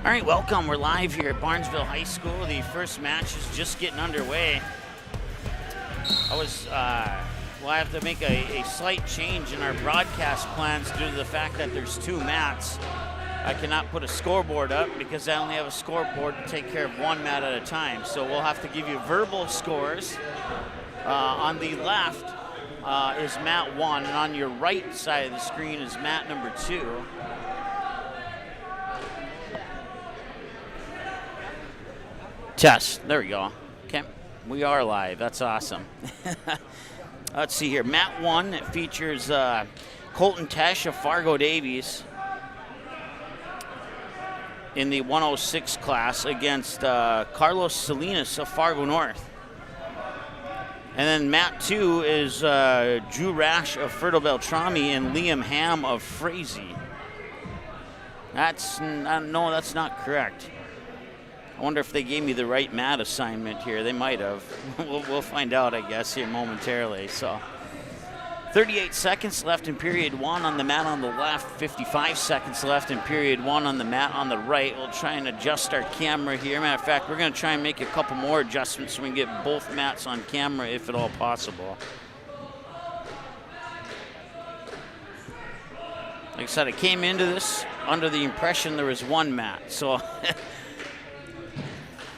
All right, welcome. We're live here at Barnesville High School. The first match is just getting underway. I have to make a slight change in our broadcast plans due to the fact that there's two mats. I cannot put a scoreboard up because I only have a scoreboard to take care of one mat at a time. So we'll have to give you verbal scores. On the left is mat 1, and on your right side of the screen is mat number 2. Test. There we go. Okay. We are live. That's awesome. Let's see here. Mat 1 features Colton Tesh of Fargo Davies in the 106 class against Carlos Salinas of Fargo North. And then mat 2 is Drew Rash of Fertile Beltrami and Liam Ham of Frazee. No, that's not correct. I wonder if they gave me the right mat assignment here. They might have. We'll find out, I guess, here momentarily. So 38 seconds left in period 1 on the mat on the left, 55 seconds left in period 1 on the mat on the right. We'll try and adjust our camera here. Matter of fact, we're going to try and make a couple more adjustments so we can get both mats on camera if at all possible. Like I said, I came into this under the impression there was one mat, so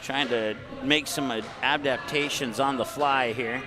trying to make some adaptations on the fly here.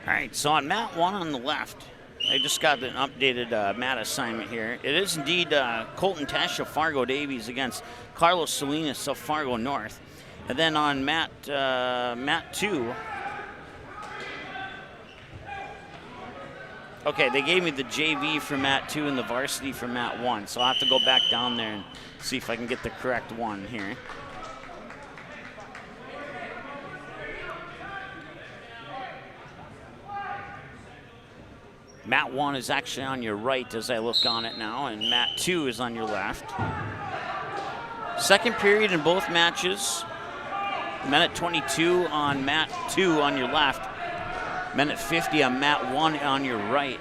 All right, so on mat 1 on the left, I just got an updated mat assignment here. It is indeed Colton Tesh of Fargo Davies against Carlos Salinas of Fargo North. And then on mat 2, okay, they gave me the JV for mat 2 and the varsity for mat 1, so I'll have to go back down there and see if I can get the correct one here. Mat 1 is actually on your right as I look on it now, and mat 2 is on your left. Second period in both matches. Minute 22 on mat 2 on your left. Minute 50 on mat 1 on your right.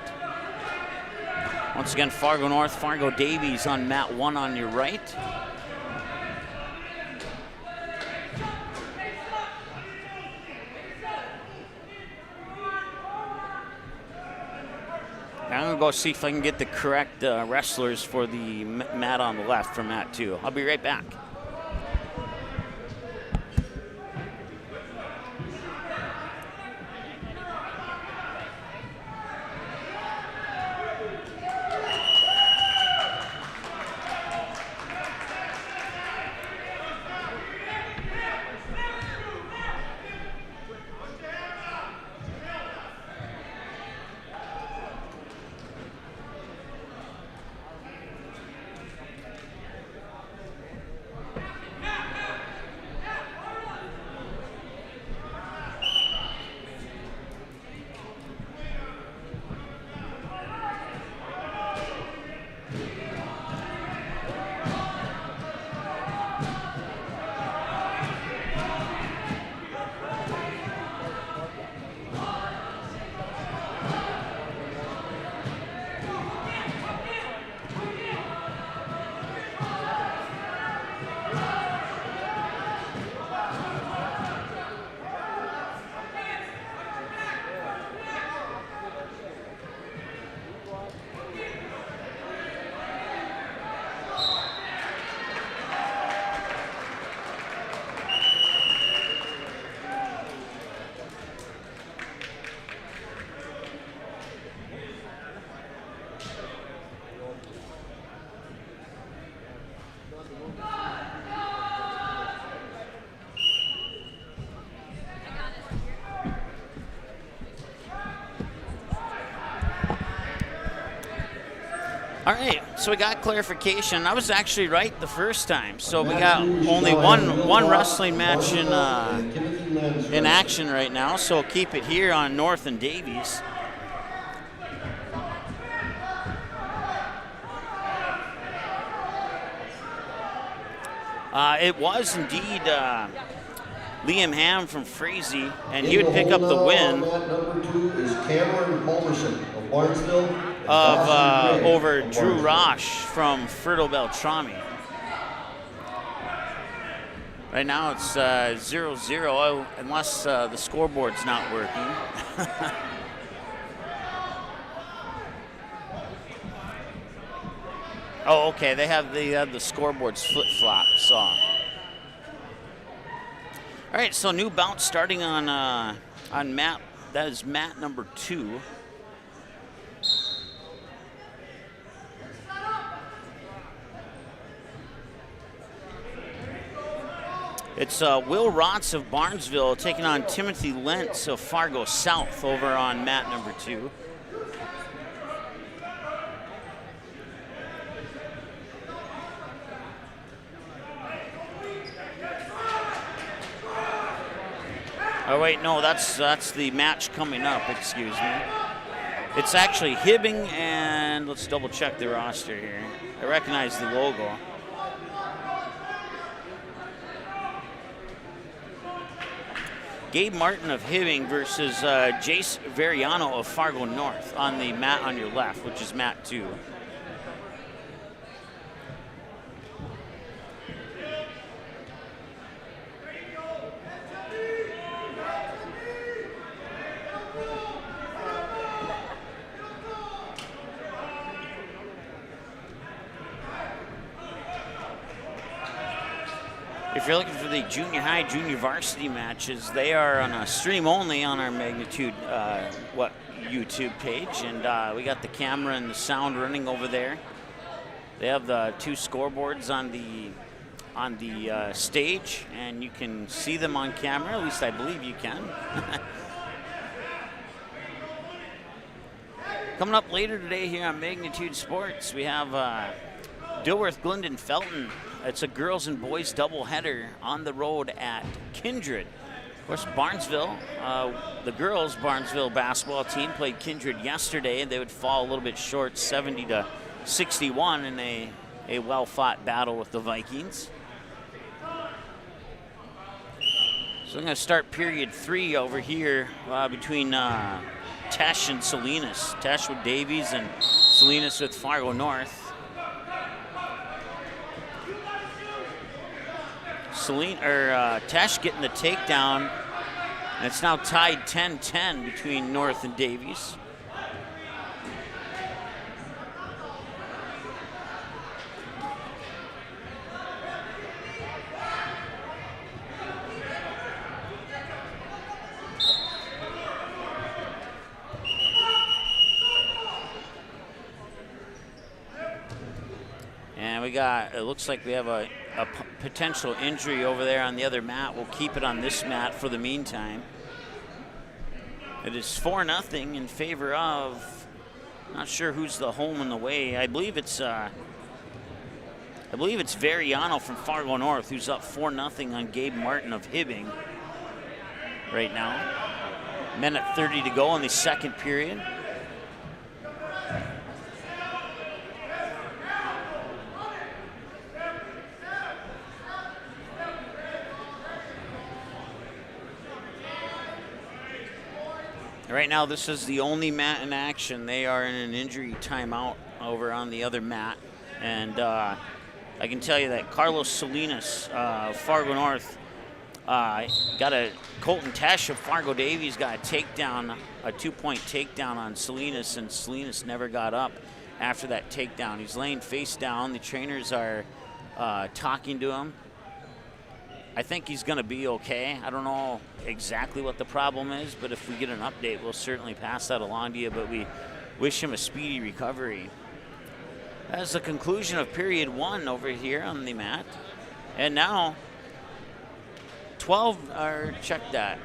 Once again, Fargo North, Fargo Davies on mat 1 on your right. I'm going to go see if I can get the correct wrestlers for the mat on the left for mat 2. I'll be right back. All right, so we got clarification. I was actually right the first time. So we got only one wrestling match in action right now. So we'll keep it here on North and Davies. It was indeed Liam Ham from Frazee, and he would pick up the win Number 2 is Cameron Halverson of Barnesville over Drew Roche from Fertile Beltrami. Right now it's 0-0 unless the scoreboard's not working. Oh, okay. They have the scoreboards flip-flop. So, all right. So new bout starting on mat. That is mat number 2. It's Will Rotz of Barnesville taking on Timothy Lentz of Fargo South over on mat number 2. Oh wait, no, that's the match coming up, excuse me. It's actually Hibbing, and let's double check the roster here. I recognize the logo. Gabe Martin of Hibbing versus Jace Veriano of Fargo North on the mat on your left, which is mat 2. If you're looking for the junior high, junior varsity matches, they are on a stream only on our Magnitude YouTube page, and we got the camera and the sound running over there. They have the 2 scoreboards on the stage, and you can see them on camera. At least I believe you can. Coming up later today here on Magnitude Sports, we have Dilworth Glendon Felton. It's a girls and boys doubleheader on the road at Kindred. Of course, Barnesville, the girls' Barnesville basketball team played Kindred yesterday, and they would fall a little bit short, 70-61 in a well-fought battle with the Vikings. So I'm going to start period 3 over here between Tesh and Salinas. Tesh with Davies and Salinas with Fargo North. Tesh getting the takedown, and it's now tied 10-10 between North and Davies. And we got, it looks like we have a potential injury over there on the other mat. We'll keep it on this mat for the meantime. It is 4-0 in favor of, not sure who's the home and the away. I believe it's Veriano from Fargo North who's up 4-0 on Gabe Martin of Hibbing right now. Minute 30 to go in the second period. Right now, this is the only mat in action. They are in an injury timeout over on the other mat. And I can tell you that Carlos Salinas, Fargo North, Colton Tesh of Fargo Davies got a takedown, a 2-point takedown on Salinas, and Salinas never got up after that takedown. He's laying face down. The trainers are talking to him. I think he's going to be okay. I don't know exactly what the problem is, but if we get an update, we'll certainly pass that along to you, but we wish him a speedy recovery. That's the conclusion of period 1 over here on the mat. And now, 12, check that.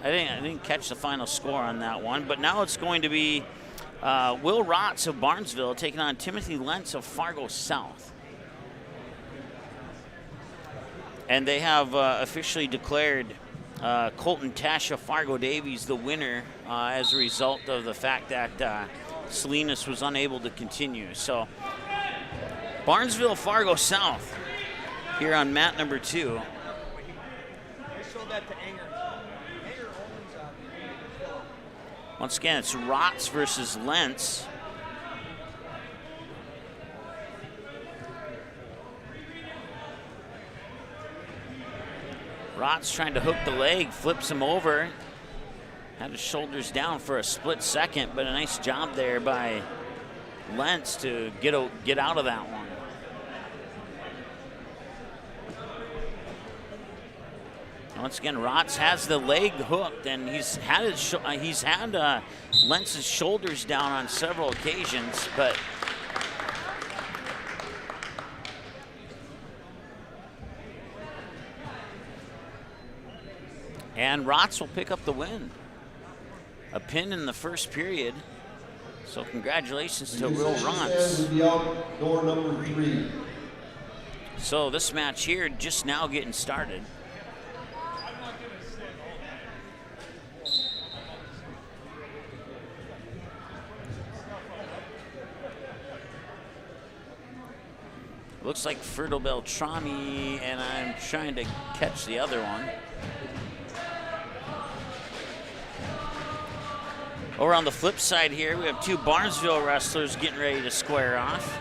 I didn't catch the final score on that one, but now it's going to be Will Rotz of Barnesville taking on Timothy Lentz of Fargo South. And they have officially declared Colton Tesh of Fargo Davies the winner as a result of the fact that Salinas was unable to continue. So Barnesville, Fargo South here on mat number 2. Once again, it's Rotz versus Lentz. Rotz trying to hook the leg, flips him over. Had his shoulders down for a split second, but a nice job there by Lentz to get out of that one. Once again, Rotz has the leg hooked, and he's had Lentz's shoulders down on several occasions, but and Rotz will pick up the win. A pin in the first period. So congratulations to Will Rotz. Door number 3. So this match here just now getting started. Looks like Ferdo Beltrami, and I'm trying to catch the other one. Over on the flip side here, we have 2 Barnesville wrestlers getting ready to square off.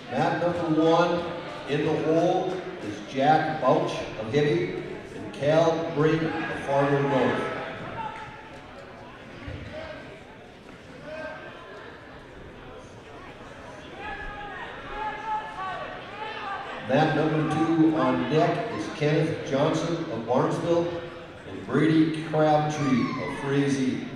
Mat number 1 in the hole is Jack Bouch of Hibbing and Cal Brink of Fargo North. Mat number 2 on deck is Kenneth Johnson of Barnesville and Brady Crabtree of Frazee.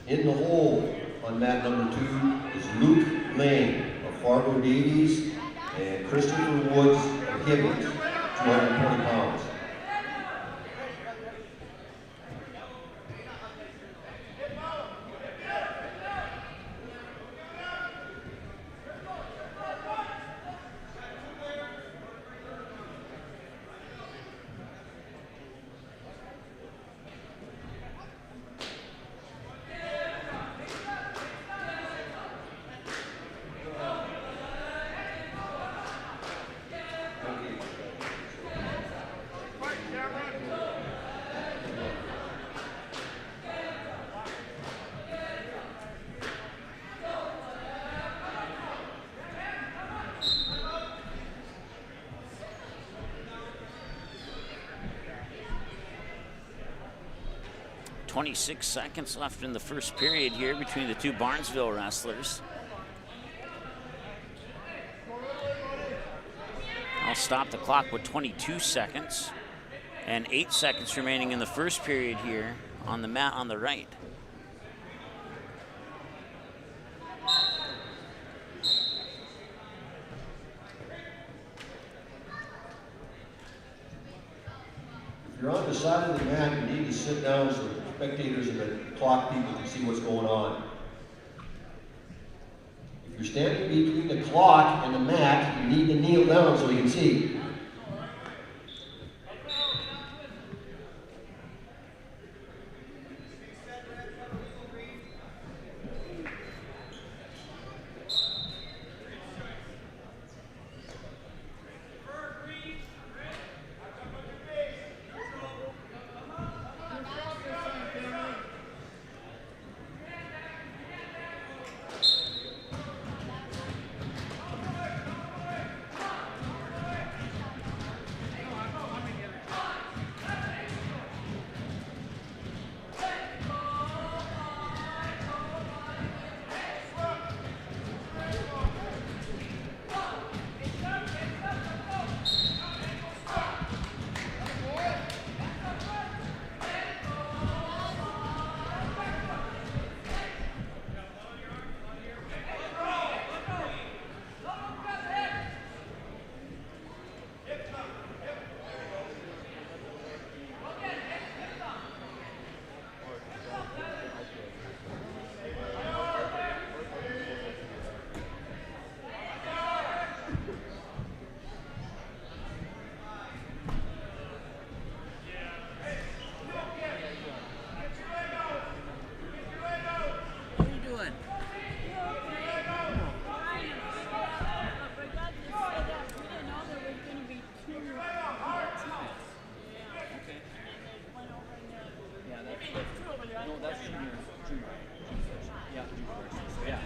In the hole on mat number 2 is Luke Lane of Fargo Davies and Christopher Woods of Hibbings, 220 pounds. .26 seconds left in the first period here between the 2 Barnesville wrestlers. I'll stop the clock with 22 seconds and 8 seconds remaining in the first period here on the mat on the right. If you're on the side of the mat, you need to sit down so the spectators and the clock people can see what's going on. If you're standing between the clock and the mat, you need to kneel down so you can see. No, that's junior. Yeah, junior. So yeah.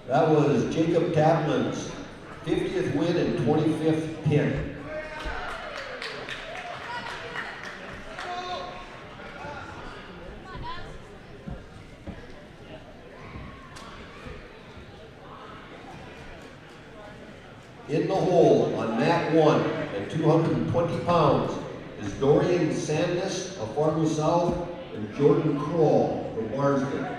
That was Jacob Tapman's 50th win and 25th pin. In the hole on mat 1 at 220 pounds is Dorian Sandus of Fargo South and Jordan Kroll from Barnesville.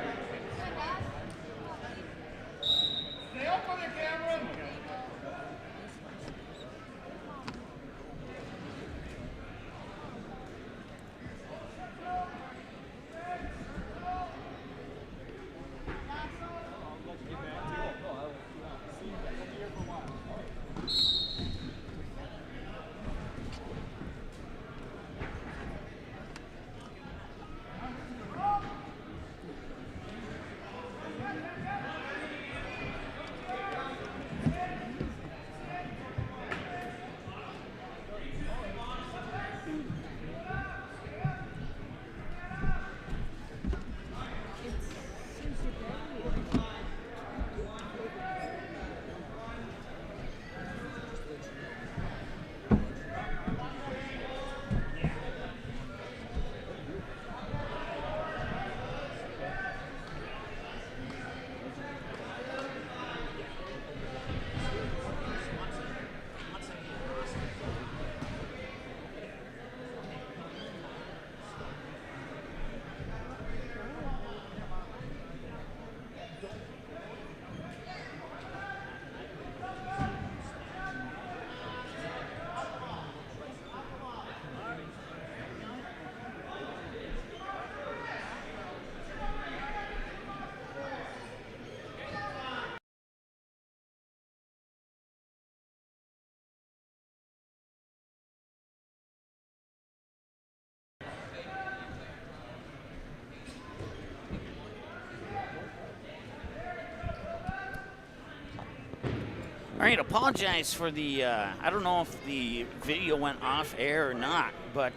All right, apologize for the, I don't know if the video went off air or not, but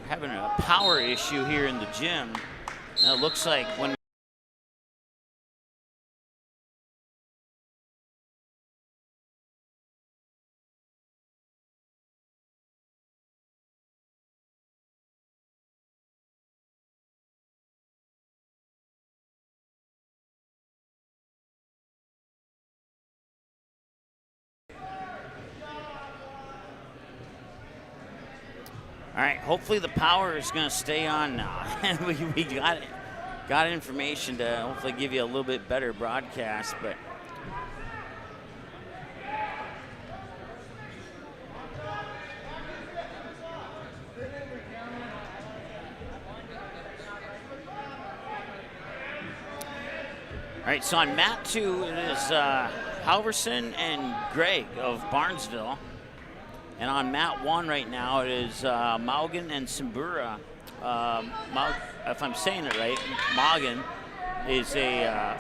having a power issue here in the gym. It looks like when All right, hopefully the power is going to stay on now. we got information to hopefully give you a little bit better broadcast, but all right, so on mat 2, it is Halverson and Gregg of Barnesville. And on mat 1 right now, it is Maugan and Simbura. If I'm saying it right, Maugan is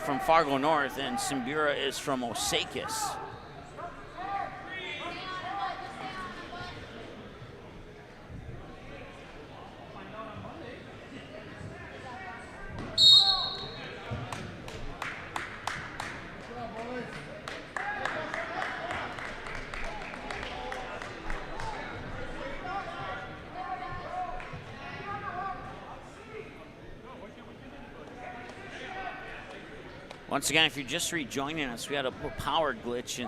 from Fargo North, and Simbura is from Osakis. Once again, if you're just rejoining us, we had a little power glitch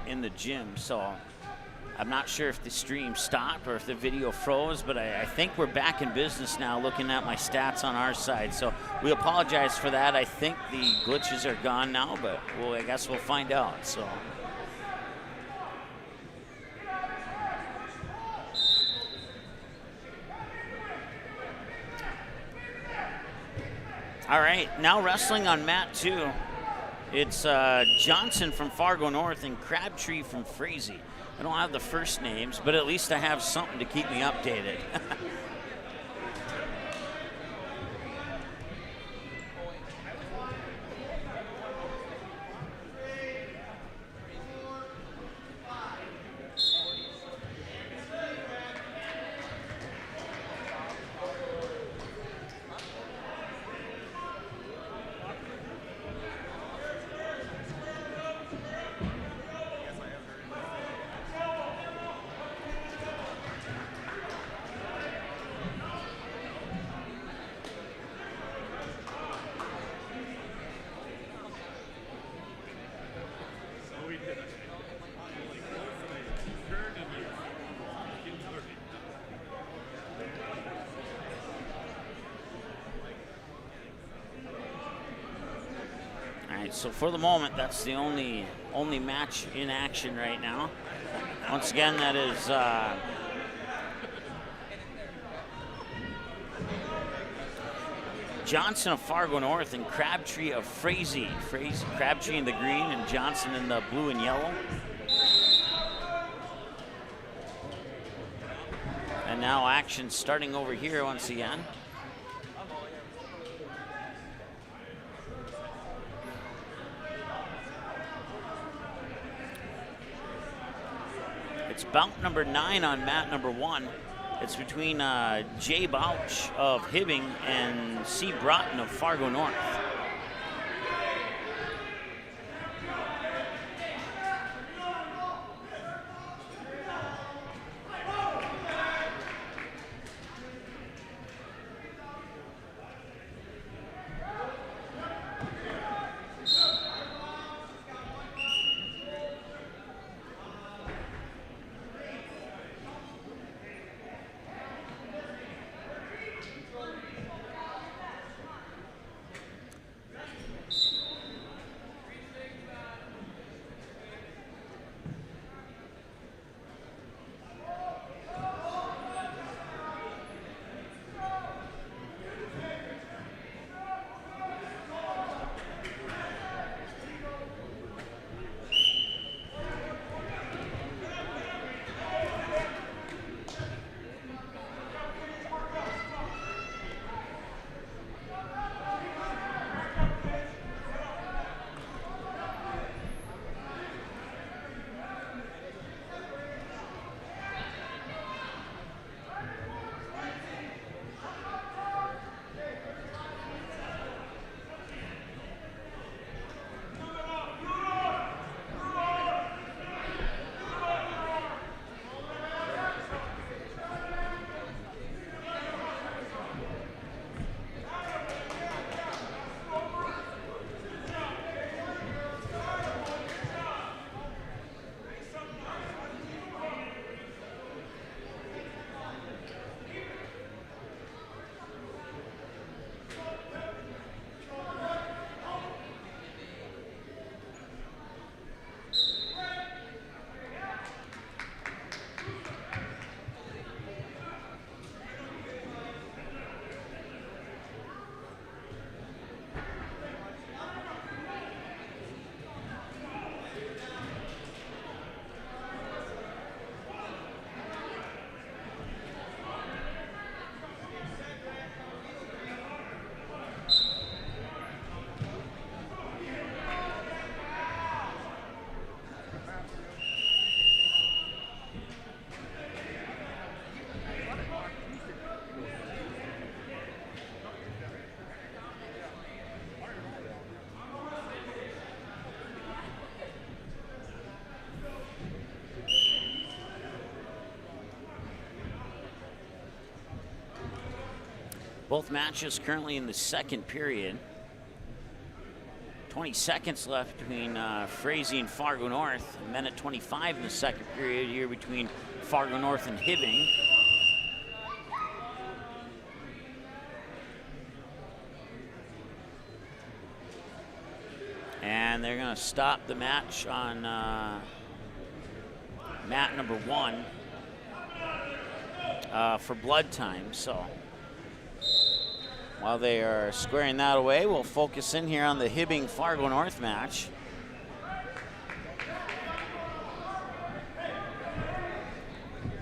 in the gym, so I'm not sure if the stream stopped or if the video froze, but I think we're back in business now looking at my stats on our side. So we apologize for that. I think the glitches are gone now, but I guess we'll find out. So. All right, now wrestling on mat 2. It's Johnson from Fargo North and Crabtree from Frazee. I don't have the first names, but at least I have something to keep me updated. So for the moment, that's the only match in action right now. Once again, that is Johnson of Fargo North and Crabtree of Frazee. Crabtree in the green and Johnson in the blue and yellow. And now action starting over here once again. It's bout number 9 on mat number 1. It's between Jay Bouch of Hibbing and C. Broughton of Fargo North. Both matches currently in the second period. 20 seconds left between Frazee and Fargo North. A minute 25 in the second period here between Fargo North and Hibbing. And they're going to stop the match on mat number 1 for blood time. So while they are squaring that away, we'll focus in here on the Hibbing Fargo North match.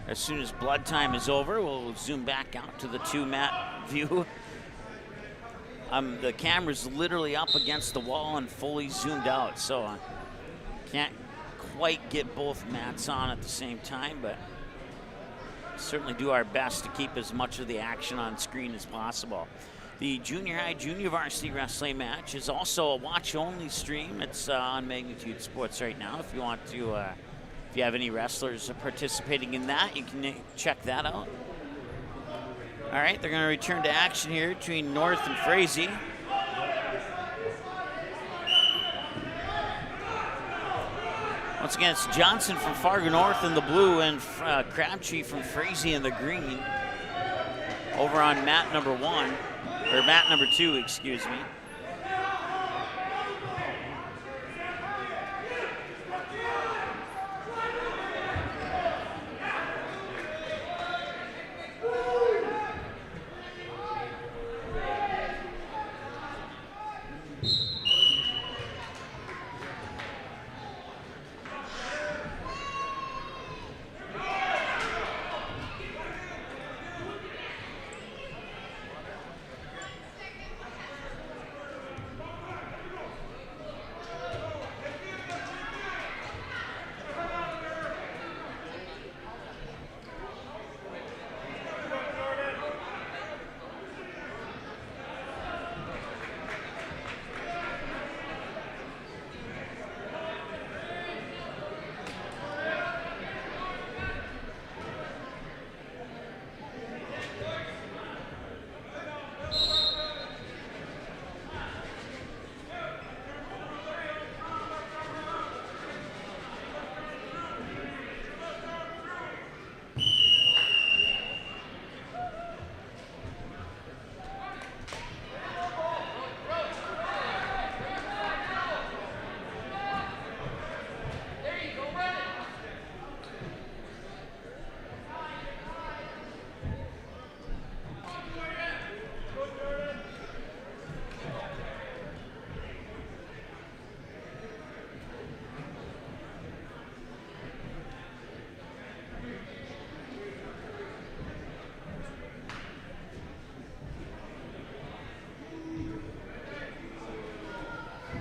As soon as blood time is over, we'll zoom back out to the 2-mat view. The camera's literally up against the wall and fully zoomed out, so I can't quite get both mats on at the same time, but certainly do our best to keep as much of the action on screen as possible. The junior high, junior varsity wrestling match is also a watch-only stream. It's on Magnitude Sports right now. If you want to, if you have any wrestlers participating in that, you can check that out. All right, they're going to return to action here between North and Frazee. Once again, it's Johnson from Fargo North in the blue and Crabtree from Frazee in the green. Over on mat number 1, or mat number 2, excuse me.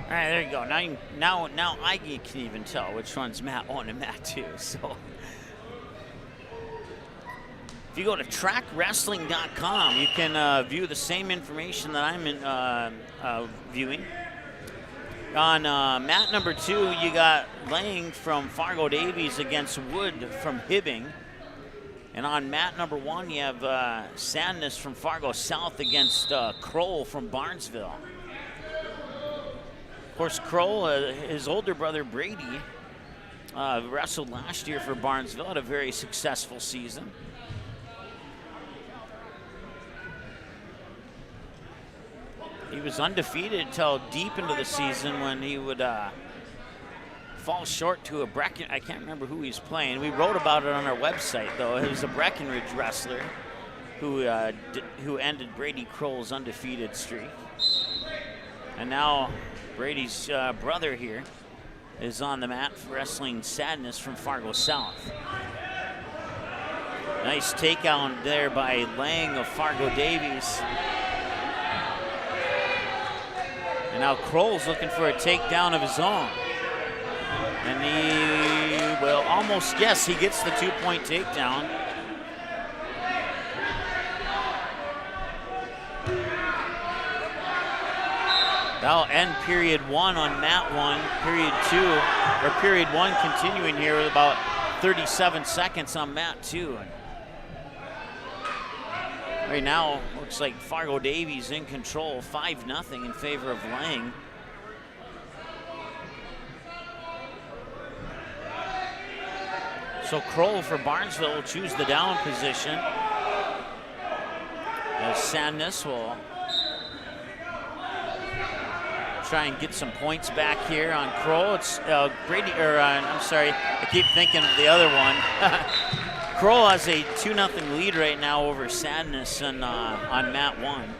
All right, there you go. Now I can even tell which one's mat 1 and mat 2. So if you go to trackwrestling.com, you can view the same information that I'm viewing. On mat number 2, you got Lang from Fargo Davies against Wood from Hibbing. And on mat number 1, you have Sandness from Fargo South against Kroll from Barnesville. Of course, Kroll, his older brother Brady, wrestled last year for Barnesville, had a very successful season. He was undefeated until deep into the season when he would fall short to a I can't remember who he's playing. We wrote about it on our website, though. It was a Breckenridge wrestler who ended Brady Kroll's undefeated streak. And now Brady's brother here is on the mat for wrestling Sadness from Fargo South. Nice takedown there by Lang of Fargo Davies. And now Kroll's looking for a takedown of his own. And he will almost, yes, he gets the 2-point takedown. That'll end period 1 on mat 1, period 2, or period 1 continuing here with about 37 seconds on mat 2. Right now, looks like Fargo Davies in control, 5-0 in favor of Lang. So Kroll for Barnesville will choose the down position. As Sandness will try and get some points back here on Kroll. It's Grady, or I'm sorry, I keep thinking of the other one. Kroll has a 2-0 lead right now over Sadness and, on mat 1.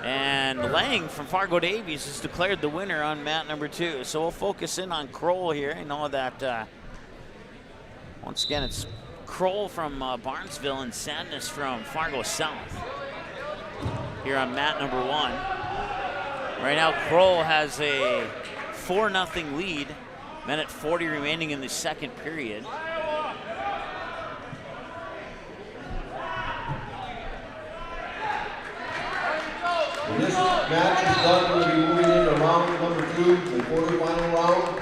And Lang from Fargo Davies is declared the winner on mat number 2. So we'll focus in on Kroll here. I know that, once again, it's Kroll from Barnesville and Sadness from Fargo South here on mat number 1. Right now, Kroll has a 4-0 lead. Minute 40 remaining in the second period. When this match is done, we'll be moving into round number 2, the quarterfinal round.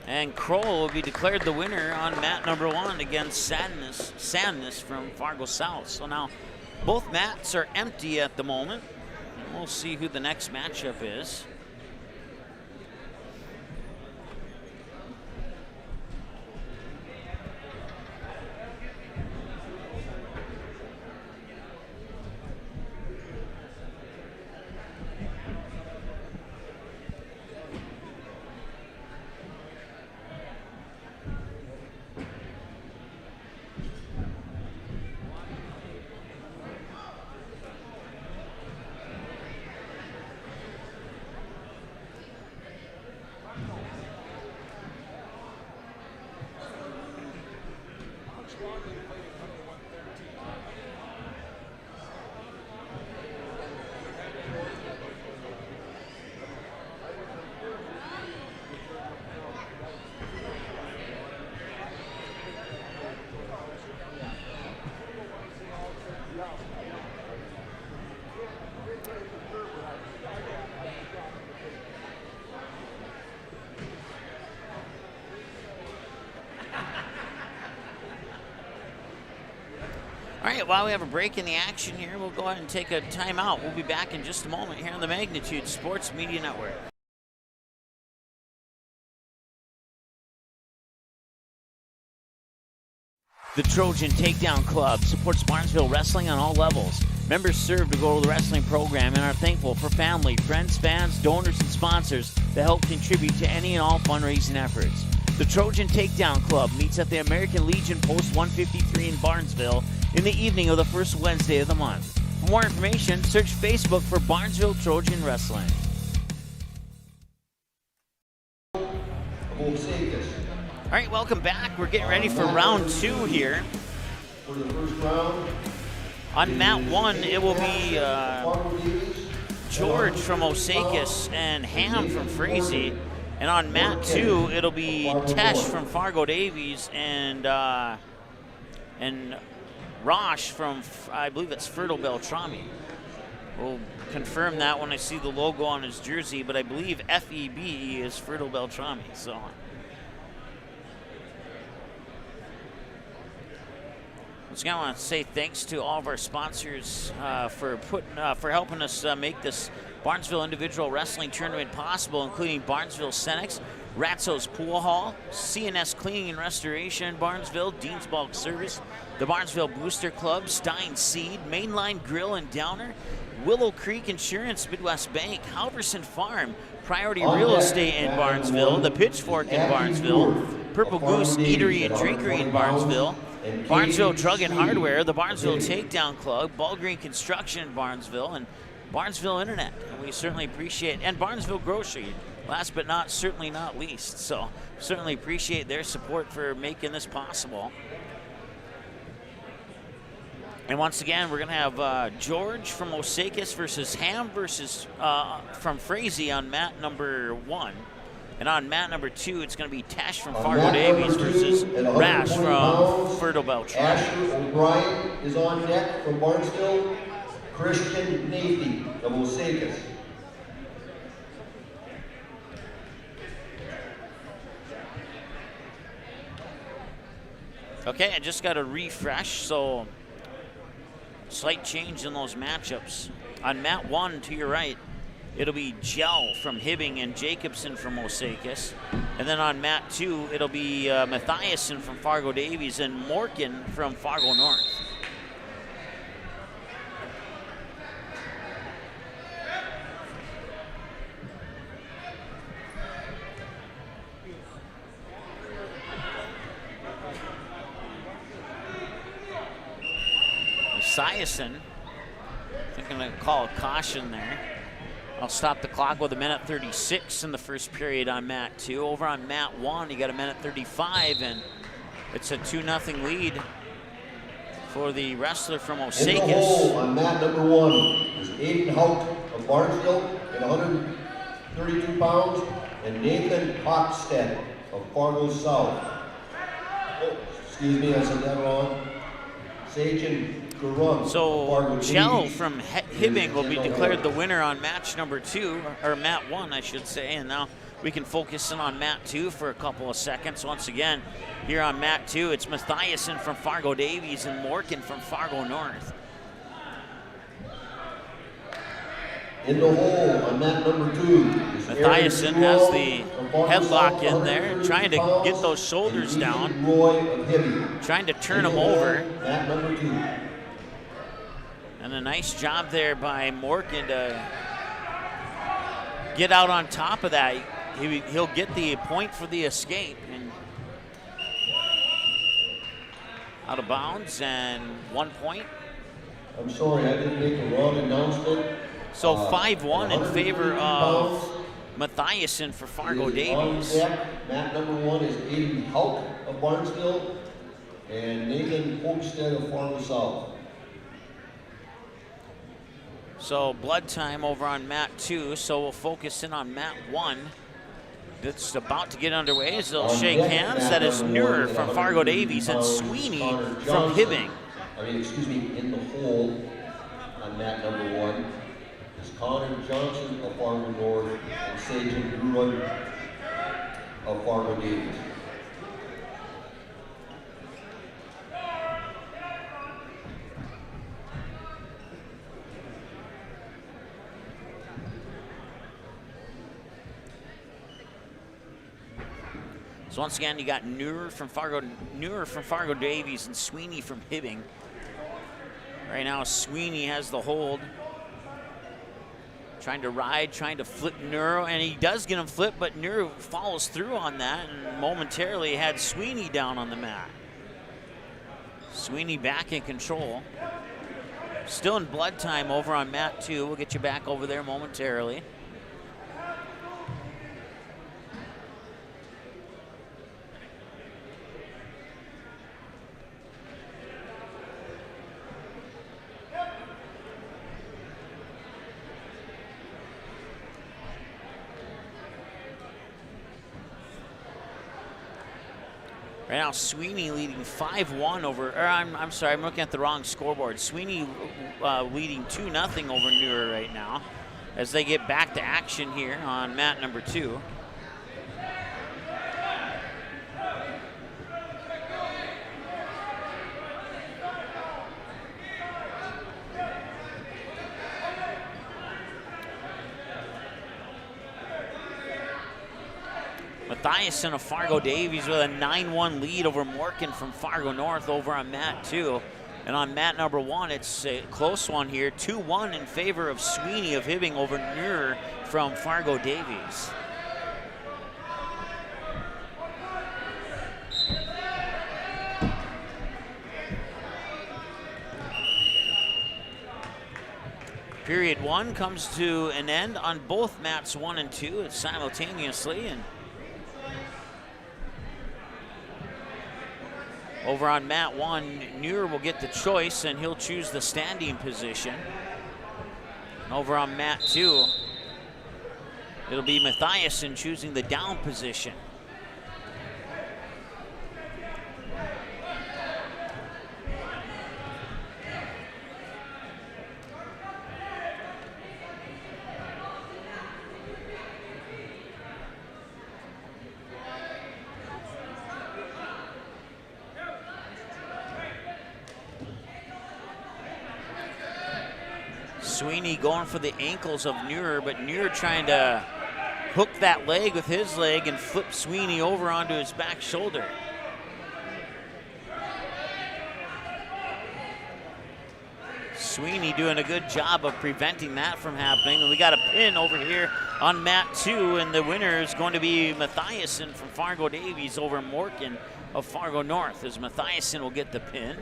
And Kroll will be declared the winner on mat number 1 against Sandness from Fargo South. So now both mats are empty at the moment. We'll see who the next matchup is. All right, while we have a break in the action here, we'll go ahead and take a timeout. We'll be back in just a moment here on the Magnitude Sports Media Network. The Trojan Takedown Club supports Barnesville wrestling on all levels. Members serve to go to the wrestling program and are thankful for family, friends, fans, donors, and sponsors that help contribute to any and all fundraising efforts. The Trojan Takedown Club meets at the American Legion Post 153 in Barnesville in the evening of the first Wednesday of the month. For more information, search Facebook for Barnesville Trojan Wrestling. All right, welcome back. We're getting ready for round 2 here. For the first round, on mat 1, it will be George from Osakis and Ham from Frazee. And on mat 2, it'll be Tesh from Fargo Davies and Rosh from, I believe it's Fertile Beltrami. We'll confirm that when I see the logo on his jersey, but I believe FEB is Fertile Beltrami. So once again, I want to say thanks to all of our sponsors for helping us make this Barnesville Individual Wrestling Tournament possible, including Barnesville Senex, Ratzo's Pool Hall, CNS Cleaning and Restoration, Barnesville, Dean's Bulk Service, the Barnesville Booster Club, Stein Seed, Mainline Grill and Downer, Willow Creek Insurance, Midwest Bank, Halverson Farm, Priority Real Estate in Barnesville, the Pitchfork in Barnesville, Purple Goose Eatery and Drinkery in Barnesville, Barnesville Drug and Hardware, the Barnesville Takedown Club, Ballgreen Construction in Barnesville, and Barnesville Internet. And we certainly appreciate, and Barnesville Grocery, last but certainly not least. So certainly appreciate their support for making this possible. And once again, we're going to have George from Osakis versus Ham versus from Frazee on mat number 1. And on mat number 2, it's going to be Tash from Fargo Davies versus Rash from Fertile Beltrami. Asher O'Brien is on deck from Barnesville. Christian Navy of Osakis. Okay, I just got a refresh, so slight change in those matchups. On mat 1 to your right, it'll be Gel from Hibbing and Jacobson from Osakis. And then on mat 2, it'll be Mathiasen from Fargo Davies and Morkin from Fargo North. Mathiasen, I think I'm going to call a caution there. I'll stop the clock with 1:36 in the first period on mat 2. Over on mat 1, you got 1:35, and it's a 2-0 lead for the wrestler from Osakis. In the hole on mat number 1 is Aiden Hout of Barnesville at 132 pounds, and Nathan Hockstead of Fargo South. Oh, excuse me, I said that wrong. Sagen Garun. So Gel from Hibbing will be declared the winner on match number 2, or mat 1, I should say. And now we can focus in on mat 2 for a couple of seconds. Once again, here on mat 2, it's Mathiasen from Fargo Davies and Morkin from Fargo North. In the hole on mat number 2. Mathiasen has the headlock in there, trying to get those shoulders down, trying to turn him over. Mat number 2. And a nice job there by Morkin to get out on top of that. He'll get the point for the escape. And out of bounds and 1 point. I'm sorry, I didn't make a wrong announcement. So 5-1 in favor of Mathiasen for Fargo Davies. Mat number 1 is Aiden Hout of Barnesville and Nathan Hochstead of Fargo South. So blood time over on mat 2. So we'll focus in on mat 1. It's about to get underway as they'll shake hands. That is Neuer from Fargo Davies and Sweeney from Hibbing. In the hole on mat number 1 is Connor Johnson of Fargo North and Sagen Garun of Fargo Davies. So once again, you got Neuer from Fargo Davies and Sweeney from Hibbing. Right now, Sweeney has the hold. Trying to ride, trying to flip Neuer, and he does get him flipped, but Neuer follows through on that and momentarily had Sweeney down on the mat. Sweeney back in control. Still in blood time over on mat 2. We'll get you back over there momentarily. Right now, Sweeney leading 5-1 over, or I'm sorry, I'm looking at the wrong scoreboard. Sweeney leading 2-0 over Neuer right now as they get back to action here on mat number 2. Mathiasen of Fargo Davies with a 9-1 lead over Morkin from Fargo North over on mat 2. And on mat number 1, it's a close one here. 2-1 in favor of Sweeney of Hibbing over Neuer from Fargo Davies. Period 1 comes to an end on both mats 1 and 2 simultaneously. And over on mat 1, Neuer will get the choice and he'll choose the standing position. Over on mat 2, it'll be Mathiasen choosing the down position. Sweeney going for the ankles of Neuer, but Neuer trying to hook that leg with his leg and flip Sweeney over onto his back shoulder. Sweeney doing a good job of preventing that from happening. And we got a pin over here on mat 2, and the winner is going to be Mathiasen from Fargo Davies over Morgan of Fargo North, as Mathiasen will get the pin.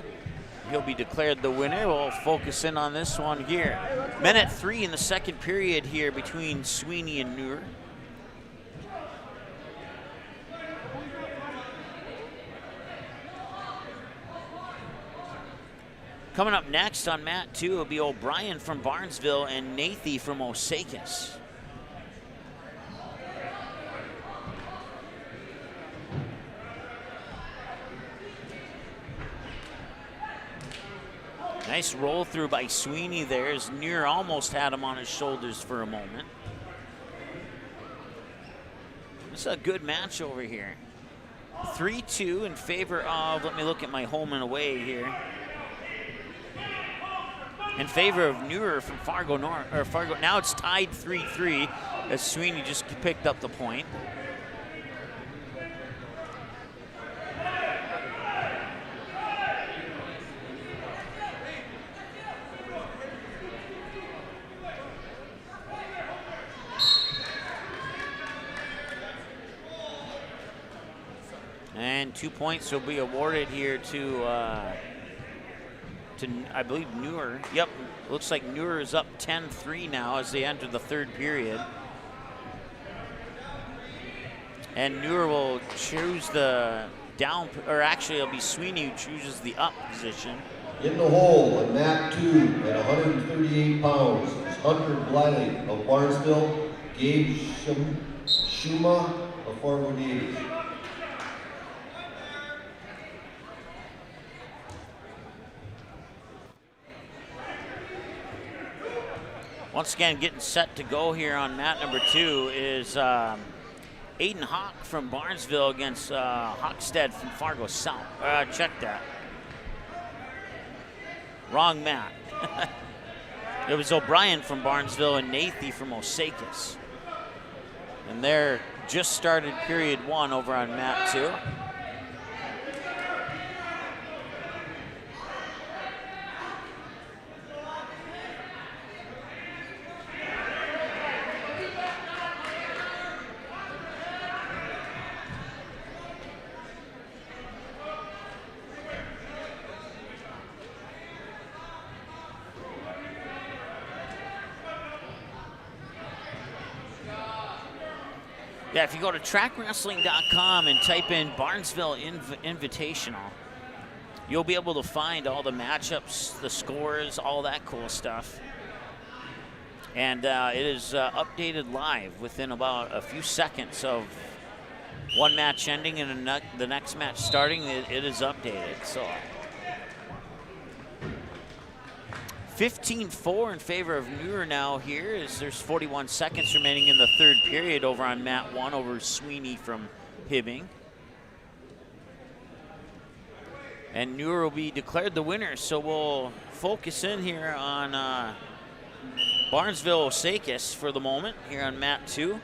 He'll be declared the winner. We'll focus in on this one here. Minute 3 in the second period here between Sweeney and Neuer. Coming up next on mat 2 will be O'Brien from Barnesville and Nathy from Osakis. Nice roll through by Sweeney there, as Neuer almost had him on his shoulders for a moment. This is a good match over here. 3-2 in favor of, let me look at my home and away here. In favor of Neuer from Fargo North, or Fargo. Now it's tied 3-3 as Sweeney just picked up the point. And 2 points will be awarded here to I believe Neuer. Yep, looks like Neuer is up 10-3 now as they enter the third period. And Neuer will choose the down, or actually it'll be Sweeney who chooses the up position. In the hole on mat 2 at 138 pounds is Hunter Bliley of Barnesville, Gabe Schuma of Fargo Davies. Once again, getting set to go here on mat number 2 is Aiden Hawk from Barnesville against Hockstead from Fargo South. Check that. Wrong mat. It was O'Brien from Barnesville and Nathy from Osakis. And they're just started period 1 over on mat 2. Yeah, if you go to trackwrestling.com and type in Barnesville Invitational, you'll be able to find all the matchups, the scores, all that cool stuff. And it is updated live within about a few seconds of one match ending and the next match starting. It is updated. So 15-4 in favor of Neuer now here, as there's 41 seconds remaining in the third period over on mat 1 over Sweeney from Hibbing. And Neuer will be declared the winner, so we'll focus in here on Barnesville Osakis for the moment here on mat 2.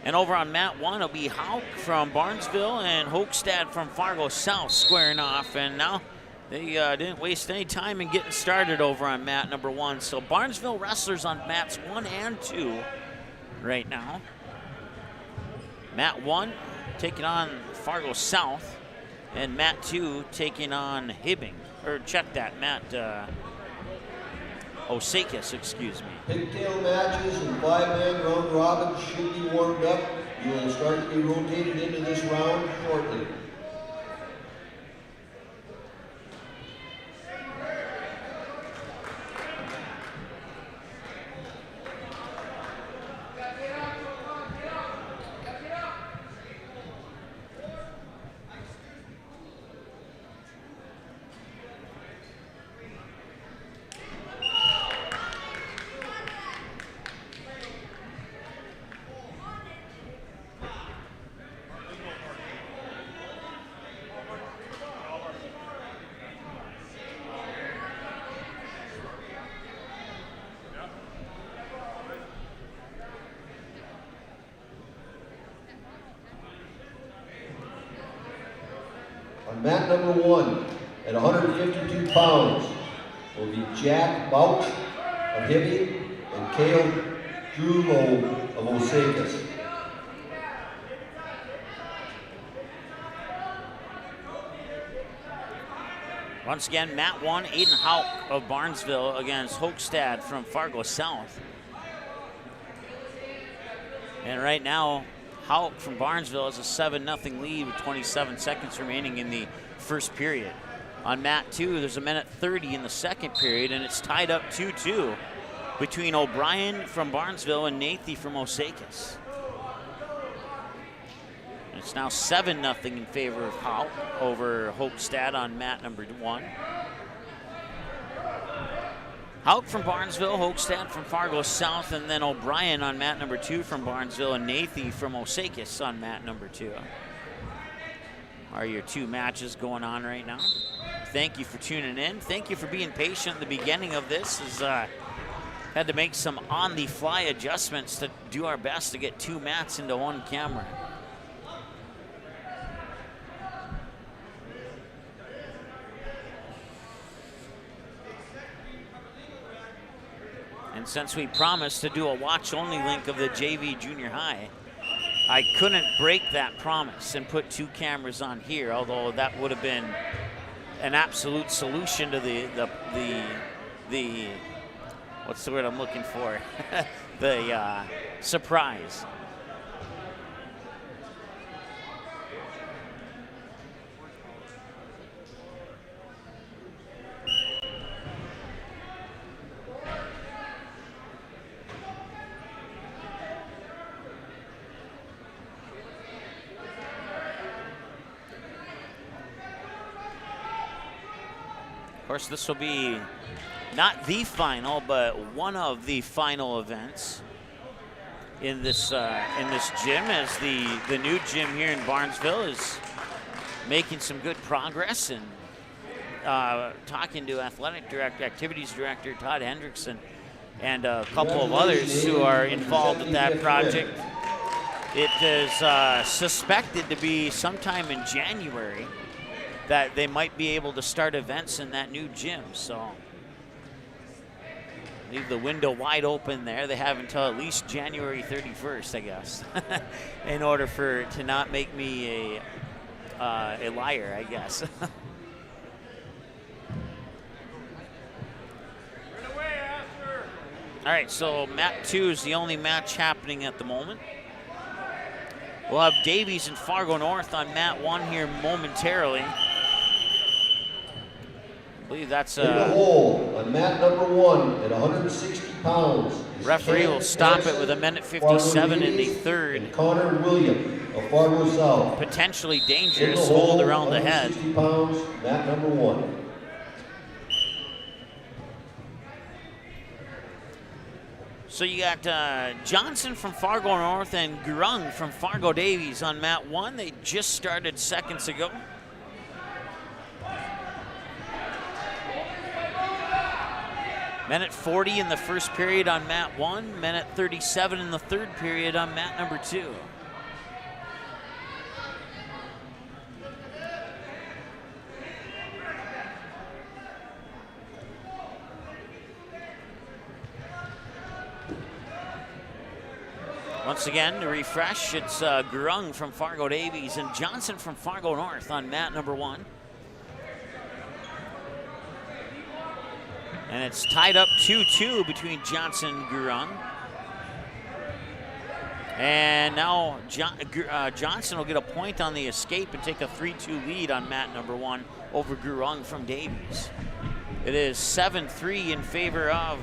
And over on mat 1 it'll be Hauk from Barnesville and Hochstad from Fargo South squaring off, and now they didn't waste any time in getting started over on mat number 1. So Barnesville wrestlers on mats 1 and 2 right now. Mat 1 taking on Fargo South, and mat 2 taking on Hibbing. Or check that, Osakis, excuse me. Pigtail matches and 5-man round robins should be warmed up. You will start to be rotated into this round shortly. mat number 1 at 152 pounds will be Jack Bouch of Hibby and Cale Drulo of Osakis. Once again, mat 1, Aiden Hauk of Barnesville against Hochstad from Fargo South. And right now, Hauk from Barnesville has a 7-0 lead with 27 seconds remaining in the first period. On mat 2, there's a minute 30 in the second period, and it's tied up 2-2 between O'Brien from Barnesville and Nathy from Osakis. It's now 7-0 in favor of Hauk over Hochstad on mat number 1. Hauk from Barnesville, Hochstad from Fargo South, and then O'Brien on mat number 2 from Barnesville and Nathy from Osakis on mat number 2. Are your two matches going on right now. Thank you for tuning in. Thank you for being patient at the beginning of this. Had to make some on-the-fly adjustments to do our best to get two mats into one camera. And since we promised to do a watch-only link of the JV Junior High, I couldn't break that promise and put two cameras on here, although that would have been an absolute solution to the what's the word I'm looking for? the surprise. Of course, this will be not the final, but one of the final events in this gym, as the new gym here in Barnesville is making some good progress. And talking to athletic director, activities director Todd Hendrickson, and a couple of others who are involved with that project, it is suspected to be sometime in January that they might be able to start events in that new gym. So leave the window wide open there. They have until at least January 31st, I guess, in order to not make me a liar, I guess. All right, so mat 2 is the only match happening at the moment. We'll have Davies and Fargo North on mat 1 here momentarily. I believe that's in the hole on mat number 1 at 160 pounds. Referee will stop it with a minute 57 in the third. And Connor William of Fargo South. Potentially dangerous hold around the head. 160 pounds, mat number 1. So you got Johnson from Fargo North and Grung from Fargo Davies on mat 1. They just started seconds ago. Minute 40 in the first period on mat 1, minute 37 in the third period on mat number 2. Once again, to refresh, it's Grung from Fargo Davies and Johnson from Fargo North on mat number 1. And it's tied up 2-2 between Johnson and Grung. And now Johnson will get a point on the escape and take a 3-2 lead on mat number 1 over Grung from Davies. It is 7-3 in favor of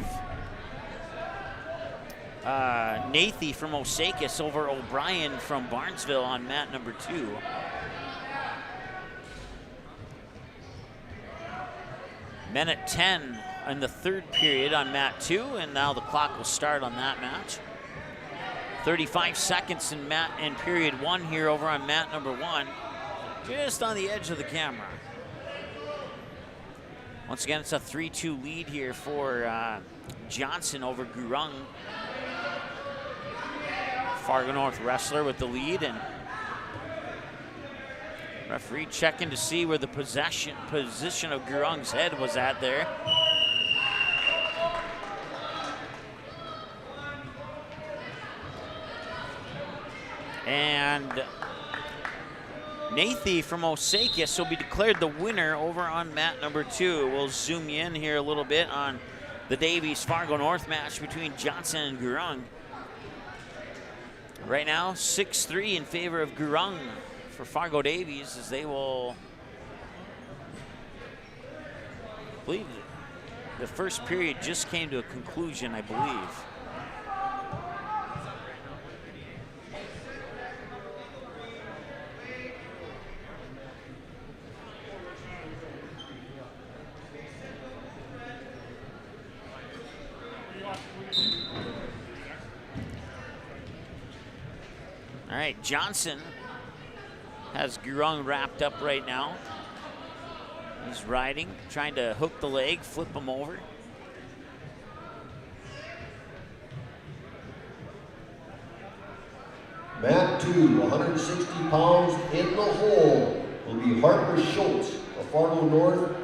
Nathy from Osakis over O'Brien from Barnesville on mat number 2. Minute 10 in the third period on mat 2, and now the clock will start on that match. 35 seconds in period 1 here over on mat number 1, just on the edge of the camera. Once again, it's a 3-2 lead here for Johnson over Grung. Fargo North wrestler with the lead, and Referee checking to see where the position of Gurung's head was at there. And Nathy from Osakis will be declared the winner over on mat number 2. We'll zoom you in here a little bit on the Davies Fargo North match between Johnson and Gurung. Right now, 6-3 in favor of Gurung for Fargo Davies, as they will, I believe the first period just came to a conclusion, I believe. All right, Johnson has Gurung wrapped up right now. He's riding, trying to hook the leg, flip him over. Mat 2, 160 pounds in the hole will be Harper Schultz of Fargo North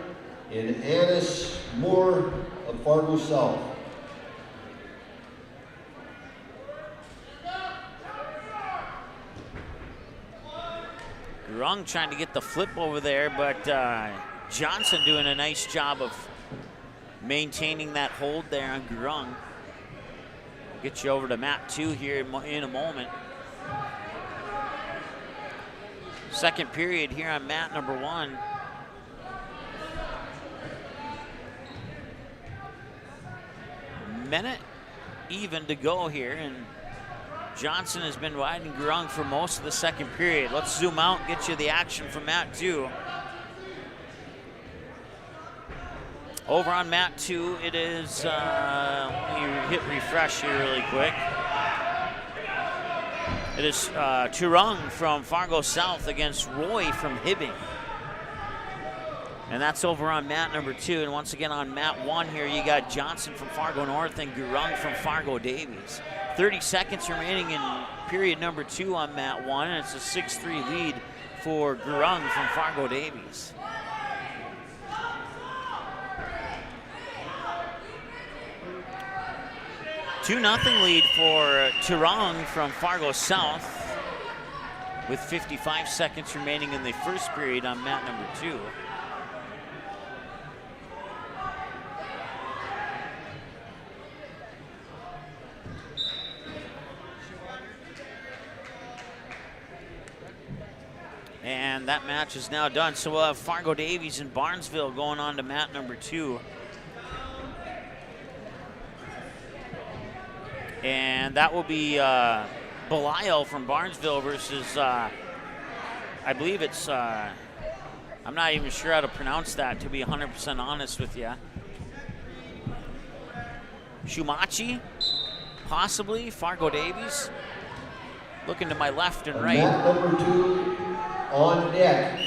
and Annis Moore of Fargo South. Gurung trying to get the flip over there, but Johnson doing a nice job of maintaining that hold there on Gurung. We'll get you over to mat 2 here in a moment. Second period here on mat number 1. Minute even to go here, and Johnson has been riding Gurung for most of the second period. Let's zoom out and get you the action from mat 2. Over on mat 2, it is, let me hit refresh here really quick. It is Turung from Fargo South against Roy from Hibbing. And that's over on mat number 2. And once again on mat 1 here, you got Johnson from Fargo North and Gurung from Fargo Davies. 30 seconds remaining in period number 2 on mat 1, and it's a 6-3 lead for Gurung from Fargo Davies. Two 2-0 lead for Turung from Fargo South with 55 seconds remaining in the first period on mat number 2. And that match is now done. So we'll have Fargo Davies and Barnesville going on to mat number 2. And that will be Belial from Barnesville versus, I believe it's, I'm not even sure how to pronounce that, to be 100% honest with you. Shumachi, possibly, Fargo Davies. Looking to my left and right. Mat number 2 on deck.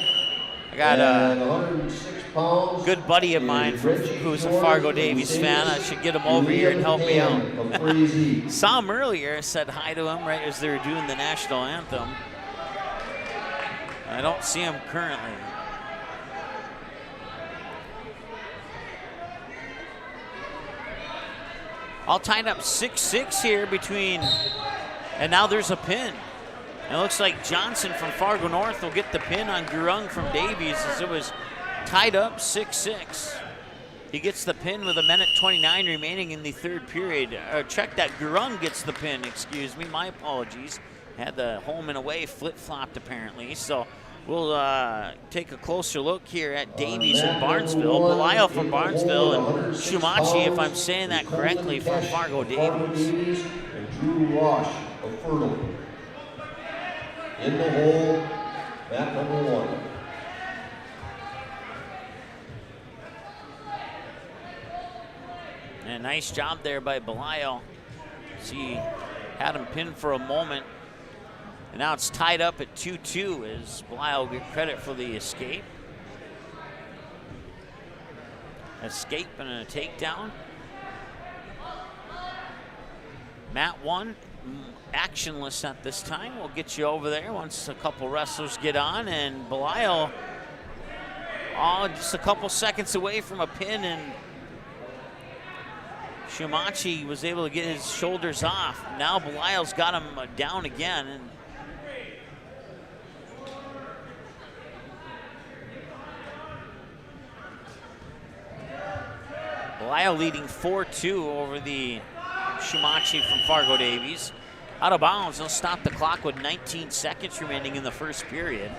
I got a 106 pounds good buddy of mine who's a Fargo Davies fan. I should get him over here and help me out. Saw him earlier, said hi to him right as they were doing the national anthem. I don't see him currently. All tied up 6-6 here between, and now there's a pin. It looks like Johnson from Fargo North will get the pin on Gurung from Davies as it was tied up 6-6. He gets the pin with 1:29 remaining in the third period. Check that, Gurung gets the pin, excuse me, my apologies. Had the home and away flip-flopped apparently. So we'll take a closer look here at Davies and Barnesville. Belial from Barnesville and Shumachi, if I'm saying that correctly, from Fargo Davies. And Drew Rosh of Fertile. In the hole, mat number 1. And a nice job there by Belial. See, had him pinned for a moment. And now it's tied up at 2-2 as Belial will get credit for the escape. Escape and a takedown. Mat 1 actionless at this time. We'll get you over there once a couple wrestlers get on, and Belial just a couple seconds away from a pin, and Shumachi was able to get his shoulders off. Now Belial's got him down again, and Belial leading 4-2 over the Shumachi from Fargo Davies. Out of bounds, he'll stop the clock with 19 seconds remaining in the first period.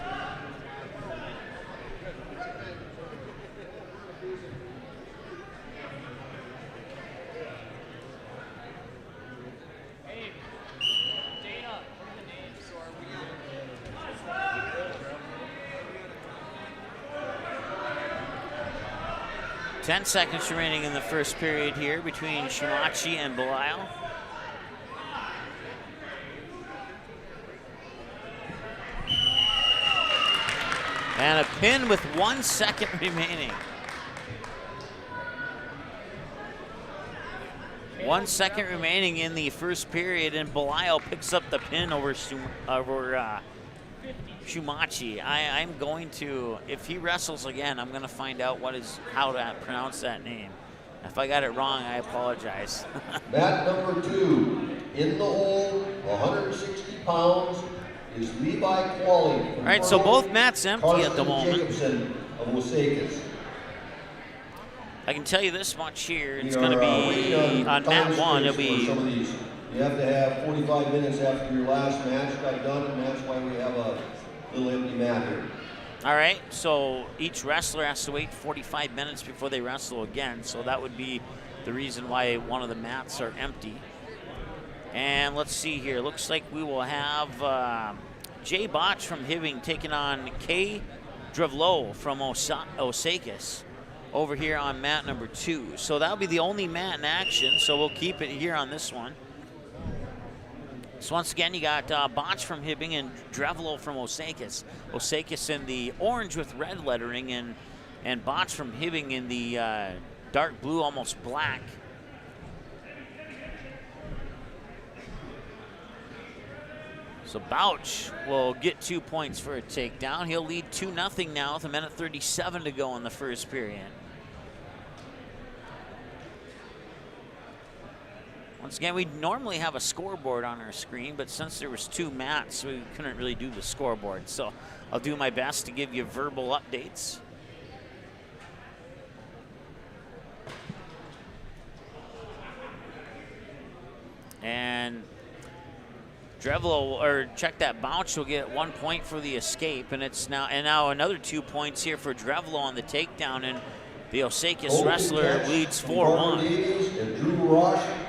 Hey, Dana, bring the names, so are we? 10 seconds remaining in the first period here between Shumachi and Belial. And a pin with 1 second remaining. 1 second remaining in the first period, and Belial picks up the pin over Shumachi. I'm going to, if he wrestles again, I'm going to find out how to pronounce that name. If I got it wrong, I apologize. Mat number 2, in the hole, 160 pounds, is Levi Qualley. All right, so both mats empty at the moment. Jacobson of Osakis. I can tell you this much here. It's going to be on mat 1. It'll be. Some of these. You have to have 45 minutes after your last match got done, and that's why we have a little empty mat here. All right, so each wrestler has to wait 45 minutes before they wrestle again. So that would be the reason why one of the mats are empty. And let's see here. Looks like we will have Jay Botch from Hibbing taking on Kay Drevlo from Osakis over here on mat number 2. So that'll be the only mat in action, so we'll keep it here on this one. So once again, you got Botch from Hibbing and Drevlo from Osakis. Osakis in the orange with red lettering, and Botch from Hibbing in the dark blue, almost black. So Bouch will get 2 points for a takedown. He'll lead 2-0 now with 1:37 to go in the first period. Once again, we normally have a scoreboard on our screen, but since there was 2 mats, we couldn't really do the scoreboard. So I'll do my best to give you verbal updates. And Drevlo, or check that, Bouch will get 1 point for the escape, and it's now another 2 points here for Drevlo on the takedown, and the Osakis wrestler leads 4-1.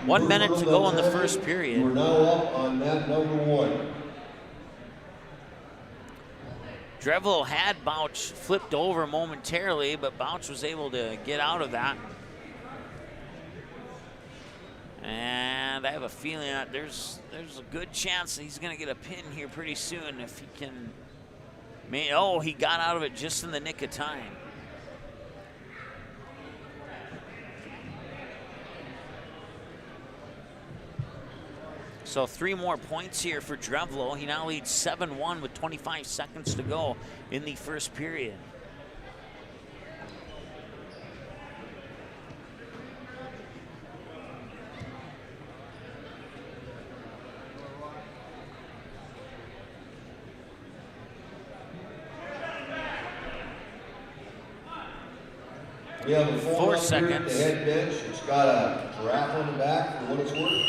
1 minute to go in the first period. We're now up on mat number 1. Drevlo had Bouch flipped over momentarily, but Bouch was able to get out of that. And I have a feeling that there's a good chance that he's going to get a pin here pretty soon if he can. Oh, he got out of it just in the nick of time. So 3 more points here for Drevlo. He now leads 7-1 with 25 seconds to go in the first period. We have a 4 seconds. The head bench. It's got a giraffe on the back for what it's worth.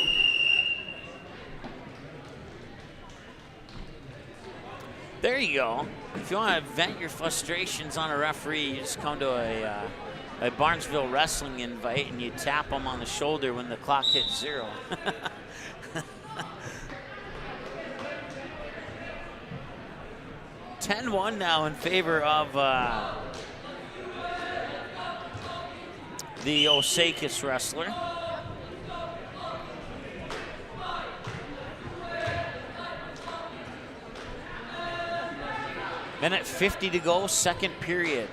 There you go. If you want to vent your frustrations on a referee, you just come to a Barnesville wrestling invite and you tap them on the shoulder when the clock hits 0. (10-1) now in favor of the Osakis wrestler. Minute 50 to go, second period.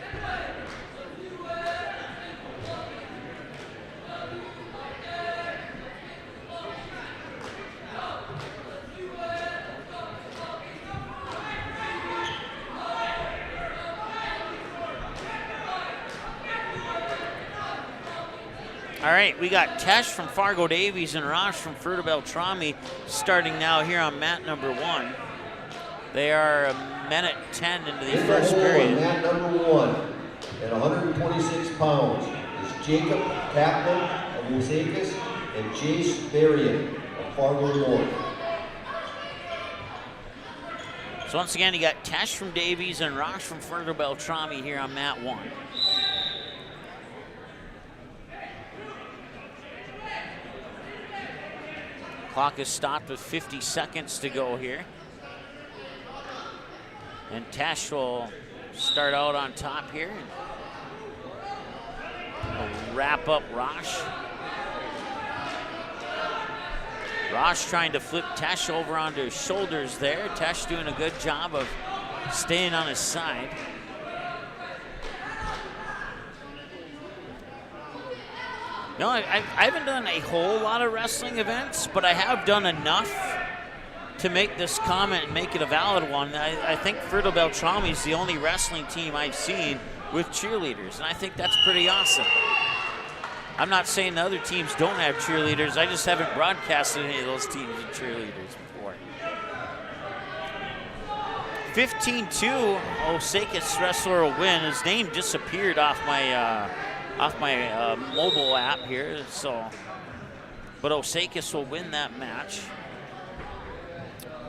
All right, we got Tesh from Fargo Davies and Rosh from Fruta Beltrami starting now here on mat number 1. They are a minute 10 into the first period. Mat number 1 at 126 pounds is Jacob Kaplan of Mosaicus and Jace Varian of Fargo North. So once again, you got Tesh from Davies and Rosh from Fruta Beltrami here on mat 1. Clock is stopped with 50 seconds to go here. And Tesh will start out on top here. We'll wrap up Rosh. Rosh trying to flip Tesh over onto his shoulders there. Tesh doing a good job of staying on his side. No, I haven't done a whole lot of wrestling events, but I have done enough to make this comment and make it a valid one. I think Fruta Beltrami is the only wrestling team I've seen with cheerleaders, and I think that's pretty awesome. I'm not saying the other teams don't have cheerleaders, I just haven't broadcasted any of those teams with cheerleaders before. 15-2, Osakis wrestler will win. His name disappeared off my mobile app here, so, but Osakis will win that match.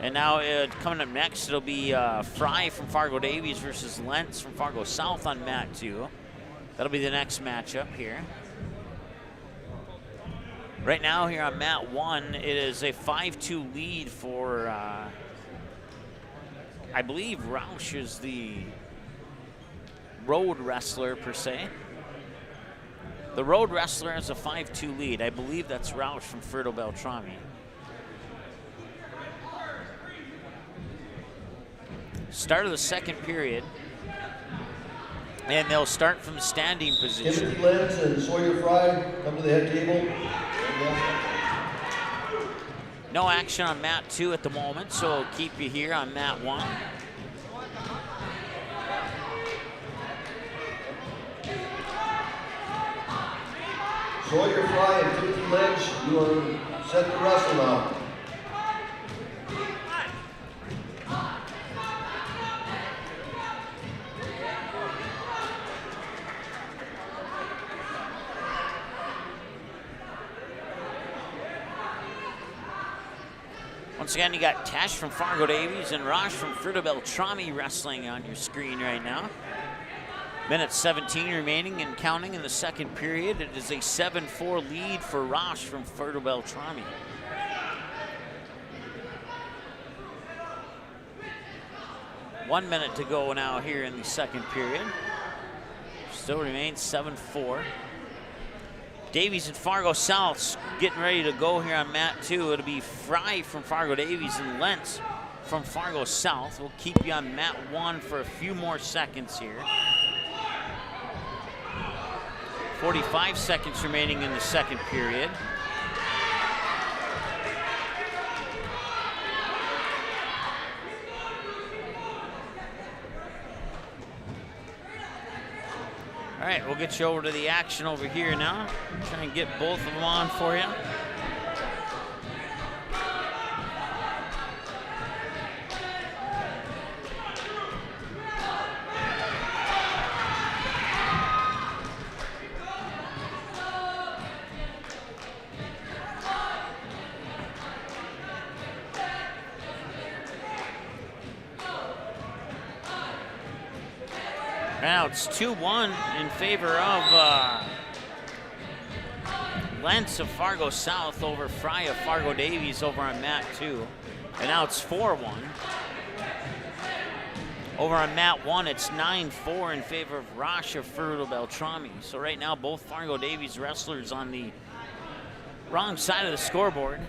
And now coming up next, it'll be Fry from Fargo Davies versus Lentz from Fargo South on mat 2. That'll be the next matchup here. Right now here on mat 1, it is a 5-2 lead for, I believe Roush is the road wrestler per se. The road wrestler has a 5-2 lead. I believe that's Roush from Fruta Beltrami. Start of the second period. And they'll start from standing position. Timothy Lenz and Sawyer Fry come to the head table. No action on mat 2 at the moment, so we'll keep you here on mat 1. Sawyer Fry and Timothy Lenz, you are set to wrestle now. Once again, you got Tesh from Fargo Davies and Rosh from Fruta Beltrami wrestling on your screen right now. Minute 17 remaining and counting in the second period. It is a 7-4 lead for Rosh from Fruta Beltrami. One minute to go now here in the second period. Still remains 7-4. Davies and Fargo South getting ready to go here on mat 2. It'll be Fry from Fargo Davies and Lentz from Fargo South. We'll keep you on mat 1 for a few more seconds here. 45 seconds remaining in the second period. All right, we'll get you over to the action over here now. Try and get both of them on for you. Now it's 2-1 in favor of Lentz of Fargo South over Fry of Fargo Davies over on mat 2. And now it's 4-1. Over on mat 1, it's 9-4 in favor of Rosh of Fruta Beltrami. So right now, both Fargo Davies wrestlers on the wrong side of the scoreboard.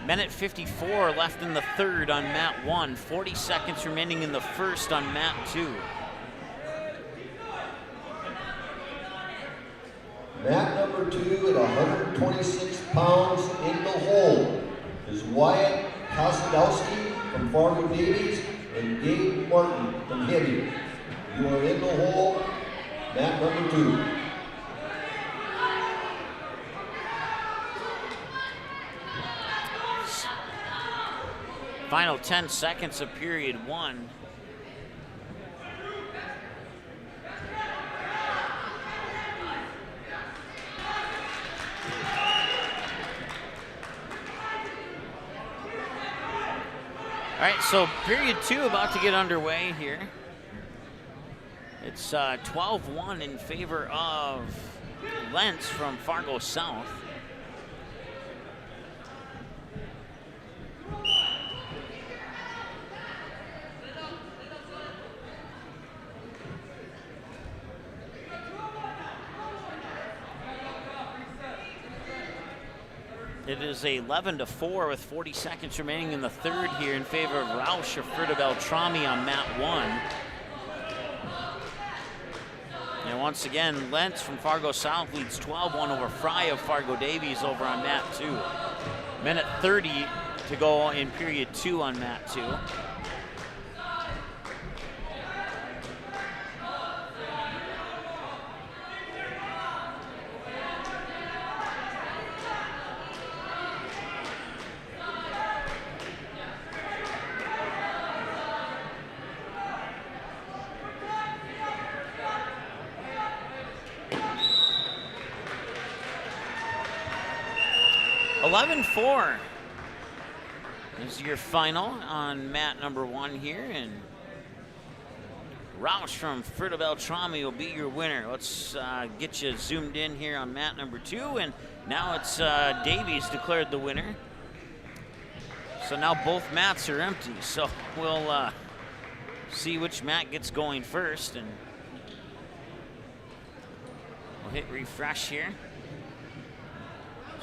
Minute 54 left in the third on mat 1. 40 seconds remaining in the first on mat 2. Mat number 2 at 126 pounds in the hole is Wyatt Kosladowski from Fargo Davies, and Gabe Martin from Hibbing. You are in the hole, mat number 2. Final 10 seconds of period 1. All right, so period 2 about to get underway here. It's 12-1 in favor of Lentz from Fargo South. It is 11-4 with 40 seconds remaining in the third here in favor of Roush of Fruta Beltrami on mat 1. And once again, Lentz from Fargo South leads 12-1 over Fry of Fargo Davies over on mat 2. Minute 30 to go in period 2 on mat 2. (11-4) is your final on mat number 1 here, and Roush from Fruta Beltrami will be your winner. Let's get you zoomed in here on mat number 2, and now it's Davies declared the winner. So now both mats are empty, so we'll see which mat gets going first, and we'll hit refresh here.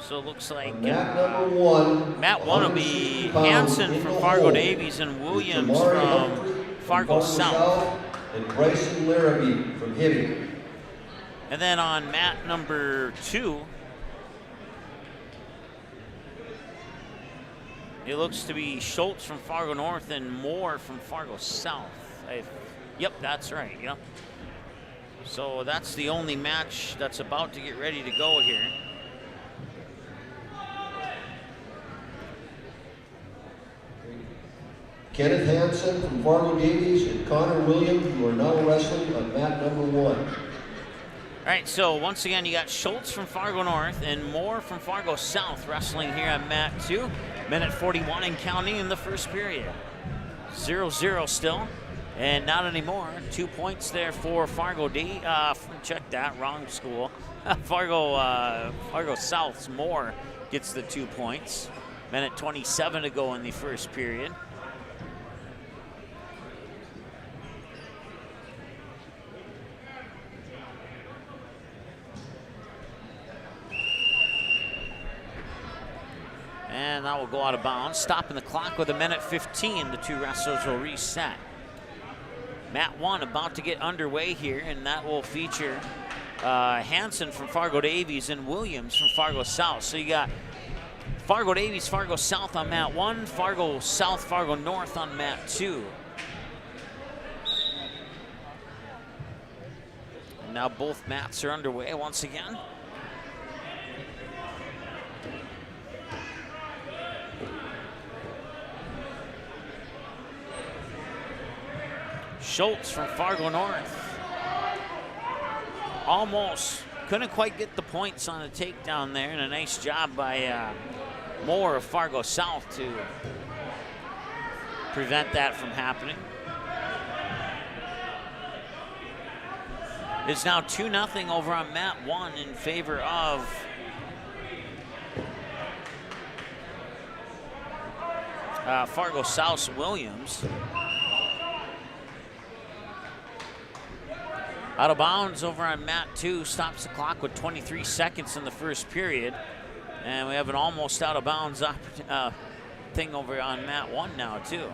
So it looks like mat number 1. mat 1 will be Hansen from Fargo Davies and Williams from Fargo South. And Bryson Larrabee from Hibbing. And then on mat number 2, it looks to be Schultz from Fargo North and Moore from Fargo South. Yep, that's right. Yep. So that's the only match that's about to get ready to go here. Kenneth Hansen from Fargo Davies and Connor Williams, who are now wrestling on mat number 1. All right, so once again, you got Schultz from Fargo North and Moore from Fargo South wrestling here on mat 2. Minute 41 and counting in the first period. 0-0 still, and not anymore. 2 points there for Fargo D. Check that, wrong school. Fargo South's Moore gets the 2 points. Minute 27 to go in the first period. And that will go out of bounds. Stopping the clock with a minute 15. The two wrestlers will reset. Mat 1 about to get underway here, and that will feature Hansen from Fargo Davies and Williams from Fargo South. So you got Fargo Davies, Fargo South on mat 1, Fargo South, Fargo North on mat 2. And now both mats are underway once again. Schultz from Fargo North. Almost couldn't quite get the points on the takedown there, and a nice job by Moore of Fargo South to prevent that from happening. It's now 2-0 over on mat 1 in favor of Fargo South's Williams. Out of bounds over on mat 2, stops the clock with 23 seconds in the first period. And we have an almost out of bounds thing over on mat 1 now too.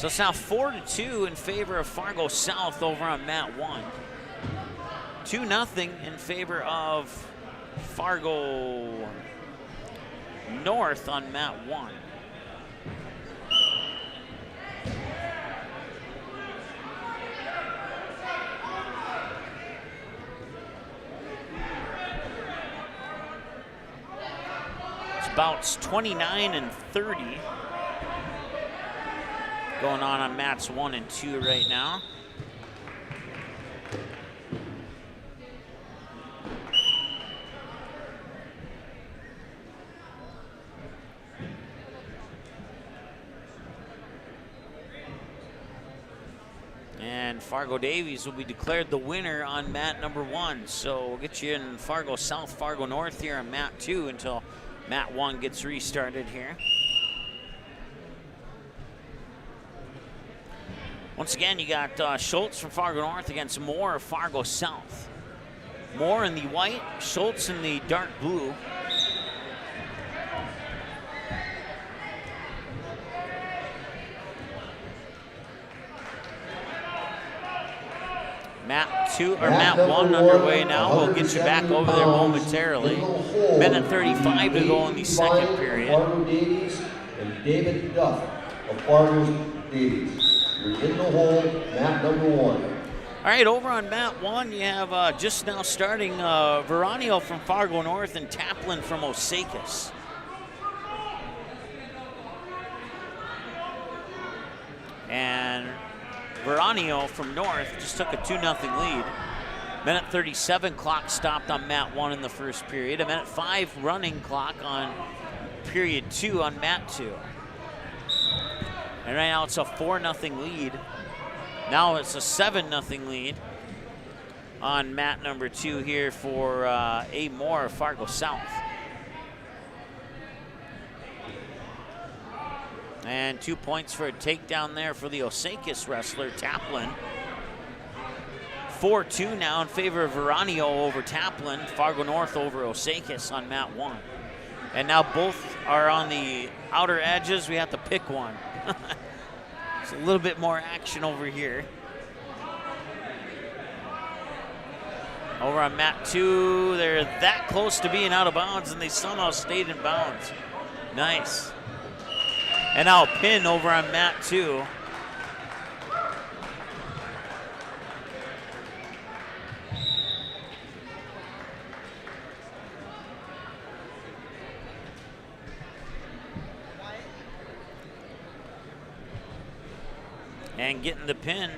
So it's now 4-2 in favor of Fargo South over on mat 1. 2-0 in favor of Fargo North on mat 1. It's bouts 29 and 30 going on mats 1 and 2 right now. And Fargo Davies will be declared the winner on mat number 1. So we'll get you in Fargo South, Fargo North here on mat 2 until mat 1 gets restarted here. Once again, you got Schultz from Fargo North against Moore of Fargo South. Moore in the white, Schultz in the dark blue. Mat 1 underway now. We'll get you back over there momentarily. Minute 35 to go in the second period. Fargo Davies and David Duff of Fargo Davies. You're in the hole, mat number 1. All right, over on mat 1, you have just now starting Veranio from Fargo North and Taplin from Osakis. And Veranio from North just took a 2-0 lead. Minute 37 clock stopped on mat 1 in the first period. A minute 5 running clock on period 2 on mat 2. And right now it's a 4-0 lead. Now it's a 7-0 lead on mat number 2 here for A. Moore of Fargo South. And 2 points for a takedown there for the Osakis wrestler, Taplin. 4-2 now in favor of Veranio over Taplin, Fargo North over Osakis on mat 1. And now both are on the outer edges. We have to pick one. It's a little bit more action over here. Over on mat 2, they're that close to being out of bounds, and they somehow stayed in bounds. Nice. And now a pin over on mat 2. And getting the pin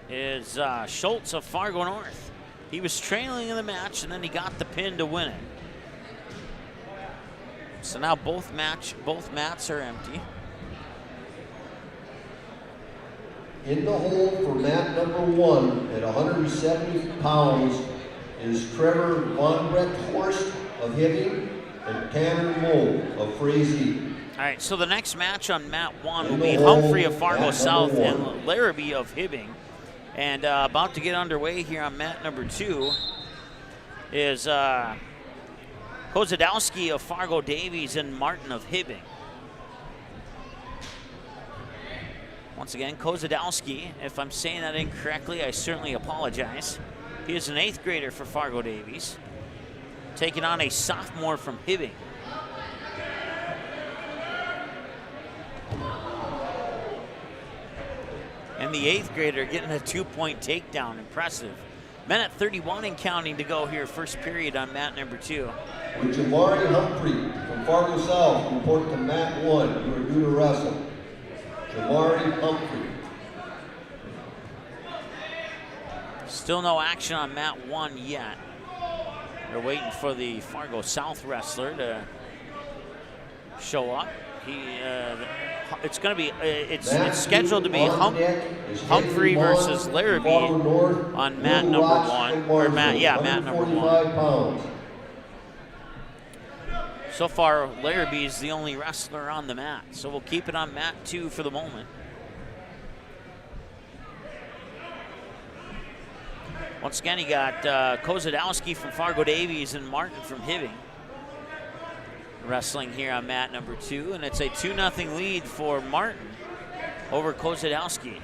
is Schultz of Fargo North. He was trailing in the match, and then he got the pin to win it. So now both mats are empty. In the hole for mat number 1 at 170 pounds is Trevor Von Brecht-Horst of Hibbing and Tanner Moe of Frazee. All right, so the next match on mat 1 will be Humphrey of Fargo South and Larrabee of Hibbing. And about to get underway here on mat number 2 is Kozadowski of Fargo Davies and Martin of Hibbing. Once again, Kozadowski, if I'm saying that incorrectly, I certainly apologize. He is an 8th grader for Fargo Davies, taking on a sophomore from Hibbing. And the 8th grader getting a 2-point takedown. Impressive. Minute 31 and counting to go here, first period on mat number 2. With Jamari Humphrey from Fargo South report to mat 1. You are due to wrestle. Jamari Humphrey. Still no action on mat 1 yet. They're waiting for the Fargo South wrestler to show up. It's going to be, it's scheduled to be Humphrey versus Larrabee on mat number 1, or mat number 1. So far, Larrabee is the only wrestler on the mat, so we'll keep it on mat 2 for the moment. Once again, you got Kozadowski from Fargo Davies and Martin from Hibbing wrestling here on mat number 2, and it's a 2-0 lead for Martin over Kozadowski.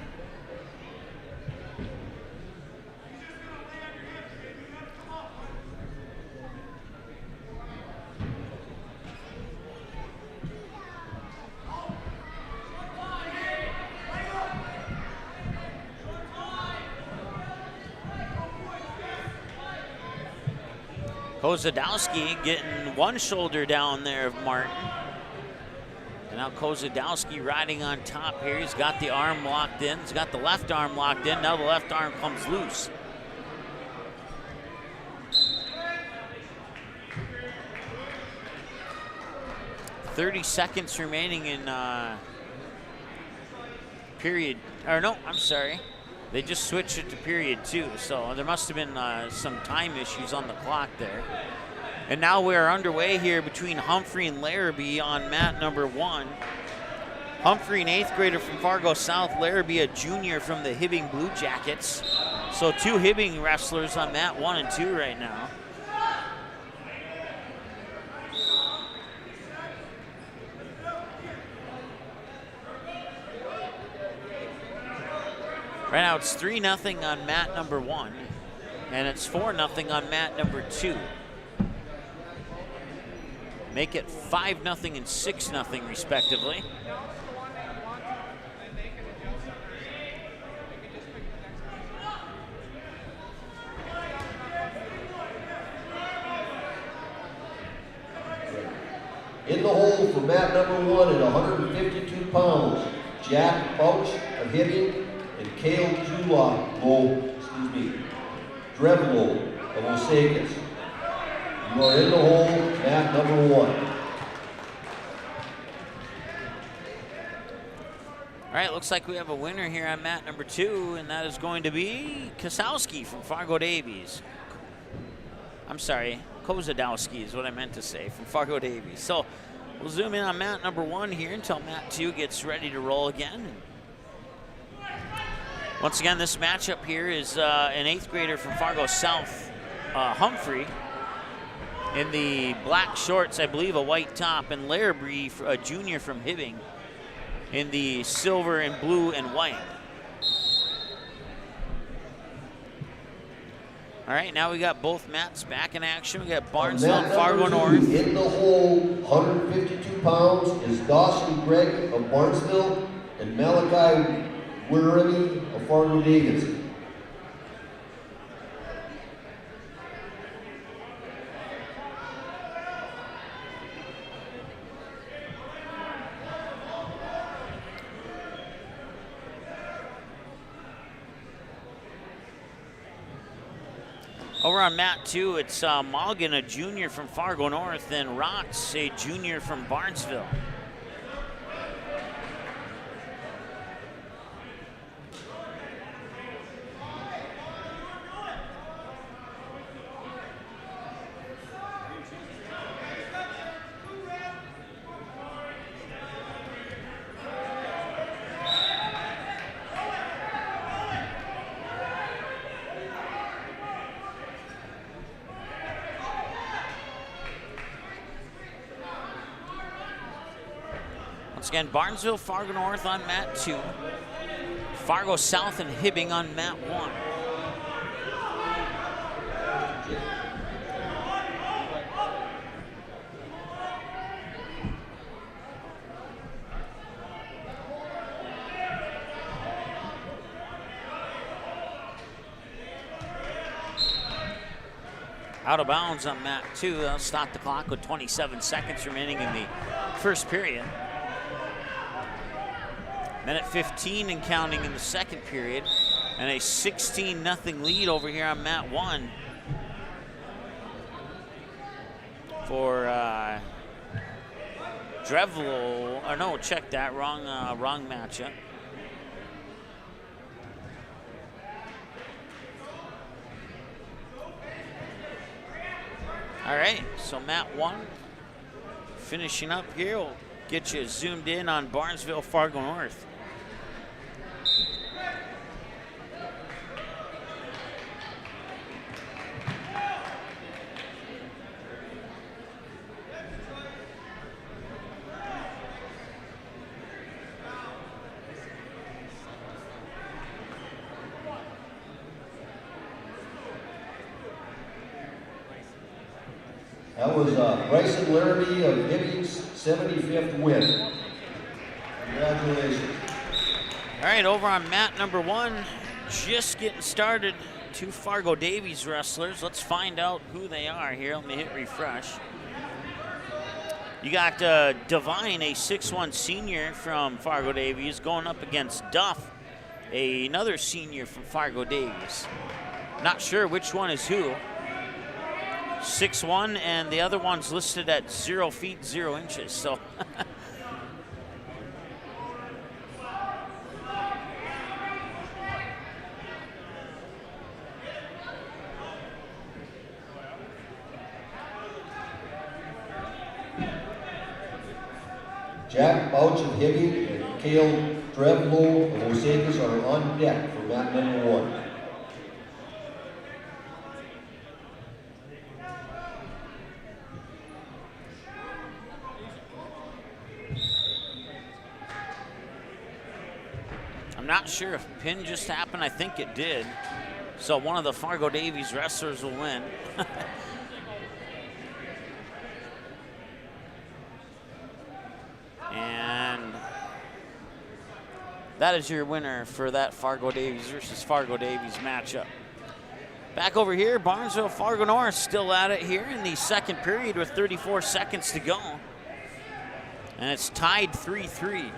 Kozadowski getting one shoulder down there of Martin. And now Kozadowski riding on top here. He's got the arm locked in. He's got the left arm locked in. Now the left arm comes loose. .30 seconds remaining in period. Or no, I'm sorry. They just switched it to period 2, so there must have been some time issues on the clock there. And now we are underway here between Humphrey and Larrabee on mat number 1. Humphrey, an 8th grader from Fargo South. Larrabee, a junior from the Hibbing Blue Jackets. So 2 Hibbing wrestlers on mat 1 and 2 right now. Right now it's 3-0 on mat number 1, and it's 4-0 on mat number 2. Make it 5-0 and 6-0 respectively. In the hole for mat number 1 at 152 pounds, Jack Pouch of Hibbing and Cale Drevlo of Osakas. You are in the hole, mat number 1. All right, looks like we have a winner here on mat number 2, and that is going to be Kasowski from Fargo Davies. I'm sorry, Kozadowski is what I meant to say, from Fargo Davies. So we'll zoom in on mat number 1 here until mat 2 gets ready to roll again. Once again, this matchup here is an 8th grader from Fargo South, Humphrey, in the black shorts, I believe a white top, and Larrabee, a junior from Hibbing, in the silver and blue and white. All right, now we got both mats back in action. We got Barnesville and Fargo North. In the hole, 152 pounds, is Dawson Gregg of Barnesville and Malachi Wirremy of Fargo Davies. Over on mat 2, it's Mulligan, a junior from Fargo North, and Rotz, a junior from Barnesville. Once again, Barnesville, Fargo North on mat 2. Fargo South and Hibbing on mat 1. Out of bounds on mat 2. That'll stop the clock with 27 seconds remaining in the first period. Minute 15 and counting in the second period, and a 16-0 lead over here on mat 1 for Drevlo. Or no, check that, wrong matchup. All right, so mat 1 finishing up here. We'll get you zoomed in on Barnesville, Fargo North. That was Bryson Larrabee of Hibbing's 75th win. Congratulations. All right, over on mat number 1, just getting started. 2 Fargo Davies wrestlers. Let's find out who they are here. Let me hit refresh. You got Devine, a 6'1" senior from Fargo Davies, going up against Duff, another senior from Fargo Davies. Not sure which one is who. 6'1", and the other one's listed at 0 feet 0 inches. So. Jack Bouch of Hibbing and Cale Drevlo of Osakis are on deck for mat number 1. I'm not sure if pin just happened. I think it did. So one of the Fargo Davies wrestlers will win. And that is your winner for that Fargo Davies versus Fargo Davies matchup. Back over here, Barnesville Fargo North still at it here in the second period with 34 seconds to go. And it's tied 3-3.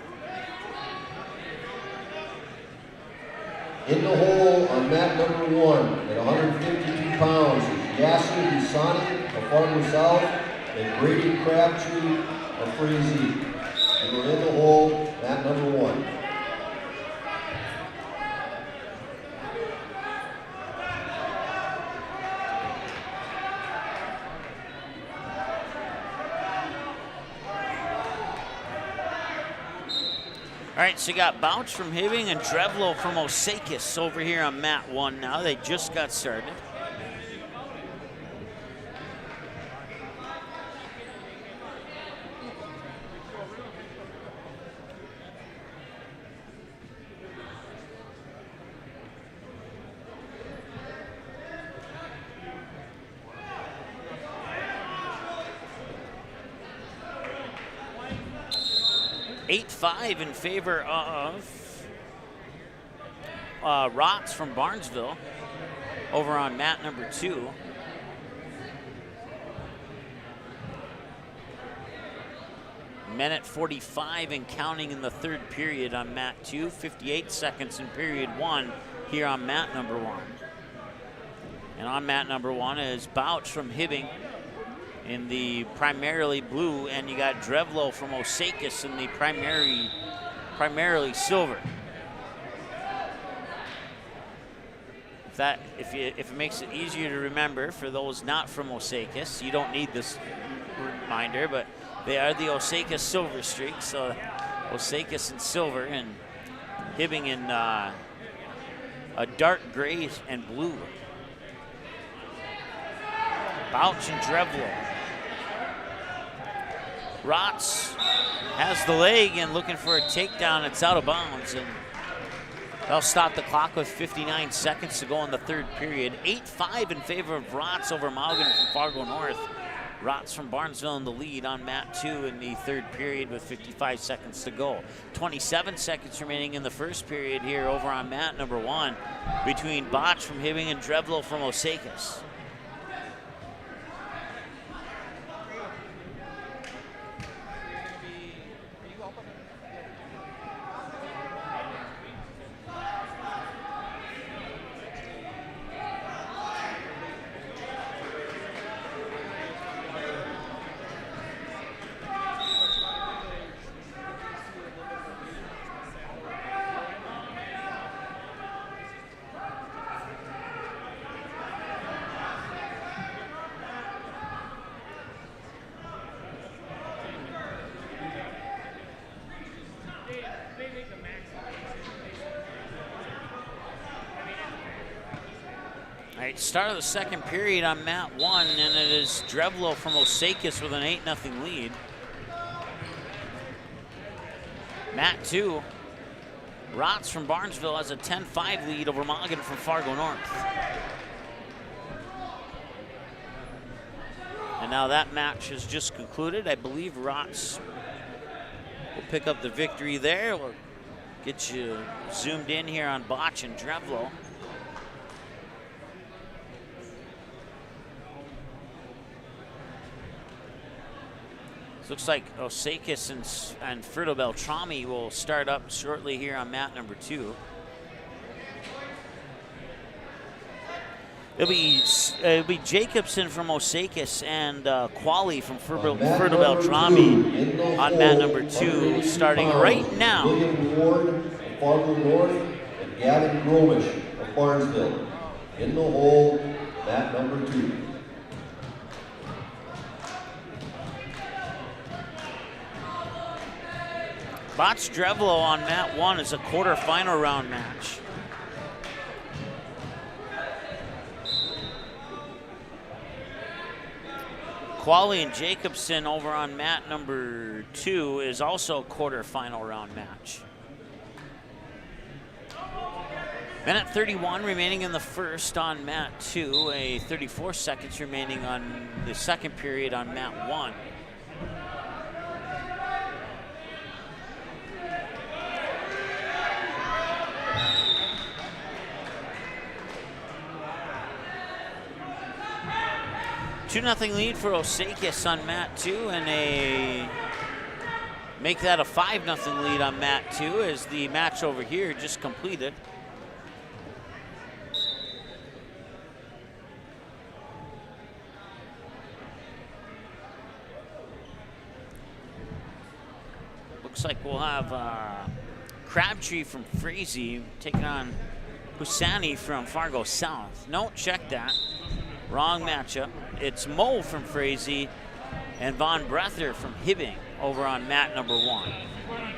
In the hole on mat number 1 at 152 pounds is Yasser Bisani of Fargo South and Brady Crabtree of Frazee. And we're in the hole, mat number 1. All right, so you got Bouch from Hibbing and Drevlo from Osakis over here on mat 1 now. They just got started. .85 in favor of Rotz from Barnesville over on mat number 2. Minute 45 and counting in the third period on mat 2. 58 seconds in period 1 here on mat number 1. And on mat number 1 is Bouch from Hibbing in the primarily blue, and you got Drevlo from Osakis in the primarily silver. If it makes it easier to remember for those not from Osakis, you don't need this reminder, but they are the Osakis Silver Streak, so Osakis in silver and Hibbing in a dark gray and blue. Bouch and Drevlo. Rotz has the leg and looking for a takedown. It's out of bounds, and they'll stop the clock with 59 seconds to go in the third period. 8-5 in favor of Rotz over Malgan from Fargo North. Rotz from Barnesville in the lead on mat 2 in the third period with 55 seconds to go. 27 seconds remaining in the first period here over on mat number 1 between Bouch from Hibbing and Drevlo from Osakis. Start of the second period on mat 1, and it is Drevlo from Osakis with an 8-0 lead. Mat 2, Rotz from Barnesville has a 10-5 lead over Malgan from Fargo North. And And now that match has just concluded. I believe Rotz will pick up the victory there. We'll get you zoomed in here on Botch and Drevlo. Looks like Osakis and Fruto Beltrami will start up shortly here on mat number 2. It'll be Jacobson from Osakis and Quali from Fruto Beltrami on mat number 2, starting right now. William Ward of Fargo North and Gavin Gromish of Barnesville. In the hole, mat number 2. Botch Drevlo on mat 1 is a quarterfinal round match. Quali and Jacobson over on mat number 2 is also a quarterfinal round match. Minute 31 remaining in the first on mat 2, a 34 seconds remaining on the second period on mat 1. Two nothing lead for Osakis on mat 2, and make that a 5-0 lead on mat 2 as the match over here just completed. Looks like we'll have Crabtree from Frazee taking on Husani from Fargo South. No, check that. Wrong matchup. It's Mo from Frazee and Von Breather from Hibbing over on mat number 1.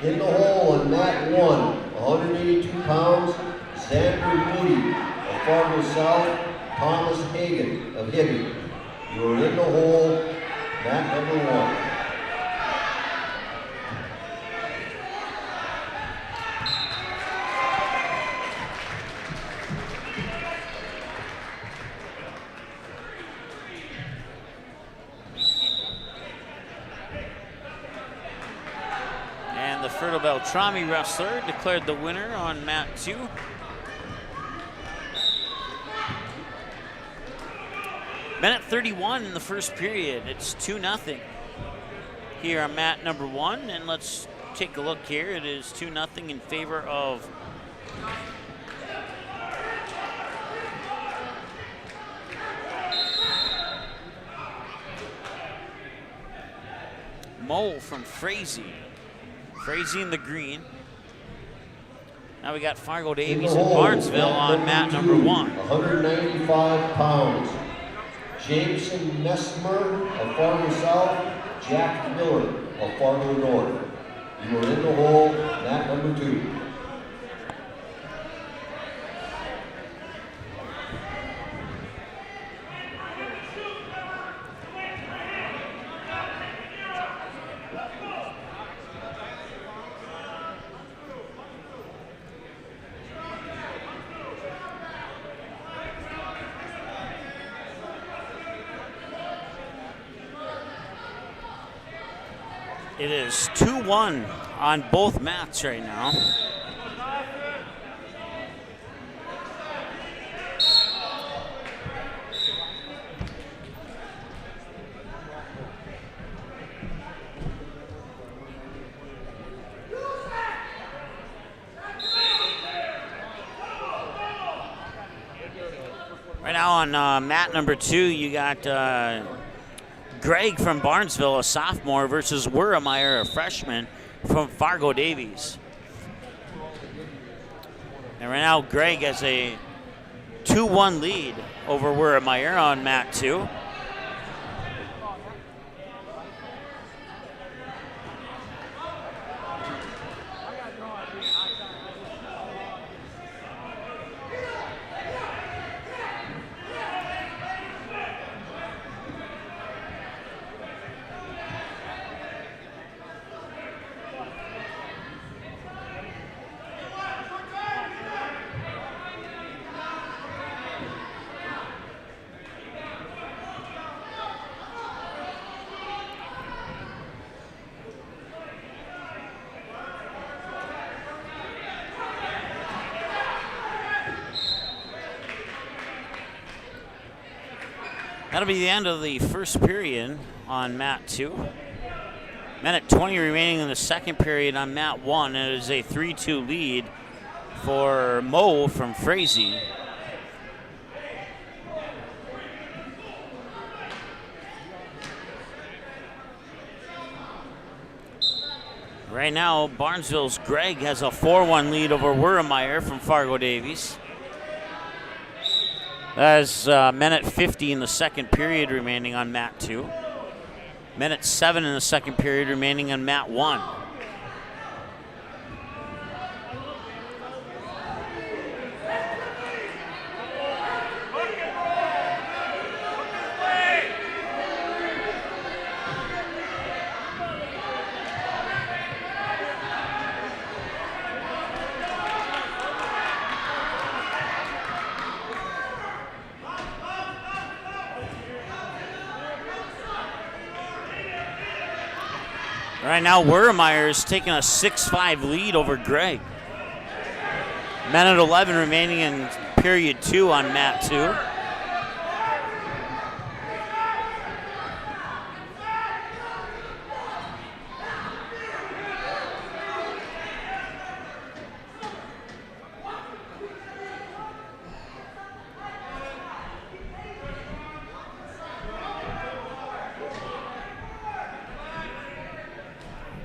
In the hole on mat 1, 182 pounds, Xander Moody of Fargo South, Thomas Hagan of Hibbing. You are in the hole, mat number 1. Fruto Beltrami wrestler declared the winner on mat 2. Minute 31 in the first period. It's 2-0 here on mat number 1. And let's take a look here. It is 2-0 in favor of Mo from Frazee. Frazee in the green. Now we got Fargo Davies and Barnesville on mat number 1. 195 pounds. Jameson Messmer of Fargo South, Jack Miller of Fargo North. You are in the hole, mat number 2. It is 2-1 on both mats right now. Right now on mat number 2, you got Greg from Barnesville, a sophomore, versus Wurremeyer, a freshman from Fargo Davies. And right now, Greg has a 2-1 lead over Wurremeyer on mat 2. That'll be the end of the first period on mat 2. Minute 20 remaining in the second period on mat 1. It is a 3-2 lead for Mo from Frazee. Right now, Barnesville's Greg has a 4-1 lead over Wurremeyer from Fargo Davies. That is minute 50 in the second period remaining on mat 2. Minute 7 in the second period remaining on mat 1. Right now, Wurremeyer is taking a 6-5 lead over Greg. Minute 11 remaining in period 2 on mat 2.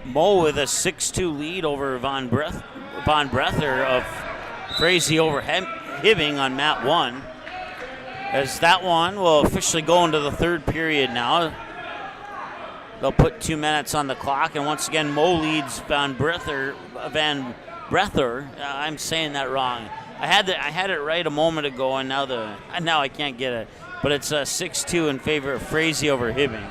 Mo with a 6-2 lead over Von Breather of Frazee over Hibbing on mat 1. As that one will officially go into the third period now. They'll put 2 minutes on the clock, and once again, Mo leads Van Breather. I'm saying that wrong. I had it right a moment ago, and now I can't get it. But it's a 6-2 in favor of Frazee over Hibbing.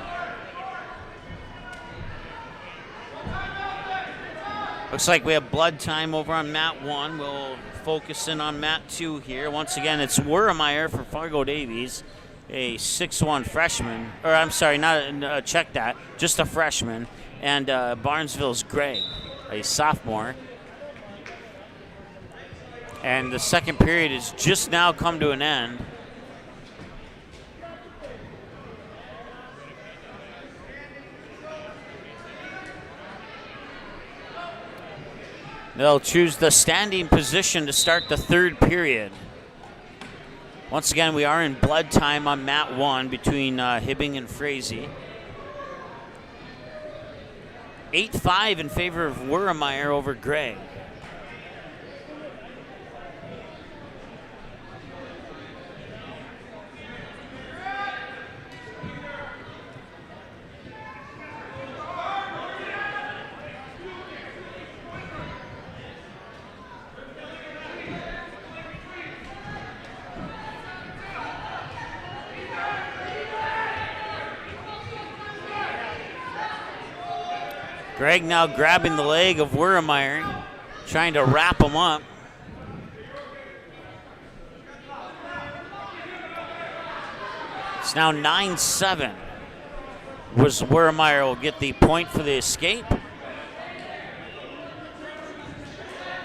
Looks like we have blood time over on mat 1. We'll focus in on mat 2 here. Once again, it's Wurremeyer for Fargo Davies, a 6'1 freshman. Or I'm sorry, check that, just a freshman. And Barnesville's Greg, a sophomore. And the second period has just now come to an end. They'll choose the standing position to start the third period. Once again, we are in blood time on mat 1 between Hibbing and Frazee. 8-5 in favor of Wurremeyer over Gray. Greg now grabbing the leg of Wurremeyer, trying to wrap him up. It's now 9-7. Wurremeyer will get the point for the escape.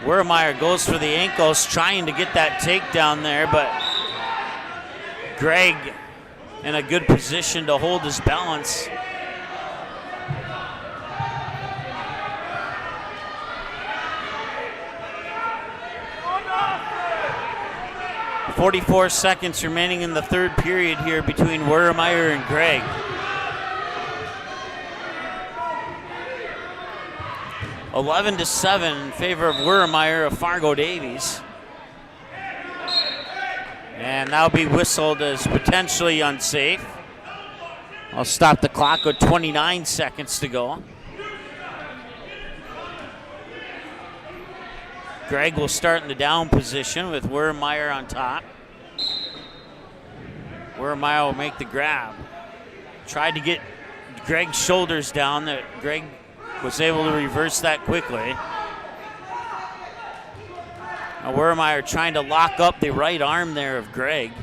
Wurremeyer goes for the ankles, trying to get that takedown there, but Greg in a good position to hold his balance. 44 seconds remaining in the third period here between Wurremeyer and Greg. (11 to 7) in favor of Wurremeyer of Fargo Davies. And that'll be whistled as potentially unsafe. I'll stop the clock with 29 seconds to go. Greg will start in the down position with Wurremeyer on top. Wurremeyer will make the grab. Tried to get Greg's shoulders down. Greg was able to reverse that quickly. Now Wurremeyer trying to lock up the right arm there of Greg.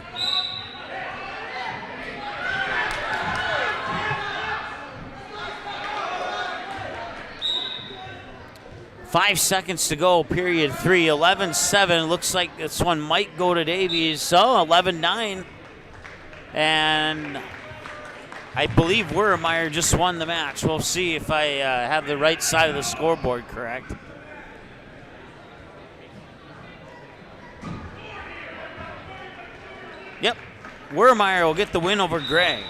Five seconds to go, period 3, 11-7. Looks like this one might go to Davies. So 11-9. And I believe Wurmeyer just won the match. We'll see if I have the right side of the scoreboard correct. Yep, Wurmeyer will get the win over Gregg.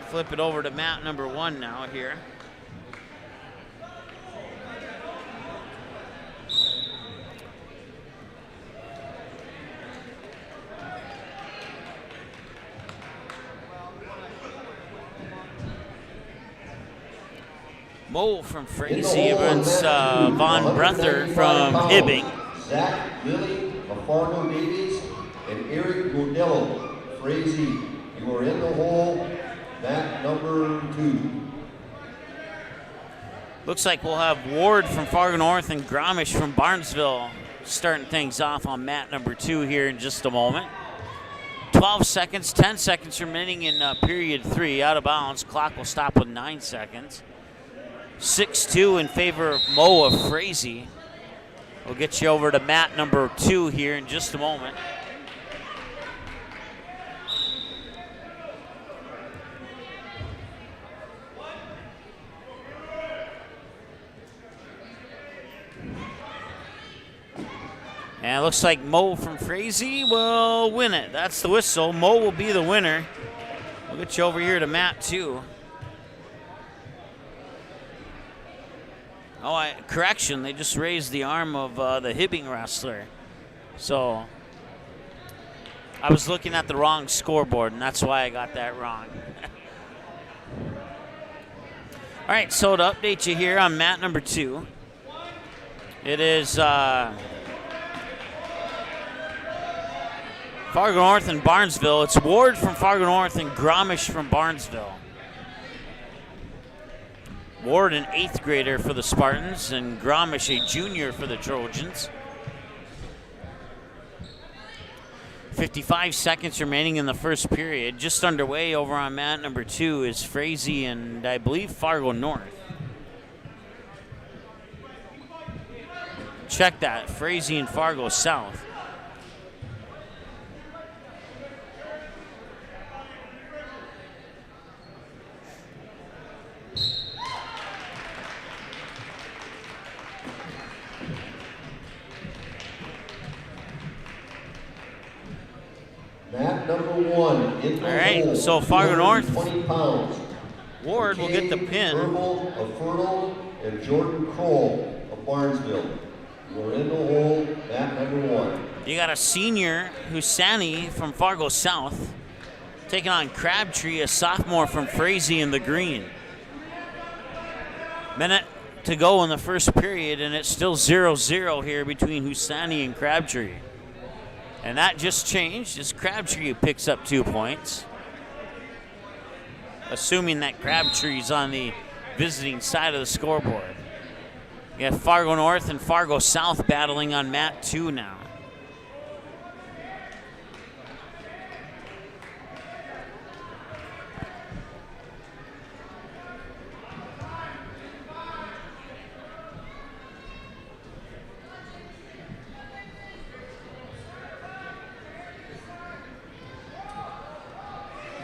Flip it over to mat number 1 now here. Mo from Frazee against Von Breather from Hibbing. Zach Lilly of Fargo Davies and Eric Godello, Frazee. You are in the hole, mat number 2. Looks like we'll have Ward from Fargo North and Gromish from Barnesville starting things off on mat number 2 here in just a moment. 12 seconds, 10 seconds remaining in period 3. Out of bounds. Clock will stop with 9 seconds. 6-2 in favor of Mo of Frazee. We'll get you over to mat number 2 here in just a moment. And it looks like Mo from Frazee will win it. That's the whistle. Mo will be the winner. We'll get you over here to mat 2. Oh, correction, they just raised the arm of the Hibbing wrestler. So I was looking at the wrong scoreboard, and that's why I got that wrong. All right, so to update you here on mat number 2, it is Fargo North and Barnesville. It's Ward from Fargo North and Gromish from Barnesville. Ward, an 8th grader for the Spartans, and Gromish, a junior for the Trojans. 55 seconds remaining in the first period. Just underway over on mat number 2 is Frazee and I believe Fargo North. Check that, Frazee and Fargo South. Mat number 1. In the All right, hole, so Fargo North. 20 pounds. Ward will get the pin. Herbal of Fertile and Jordan Kroll of Barnesville. You're in the hole, mat number 1. You got a senior, Husani from Fargo South, taking on Crabtree, a sophomore from Frazee in the green. Minute to go in the first period, and it's still 0-0 here between Husani and Crabtree. And that just changed as Crabtree picks up 2 points. Assuming that Crabtree's on the visiting side of the scoreboard. You have Fargo North and Fargo South battling on mat 2 now.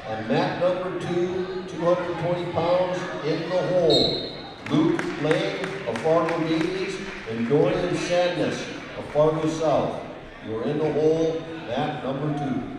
And mat number 2, 220 pounds in the hole. Luke Lane of Fargo Davies and Dorian Sadness of Fargo South. You're in the hole, mat number 2.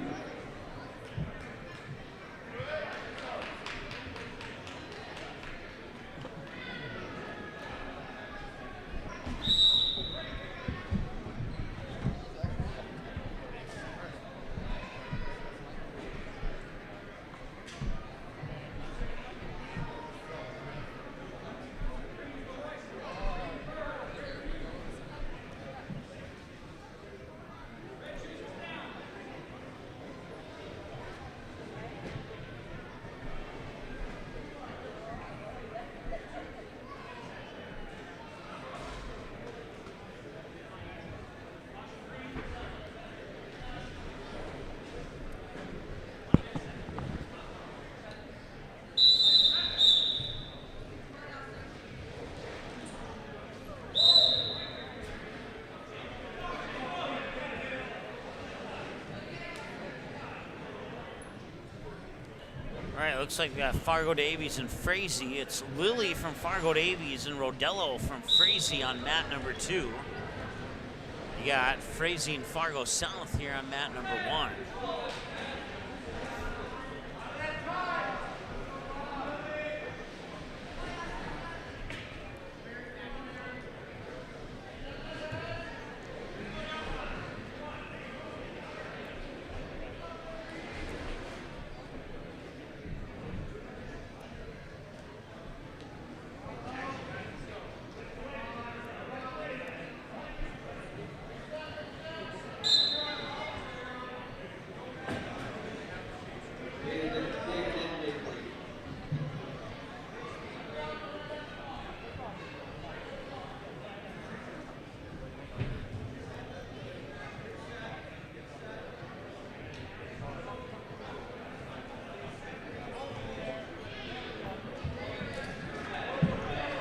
All right, looks like we got Fargo Davies and Frazee. It's Lilly from Fargo Davies and Rodello from Frazee on mat number 2. You got Frazee and Fargo South here on mat number 1.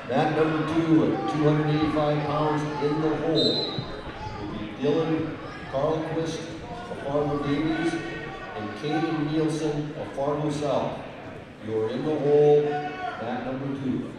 Mat number 2 at 285 pounds in the hole will be Dylan Carlquist of Fargo Davies and Kaden Nielsen of Fargo South. You are in the hole, mat number 2.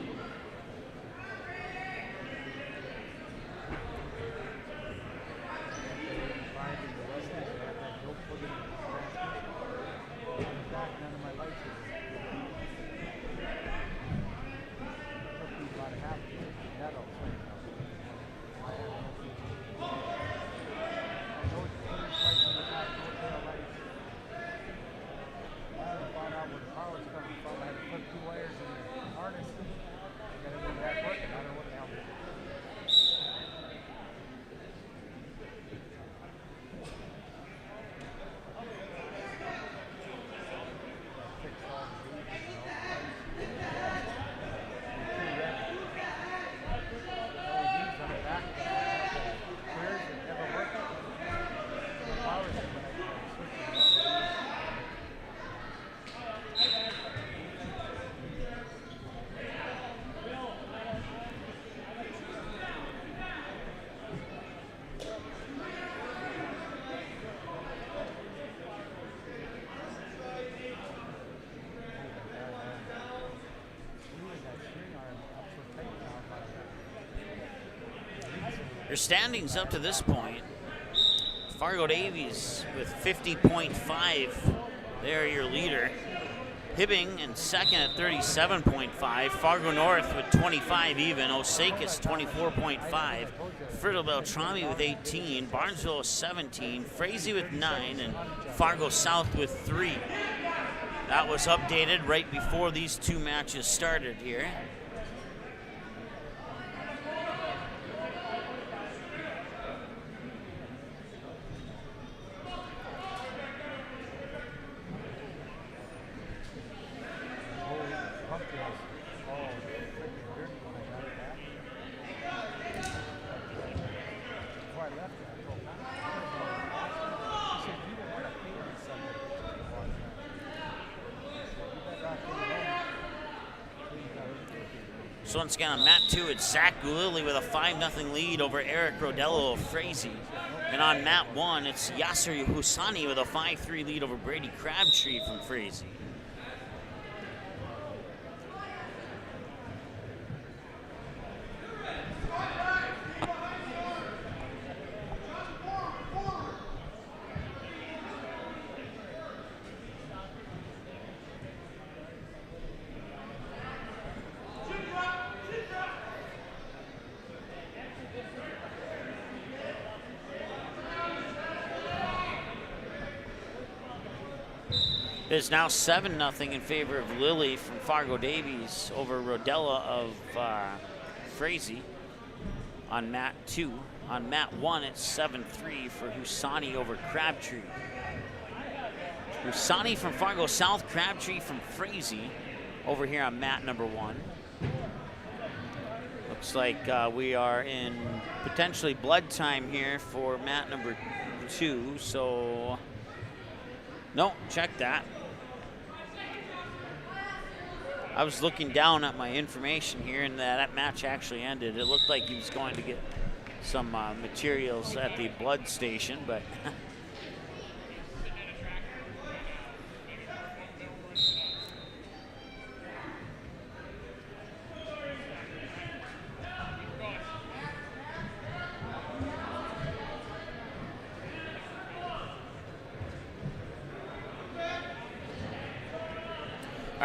Your standings up to this point, Fargo Davies with 50.5, they're your leader. Hibbing in second at 37.5, Fargo North with 25 even, Osakis 24.5, Friddle Beltrami with 18, Barnesville with 17, Frazee with 9, and Fargo South with 3. That was updated right before these two matches started here. So once again on mat 2, it's Zach Gulili with a 5-0 lead over Eric Rodello of Frazee. And on mat 1, it's Yasser Husani with a 5-3 lead over Brady Crabtree from Frazee. It's now 7-0 in favor of Lilly from Fargo Davies over Rodella of Frazee on mat 2. On mat 1, it's 7-3 for Husani over Crabtree. Husani from Fargo South, Crabtree from Frazee over here on mat number 1. Looks like we are in potentially blood time here for mat number 2, so no, check that. I was looking down at my information here, and that match actually ended. It looked like he was going to get some materials at the blood station, but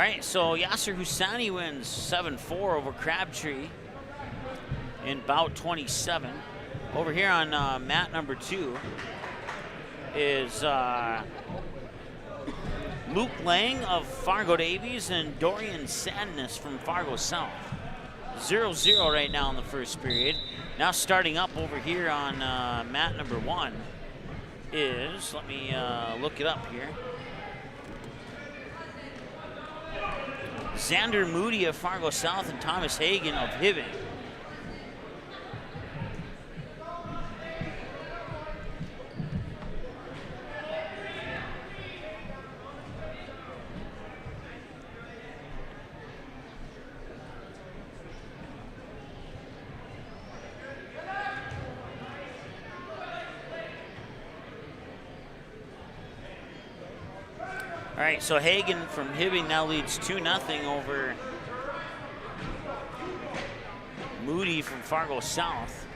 All right, so Yasser Husani wins 7-4 over Crabtree in bout 27. Over here on mat number 2 is Luke Lang of Fargo Davies and Dorian Sadness from Fargo South. 0-0 right now in the first period. Now starting up over here on mat number 1 is, let me look it up here, Xander Moody of Fargo South and Thomas Hagen of Hibbing. All right, so Hagen from Hibbing now leads 2-0 over Moody from Fargo South.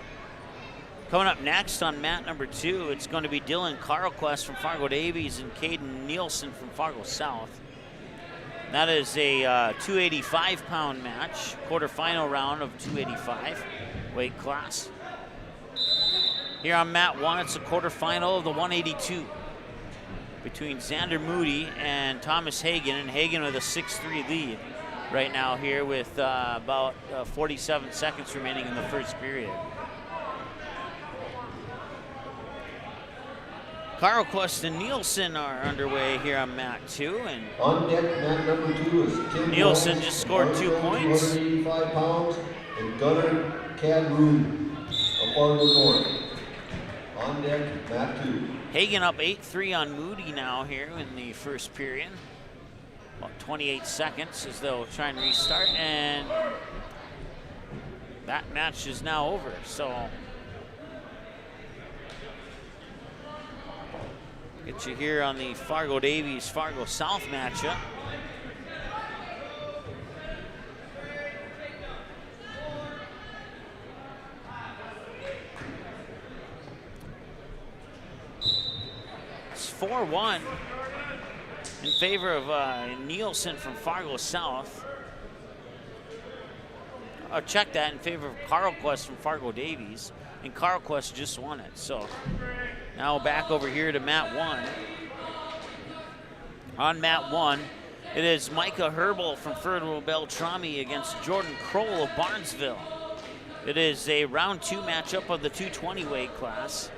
Coming up next on mat number 2, it's going to be Dylan Carlquist from Fargo Davies and Caden Nielsen from Fargo South. That is a 285-pound match, quarterfinal round of 285 weight class. Here on mat 1, it's a quarterfinal of the 182. Between Xander Moody and Thomas Hagen, and Hagen with a 6-3 lead right now here with about 47 seconds remaining in the first period. Carlquist and Nielsen are underway here on mat 2, and On deck, mat number 2 is Tim Nielsen Wells, just scored 2 points. 185 pounds, and Gunnar Cadroon of Fargo North. On deck, mat 2. Hagen up 8-3 on Moody now here in the first period. About 28 seconds as they'll try and restart, and that match is now over. So get you here on the Fargo Davies Fargo South matchup. It's 4-1 in favor of Nielsen from Fargo South. Check that, in favor of Carlquist from Fargo Davies, and Carlquist just won it. So now back over here to mat 1. On mat 1, it is Micah Herbal from Fertile Beltrami against Jordan Kroll of Barnesville. It is a round 2 matchup of the 220 weight class.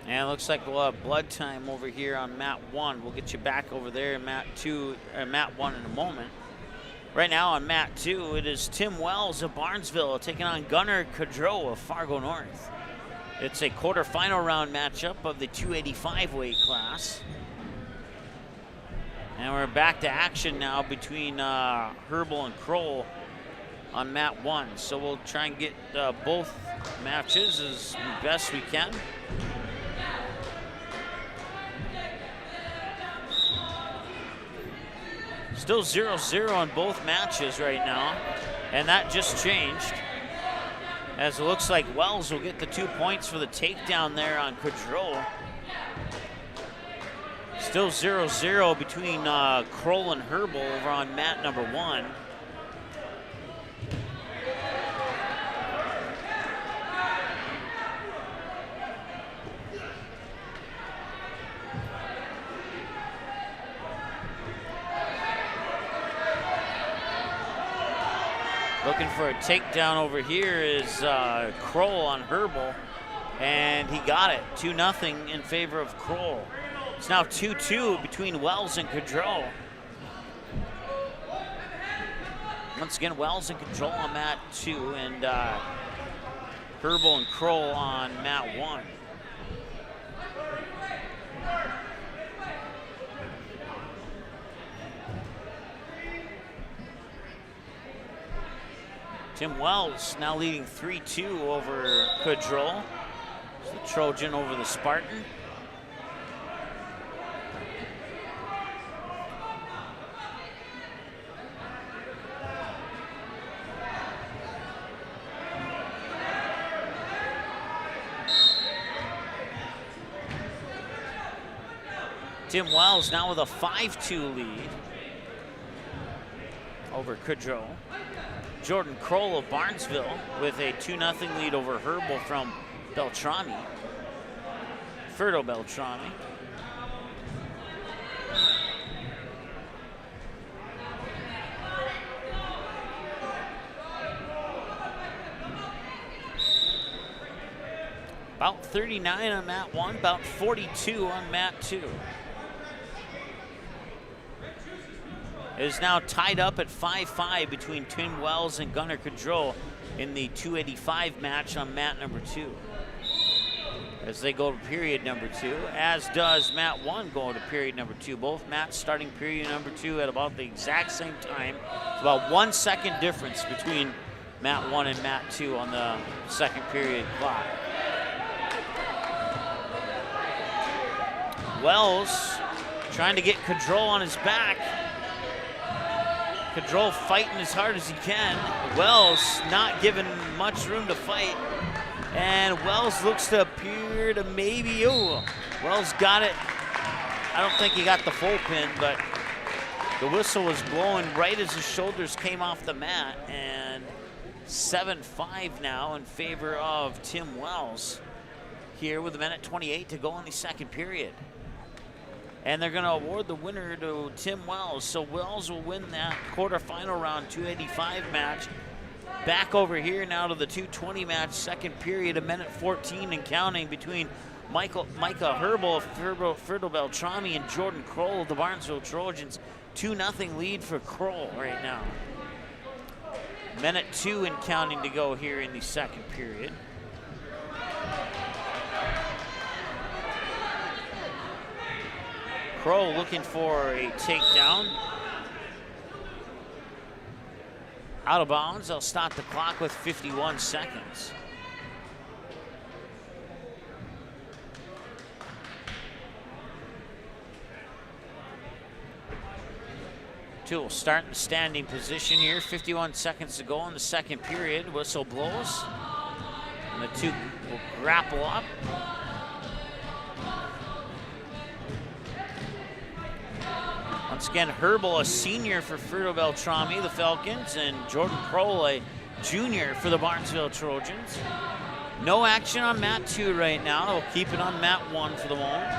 And it looks like we'll have blood time over here on mat 1. We'll get you back over there in mat 1 in a moment. Right now on mat 2, it is Tim Wells of Barnesville taking on Gunnar Cadro of Fargo North. It's a quarterfinal round matchup of the 285 weight class. And we're back to action now between Herbal and Kroll on mat 1. So we'll try and get both matches as best we can. Still 0-0 on both matches right now, and that just changed, as it looks like Wells will get the 2 points for the takedown there on Cadro. Still 0-0 between Kroll and Herbal over on mat number 1. Looking for a takedown over here is Kroll on Herbal, and he got it. 2-0 in favor of Kroll. It's now 2-2 between Wells and Cadro. Once again, Wells and Cadro on mat 2, and Herbal and Kroll on mat 1. Tim Wells now leading 3-2 over Cadro. So The Trojan over the Spartan. Tim Wells now with a 5-2 lead over Kudrow. Jordan Kroll of Barnesville with a 2-0 lead over Herbal from Beltrami. Ferdo Beltrami. About 39 on mat 1, about 42 on mat 2. It is now tied up at 5-5 between Tim Wells and Gunnar Kudrow in the 285 match on mat number 2. As they go to period number 2, as does mat 1 go to period number 2. Both mats starting period number 2 at about the exact same time. It's about 1 second difference between mat 1 and mat 2 on the second period clock. Wells trying to get Kudrow on his back. Kudrow fighting as hard as he can. Wells not given much room to fight. And Wells looks to appear to maybe, Wells got it. I don't think he got the full pin, but the whistle was blowing right as his shoulders came off the mat. And 7-5 now in favor of Tim Wells here with 1:28 to go in the second period. And they're going to award the winner to Tim Wells. So Wells will win that quarterfinal round 285 match. Back over here now to the 220 match, second period, 1:14 and counting between Micah Herbal of Ferdo Beltrami and Jordan Kroll of the Barnesville Trojans. 2-0 lead for Kroll right now. 1:02 and counting to go here in the second period. Kroll looking for a takedown. Out of bounds, they'll stop the clock with 51 seconds. Two will start in the standing position here. 51 seconds to go in the second period. Whistle blows. And the two will grapple up. Once again, Herbal, a senior for Ferdo Beltrami, the Falcons, and Jordan Kroll, a junior for the Barnesville Trojans. No action on mat 2 right now. We'll keep it on mat 1 for the moment.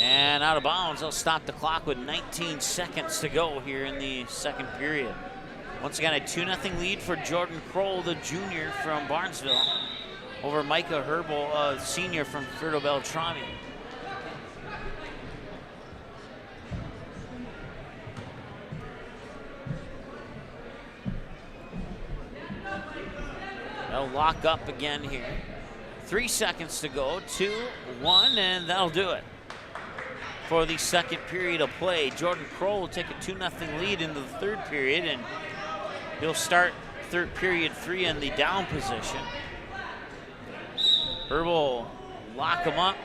And out of bounds, they'll stop the clock with 19 seconds to go here in the second period. Once again, a 2-0 lead for Jordan Kroll, the junior from Barnesville, over Micah Herbal, senior from Ferdo Beltrami. They'll lock up again here. 3 seconds to go, 2, 1, and that'll do it. For the second period of play, Jordan Kroll will take a 2-0 lead into the third period, and he'll start third period 3 in the down position. Herbal lock him up.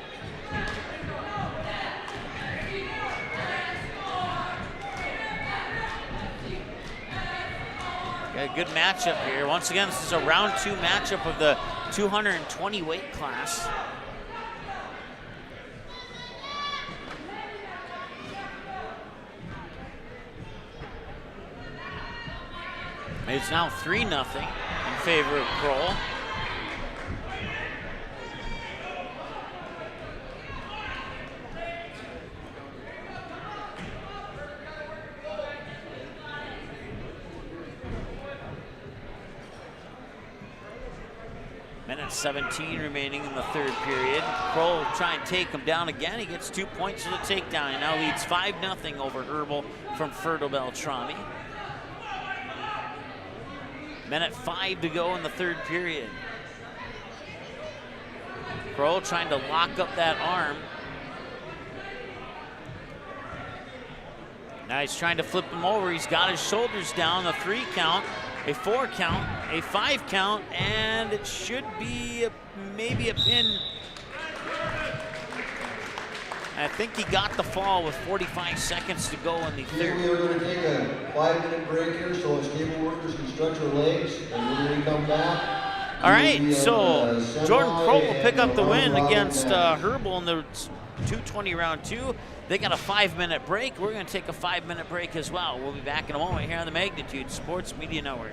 Got a good matchup here. Once again, this is a round 2 matchup of the 220 weight class. It's now 3-0 in favor of Kroll. Minute 17 remaining in the third period. Kroll will try and take him down again. He gets 2 points for the takedown. He now leads 5-0 over Herbal from Ferdo Beltrami. Minute 5 to go in the third period. Kroll trying to lock up that arm. Now he's trying to flip him over. He's got his shoulders down. A 3 count, a 4 count, a 5 count, and it should be maybe a pin. I think he got the fall with 45 seconds to go in the third. We are going to take a 5-minute break here so his cable workers can stretch their legs, and when we come back. All right, so Jordan Crow will pick up the win against Herbal in the 220 round 2. They got a 5-minute break. We're going to take a 5-minute break as well. We'll be back in a moment here on the Magnitude Sports Media Network.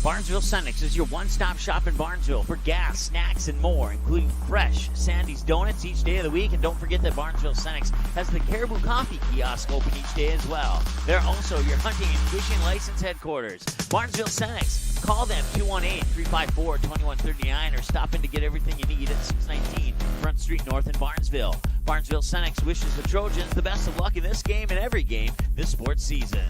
Barnesville Cenex is your one-stop shop in Barnesville for gas, snacks, and more, including fresh Sandy's Donuts each day of the week. And don't forget that Barnesville Cenex has the Caribou Coffee kiosk open each day as well. They're also your hunting and fishing license headquarters. Barnesville Cenex. Call them 218-354-2139 or stop in to get everything you need at 619 Front Street North in Barnesville. Barnesville Cenex wishes the Trojans the best of luck in this game and every game this sports season.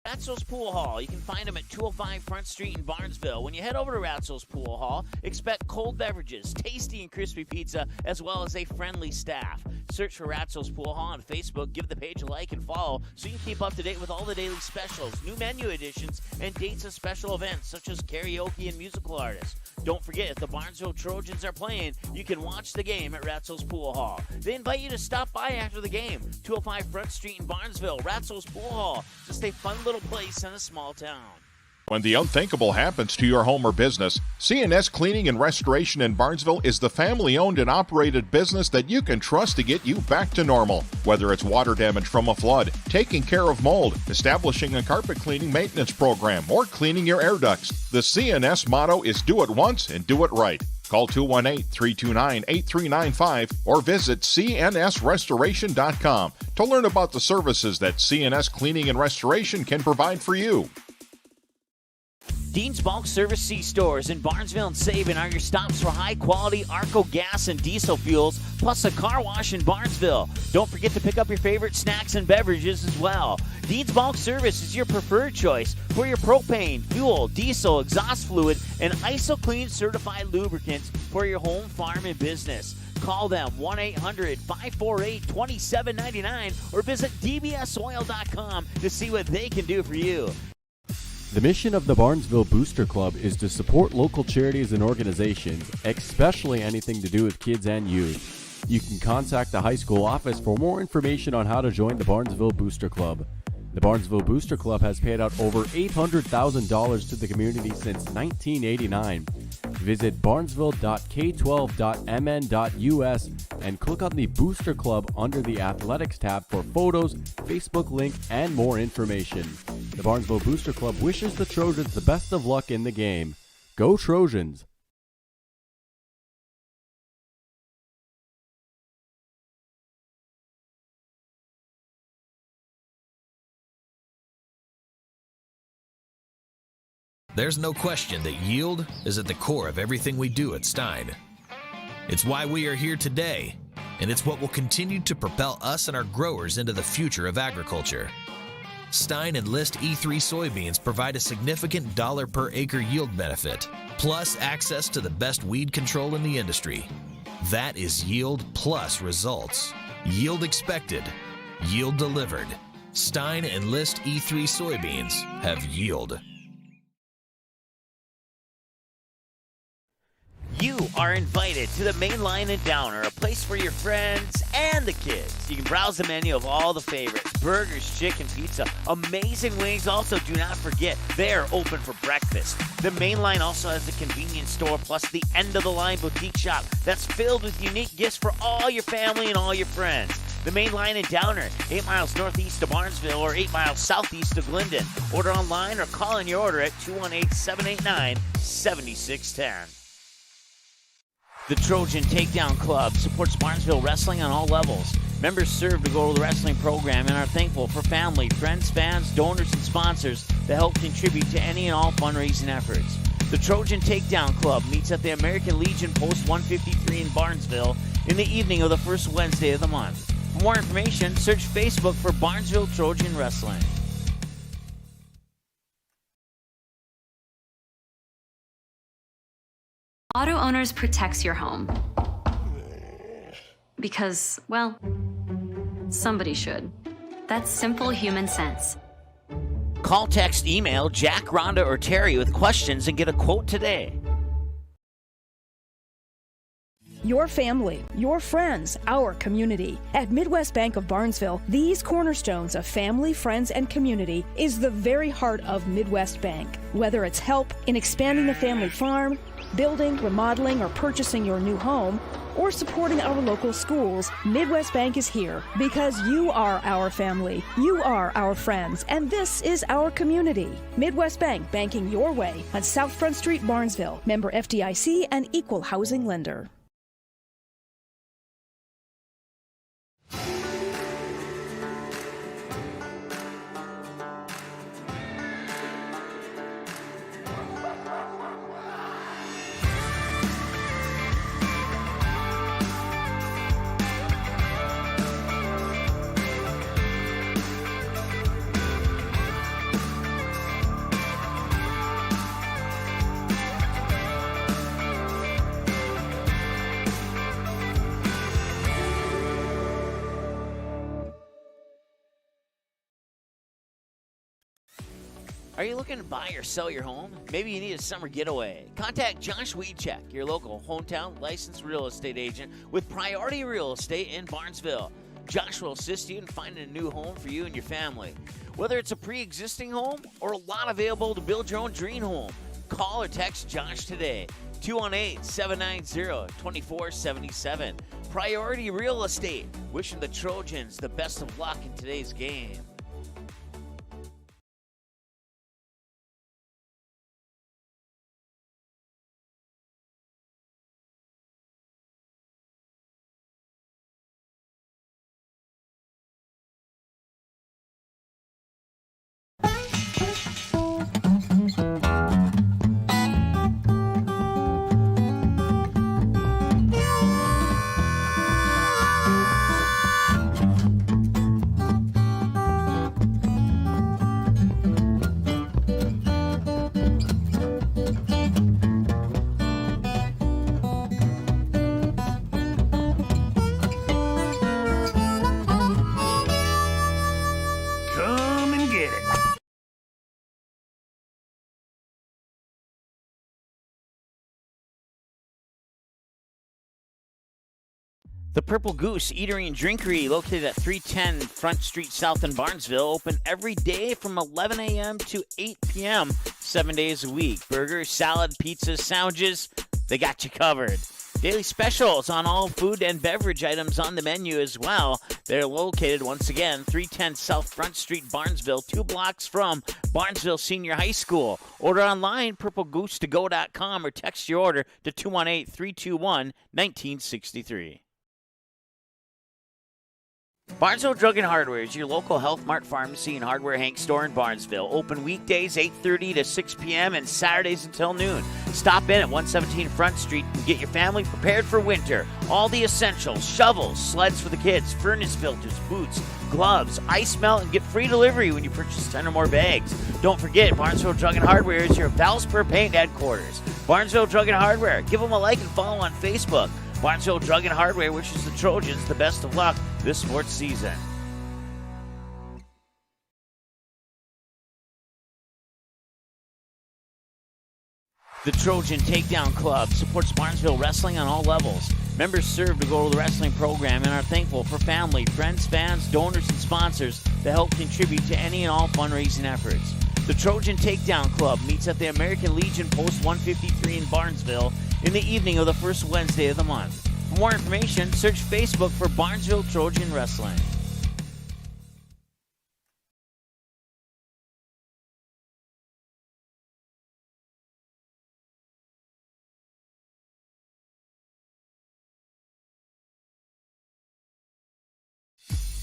Ratzel's Pool Hall. You can find them at 205 Front Street in Barnesville. When you head over to Ratzel's Pool Hall, expect cold beverages, tasty and crispy pizza, as well as a friendly staff. Search for Ratzel's Pool Hall on Facebook, give the page a like and follow so you can keep up to date with all the daily specials, new menu additions, and dates of special events such as karaoke and musical artists. Don't forget, if the Barnesville Trojans are playing, you can watch the game at Ratzel's Pool Hall. They invite you to stop by after the game. 205 Front Street in Barnesville, Ratzel's Pool Hall. Just a fun little place in a small town. When the unthinkable happens to your home or business, C&S Cleaning and Restoration in Barnesville is the family-owned and operated business that you can trust to get you back to normal. Whether it's water damage from a flood, taking care of mold, establishing a carpet cleaning maintenance program, or cleaning your air ducts, the C&S motto is do it once and do it right. Call 218-329-8395 or visit cnsrestoration.com to learn about the services that C&S Cleaning and Restoration can provide for you. Dean's Bulk Service C-Stores in Barnesville and Sabin are your stops for high-quality Arco gas and diesel fuels, plus a car wash in Barnesville. Don't forget to pick up your favorite snacks and beverages as well. Dean's Bulk Service is your preferred choice for your propane, fuel, diesel, exhaust fluid, and ISO-Clean certified lubricants for your home, farm, and business. Call them 1-800-548-2799 or visit dbsoil.com to see what they can do for you. The mission of the Barnesville Booster Club is to support local charities and organizations, especially anything to do with kids and youth. You can contact the high school office for more information on how to join the Barnesville Booster Club. The Barnesville Booster Club has paid out over $800,000 to the community since 1989. Visit barnesville.k12.mn.us and click on the Booster Club under the Athletics tab for photos, Facebook link, and more information. The Barnesville Booster Club wishes the Trojans the best of luck in the game. Go Trojans! There's no question that yield is at the core of everything we do at Stein. It's why we are here today, and it's what will continue to propel us and our growers into the future of agriculture. Stein Enlist E3 soybeans provide a significant dollar per acre yield benefit, plus access to the best weed control in the industry. That is yield plus results. Yield expected, yield delivered. Stein Enlist E3 soybeans have yield. You are invited to the Main Line in Downer, a place for your friends and the kids. You can browse the menu of all the favorites: burgers, chicken, pizza, amazing wings. Also, do not forget, they are open for breakfast. The Main Line also has a convenience store plus the end-of-the-line boutique shop that's filled with unique gifts for all your family and all your friends. The Main Line in Downer, 8 miles northeast of Barnesville or 8 miles southeast of Glendon. Order online or call in your order at 218-789-7610. The Trojan Takedown Club supports Barnesville wrestling on all levels. Members serve to go to the wrestling program and are thankful for family, friends, fans, donors, and sponsors that help contribute to any and all fundraising efforts. The Trojan Takedown Club meets at the American Legion Post 153 in Barnesville in the evening of the first Wednesday of the month. For more information, search Facebook for Barnesville Trojan Wrestling. Auto Owners protects your home. Because, well, somebody should. That's simple human sense. Call, text, email Jack, Rhonda, or Terry with questions and get a quote today. Your family, your friends, our community. At Midwest Bank of Barnesville, these cornerstones of family, friends, and community is the very heart of Midwest Bank. Whether it's help in expanding the family farm, building, remodeling, or purchasing your new home, or supporting our local schools, Midwest Bank is here because you are our family, you are our friends, and this is our community. Midwest Bank, banking your way on South Front Street, Barnesville. Member FDIC and equal housing lender. Are you looking to buy or sell your home? Maybe you need a summer getaway. Contact Josh Weedcheck, your local hometown licensed real estate agent with Priority Real Estate in Barnesville. Josh will assist you in finding a new home for you and your family. Whether it's a pre-existing home or a lot available to build your own dream home, call or text Josh today, 218-790-2477. Priority Real Estate, wishing the Trojans the best of luck in today's game. The Purple Goose Eatery and Drinkery, located at 310 Front Street South in Barnesville, open every day from 11 a.m. to 8 p.m., 7 days a week. Burgers, salad, pizzas, sandwiches, they got you covered. Daily specials on all food and beverage items on the menu as well. They're located, once again, 310 South Front Street, Barnesville, 2 blocks from Barnesville Senior High School. Order online, purplegoose2go.com, or text your order to 218-321-1963. Barnesville Drug and Hardware is your local Health Mart pharmacy and hardware Hank store in Barnesville. Open weekdays 8:30 to 6 p.m. and Saturdays until noon. Stop in at 117 Front Street and get your family prepared for winter. All the essentials: shovels, sleds for the kids, furnace filters, boots, gloves, ice melt, and get free delivery when you purchase 10 or more bags. Don't forget, Barnesville Drug and Hardware is your Valspur Paint headquarters. Barnesville Drug and Hardware. Give them a like and follow on Facebook. Barnesville Drug and Hardware wishes the Trojans the best of luck this sports season. The Trojan Takedown Club supports Barnesville wrestling on all levels. Members serve to go to the wrestling program and are thankful for family, friends, fans, donors, and sponsors that help contribute to any and all fundraising efforts. The Trojan Takedown Club meets at the American Legion Post 153 in Barnesville in the evening of the first Wednesday of the month. For more information, search Facebook for Barnesville Trojan Wrestling.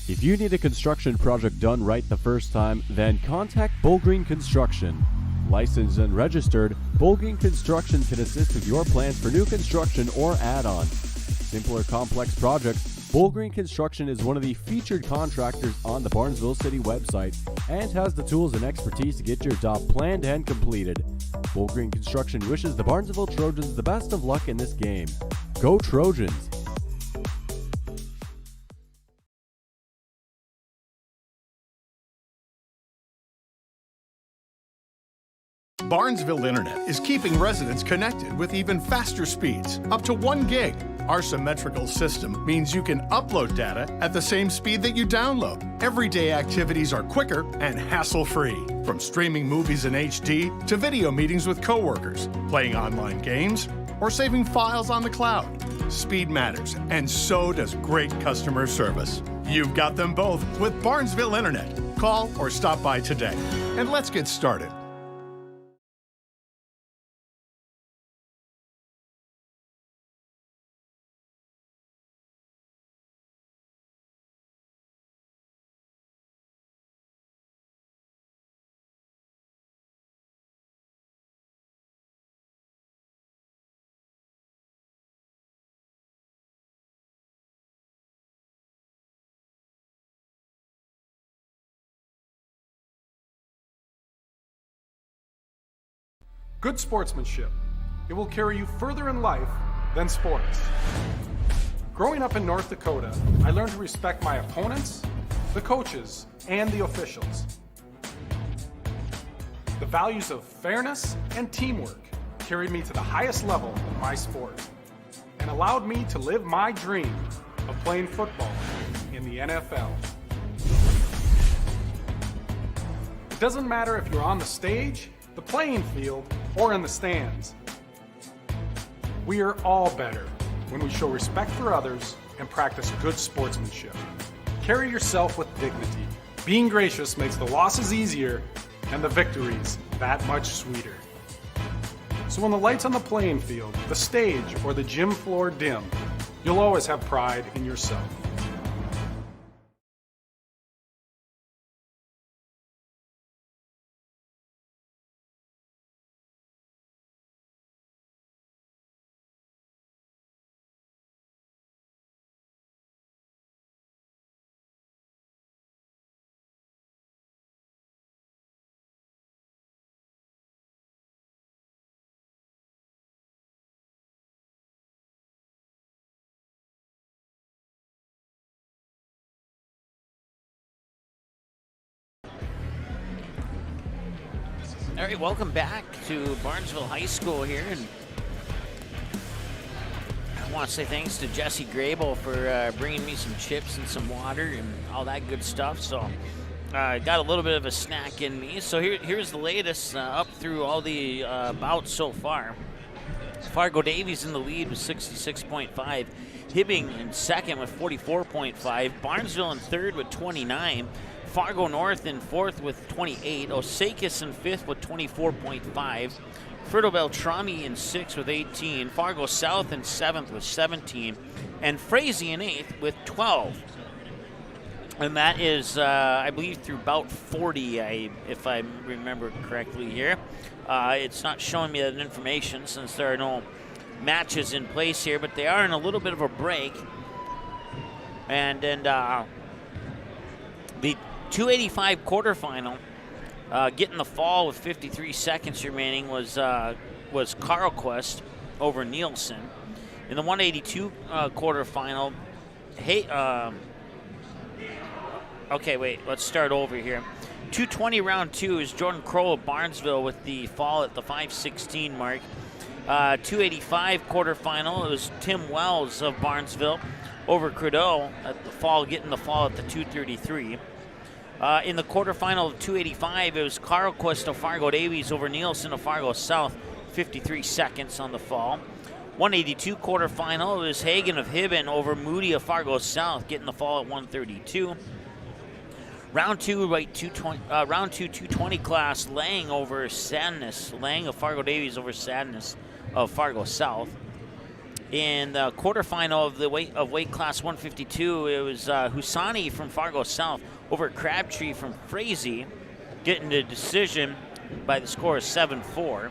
If you need a construction project done right the first time, then contact Bullgreen Construction. Licensed and registered, Bullgreen Construction can assist with your plans for new construction or add-ons. Simple or complex projects, Bullgreen Construction is one of the featured contractors on the Barnesville City website and has the tools and expertise to get your job planned and completed. Bullgreen Construction wishes the Barnesville Trojans the best of luck in this game. Go Trojans! Barnesville Internet is keeping residents connected with even faster speeds, up to 1 gig. Our symmetrical system means you can upload data at the same speed that you download. Everyday activities are quicker and hassle-free. From streaming movies in HD to video meetings with coworkers, playing online games, or saving files on the cloud. Speed matters, and so does great customer service. You've got them both with Barnesville Internet. Call or stop by today. And let's get started. Good sportsmanship. It will carry you further in life than sports. Growing up in North Dakota, I learned to respect my opponents, the coaches, and the officials. The values of fairness and teamwork carried me to the highest level in my sport and allowed me to live my dream of playing football in the NFL. It doesn't matter if you're on the stage, the playing field, or in the stands. We are all better when we show respect for others and practice good sportsmanship. Carry yourself with dignity. Being gracious makes the losses easier and the victories that much sweeter. So when the lights on the playing field, the stage, or the gym floor dim, you'll always have pride in yourself. All right, welcome back to Barnesville High School here, and I want to say thanks to Jesse Grable for bringing me some chips and some water and all that good stuff. So I got a little bit of a snack in me. So here's the latest up through all the bouts so far. Fargo Davies in the lead with 66.5. Hibbing in second with 44.5. Barnesville in third with 29. Fargo North in fourth with 28. Osakis in fifth with 24.5. Ferto Beltrami in sixth with 18. Fargo South in seventh with 17. And Frazee in eighth with 12. And that is, I believe, through about 40, if I remember correctly here. It's not showing me that information since there are no matches in place here, but they are in a little bit of a break. And then the 285 quarterfinal, getting the fall with 53 seconds remaining was Carlquist over Nielsen. In the 182 quarterfinal, okay, wait, let's start over here. 220 round two is Jordan Crow of Barnesville with the fall at the 5:16 mark. 285 quarterfinal, it was Tim Wells of Barnesville over Crudeau at the fall, getting the fall at the 2:33. In the quarterfinal of 285, it was Carlquist of Fargo Davies over Nielsen of Fargo South, 53 seconds on the fall. 182 quarterfinal, it was Hagen of Hibben over Moody of Fargo South, getting the fall at 132. Round two, 220 class, Lang over Sadness. Lang of Fargo Davies over Sadness of Fargo South. In the quarterfinal of the weight class 152, it was Husani from Fargo South over Crabtree from Frazee, getting the decision by the score of 7-4.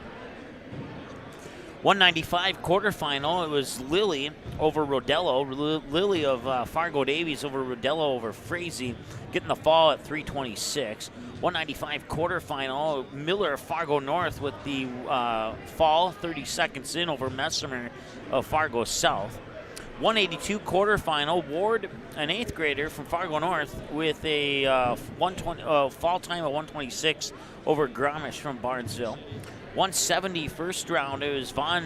195 quarterfinal, it was Lilly over Rodello. Lilly of Fargo Davies over Rodello over Frazee, getting the fall at 3:26. 195 quarterfinal, Miller of Fargo North with the fall 30 seconds in over Messimer of Fargo South. 182 quarterfinal, Ward, an 8th grader from Fargo North, with a fall time of 126 over Gromish from Barnesville. 170 first round. It was Von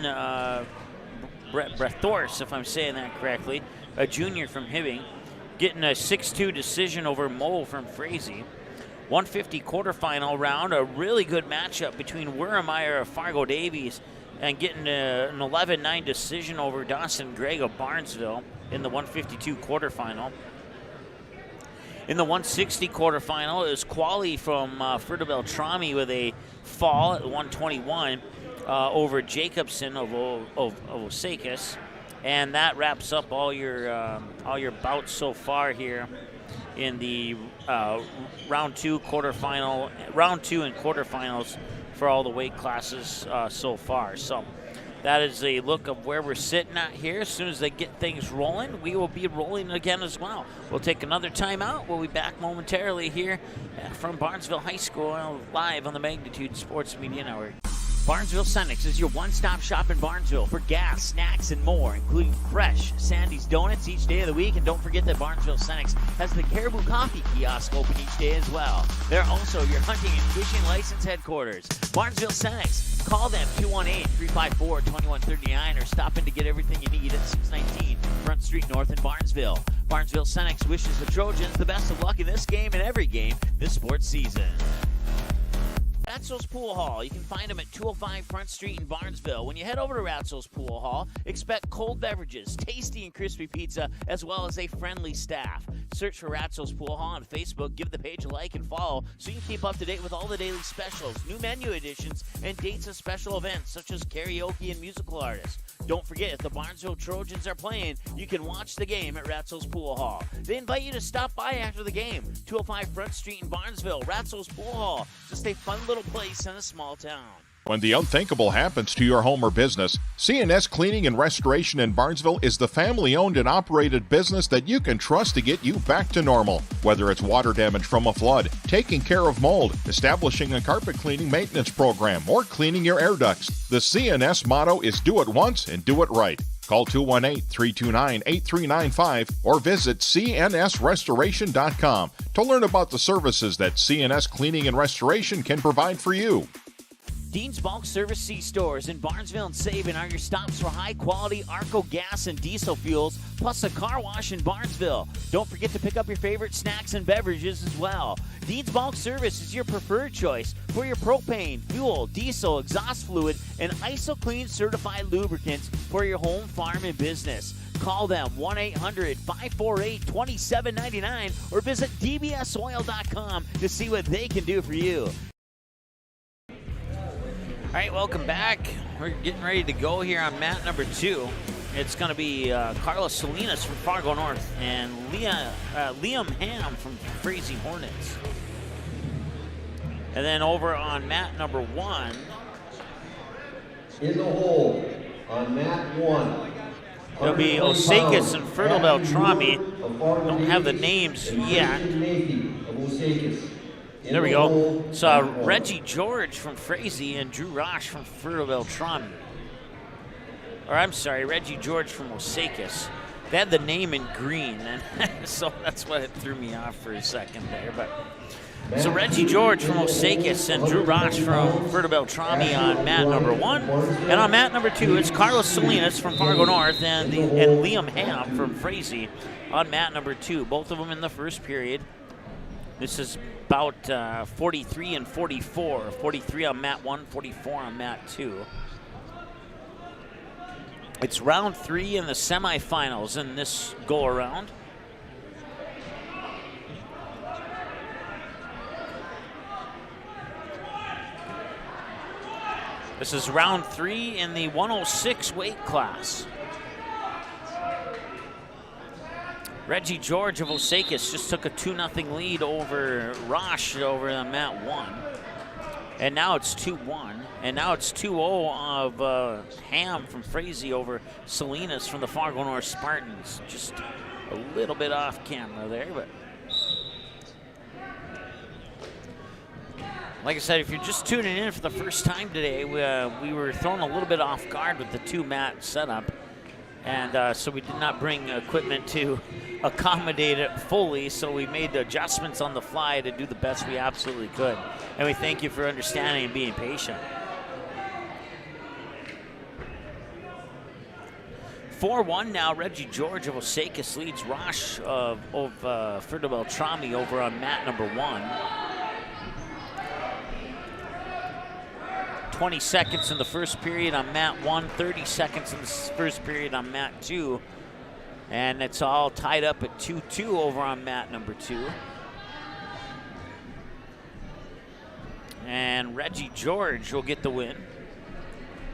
Brethors, if I'm saying that correctly, a junior from Hibbing, getting a 6-2 decision over Mo from Frazee. 150 quarterfinal round, a really good matchup between Wurmeyer of Fargo Davies and getting an 11-9 decision over Dawson Gregg of Barnesville in the 152 quarterfinal. In the 160 quarterfinal, it was Quali from Ferta Beltrami with a fall at 121 over Jacobson of Osakis. And that wraps up all your bouts so far here in the round two and quarterfinals for all the weight classes so far. So that is a look of where we're sitting at here. As soon as they get things rolling, we will be rolling again as well. We'll take another timeout. We'll be back momentarily here from Barnesville High School live on the Magnitude Sports Media Network. Barnesville Senex is your one-stop shop in Barnesville for gas, snacks, and more, including fresh Sandy's Donuts each day of the week. And don't forget that Barnesville Senex has the Caribou Coffee kiosk open each day as well. They're also your hunting and fishing license headquarters. Barnesville Senex. Call them 218-354-2139 or stop in to get everything you need at 619 Front Street North in Barnesville. Barnesville Senex wishes the Trojans the best of luck in this game and every game this sports season. Ratzo's Pool Hall. You can find them at 205 Front Street in Barnesville. When you head over to Ratzo's Pool Hall, expect cold beverages, tasty and crispy pizza, as well as a friendly staff. Search for Ratzo's Pool Hall on Facebook. Give the page a like and follow so you can keep up to date with all the daily specials, new menu additions, and dates of special events such as karaoke and musical artists. Don't forget, if the Barnesville Trojans are playing, you can watch the game at Ratzo's Pool Hall. They invite you to stop by after the game. 205 Front Street in Barnesville, Ratzo's Pool Hall. Just a fun little place in a small town. When the unthinkable happens to your home or business, C&S Cleaning and Restoration in Barnesville is the family-owned and operated business that you can trust to get you back to normal. Whether it's water damage from a flood, taking care of mold, establishing a carpet cleaning maintenance program, or cleaning your air ducts, the C&S motto is do it once and do it right. Call 218-329-8395 or visit cnsrestoration.com to learn about the services that C&S Cleaning and Restoration can provide for you. Dean's Bulk Service C-Stores in Barnesville and Sabin are your stops for high-quality Arco gas and diesel fuels, plus a car wash in Barnesville. Don't forget to pick up your favorite snacks and beverages as well. Dean's Bulk Service is your preferred choice for your propane, fuel, diesel, exhaust fluid, and ISOClean certified lubricants for your home, farm, and business. Call them 1-800-548-2799 or visit dbsoil.com to see what they can do for you. All right, welcome back. We're getting ready to go here on mat number 2. It's going to be Carlos Salinas from Fargo North and Liam Ham from Frazee Hornets. And then over on mat number 1. In the hole on mat 1. It'll be Osakis and Fertile Beltrami. Don't have the names yet. There we go. It's Reggie George from Frazee and Drew Roche from Fertile Beltrami. Or I'm sorry, Reggie George from Osakis. They had the name in green, and so that's what it threw me off for a second there. But so Reggie George from Osakis and Drew Roche from Fertile Beltrami on mat number 1. And on mat number 2, it's Carlos Salinas from Fargo North and Liam Ham from Frazee on mat number 2. Both of them in the first period. This is about 43 and 44. 43 on mat 1, 44 on mat 2. It's round 3 in the semifinals in this go-around. This is round 3 in the 106 weight class. Reggie George of Osakis just took a 2-0 lead over Roche over on mat 1. And now it's 2-1. And now it's 2-0 of Ham from Frazee over Salinas from the Fargo North Spartans. Just a little bit off camera there, but like I said, if you're just tuning in for the first time today, we were thrown a little bit off guard with the 2-mat setup. And so we did not bring equipment to accommodate it fully, so we made the adjustments on the fly to do the best we absolutely could. And we thank you for understanding and being patient. 4-1 now. Reggie George of Osakis leads Rosh of Ferda Beltrami over on mat number 1. 20 seconds in the first period on mat 1, 30 seconds in the first period on mat 2. And it's all tied up at 2-2 over on mat number 2. And Reggie George will get the win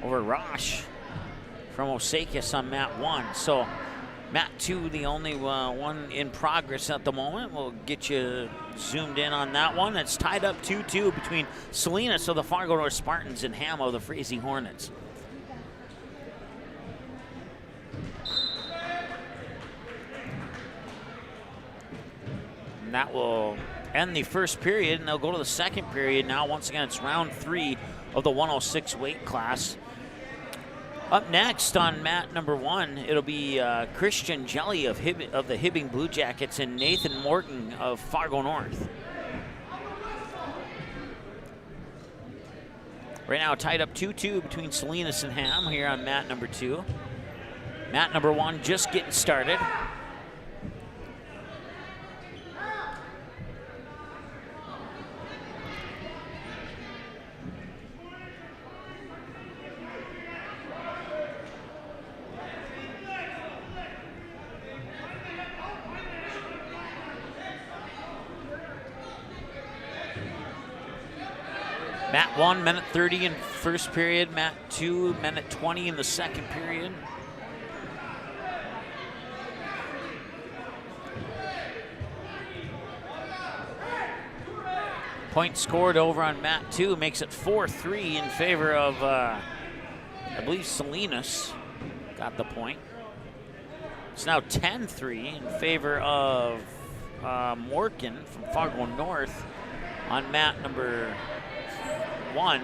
over Rosh from Osakis on mat 1. So mat 2, the only one in progress at the moment. We'll get you zoomed in on that one. It's tied up 2-2 between Salinas of the Fargo North Spartans and Ham of the Frazee Hornets. And that will end the first period, and they'll go to the second period now. Once again, it's round 3 of the 106 weight class. Up next on mat number 1, it'll be Christian Jelly of the Hibbing Blue Jackets and Nathan Morton of Fargo North. Right now tied up 2-2 between Salinas and Ham here on mat number 2. Mat number 1 just getting started. Mat 1, minute 30 in first period. Mat 2, minute 20 in the second period. Point scored over on mat 2 makes it 4-3 in favor of, I believe, Salinas got the point. It's now 10-3 in favor of Morgan from Fargo North on mat number 1.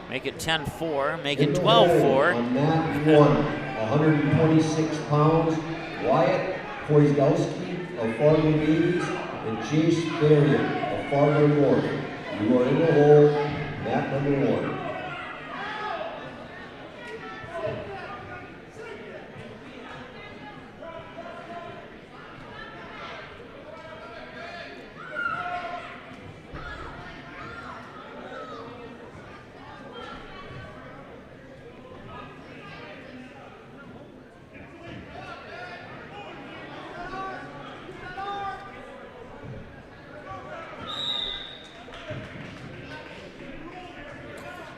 Make it 10-4, make it 12-4. On mat 1, 126 pounds, Wyatt Koizgowski of Fargo Davies and Chase Ferrier of Fargo North. You are in the hole, mat number 1.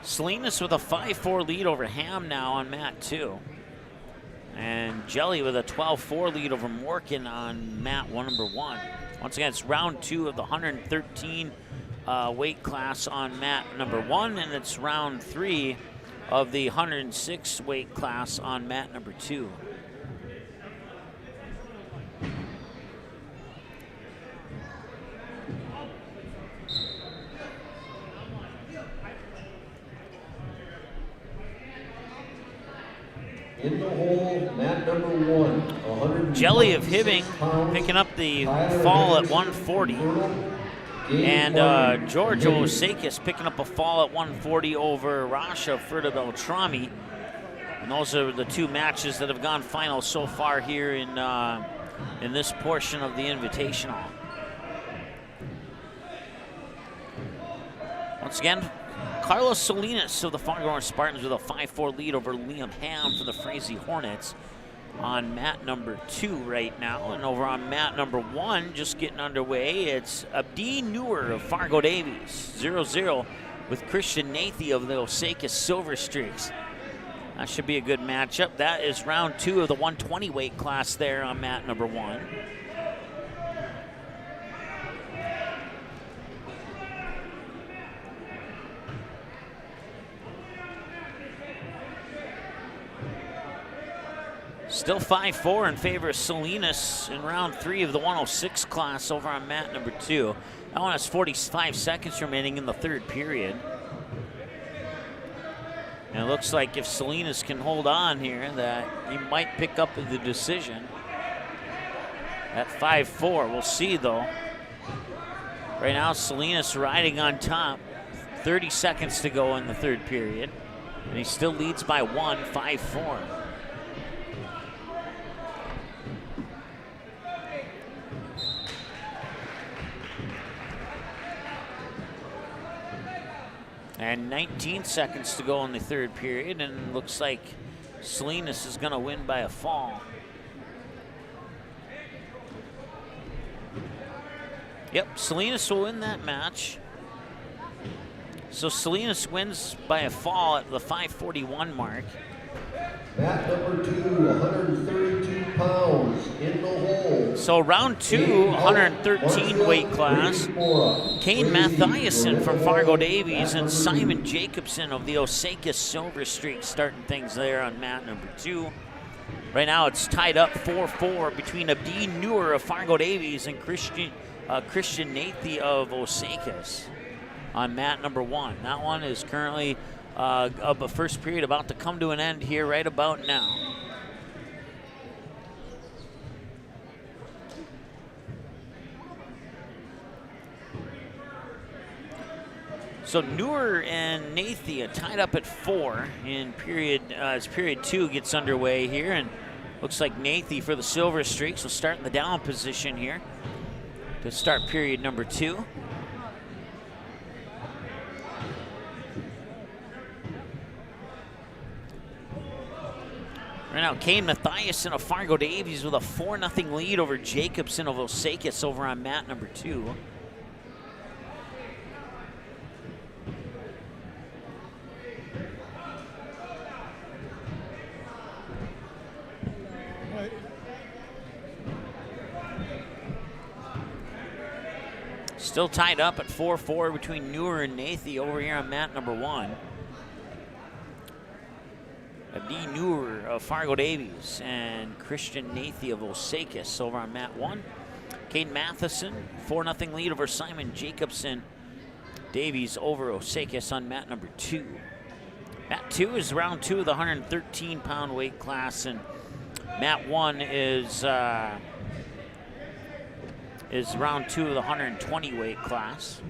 Salinas with a 5-4 lead over Ham now on mat 2. And Jelly with a 12-4 lead over Morgan on mat number 1. Once again, it's round 2 of the 113 weight class on mat number 1, and it's round 3 of the 106 weight class on mat number 2. In the hole, mat number 1, Jelly of Hibbing picking up the fall at 140. And George Osakis picking up a fall at 140 over Rasha Ferda Beltrami. And those are the two matches that have gone final so far here in this portion of the Invitational. Once again, Carlos Salinas of the Fargo North Spartans with a 5-4 lead over Liam Ham for the Frazee Hornets on mat number 2 right now. And over on mat number 1, just getting underway, it's Abdi Newer of Fargo Davies, 0-0 with Christian Nathy of the Osakis Silver Streaks. That should be a good matchup. That is round 2 of the 120 weight class there on mat number 1. Still 5-4 in favor of Salinas in round 3 of the 106 class over on mat number 2. That one has 45 seconds remaining in the third period. And it looks like if Salinas can hold on here, that he might pick up the decision at 5-4. We'll see, though. Right now, Salinas riding on top. 30 seconds to go in the third period. And he still leads by 1, 5-4. And 19 seconds to go in the third period, and looks like Salinas is going to win by a fall. Yep, Salinas will win that match. So Salinas wins by a fall at the 5:41 mark. Mat number 2, 132 pounds in the hole. So round 2, 113 weight class. Kane Mathiasen from Fargo Davies and Simon Jacobson of the Osaka Silver Streak starting things there on mat number 2. Right now it's tied up 4-4 between Abdi Noor of Fargo Davies and Christian Nathie of Osakas on mat number 1. That one is currently of the first period about to come to an end here right about now. So Noor and Nathie are tied up at 4 in period as period 2 gets underway here, and looks like Nathie for the Silver Streaks will start in the down position here to start period number 2. Right now, Kane Mathiasen of Fargo Davies with a 4-0 lead over Jacobson of Osakas over on mat number 2. Still tied up at 4-4 between Noor and Nathie over here on mat number 1. Abdi Noor of Fargo Davies and Christian Nathie of Osakas over on mat 1. Kane Matheson, 4-0 lead over Simon Jacobson. Davies over Osakas on mat number 2. Mat 2 is round 2 of the 113-pound weight class, and mat 1 is round 2 of the 120 weight class.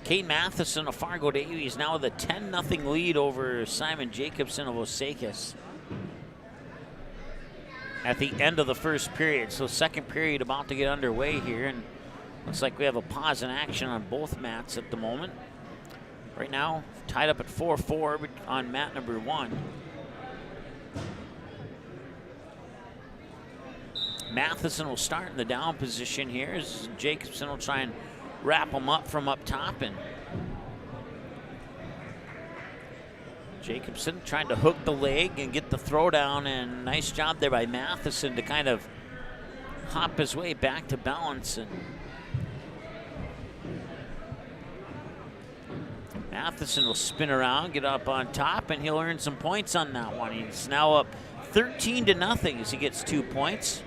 Kate Matheson of Fargo Davies now with a 10-0 lead over Simon Jacobson of Osakas at the end of the first period. So second period about to get underway here, and looks like we have a pause in action on both mats at the moment. Right now, tied up at 4-4 on mat number 1. Matheson will start in the down position here as Jacobson will try and wrap him up from up top, and Jacobson trying to hook the leg and get the throw down, and nice job there by Matheson to kind of hop his way back to balance. And Matheson will spin around, get up on top, and he'll earn some points on that one. He's now up 13-0 as he gets 2 points.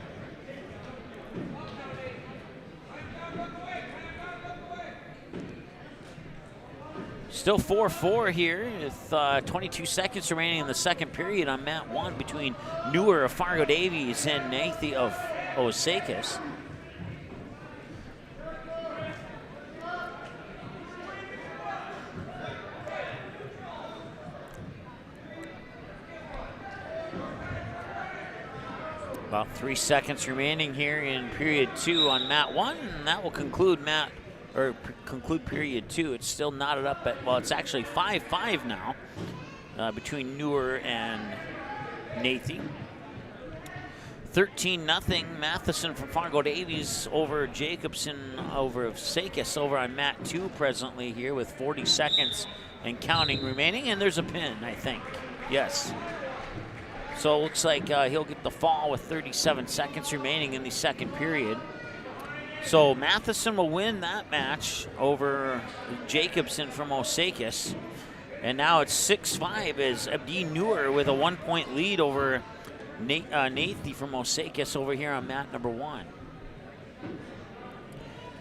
Still 4-4 here with 22 seconds remaining in the second period on mat 1 between Noor of Fargo Davies and Nathie of Osakas. About 3 seconds remaining here in period 2 on mat 1, and that will conclude conclude period 2. It's still knotted up at, well, it's actually 5-5 now between Noor and Nathie. 13-0 Matheson from Fargo Davies over Jacobson over Osakas over on mat 2 presently here with 40 seconds and counting remaining, and there's a pin, I think. Yes. So it looks like he'll get the fall with 37 seconds remaining in the second period. So Matheson will win that match over Jacobson from Osakas. And now it's 6-5 as Abdi Noor with a 1-point lead over Nathie from Osakas over here on mat number 1.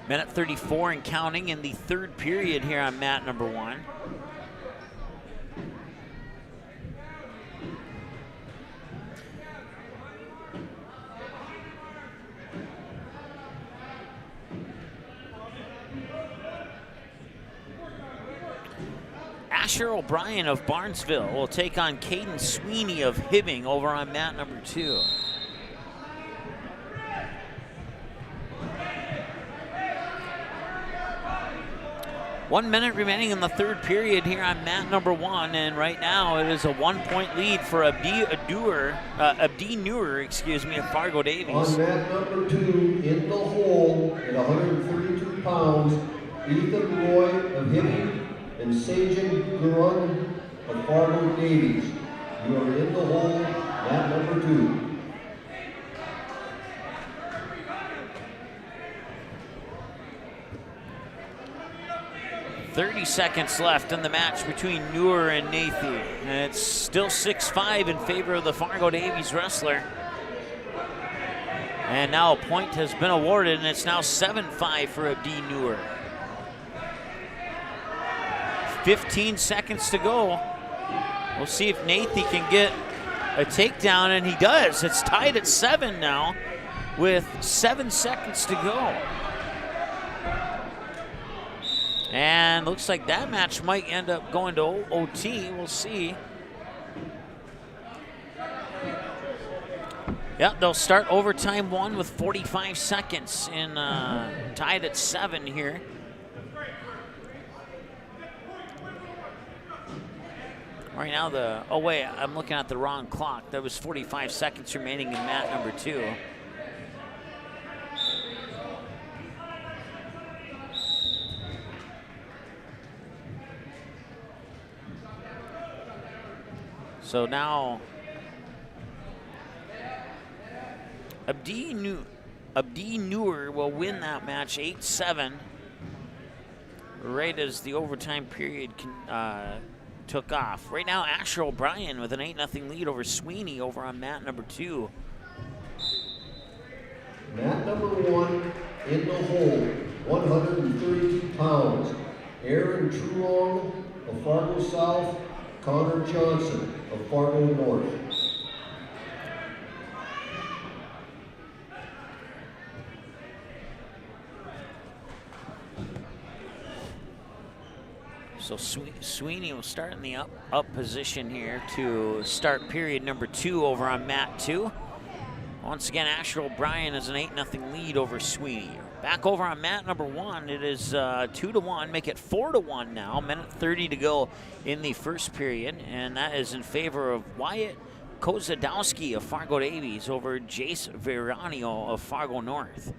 Minute 34 and counting in the third period here on mat number 1. Asher O'Brien of Barnesville will take on Caden Sweeney of Hibbing over on mat number 2. One minute remaining in the third period here on mat number 1, and right now it is a 1-point lead for Abdi Neuer, of Fargo Davies. On mat number 2, in the hole at 132 pounds, Ethan Roy of Hibbing and Sajin Gurun of Fargo Davies. You are in the hole, mat number 2. 30 seconds left in the match between Neuer and Nathy. And it's still 6-5 in favor of the Fargo Davies wrestler. And now a point has been awarded, and it's now 7-5 for Abdi Neuer. 15 seconds to go. We'll see if Nathy can get a takedown, and he does. It's tied at 7 now with 7 seconds to go. And looks like that match might end up going to OT. We'll see. Yep, they'll start overtime 1 with 45 seconds in tied at 7 here. Right now oh wait, I'm looking at the wrong clock. There was 45 seconds remaining in mat number 2. So now Abdi Neuer will win that match 8-7, right as the overtime period took off. Right now, Asher O'Brien with an 8-0 lead over Sweeney over on mat number 2. Mat number 1, in the hole, 132 pounds. Aaron Trulong of Fargo South, Connor Johnson of Fargo North. So Sweeney will start in the up position here to start period number 2 over on mat 2. Once again, Asher O'Brien has an 8-0 lead over Sweeney. Back over on mat number 1, it is 2-1, make it 4-1 now. Minute 30 to go in the first period, and that is in favor of Wyatt Kozadowski of Fargo Davies over Jace Veranio of Fargo North.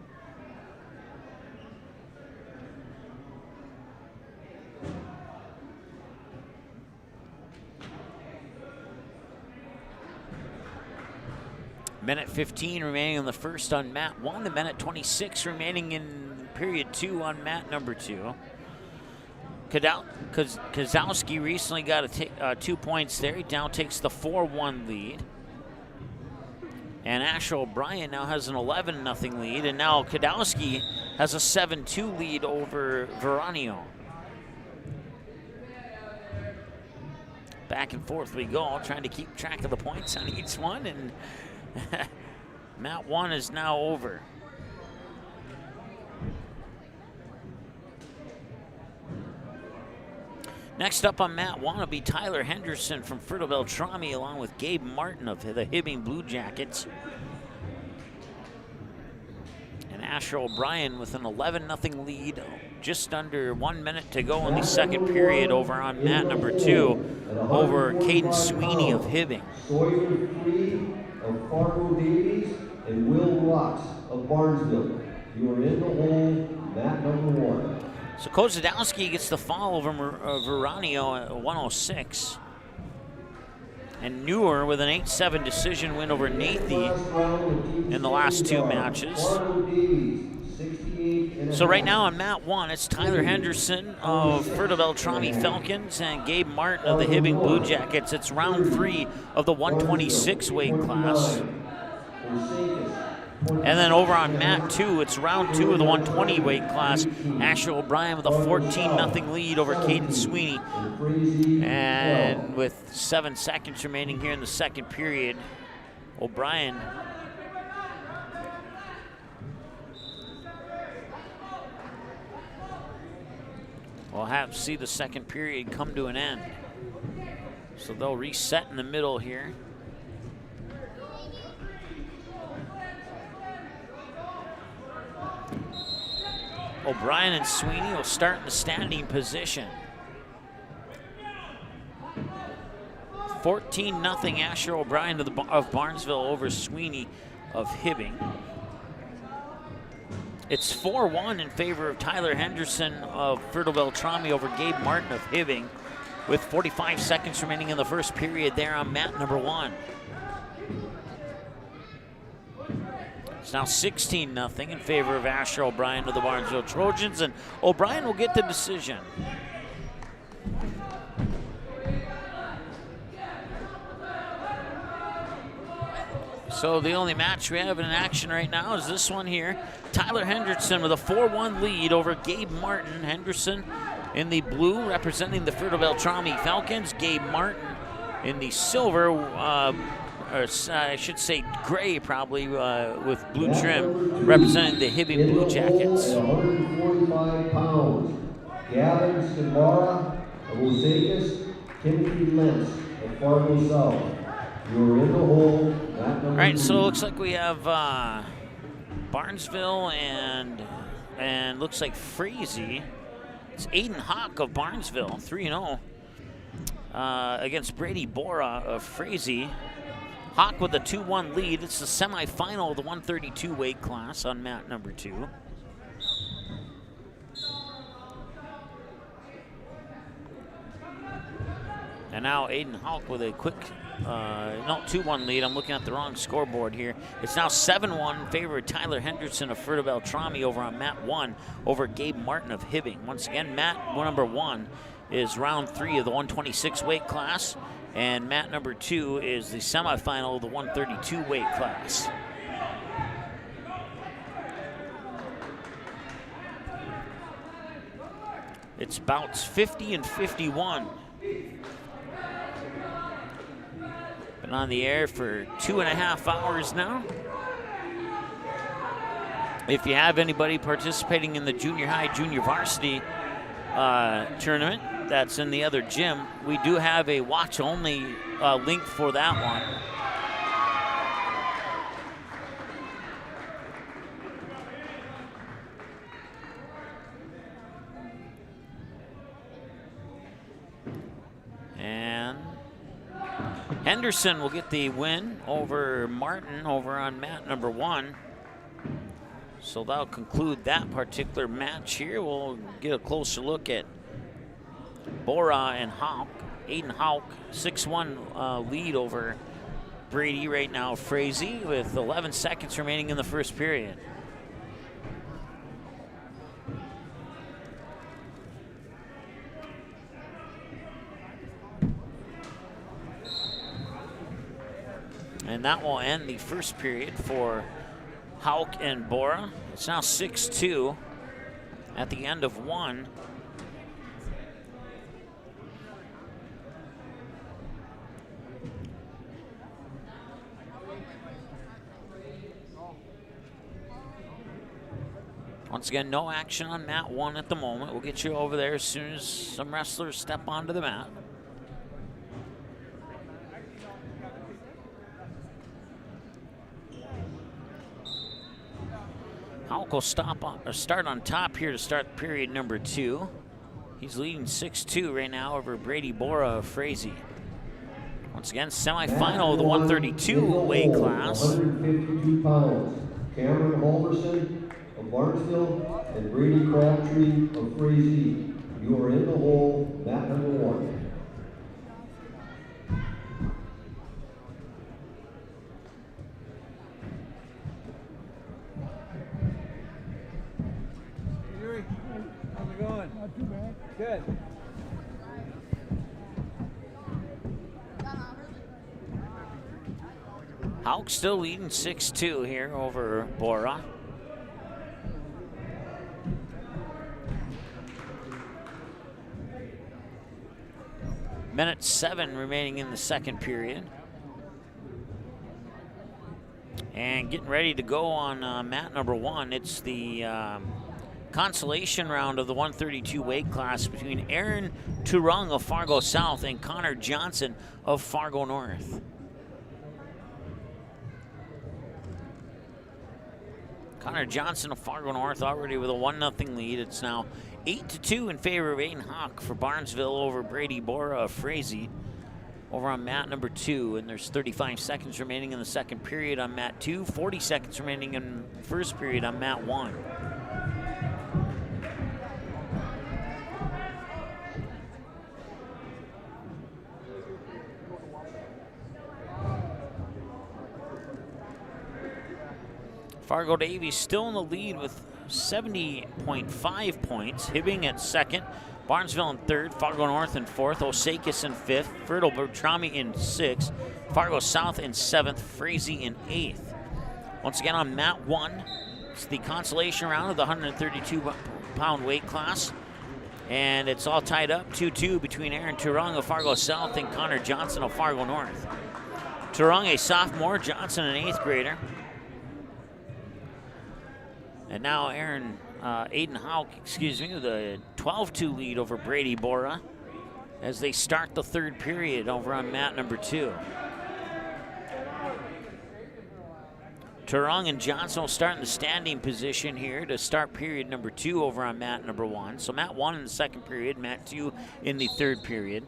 Minute 15 remaining in the first on mat 1. The minute 26 remaining in period 2 on mat number 2. Kozowski recently got 2 points there. He now takes the 4-1 lead. And Asher O'Brien now has an 11-0 lead. And now Kodowski has a 7-2 lead over Veranio. Back and forth we go, trying to keep track of the points on each one. And mat 1 is now over. Next up on mat 1 will be Tyler Henderson from Fertile Beltrami along with Gabe Martin of the Hibbing Blue Jackets. And Asher O'Brien with an 11-0 lead. Just under 1 minute to go in the second period over on mat number 2 over Caden Sweeney of Hibbing. Sawyer Free of Fargo Davies and Will Rocks of Barnesville. You are in the hole, mat number 1. So Kozadowski gets the foul over Veranio at 106. And Neuer with an 8-7 decision win over Nathy in the last 2 matches. So right now on mat 1, it's Tyler Henderson of Fertile Beltrami Falcons and Gabe Martin of the Hibbing Blue Jackets. It's round 3 of the 126 weight class. And then over on mat 2, it's round 2 of the 120 weight class. Asher O'Brien with a 14-0 lead over Caden Sweeney. And with 7 seconds remaining here in the second period, O'Brien we'll have to see the second period come to an end. So they'll reset in the middle here. O'Brien and Sweeney will start in the standing position. 14-0 Asher O'Brien of Barnesville over Sweeney of Hibbing. It's 4-1 in favor of Tyler Henderson of Fertile Beltrami over Gabe Martin of Hibbing, with 45 seconds remaining in the first period there on mat number 1. It's now 16-0 in favor of Asher O'Brien of the Barnesville Trojans, and O'Brien will get the decision. So the only match we have in action right now is this one here. Tyler Henderson with a 4-1 lead over Gabe Martin. Henderson in the blue representing the Fertile Beltrami Falcons. Gabe Martin in the silver, or I should say gray probably, with blue trim, representing the Hibbing Blue Jackets. 145 pounds. Gavin Skibara of Osakis, Timothy Lentz of Fargo South. You're in the hole. All right, so it looks like we have Barnesville and looks like Frazee. It's Aiden Hawk of Barnesville, 3-0 against Brady Bora of Frazee. Hawk with a 2-1 lead. It's the semifinal of the 132 weight class on mat number 2. And now Aiden Hawk with a quick, 2-1 lead. I'm looking at the wrong scoreboard here. It's now 7-1 in favor of Tyler Henderson of Fertile Beltrami over on mat 1 over Gabe Martin of Hibbing. Once again, mat number 1 is round 3 of the 126 weight class, and mat number 2 is the semifinal of the 132 weight class. It's bouts 50 and 51. Been on the air for 2.5 hours now. If you have anybody participating in the junior high, junior varsity tournament that's in the other gym, we do have a watch-only link for that one. And Henderson will get the win over Martin over on mat number 1. So that'll conclude that particular match here. We'll get a closer look at Bora and Hawk. Aiden Hawk, 6-1 lead over Brady right now, Frazee, with 11 seconds remaining in the first period. And that will end the first period for Hauck and Bora. It's now 6-2 at the end of 1. Once again, no action on mat 1 at the moment. We'll get you over there as soon as some wrestlers step onto the mat. Hauck will start on top here to start period number 2. He's leading 6-2 right now over Brady Bora of Frazee. Once again, semifinal of the 132 weight class. 152 pounds. Cameron Halverson of Barnesville and Brady Crabtree of Frazee. You are in the hole, mat number 1. How's it going? Not too bad. Good. Hauck still leading 6-2 here over Bora. Minute 7 remaining in the second period. And getting ready to go on mat number 1. It's the consolation round of the 132 weight class between Aaron Turung of Fargo South and Connor Johnson of Fargo North. Connor Johnson of Fargo North already with a 1-0 lead. It's now 8-2 in favor of Aiden Hawk for Barnesville over Brady Bora of Frazee over on mat number 2. And there's 35 seconds remaining in the second period on mat 2, 40 seconds remaining in the first period on mat 1. Fargo Davies still in the lead with 70.5 points. Hibbing at second, Barnesville in third, Fargo North in fourth, Osakis in fifth, Fertile Bertrami in sixth, Fargo South in seventh, Frazee in eighth. Once again on mat 1, it's the consolation round of the 132-pound weight class. And it's all tied up 2-2 between Aaron Turung of Fargo South and Connor Johnson of Fargo North. Turung, a sophomore, Johnson, an 8th grader. And now Aiden Houck, with a 12-2 lead over Brady Bora as they start the third period over on mat number 2. Turung and Johnson will start in the standing position here to start period number 2 over on mat number 1. So mat 1 in the second period, mat 2 in the third period.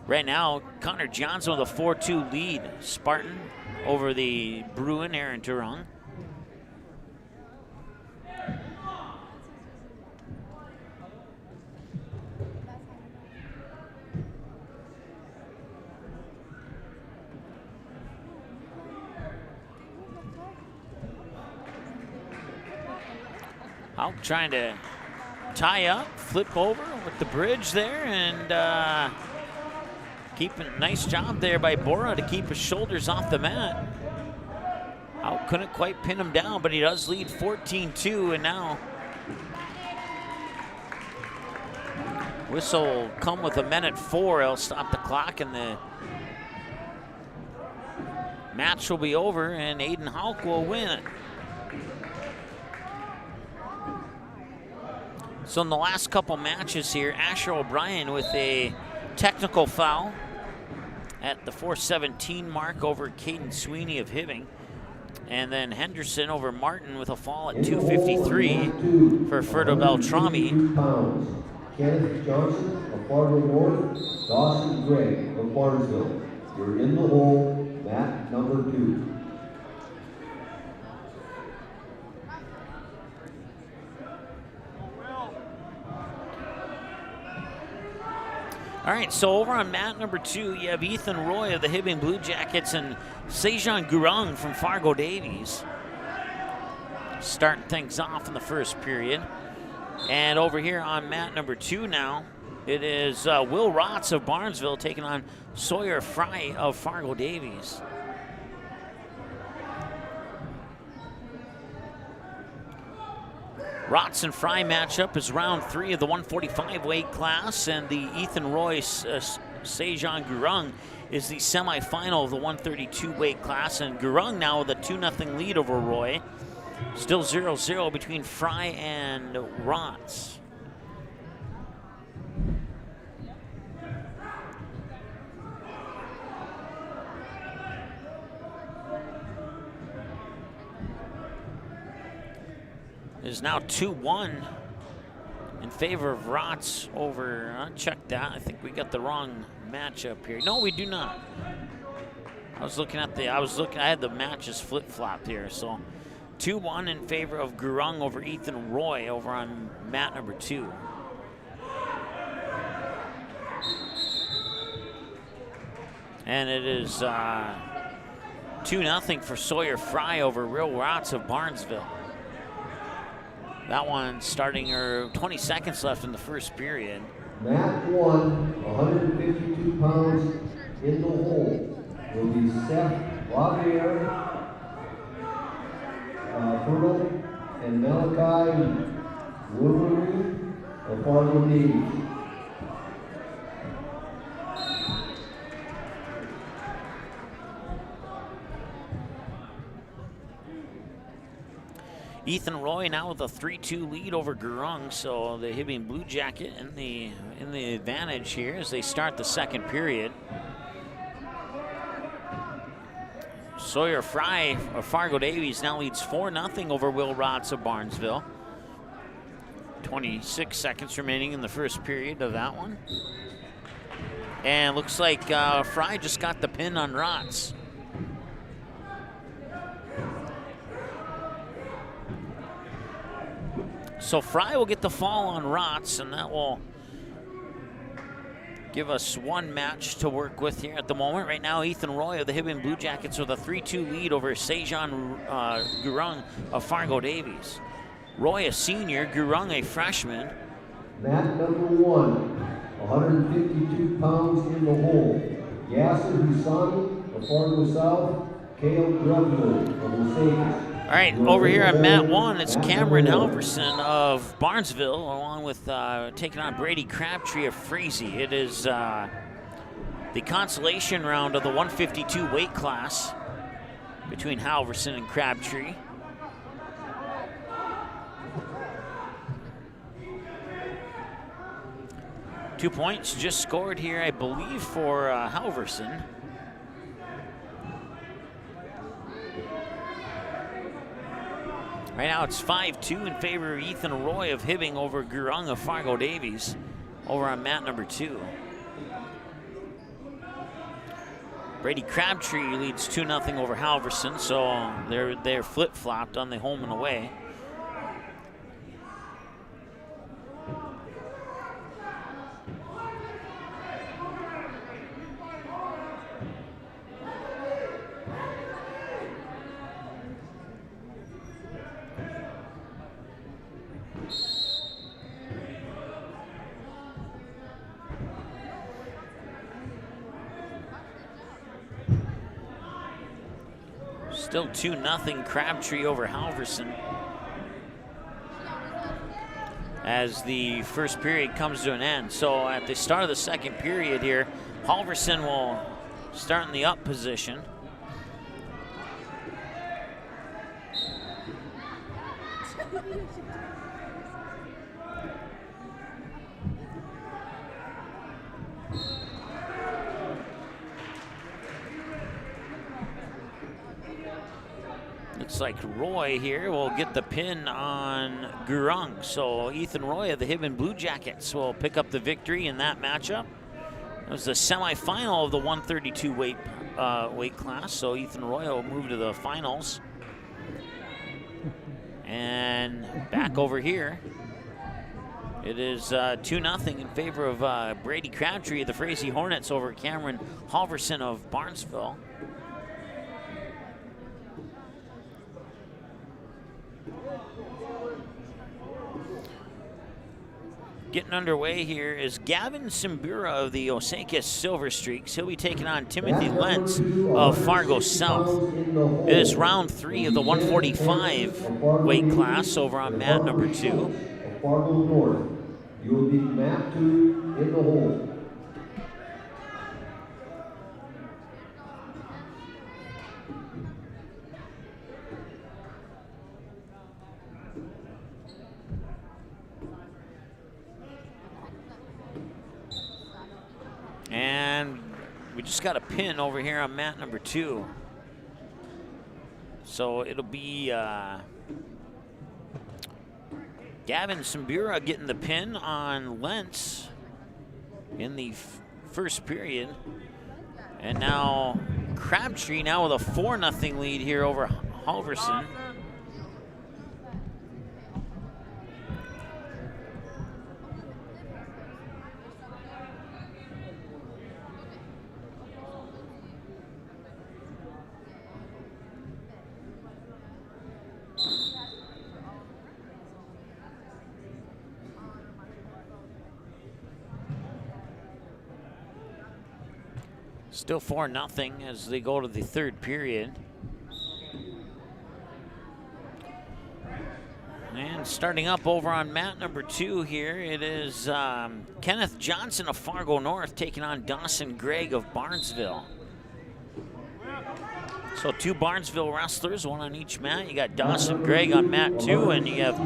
Right now, Connor Johnson with a 4-2 lead, Spartan over the Bruin, Aaron Turung. Houck trying to tie up, flip over with the bridge there, and keeping a nice job there by Bora to keep his shoulders off the mat. Houck couldn't quite pin him down, but he does lead 14-2, and now whistle will come with a minute 4. He'll stop the clock, and the match will be over, and Aiden Houck will win it. So in the last couple matches here, Asher O'Brien with a technical foul at the 4:17 mark over Caden Sweeney of Hibbing. And then Henderson over Martin with a fall at 2:53 for Ferdo Beltrami. Kenneth Johnson of Fargo North, Dawson Gray of Barnesville. You're in the hole, mat number 2. All right, so over on mat number 2, you have Ethan Roy of the Hibbing Blue Jackets and Sejan Gurung from Fargo Davies starting things off in the first period. And over here on mat number 2 now, it is Will Rotz of Barnesville taking on Sawyer Fry of Fargo Davies. Rotz and Fry matchup is round 3 of the 145 weight class, and the Ethan Royce Sejan Gurung is the semifinal of the 132 weight class, and Gurung now with a 2-0 lead over Roy. Still 0-0 between Fry and Rotz. It is now 2-1 in favor of Rotz over, check that, I think we got the wrong matchup here. No, we do not. I had the matches flip-flopped here, so 2-1 in favor of Gurung over Ethan Roy over on mat number 2. And it is 2-0 for Sawyer Fry over Will Rotz of Barnesville. That one starting 20 seconds left in the first period. Mat 1, 152 pounds in the hole will be Seth Lavier, Fertile, and Malachi Woodbury of Fargo Davies. Ethan Roy now with a 3-2 lead over Gurung, so the Hibbing Blue Jacket in the advantage here as they start the second period. Sawyer Fry of Fargo Davies now leads 4-0 over Will Rotz of Barnesville. 26 seconds remaining in the first period of that one. And looks like Fry just got the pin on Rotz. So Fry will get the fall on Rotz, and that will give us one match to work with here at the moment. Right now, Ethan Roy of the Hibbing Blue Jackets with a 3-2 lead over Sejan Gurung of Fargo Davies. Roy, a senior, Gurung, a freshman. Mat number 1, 152 pounds in the hole. Yasser Husani of Fargo South, Kale Grubner of Mercedes. All right, over here on mat 1, it's Cameron Halverson of Barnesville, along with taking on Brady Crabtree of Frazee. It is the consolation round of the 152 weight class between Halverson and Crabtree. Two points just scored here, I believe, for Halverson. Right now it's 5-2 in favor of Ethan Roy of Hibbing over Gurung of Fargo Davies over on mat number 2. Brady Crabtree leads 2-0 over Halverson, so they're flip-flopped on the home and away. Still 2-0 Crabtree over Halverson as the first period comes to an end. So at the start of the second period here, Halverson will start in the up position. Looks like Roy here will get the pin on Gurung. So Ethan Roy of the Hibbing Blue Jackets will pick up the victory in that matchup. It was the semifinal of the 132 weight class. So Ethan Roy will move to the finals. And back over here, it is 2-0 in favor of Brady Crabtree of the Frazee Hornets over Cameron Halverson of Barnesville. Getting underway here is Gavin Simbura of the Osaka Silver Streaks. He'll be taking on Timothy Lentz of Fargo South. It is round 3 of the 145 weight class over on mat number 2. Fargo North. You will be mat 2 in the hole. And we just got a pin over here on mat number 2. So it'll be Gavin Simbura getting the pin on Lentz in the first period. And now Crabtree now with a 4-0 lead here over Halverson. Still 4-0 as they go to the third period. And starting up over on mat number 2 here, it is Kenneth Johnson of Fargo North taking on Dawson Gregg of Barnesville. So 2 Barnesville wrestlers, 1 on each mat. You got Dawson Gregg on mat 2, and you have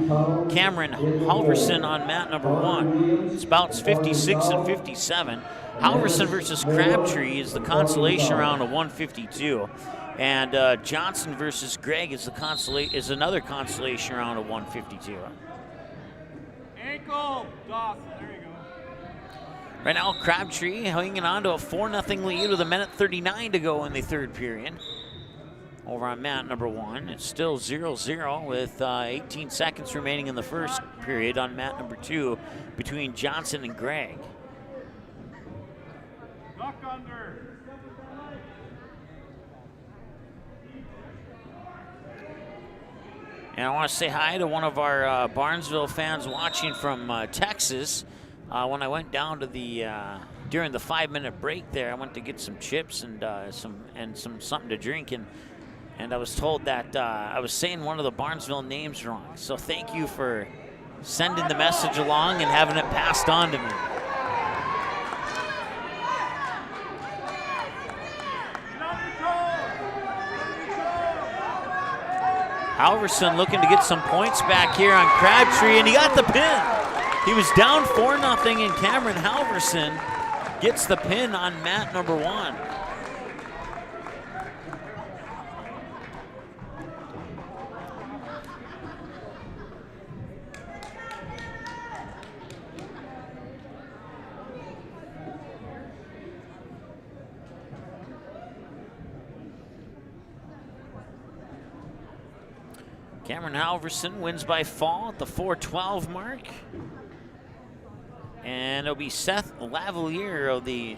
Cameron Halverson on mat number 1. It's bouts 56 and 57. Halverson versus Crabtree is the consolation round of 152. And Johnson versus Gregg is another consolation round of 152. Ankle, Dawson, there you go. Right now, Crabtree hanging on to a 4-0 lead with 1:39 to go in the third period. Over on mat number 1, it's still 0-0 with 18 seconds remaining in the first period on mat number 2 between Johnson and Gregg. Duck under. And I want to say hi to one of our Barnesville fans watching from Texas. When I went down to the during the 5-minute break there, I went to get some chips and something to drink, and I was told that I was saying one of the Barnesville names wrong. So thank you for sending the message along and having it passed on to me. Halverson looking to get some points back here on Crabtree, and he got the pin. He was down 4-0, and Cameron Halverson gets the pin on mat number 1. Cameron Halverson wins by fall at the 4:12 mark. And it'll be Seth Lavalier of the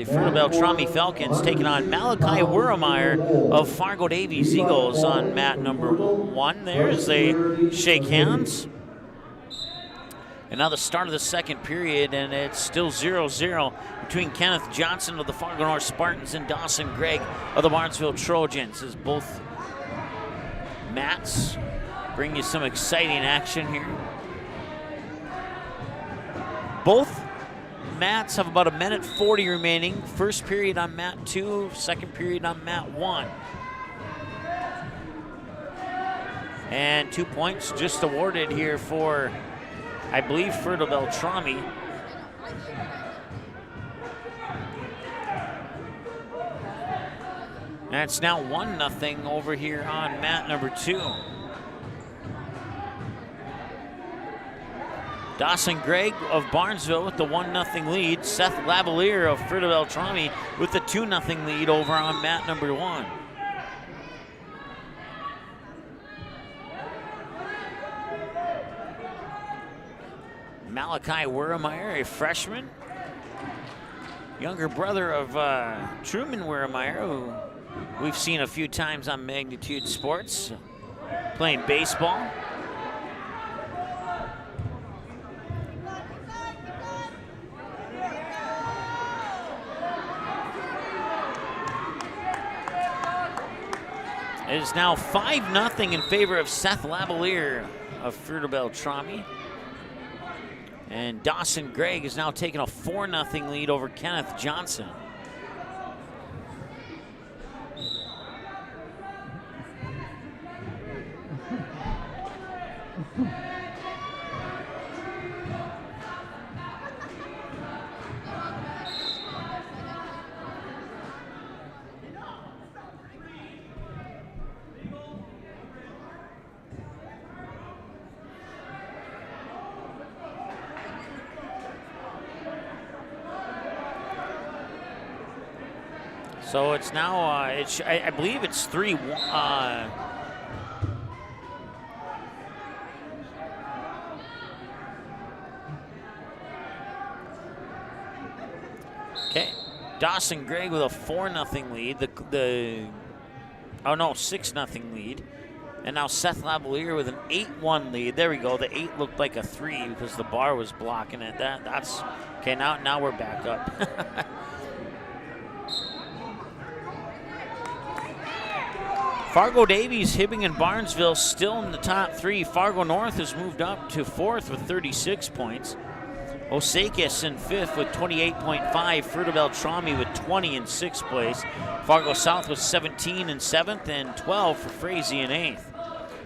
Fertile Beltrami Falcons taking on Malachi Wermeyer of Fargo Davies Eagles on mat number 1 there as they shake hands. And now the start of the second period, and it's still 0-0 between Kenneth Johnson of the Fargo North Spartans and Dawson Gregg of the Barnesville Trojans, as both mats bring you some exciting action here. Both mats have about 1:40 remaining. First period on mat 2, second period on mat 1. And 2 points just awarded here for, I believe, Fertile Beltrami. And it's now 1-0 over here on mat number 2. Dawson Gregg of Barnesville with the 1-0 lead. Seth Lavalier of Fertile Beltrami with the 2-0 lead over on mat number 1. Malachi Wermeyer, a freshman, younger brother of Truman Wermeyer, who we've seen a few times on Magnitude Sports, playing baseball. It is now 5-0 in favor of Seth Lavalier of Fertile Beltrami. And Dawson Gregg is now taking a 4-0 lead over Kenneth Johnson. So it's now, I believe it's 3-1. Okay, Dawson Gregg with a 4-0 lead. 6-0 lead. And now Seth Lavalier with an 8-1 lead. There we go. The 8 looked like a 3 because the bar was blocking it. That's okay. Now we're back up. Fargo Davies, Hibbing, and Barnesville still in the top 3. Fargo North has moved up to 4th with 36 points. Osakis in 5th with 28.5. Fruta Beltrami with 20 in 6th place. Fargo South with 17 in 7th and 12 for Frazee in 8th.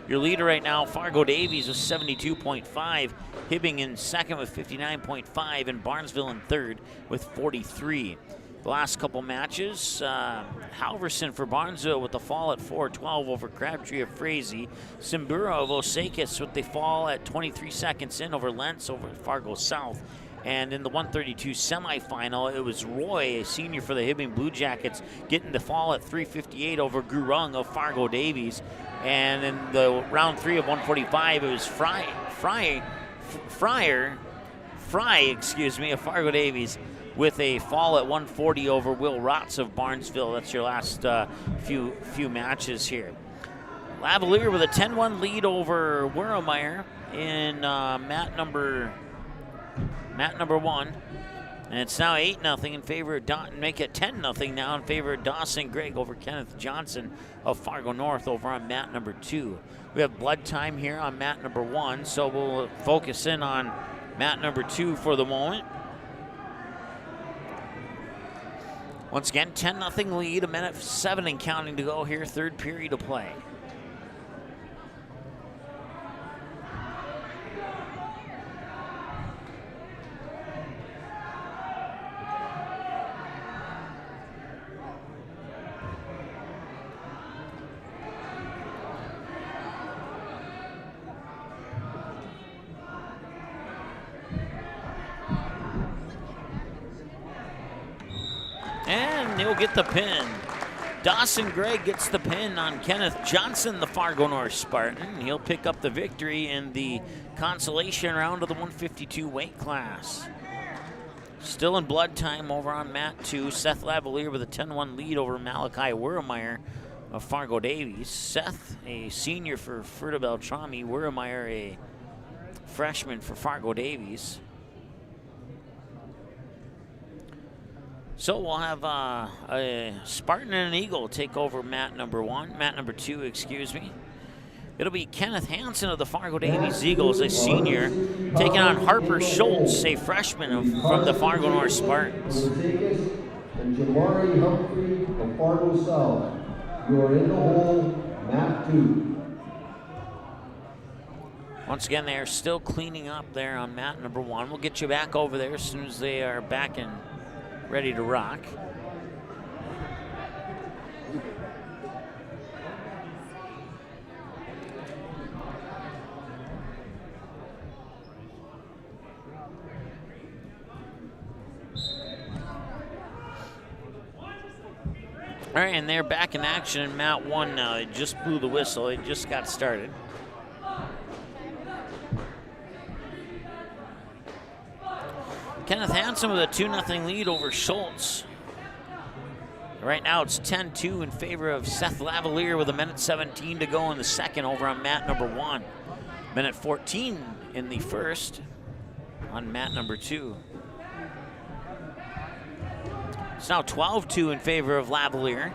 Your leader right now, Fargo Davies with 72.5. Hibbing in 2nd with 59.5 and Barnesville in 3rd with 43. The last couple matches, Halverson for Barnesville with the fall at 4:12 over Crabtree of Frazee. Simbura of Osakis with the fall at 23 seconds in over Lentz over Fargo South. And in the 132 semifinal, it was Roy, a senior for the Hibbing Blue Jackets, getting the fall at 3:58 over Gurung of Fargo Davies. And in the round 3 of 145, it was Fry of Fargo Davies with a fall at 140 over Will Rotz of Barnesville. That's your last few matches here. Lavalier with a 10-1 lead over Werremeyer in mat number 1. And it's now 8-0 in favor of make it 10-0 now in favor of Dawson Gregg over Kenneth Johnson of Fargo North over on mat number 2. We have blood time here on mat number 1, so we'll focus in on mat number 2 for the moment. Once again, 10-0 lead, 1:07 and counting to go here, 3rd period of play. And he'll get the pin. Dawson Gregg gets the pin on Kenneth Johnson, the Fargo North Spartan. He'll pick up the victory in the consolation round of the 152 weight class. Still in blood time over on mat 2. Seth Lavalier with a 10-1 lead over Malachi Werremeyer of Fargo Davies. Seth, a senior for Fruta Beltrami. Werremeyer, a freshman for Fargo Davies. So we'll have a Spartan and an Eagle take over mat number 2, excuse me. It'll be Kenneth Hansen of the Fargo Davies Eagles, a senior, taking on Harper Schultz, a freshman from the Fargo North Spartans. And Jamari Humphrey of Fargo South. You are in the hole, mat 2. Once again, they are still cleaning up there on mat number 1. We'll get you back over there as soon as they are back and ready to rock. All right, and they're back in action in mat 1 now. It just blew the whistle. It just got started. Kenneth Hansen with a 2-0 lead over Schultz. Right now it's 10-2 in favor of Seth Lavalier with 1:17 to go in the second over on mat number 1. 1:14 in the first on mat number 2. It's now 12-2 in favor of Lavalier.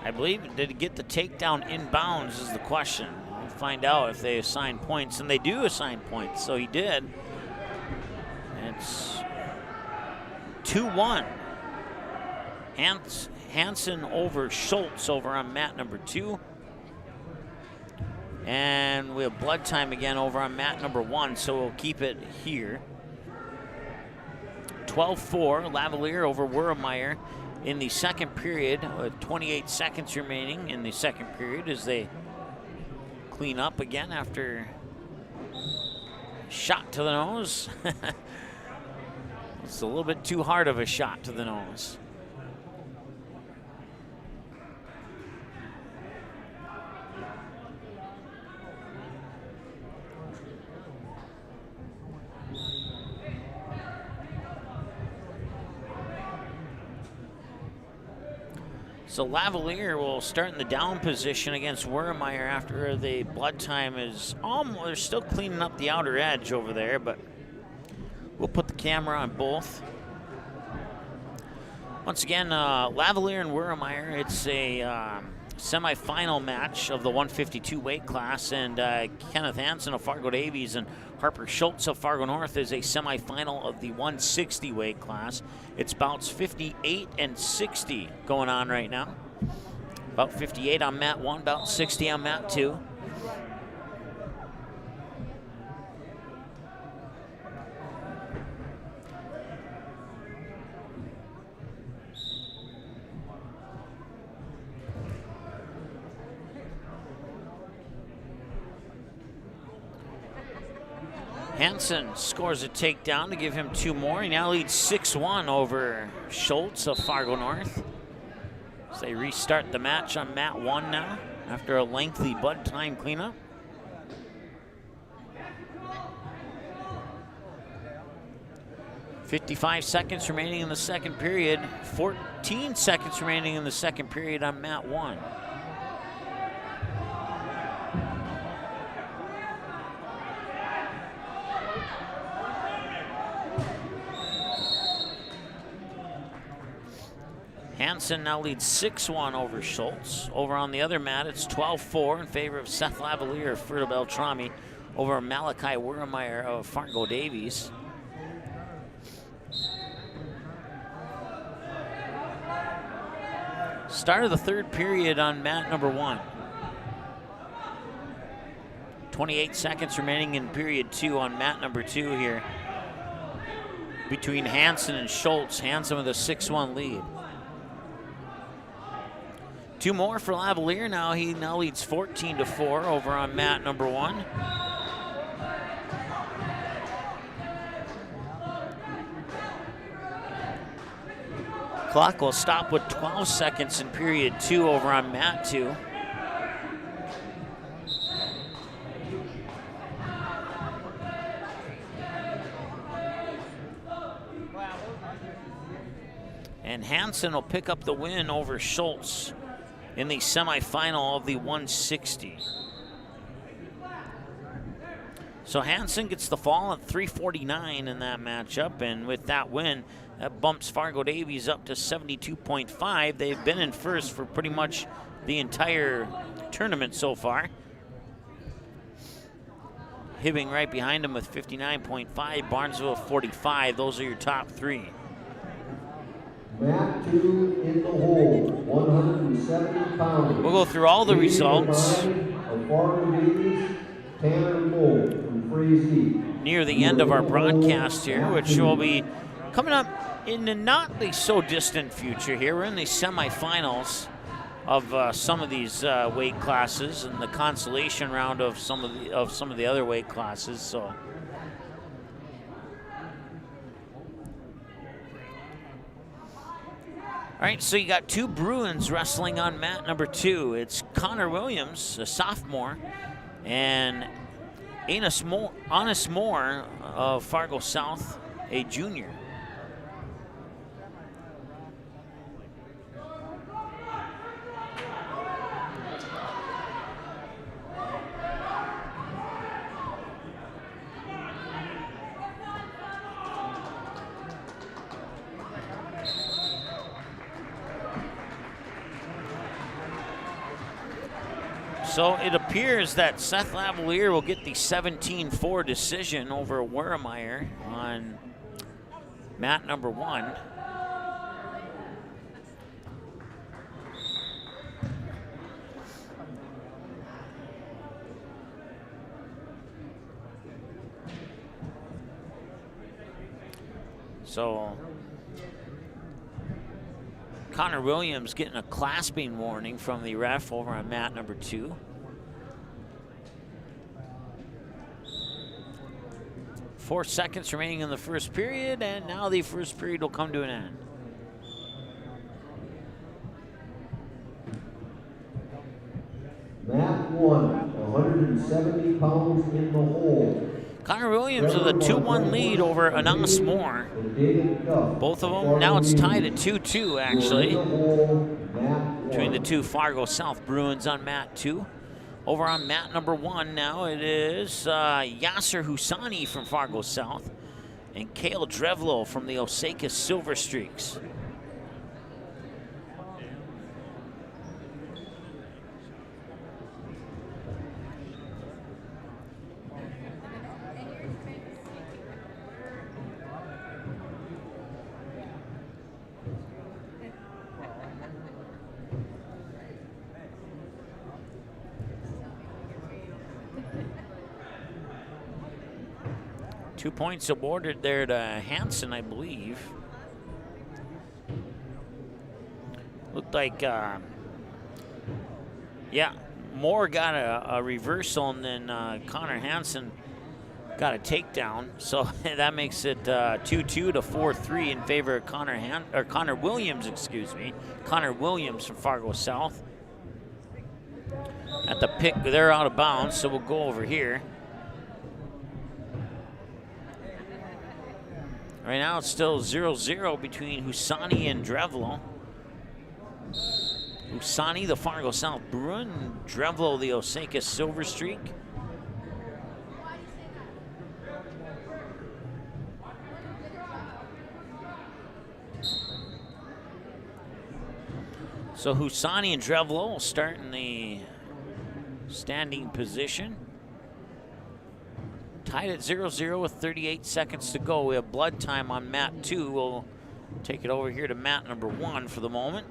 I believe, did he get the takedown inbounds is the question. We'll find out if they assign points, and they do assign points, so he did. It's 2-1. Hansen over Schultz over on mat number 2. And we have blood time again over on mat number 1, so we'll keep it here. 12-4, Lavalier over Werremeyer in the second period, with 28 seconds remaining in the second period as they clean up again after shot to the nose. It's a little bit too hard of a shot to the nose. So Lavalier will start in the down position against Wermeyer after the blood time is almost, they're still cleaning up the outer edge over there, but we'll put the camera on both. Once again, Lavalier and Wermeyer, it's a semifinal match of the 152 weight class, and Kenneth Hansen of Fargo Davies and Harper Schultz of Fargo North is a semifinal of the 160 weight class. It's bouts 58 and 60 going on right now. About 58 on mat 1, about 60 on mat 2. Hansen scores a takedown to give him 2 more. He now leads 6-1 over Schultz of Fargo North. So they restart the match on mat 1 now after a lengthy blood time cleanup. .55 seconds remaining in the second period. 14 seconds remaining in the second period on mat 1. Hansen now leads 6-1 over Schultz. Over on the other mat, it's 12-4 in favor of Seth Lavalier of Fruta Beltrami over Malachi Wermeyer of Fargo Davies. Start of the third period on mat number 1. 28 seconds remaining in period 2 on mat number 2 here between Hansen and Schultz. Hansen with a 6-1 lead. 2 more for Lavalier now. He now leads 14-4 over on mat number 1. Clock will stop with 12 seconds in period 2 over on mat 2. And Hansen will pick up the win over Schultz in the semifinal of the 160. So Hansen gets the fall at 349 in that matchup, and with that win, that bumps Fargo Davies up to 72.5. They've been in first for pretty much the entire tournament so far. Hibbing right behind them with 59.5, Barnesville 45. Those are your top 3. Mat 2 in the hole, 170 pounds. We'll go through all the results near the end of our broadcast here, which will be coming up in the not so distant future here. We're in the semifinals of some of these weight classes and the consolation round of some of the other weight classes. So. All right, so you got 2 Bruins wrestling on mat number 2. It's Connor Williams, a sophomore, and Honest Moore of Fargo South, a junior. So it appears that Seth Lavalier will get the 17-4 decision over Wermeyer on mat number 1. So Connor Williams getting a clasping warning from the ref over on mat number 2. Four seconds remaining in the first period, and now the first period will come to an end. Mat 1, 170 pounds in the hole. Connor Williams with a 2-1 lead over Anas Moore. Both of them, now it's tied at 2-2 actually, between the two Fargo South Bruins on mat 2. Over on mat number 1 now, it is Yasser Husani from Fargo South and Cale Drevlo from the Osaka Silver Streaks. Two points awarded there to Hansen, I believe. Looked like, yeah, Moore got a reversal, and then Connor Hansen got a takedown. So that makes it 2-2 to 4-3 in favor of Connor Williams, excuse me. Connor Williams from Fargo South. At the pick, they're out of bounds, so we'll go over here. Right now it's still 0-0 between Husani and Drevlo. Husani, the Fargo South Bruin, and Drevlo, the Osaka Silver Streak. So Husani and Drevlo will start in the standing position. Tied at 0-0 with 38 seconds to go. We have blood time on mat 2. We'll take it over here to mat number 1 for the moment.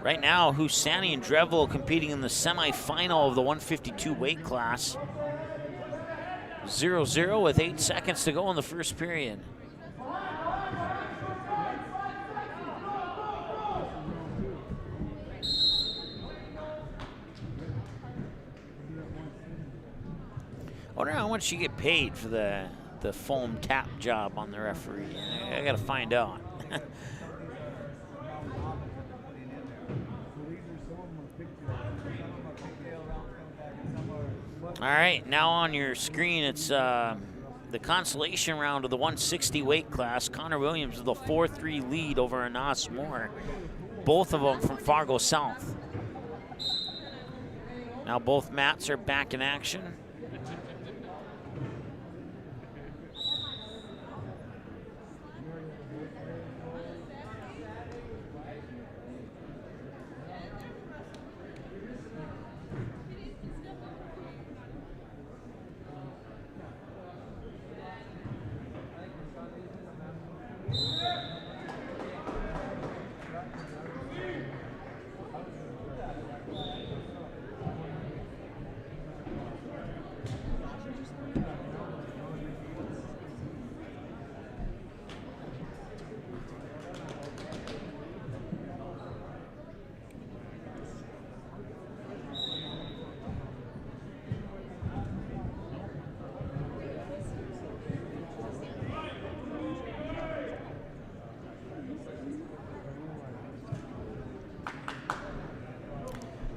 Right now, Husani and Drevlo competing in the semifinal of the 152 weight class. 0-0 with 8 seconds to go in the first period. I wonder how much you get paid for the foam tap job on the referee. I gotta find out. All right, now on your screen, it's the consolation round of the 160 weight class. Connor Williams with a 4-3 lead over Anas Moore. Both of them from Fargo South. Now both mats are back in action.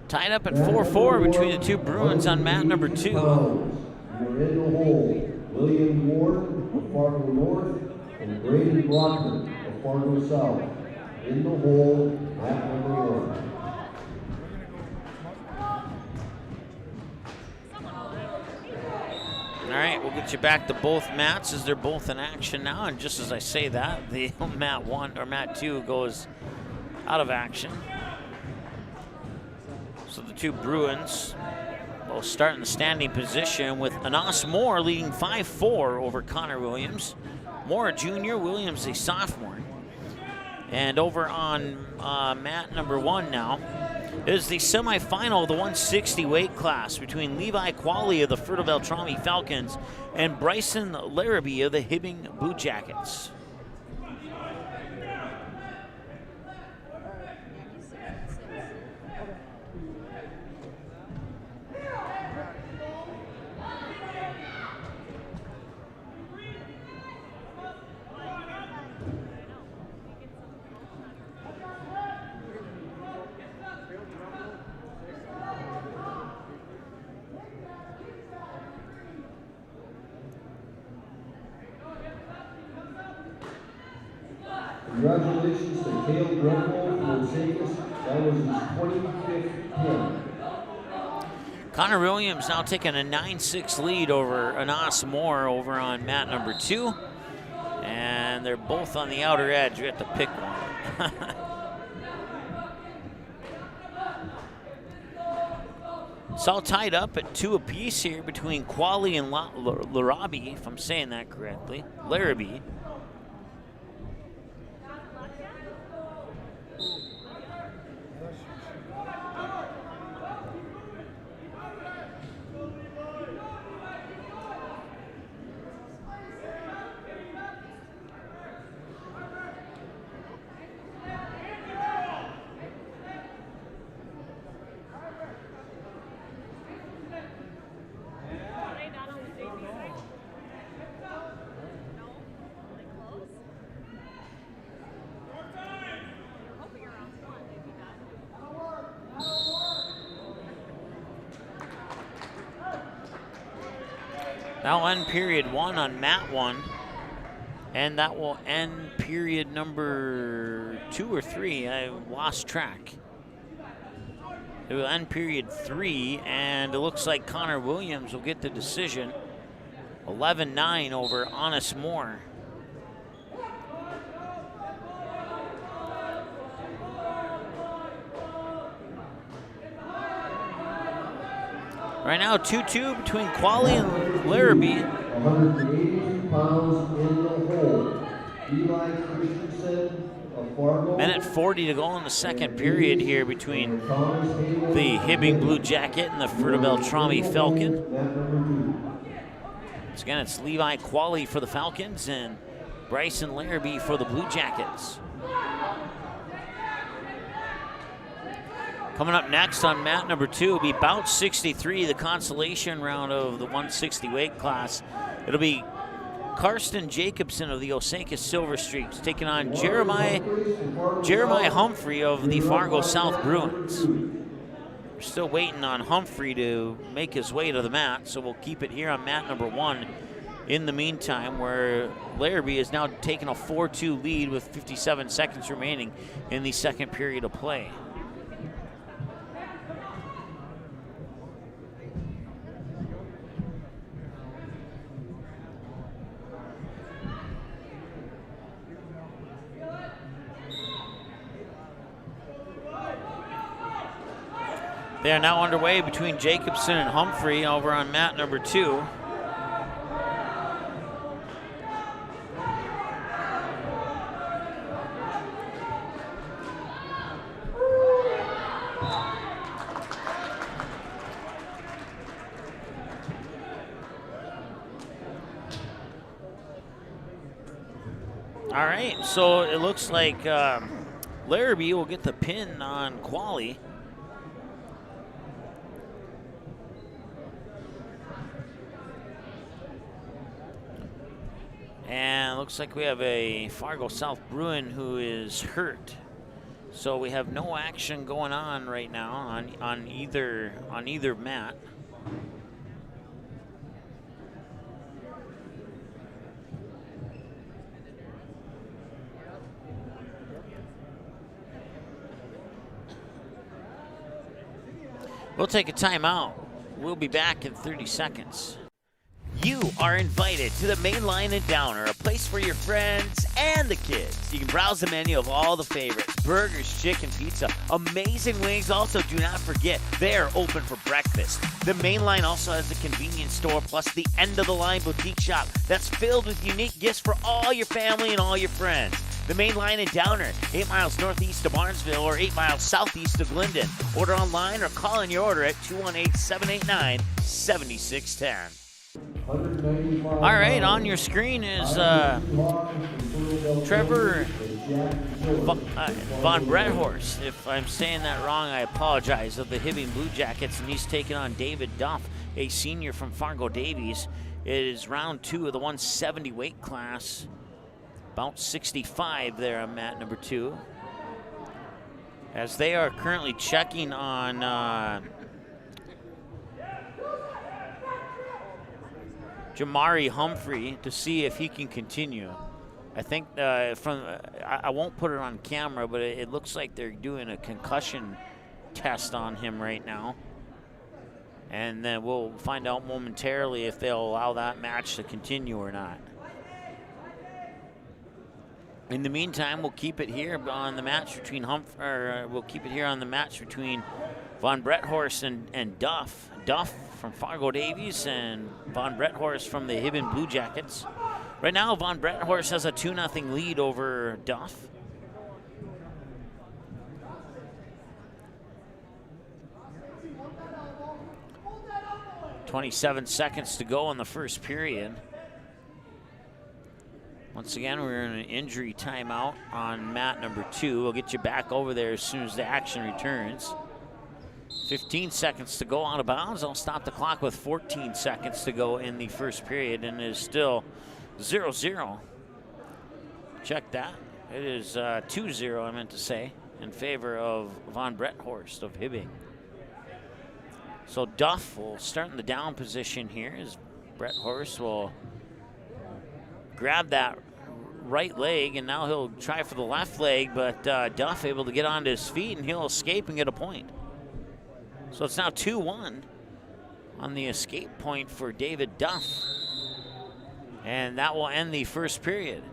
Tied up at 4-4 between the two Bruins on mat number 2. You're in the hole. William Ward of Fargo North and Brady Brockman of Fargo South. In the hole, mat number 1. All right, we'll get you back to both mats as they're both in action now. And just as I say that, the mat 1 or mat 2 goes out of action. So the two Bruins will start in the standing position with Anas Moore leading 5-4 over Connor Williams. Moore a junior, Williams a sophomore. And over on mat number 1 now is the semifinal of the 160 weight class between Levi Qualley of the Fertile Beltrami Falcons and Bryson Larrabee of the Hibbing Blue Jackets. Congratulations to Cale Grunwald from Osakis. That was his 25th pin. Connor Williams now taking a 9-6 lead over Anas Moore over on mat number 2. And they're both on the outer edge. We have to pick one. It's all tied up at 2 apiece here between Quali and Larrabee, if I'm saying that correctly. Larrabee. That'll end period 1 on mat 1. And that will end period number 2 or 3. I lost track. It will end period 3, and it looks like Connor Williams will get the decision. 11-9 over Anas Moore. Right now, 2-2 between Quali and Larrabee. 182 pounds in the hole. Eli Christensen of Fargo. Minute 40 to go in the second period here between the Hibbing Blue Jacket and the Fruta Beltrami Falcon. Once again, it's Levi Quali for the Falcons and Bryson Larrabee for the Blue Jackets. Coming up next on mat number 2 will be bout 63, the consolation round of the 160 weight class. It'll be Karsten Jacobson of the Osakis Silver Streaks taking on Jeremiah Humphrey of the Fargo South Bruins. We're still waiting on Humphrey to make his way to the mat, so we'll keep it here on mat number 1 in the meantime, where Larrabee is now taking a 4-2 lead with 57 seconds remaining in the second period of play. They are now underway between Jacobson and Humphrey over on mat number 2. All right, so it looks like Larrabee will get the pin on Quali. And looks like we have a Fargo South Bruin who is hurt. So we have no action going on right now on either mat. We'll take a timeout. We'll be back in 30 seconds. You are invited to the Main Line in Downer, a place for your friends and the kids. You can browse the menu of all the favorites: burgers, chicken, pizza, amazing wings. Also, do not forget, they are open for breakfast. The Main Line also has a convenience store plus the end-of-the-line boutique shop that's filled with unique gifts for all your family and all your friends. The Main Line in Downer, 8 miles northeast of Barnesville or 8 miles southeast of Glendon. Order online or call in your order at 218-789-7610. All right, on your screen is Trevor Von Bredhorst. If I'm saying that wrong, I apologize, of the Hibbing Blue Jackets, and he's taking on David Duff, a senior from Fargo Davies. It is round 2 of the 170 weight class. About 65 there on mat number 2. As they are currently checking on Jamari Humphrey to see if he can continue. I think I won't put it on camera, but it looks like they're doing a concussion test on him right now. And then we'll find out momentarily if they'll allow that match to continue or not. In the meantime, we'll keep it here on the match between we'll keep it here on the match between Von Bretthorst and Duff. Duff from Fargo Davies and Von Bretthorst from the Hibben Blue Jackets. Right now, Von Bretthorst has a 2-0 lead over Duff. .27 seconds to go in the first period. Once again, we're in an injury timeout on mat number 2. We'll get you back over there as soon as the action returns. 15 seconds to go out of bounds. I'll stop the clock with 14 seconds to go in the first period, and it is still 0-0. Check that. It is 2-0, I meant to say, in favor of Von Bretthorst of Hibbing. So Duff will start in the down position here as Bretthorst will grab that right leg, and now he'll try for the left leg, but Duff able to get onto his feet, and he'll escape and get a point. So it's now 2-1 on the escape point for David Duff. And that will end the first period.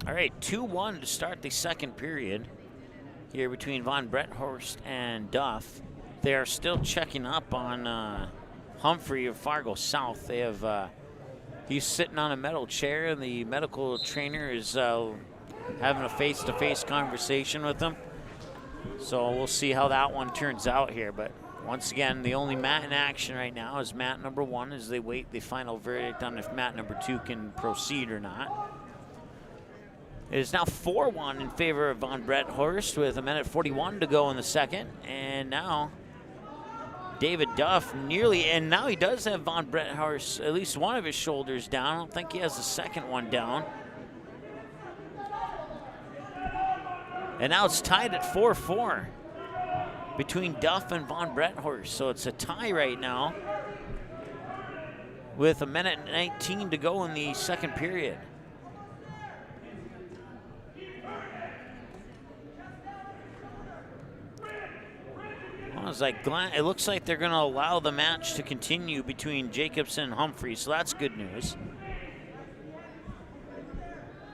All right, 2-1 to start the second period here between Von Bretthorst and Duff. They are still checking up on Humphrey of Fargo South. They have he's sitting on a metal chair, and the medical trainer is having a face-to-face conversation with him. So we'll see how that one turns out here. But once again, the only mat in action right now is mat number 1 as they wait the final verdict on if mat number 2 can proceed or not. It is now 4-1 in favor of Von Bretthorst with 1:41 to go in the second. And now David Duff nearly, and now he does have Von Bretthorst, at least one of his shoulders down. I don't think he has the second one down. And now it's tied at 4-4 between Duff and Von Bretthorst. So it's a tie right now with 1:19 to go in the second period. It looks like they're going to allow the match to continue between Jacobson and Humphrey, so that's good news.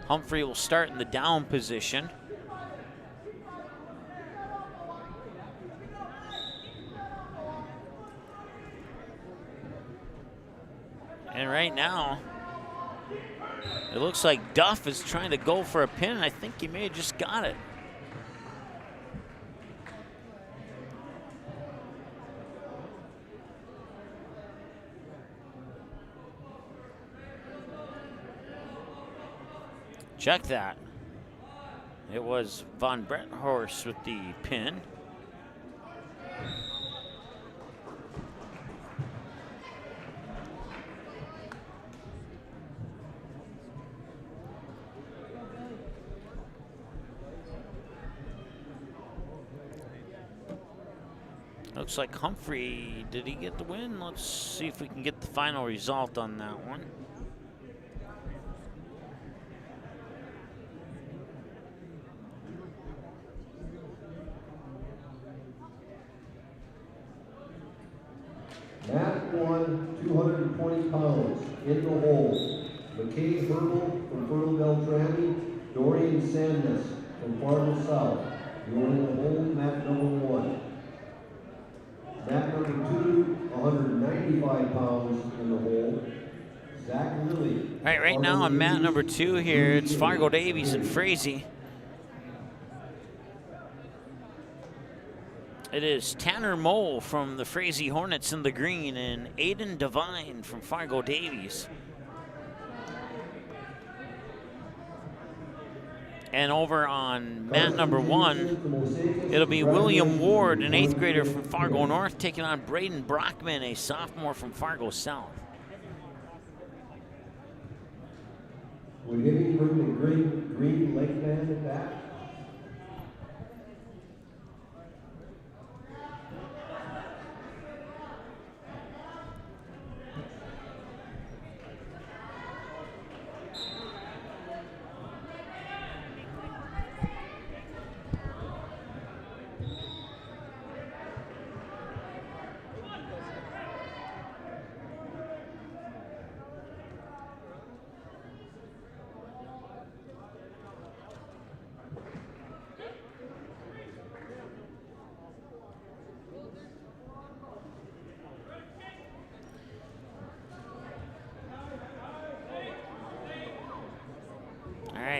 Humphrey will start in the down position. And right now, it looks like Duff is trying to go for a pin. I think he may have just got it. Check that. It was Von Bretthorst with the pin. Looks like Humphrey, did he get the win? Let's see if we can get the final result on that one. Mat 1, 220 pounds, in the hole. McKay Herbal from Fertile Beltrami, Dorian Sandness from Fargo South. You're in the hole, mat number 1. Mat number 2, 195 pounds in the hole. Zach Lilly. All right now on mat number 2 here, it's Fargo Davies and Frazee. It is Tanner Mole from the Frazee Hornets in the green and Aiden Devine from Fargo Davies. And over on mat number 1, it'll be William Ward, an 8th grader from Fargo North, taking on Braden Brockman, a sophomore from Fargo South. Would Hibbing bring the green leg man back?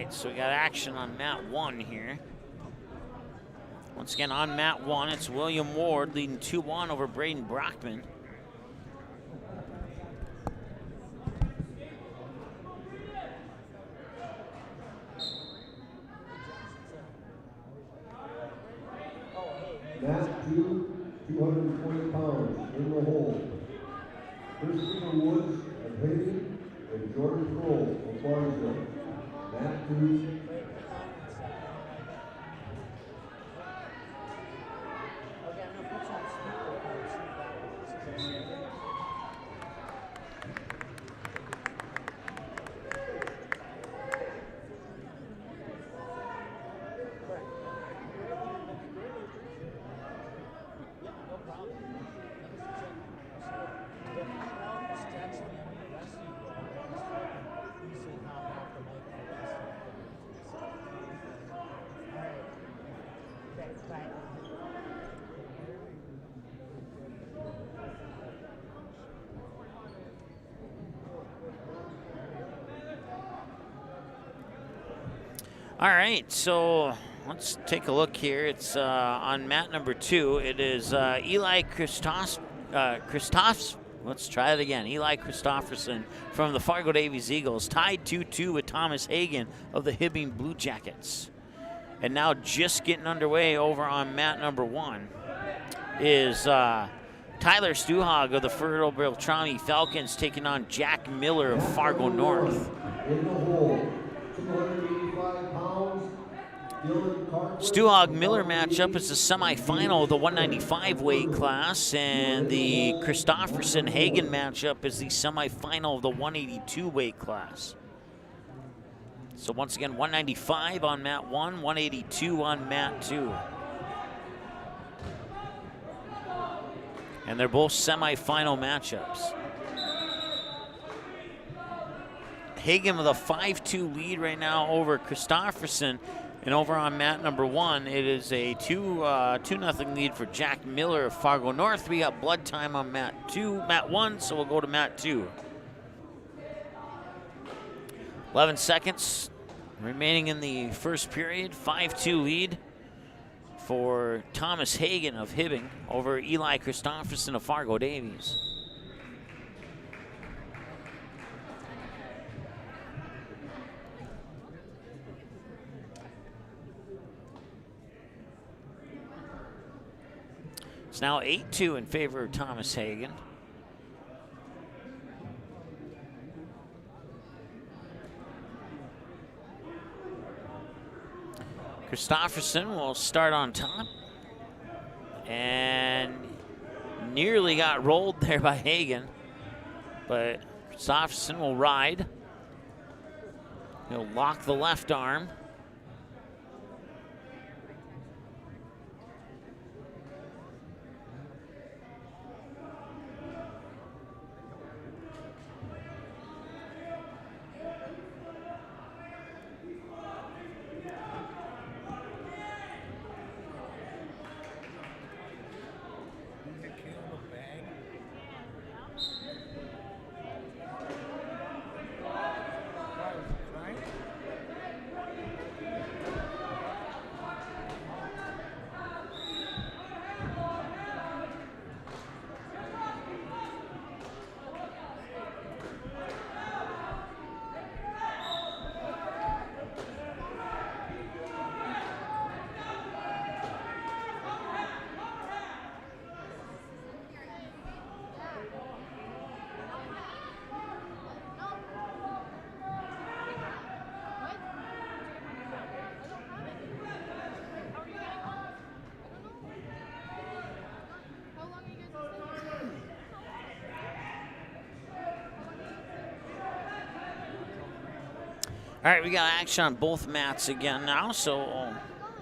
So we got action on mat 1 here. Once again, on mat 1, it's William Ward leading 2-1 over Braden Brockman. Mat 2, 220 pounds in the hole. Christopher Woods of Haiti and Jordan Kroll of Barnesville. Mat 2. All right, so let's take a look here. It's on mat number 2. It is Eli let's try it again. Eli Christofferson from the Fargo Davies Eagles, tied 2-2 with Thomas Hagan of the Hibbing Blue Jackets. And now just getting underway over on mat number 1 is Tyler Stuhag of the Fertile Beltrami Falcons taking on Jack Miller of Fargo North. In the hole, 285 pounds. Stuhag Miller matchup is the semifinal of the 195 weight class, and the Christofferson Hagan matchup is the semifinal of the 182 weight class. So once again, 195 on mat 1, 182 on mat 2. And they're both semifinal matchups. Hagan with a 5-2 lead right now over Christofferson. And over on mat number 1, it is a 2-0 lead for Jack Miller of Fargo North. We got blood time on mat 1, so we'll go to mat 2. 11 seconds remaining in the first period. 5-2 lead for Thomas Hagan of Hibbing over Eli Christofferson of Fargo Davies. It's now 8-2 in favor of Thomas Hagan. Christofferson will start on top. And nearly got rolled there by Hagan. But Christofferson will ride. He'll lock the left arm. All right, we got action on both mats again now, so I'll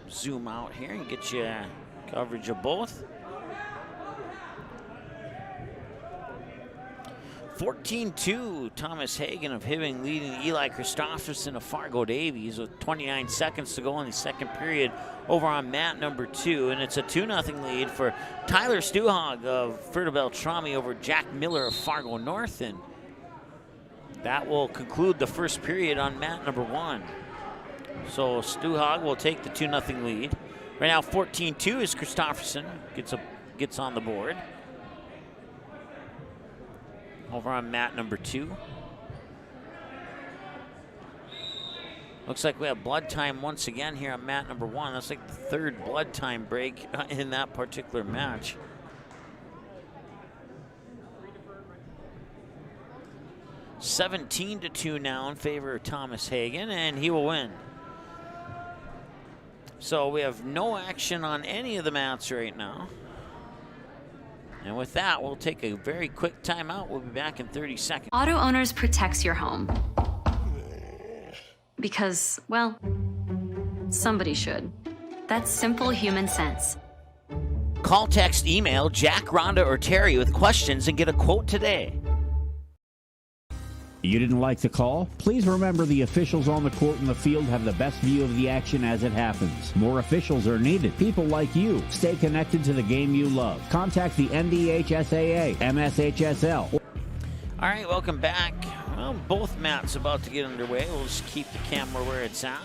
zoom out here and get you coverage of both. 14-2, Thomas Hagen of Hibbing leading Eli Christofferson of Fargo Davies with 29 seconds to go in the second period over on mat number 2. And it's a 2-0 lead for Tyler Stuhog of Ferta Beltrami over Jack Miller of Fargo North. And that will conclude the first period on mat number 1. So Stuhog will take the 2-0 lead. Right now 14-2 is Christofferson gets on the board. Over on mat number 2. Looks like we have blood time once again here on mat number 1. That's like the third blood time break in that particular match. (17-2) now in favor of Thomas Hagen, and he will win. So we have no action on any of the mats right now. And with that, we'll take a very quick timeout. We'll be back in 30 seconds. Auto Owners protects your home. Because, well, somebody should. That's simple human sense. Call, text, email Jack, Rhonda, or Terry with questions and get a quote today. You didn't like the call? Please remember the officials on the court and the field have the best view of the action as it happens. More officials are needed. People like you. Stay connected to the game you love. Contact the NDHSAA, MSHSL. All right, welcome back. Well, both mats about to get underway. We'll just keep the camera where it's at.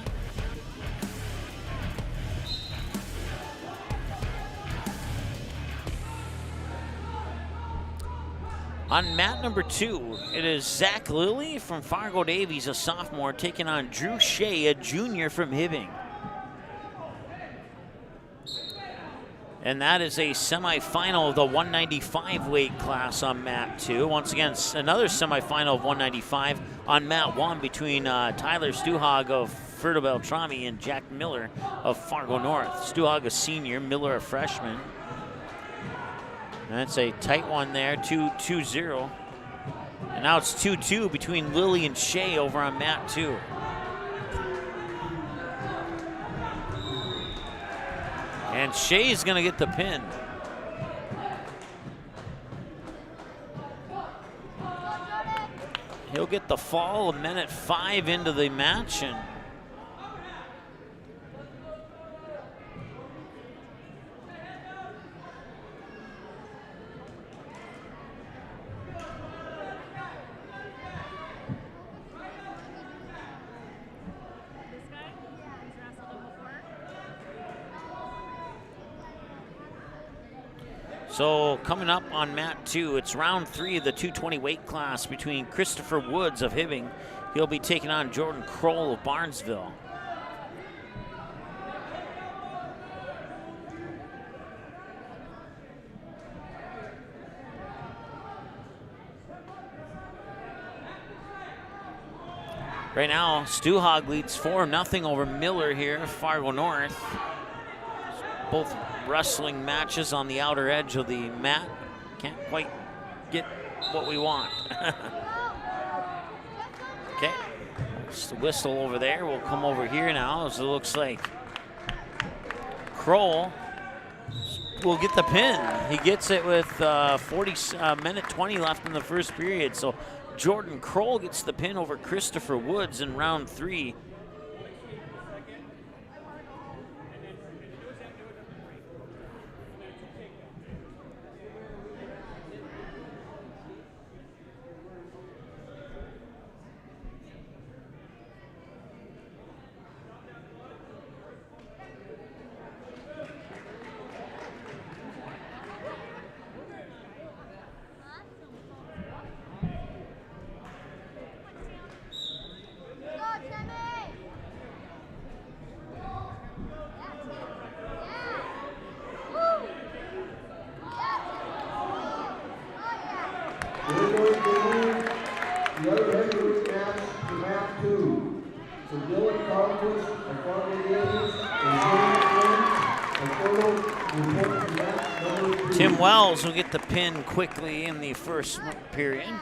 On mat number 2, it is Zach Lilly from Fargo Davies, a sophomore, taking on Drew Shea, a junior from Hibbing. And that is a semifinal of the 195 weight class on mat 2. Once again, another semifinal of 195 on mat 1 between Tyler Stuhog of Ferta Beltrami and Jack Miller of Fargo North. Stuhog a senior, Miller a freshman. That's a tight one there, 2-0. And now it's 2-2 between Lilly and Shea over on mat 2. And Shea's gonna get the pin. He'll get the fall 1:05 into the match, and so coming up on mat 2, it's round 3 of the 220 weight class between Christopher Woods of Hibbing. He'll be taking on Jordan Kroll of Barnesville. Right now, Stuhog leads 4-0 over Miller here, Fargo North. Both wrestling matches on the outer edge of the mat. Can't quite get what we want. Okay, just the whistle over there. We'll come over here now as it looks like Kroll will get the pin. He gets it with 20 left in the first period. So Jordan Kroll gets the pin over Christopher Woods in round 3. Tim Wells will get the pin quickly in the first period.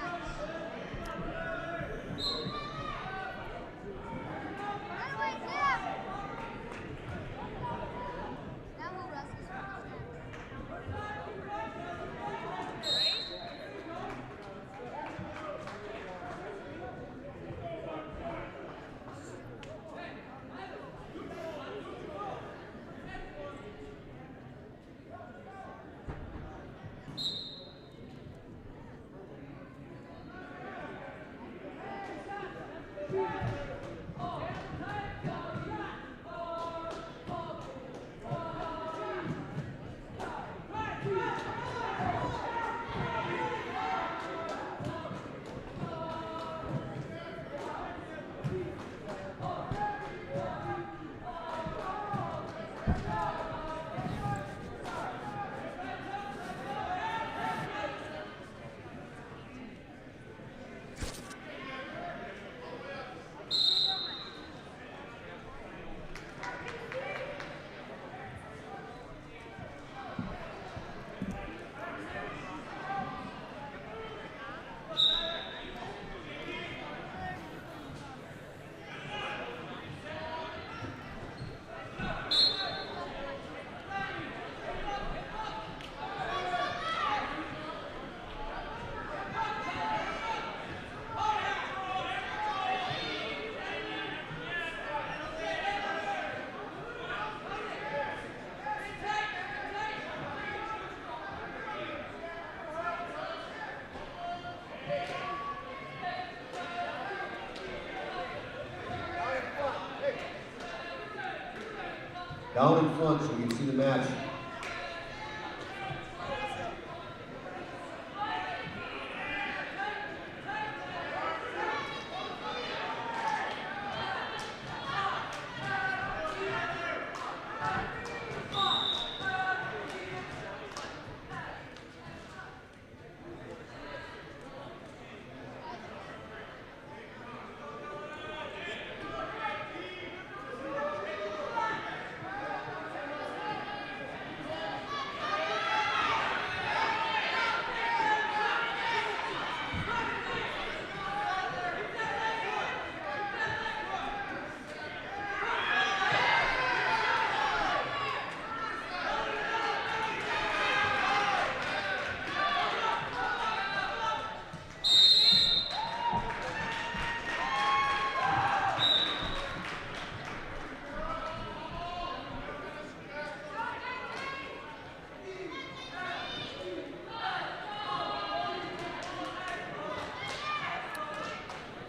down in front so we can see the match.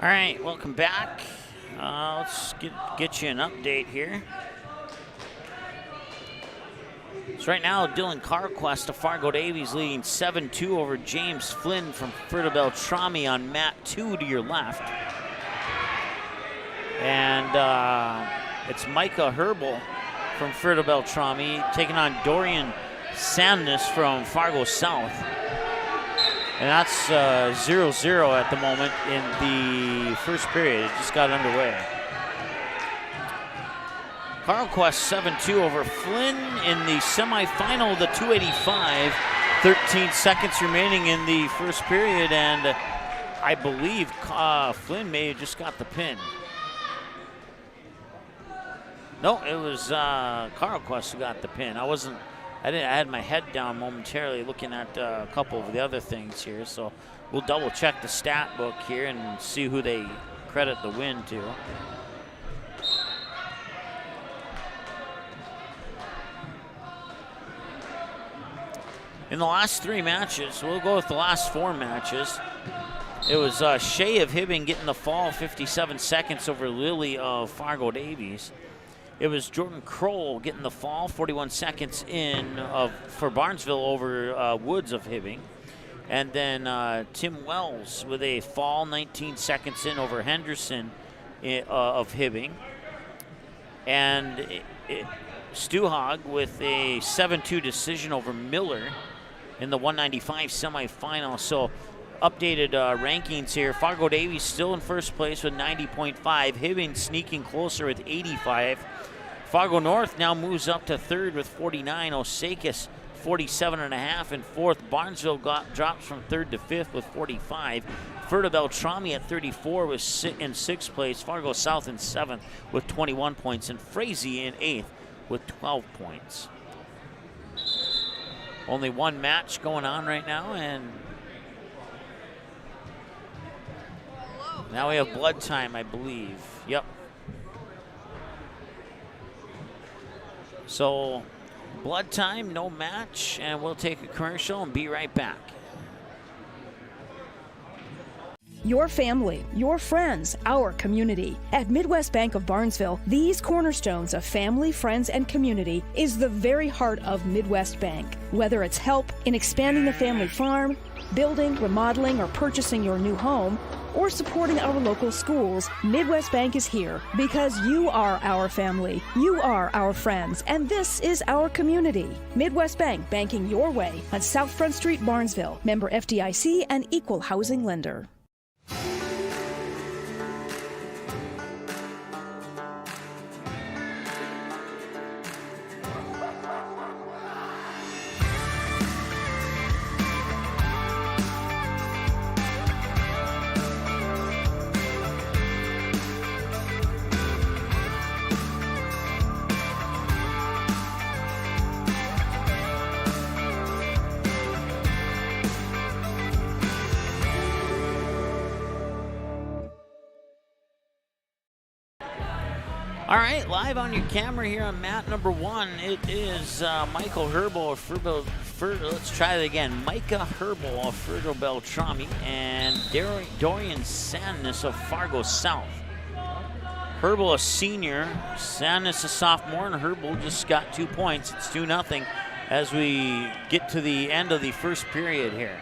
All right, welcome back. Let's get you an update here. So right now, Dylan Carquest of Fargo Davies leading 7-2 over James Flynn from Ferta Beltrami on mat 2 to your left. And it's Micah Herbal from Ferta Beltrami taking on Dorian Sandness from Fargo South. And that's 0-0 at the moment in the first period. It just got underway. Carquest 7-2 over Flynn in the semifinal of the 285. 13 seconds remaining in the first period, and I believe Flynn may have just got the pin. No, it was Carquest who got the pin. I had my head down momentarily looking at a couple of the other things here, so we'll double check the stat book here and see who they credit the win to. In the last 3 matches, we'll go with the last 4 matches. It was Shea of Hibbing getting the fall, 57 seconds over Lily of Fargo Davies. It was Jordan Kroll getting the fall, 41 seconds for Barnesville over Woods of Hibbing. And then Tim Wells with a fall, 19 seconds in over Henderson of Hibbing. And Stu Hogg with a 7-2 decision over Miller in the 195 semifinal. So updated rankings here. Fargo Davies still in first place with 90.5. Hibbing sneaking closer with 85. Fargo North now moves up to third with 49. Osakis 47.5, and fourth. Barnesville drops from third to fifth with 45. Ferta Beltrami at 34 was in sixth place. Fargo South in seventh with 21 points, and Frazee in eighth with 12 points. Only one match going on right now, and now we have blood time, I believe. Yep. So, blood time, no match, and we'll take a commercial and be right back. Your family, your friends, our community. At Midwest Bank of Barnesville, these cornerstones of family, friends, and community is the very heart of Midwest Bank. Whether it's help in expanding the family farm, building, remodeling, or purchasing your new home, or supporting our local schools, Midwest Bank is here because you are our family, you are our friends, and this is our community. Midwest Bank, banking your way on South Front Street, Barnesville. Member FDIC and equal housing lender. All right, live on your camera here on mat number 1, it is Michael Herbal of let's try it again. Micah Herbal of Ferta Beltrami and Dorian Sandness of Fargo South. Herbal a senior, Sandnes a sophomore, and Herbal just got 2 points. It's 2-0 as we get to the end of the first period here.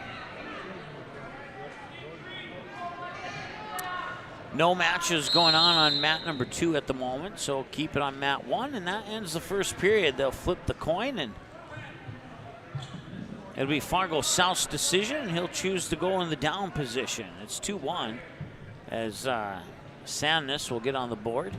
No matches going on mat number 2 at the moment, so keep it on mat 1, and that ends the first period. They'll flip the coin, and it'll be Fargo South's decision, and he'll choose to go in the down position. It's 2-1 as Sandnes will get on the board.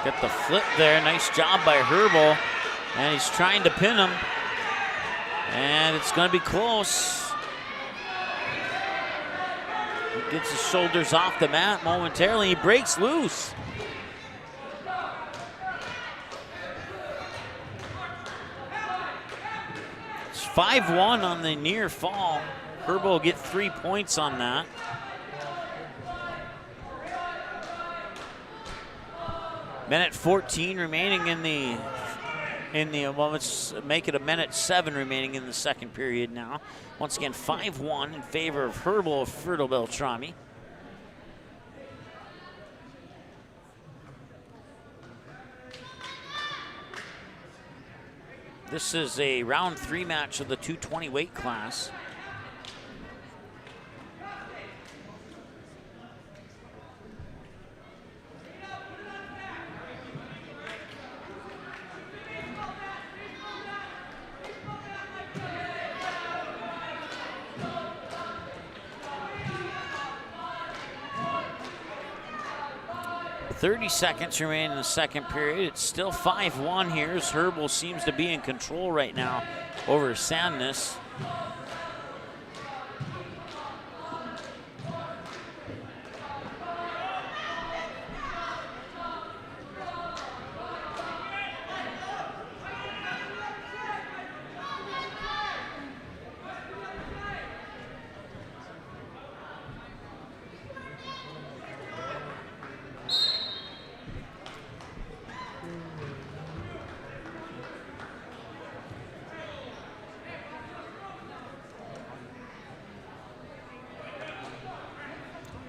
Get the flip there, nice job by Herbal, and he's trying to pin him, and it's gonna be close. He gets his shoulders off the mat momentarily, he breaks loose. It's 5-1 on the near fall. Herbal will get 3 points on that. Minute 14 remaining in the well, let's make it a minute 7 remaining in the second period now. Once again, 5-1 in favor of Herbal of Fertile Beltrami. This is a round 3 match of the 220 weight class. .30 seconds remain in the second period. It's still 5-1 here as Herbal seems to be in control right now over Sandnes.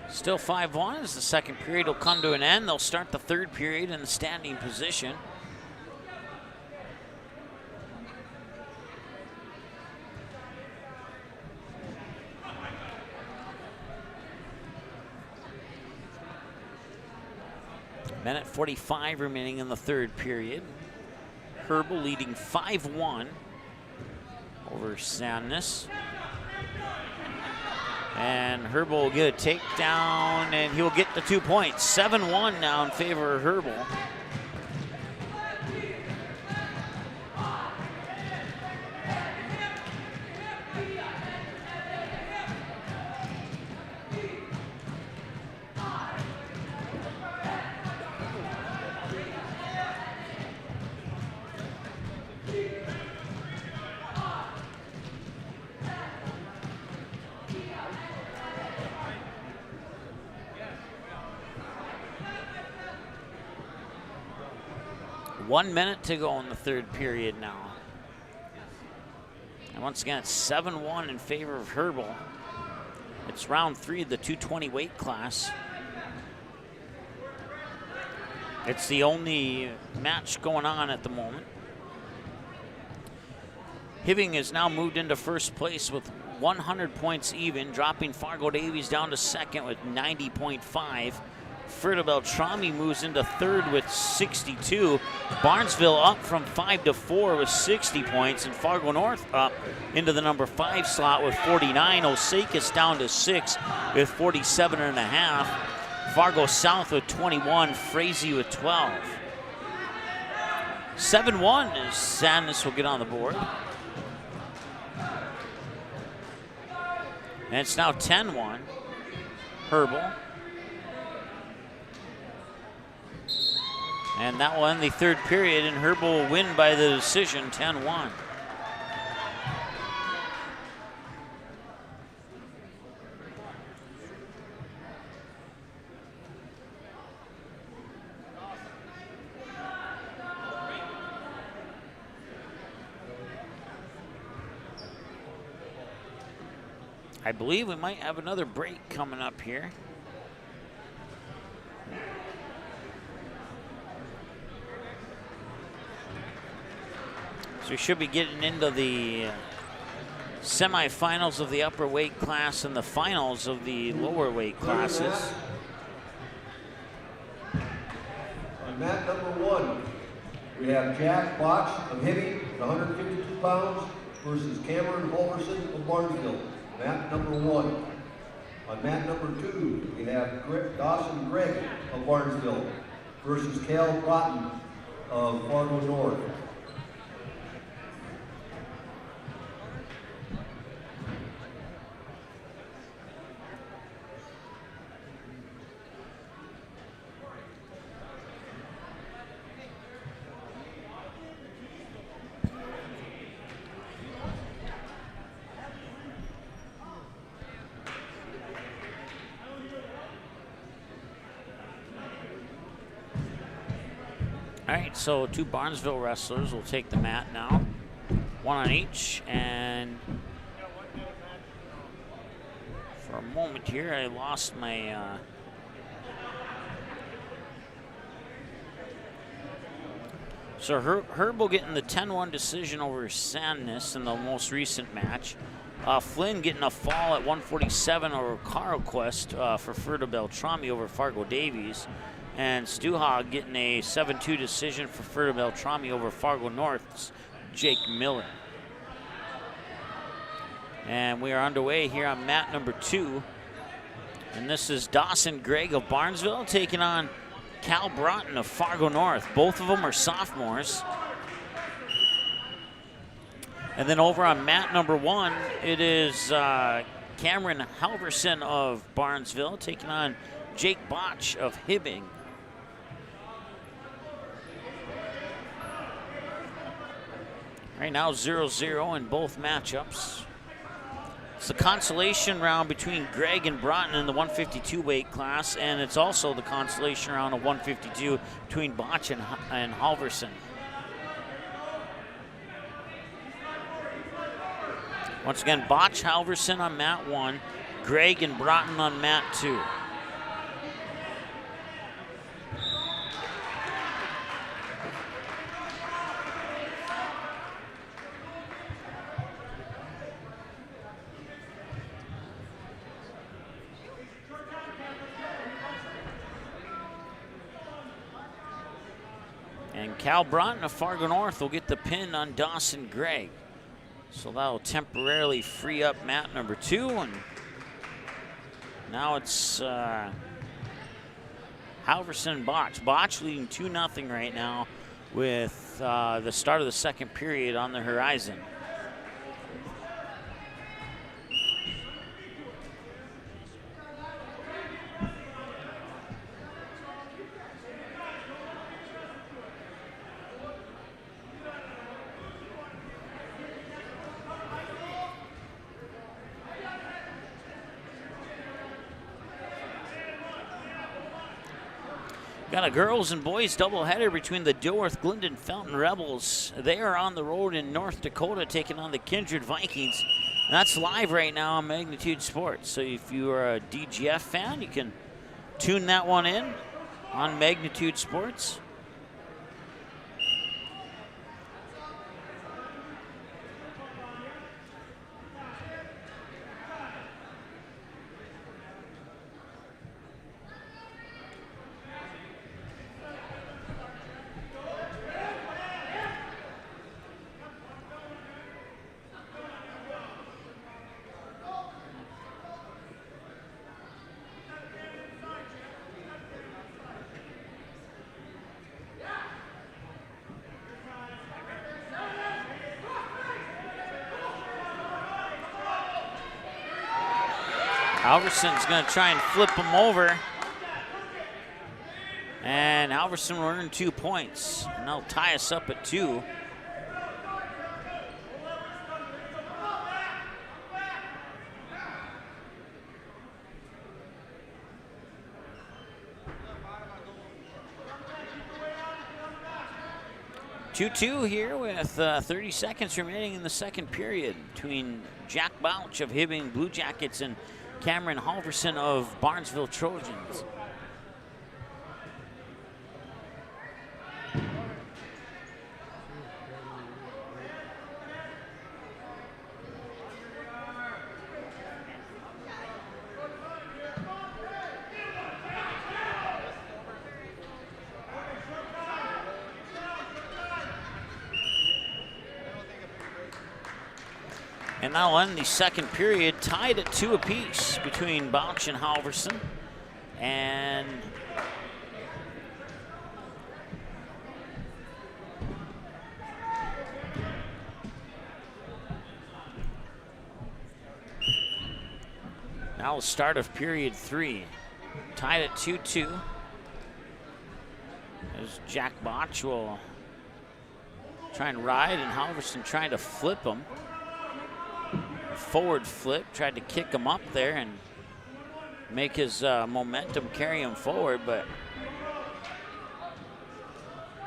Still 5-1 as the second period will come to an end. They'll start the third period in the standing position. Minute 45 remaining in the third period. Herbal leading 5-1 over Sandnes. And Herbal will get a takedown, and he'll get the 2 points. 7-1 now in favor of Herbal. One minute to go in the third period now. And once again, it's 7-1 in favor of Herbal. It's round 3 of the 220 weight class. It's the only match going on at the moment. Hibbing has now moved into first place with 100 points even, dropping Fargo Davies down to second with 90.5. Fertile Beltrami moves into third with 62. Barnesville up from 5 to 4 with 60 points, and Fargo North up into the number 5 slot with 49. Osakis down to 6 with 47.5. Fargo South with 21. Frazee with 12. 7-1 as Sandnes will get on the board. And it's now 10-1. Herbal. And that will end the third period, and Herbal will win by the decision, 10-1. I believe we might have another break coming up here. So we should be getting into the semifinals of the upper weight class and the finals of the lower weight classes. On mat number 1, we have Jack Botch of Hibbing at 152 pounds versus Cameron Holverson of Barnesville. Mat number 1. On mat number 2, we have Dawson Gregg of Barnesville versus Cal Broughton of Fargo North. All right, so 2 Barnesville wrestlers will take the mat now. 1 on each, and for a moment here, I lost my So Herb will get in the 10-1 decision over Sandness in the most recent match. Flynn getting a fall at 147 over Carl Quest for Ferda Beltrami over Fargo Davies. And Stuhog getting a 7-2 decision for Ferda Beltrami over Fargo North's Jake Miller. And we are underway here on mat number 2. And this is Dawson Gregg of Barnesville taking on Cal Broughton of Fargo North. Both of them are sophomores. And then over on mat number 1, it is Cameron Halverson of Barnesville taking on Jake Botch of Hibbing. Right now 0-0 in both matchups. It's the consolation round between Gregg and Broughton in the 152 weight class, and it's also the consolation round of 152 between Botch and Halverson. Once again, Botch, Halverson on mat 1, Gregg and Broughton on mat 2. And Cal Broughton of Fargo North will get the pin on Dawson Gregg. So that'll temporarily free up mat number 2. And now it's Halverson and Botch. Botch leading 2-0 right now with the start of the second period on the horizon. Got a girls and boys doubleheader between the Dilworth Glendon Fountain Rebels. They are on the road in North Dakota taking on the Kindred Vikings. And that's live right now on Magnitude Sports. So if you are a DGF fan, you can tune that one in on Magnitude Sports. Halverson's going to try and flip him over. And Halverson will earn 2 points. And they'll tie us up at 2. 2-2 here with 30 seconds remaining in the second period between Jack Bouch of Hibbing Blue Jackets and Cameron Halverson of Barnesville Trojans. And that'll end the second period, tied at 2 apiece between Bouch and Halverson. And now the start of period 3, tied at 2-2. As Jack Bouch will try and ride, and Halverson trying to flip him. Forward flip, tried to kick him up there and make his momentum carry him forward, but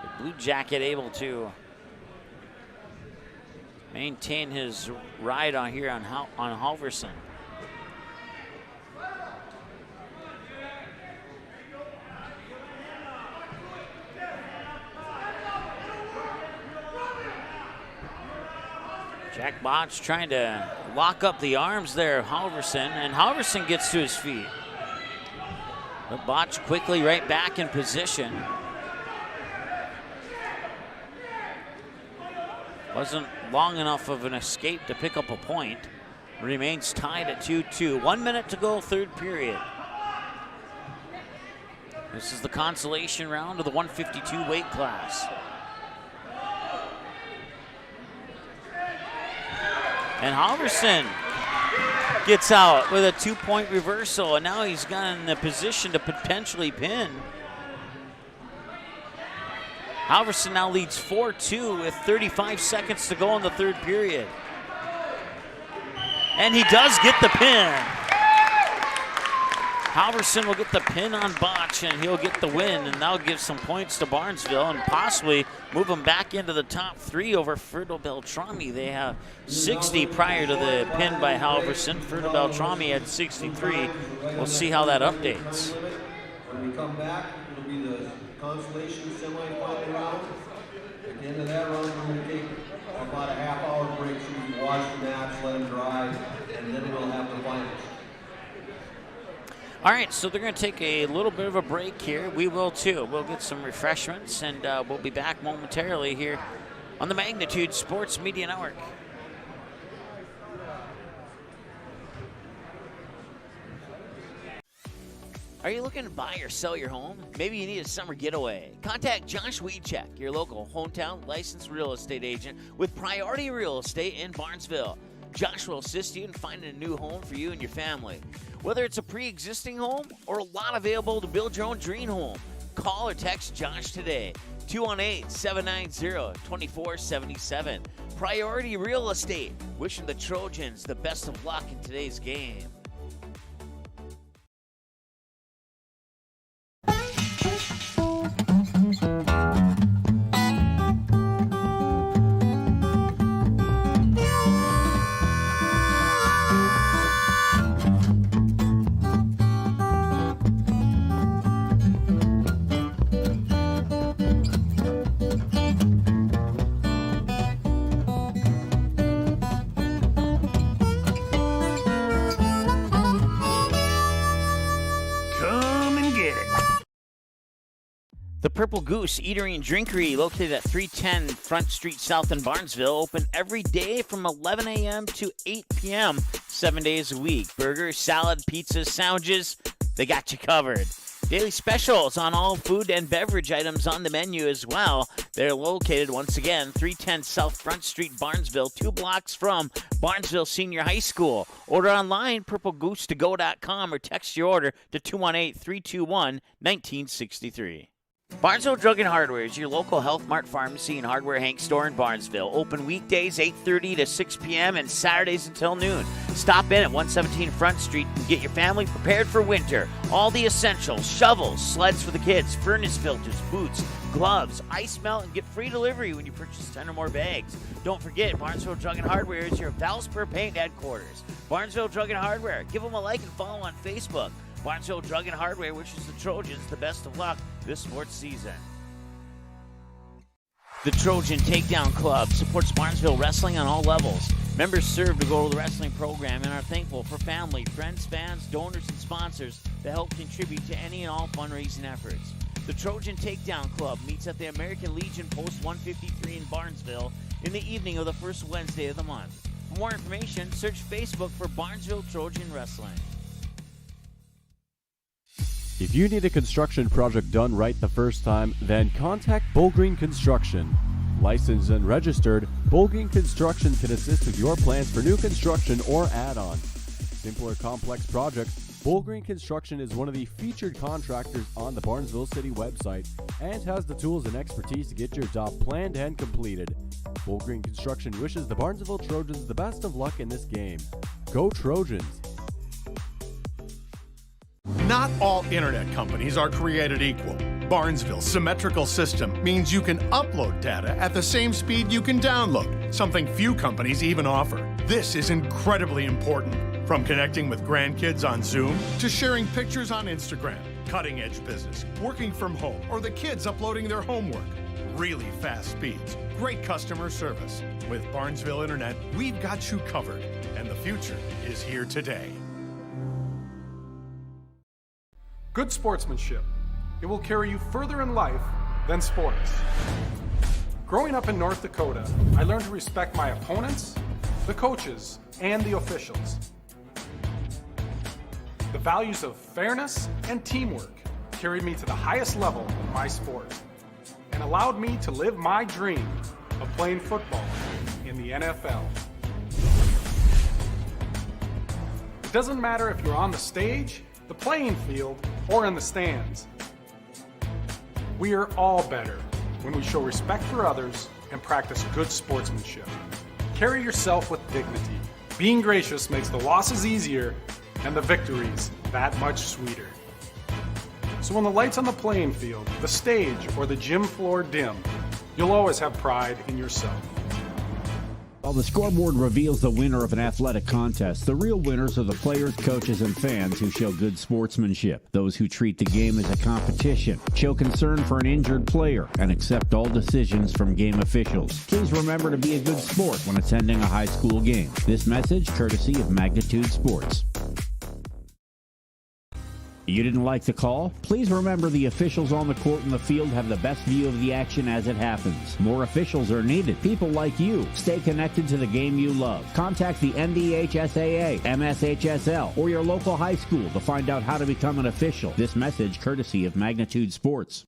the Blue Jacket able to maintain his ride on here on Halverson. Jack Bouch trying to lock up the arms there of Halverson, and Halverson gets to his feet. But Bouch quickly right back in position. Wasn't long enough of an escape to pick up a point. Remains tied at 2-2. 1 minute to go, third period. This is the consolation round of the 152 weight class. And Halverson gets out with a 2-point reversal, and now he's got in the position to potentially pin. Halverson now leads 4-2 with 35 seconds to go in the third period. And he does get the pin. Halverson will get the pin on Bouch, and he'll get the win, and that'll give some points to Barnesville and possibly move them back into the top 3 over Fertile Beltrami. They have 60 prior to the pin by Halverson. Fertile Beltrami had 63. We'll see how that updates. When we come back, it'll be the consolation semifinal round. At the end of that round, we're going to take about a half-hour break so we can wash the mats, let them dry, and then we'll have the finals. All right, so they're going to take a little bit of a break here. We will too. We'll get some refreshments, and we'll be back momentarily here on the Magnitude Sports Media Network. Are you looking to buy or sell your home? Maybe you need a summer getaway. Contact Josh Weedcheck, your local hometown licensed real estate agent with Priority Real Estate in Barnesville. Josh will assist you in finding a new home for you and your family. Whether it's a pre-existing home or a lot available to build your own dream home, call or text Josh today, 218-790-2477. Priority Real Estate, wishing the Trojans the best of luck in today's game. The Purple Goose Eatery and Drinkery, located at 310 Front Street South in Barnesville, open every day from 11 a.m. to 8 p.m., 7 days a week. Burgers, salad, pizzas, sandwiches, they got you covered. Daily specials on all food and beverage items on the menu as well. They're located, once again, 310 South Front Street, Barnesville, 2 blocks from Barnesville Senior High School. Order online, purplegoose2go.com, or text your order to 218-321-1963. Barnesville Drug and Hardware is your local Health Mart pharmacy and hardware Hank store in Barnesville. Open weekdays 8:30 to 6 p.m. and Saturdays until noon. Stop in at 117 Front Street and get your family prepared for winter. All the essentials, shovels, sleds for the kids, furnace filters, boots, gloves, ice melt, and get free delivery when you purchase 10 or more bags. Don't forget, Barnesville Drug and Hardware is your Valspur Paint headquarters. Barnesville Drug and Hardware. Give them a like and follow on Facebook. Barnesville Drug and Hardware wishes the Trojans the best of luck this sports season. The Trojan Takedown Club supports Barnesville wrestling on all levels. Members serve to go to the wrestling program and are thankful for family, friends, fans, donors, and sponsors that help contribute to any and all fundraising efforts. The Trojan Takedown Club meets at the American Legion Post 153 in Barnesville in the evening of the first Wednesday of the month. For more information, search Facebook for Barnesville Trojan Wrestling. If you need a construction project done right the first time, then contact Bullgreen Construction. Licensed and registered, Bullgreen Construction can assist with your plans for new construction or add-on. Simple or complex projects, Bullgreen Construction is one of the featured contractors on the Barnesville City website and has the tools and expertise to get your job planned and completed. Bullgreen Construction wishes the Barnesville Trojans the best of luck in this game. Go Trojans! Not all internet companies are created equal. Barnesville's symmetrical system means you can upload data at the same speed you can download, something few companies even offer. This is incredibly important. From connecting with grandkids on Zoom to sharing pictures on Instagram, cutting-edge business, working from home, or the kids uploading their homework. Really fast speeds, great customer service. With Barnesville Internet, we've got you covered, and the future is here today. Good sportsmanship. It will carry you further in life than sports. Growing up in North Dakota, I learned to respect my opponents, the coaches, and the officials. The values of fairness and teamwork carried me to the highest level in my sport and allowed me to live my dream of playing football in the NFL. It doesn't matter if you're on the stage, the playing field, or in the stands. We are all better when we show respect for others and practice good sportsmanship. Carry yourself with dignity. Being gracious makes the losses easier and the victories that much sweeter. So when the lights on the playing field, the stage, or the gym floor dim, you'll always have pride in yourself. While the scoreboard reveals the winner of an athletic contest, the real winners are the players, coaches, and fans who show good sportsmanship. Those who treat the game as a competition, show concern for an injured player, and accept all decisions from game officials. Please remember to be a good sport when attending a high school game. This message courtesy of Magnitude Sports. You didn't like the call? Please remember the officials on the court and the field have the best view of the action as it happens. More officials are needed. People like you. Stay connected to the game you love. Contact the NDHSAA, MSHSL, or your local high school to find out how to become an official. This message courtesy of Magnitude Sports.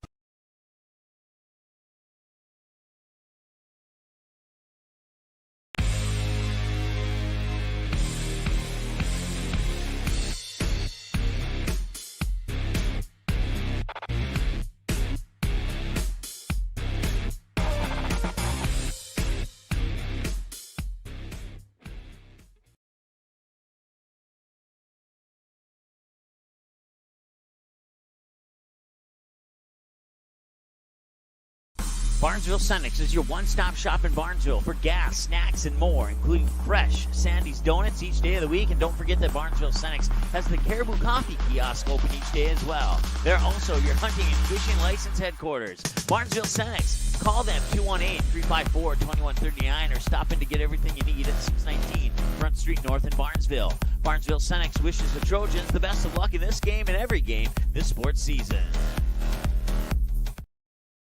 Barnesville Senex is your one-stop shop in Barnesville for gas, snacks, and more, including fresh Sandy's Donuts each day of the week. And don't forget that Barnesville Senex has the Caribou Coffee kiosk open each day as well. They're also your hunting and fishing license headquarters. Barnesville Senex. Call them 218-354-2139 or stop in to get everything you need at 619 Front Street North in Barnesville. Barnesville Senex wishes the Trojans the best of luck in this game and every game this sports season.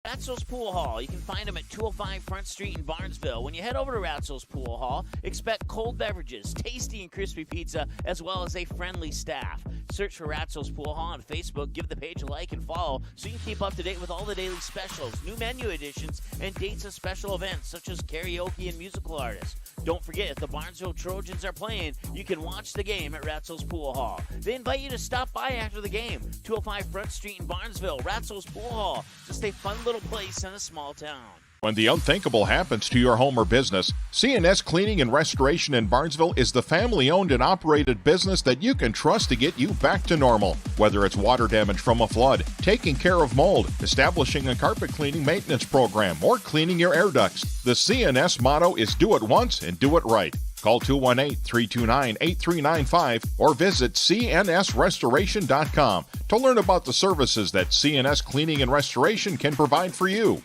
Ratzo's Pool Hall. You can find them at 205 Front Street in Barnesville. When you head over to Ratzo's Pool Hall, expect cold beverages, tasty and crispy pizza, as well as a friendly staff. Search for Ratzo's Pool Hall on Facebook. Give the page a like and follow so you can keep up to date with all the daily specials, new menu additions, and dates of special events such as karaoke and musical artists. Don't forget, if the Barnesville Trojans are playing, you can watch the game at Ratzel's Pool Hall. They invite you to stop by after the game. 205 Front Street in Barnesville, Ratzel's Pool Hall. Just a fun little place in a small town. When the unthinkable happens to your home or business, C&S Cleaning and Restoration in Barnesville is the family-owned and operated business that you can trust to get you back to normal. Whether it's water damage from a flood, taking care of mold, establishing a carpet cleaning maintenance program, or cleaning your air ducts, the C&S motto is do it once and do it right. Call 218-329-8395 or visit cnsrestoration.com to learn about the services that C&S Cleaning and Restoration can provide for you.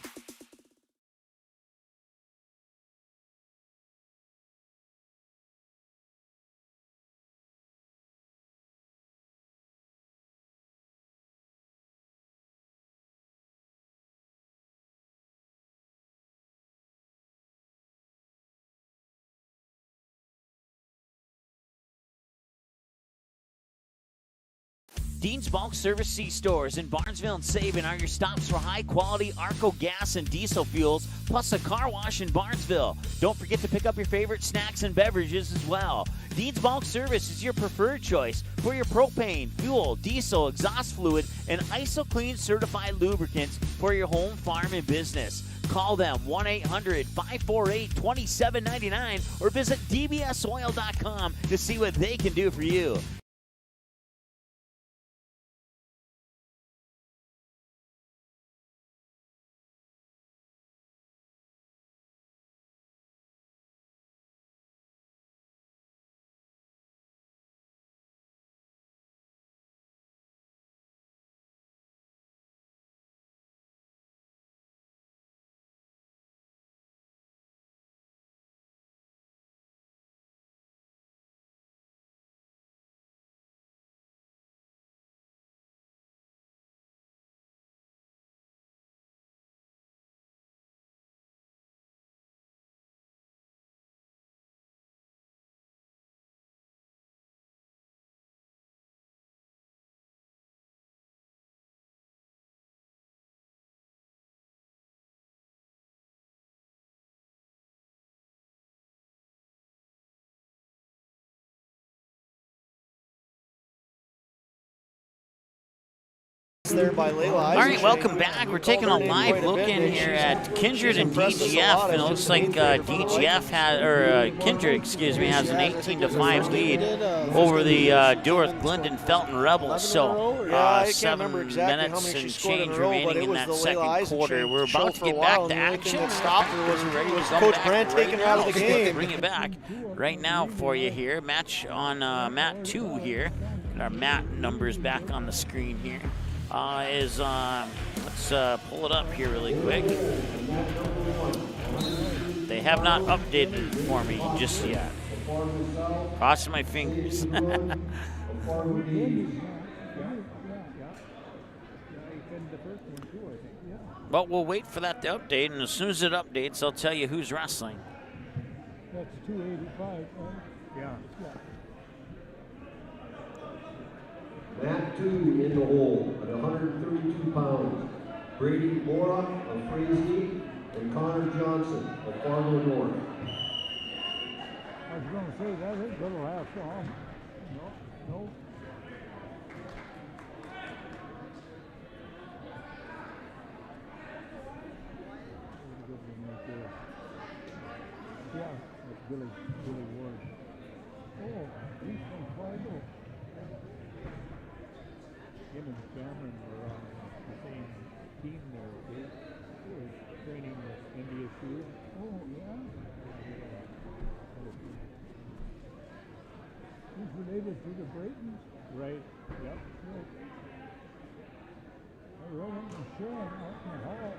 Dean's Bulk Service C-Stores in Barnesville and Sabin are your stops for high-quality Arco gas and diesel fuels, plus a car wash in Barnesville. Don't forget to pick up your favorite snacks and beverages as well. Dean's Bulk Service is your preferred choice for your propane, fuel, diesel, exhaust fluid, and ISO-Clean certified lubricants for your home, farm, and business. Call them 1-800-548-2799 or visit dbsoil.com to see what they can do for you. There by Layla. All right, welcome back. We're taking a live look in here at Kindred and DGF, and it looks like DGF Kindred, has an 18-5 lead over the Dewar Glendon Felton Rebels. So 7 minutes and change remaining in that second quarter. We're about to get back to action. Was Coach Brandt taking her out of the game? Bring it back right now for you here. Match on mat 2 here. Got our mat numbers back on the screen here. Let's pull it up here really quick. They have not updated it for me just yet. Crossing my fingers. But we'll wait for that to update, and as soon as it updates, I'll tell you who's wrestling. That's 285, right? Yeah. Mat 2 in the hole at 132 pounds. Brady Mora of Frazee and Connor Johnson of Fargo North. I was going to say that is a little half off. No. Yeah, that's Billy Ward. Oh, he's from Fargo. Him and Cameron were on the same team there. They were training with NDSU. Oh, yeah? He's related to the Braytons? Right. Yep. Right. I read him to Sharon out in the hall.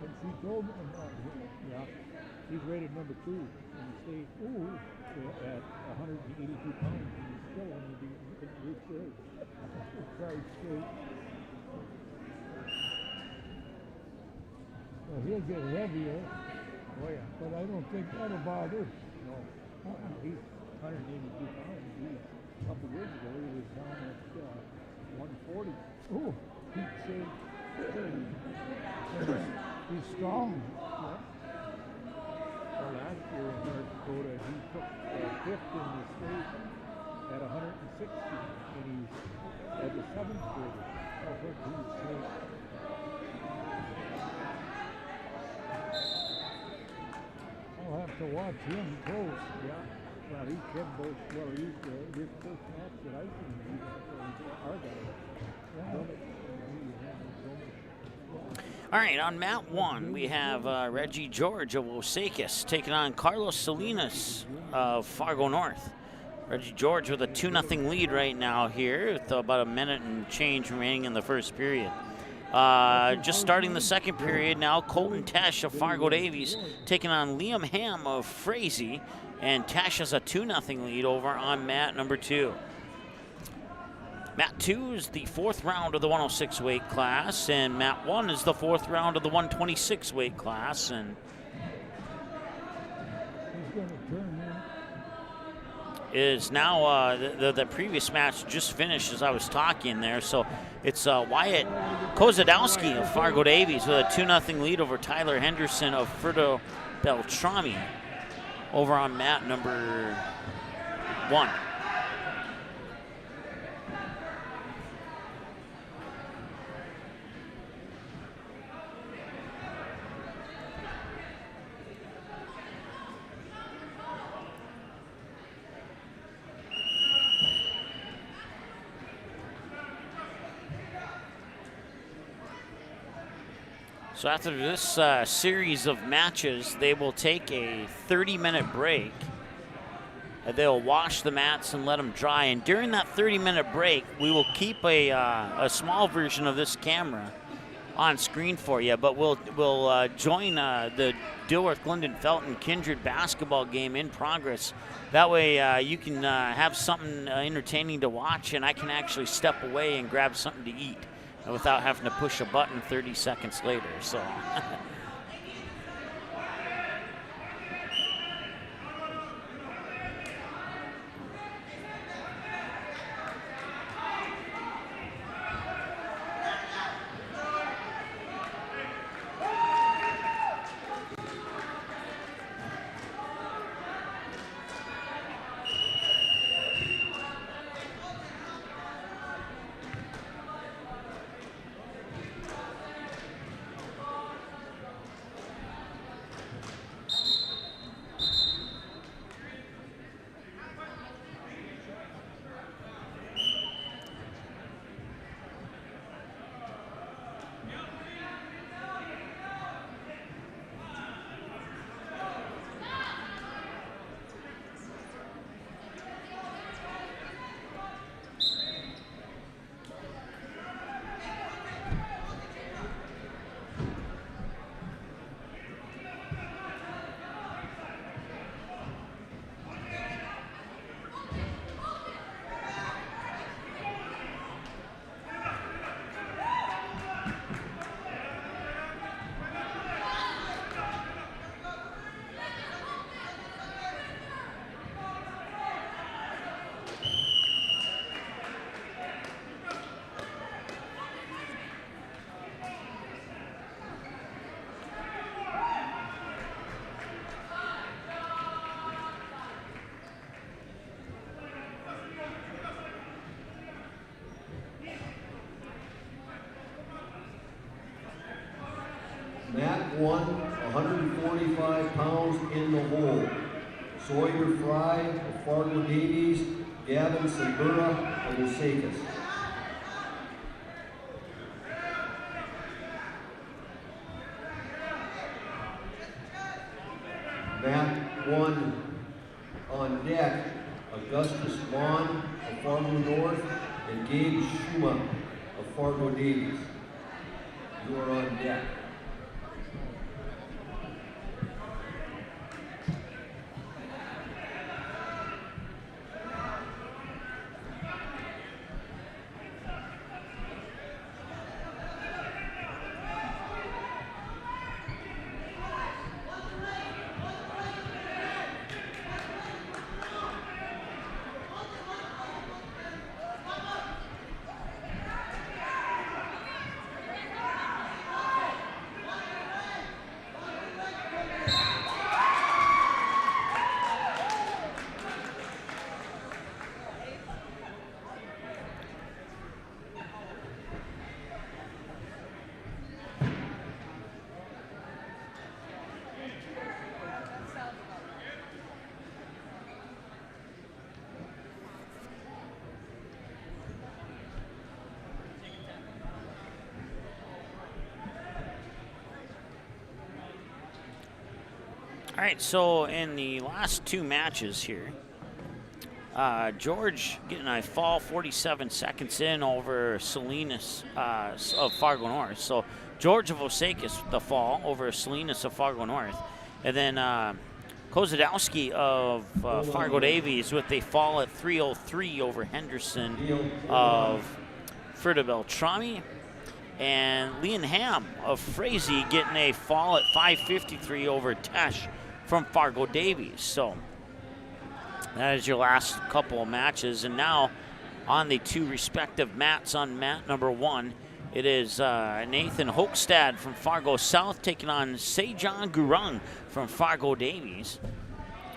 And she told me about him. Yeah. He's rated number 2 in the state. Ooh, at 182 pounds. And he's still only in this grade. Sorry, straight. Well, he'll get heavier. Oh, yeah. But I don't think that'll bother. No. He's 182 pounds. A couple years ago, he was down at 140. Oh, he'd say he's strong. Yeah. Well, year in North Dakota. He took 5th in the state at 160, and he's as a 7th grader. I'll put him in the state. I'll have to watch him close. Yeah. Well, he can both. Well, he's his first match that I seen. He our guy. All right, on mat 1, we have Reggie George of Osakis taking on Carlos Salinas of Fargo North. Reggie George with a 2-0 lead right now here with about a minute and change remaining in the first period. Just starting the second period now, Colton Tesh of Fargo Davies taking on Liam Ham of Frazee, and Tesh has a 2-0 lead over on mat number 2. Mat 2 is the 4th round of the 106 weight class, and mat 1 is the 4th round of the 126 weight class. And is now the previous match just finished as I was talking there. So it's Wyatt Kozadowski of Fargo Davies with a 2-0 lead over Tyler Henderson of Ferdo Beltrami over on mat number 1. So after this series of matches, they will take a 30-minute break. They'll wash the mats and let them dry. And during that 30-minute break, we will keep a small version of this camera on screen for you. But we'll join the Dilworth Glendon Felton Kindred basketball game in progress. That way you can have something entertaining to watch, and I can actually step away and grab something to eat without having to push a button 30 seconds later. So Mat 1, 145 pounds in the hole. Sawyer Fry of Fargo Davies, Gavin Sabura of Osakis. Mat 1 on deck, Augustus Vaughn of Fargo North and Gabe Schuma of Fargo Davies. You are on deck. All right, so in the last two matches here, George getting a fall 47 seconds in over Salinas of Fargo North. So George of Osakis, the fall over Salinas of Fargo North. And then Kozadowski of Fargo Davies with a fall at 3:03 over Henderson of Ferta Beltrami. And Leon Ham of Frazee getting a fall at 5:53 over Tesh from Fargo Davies. So that is your last couple of matches. And now on the two respective mats, on mat number 1, it is Nathan Hochstad from Fargo South taking on Sejan Gurung from Fargo Davies.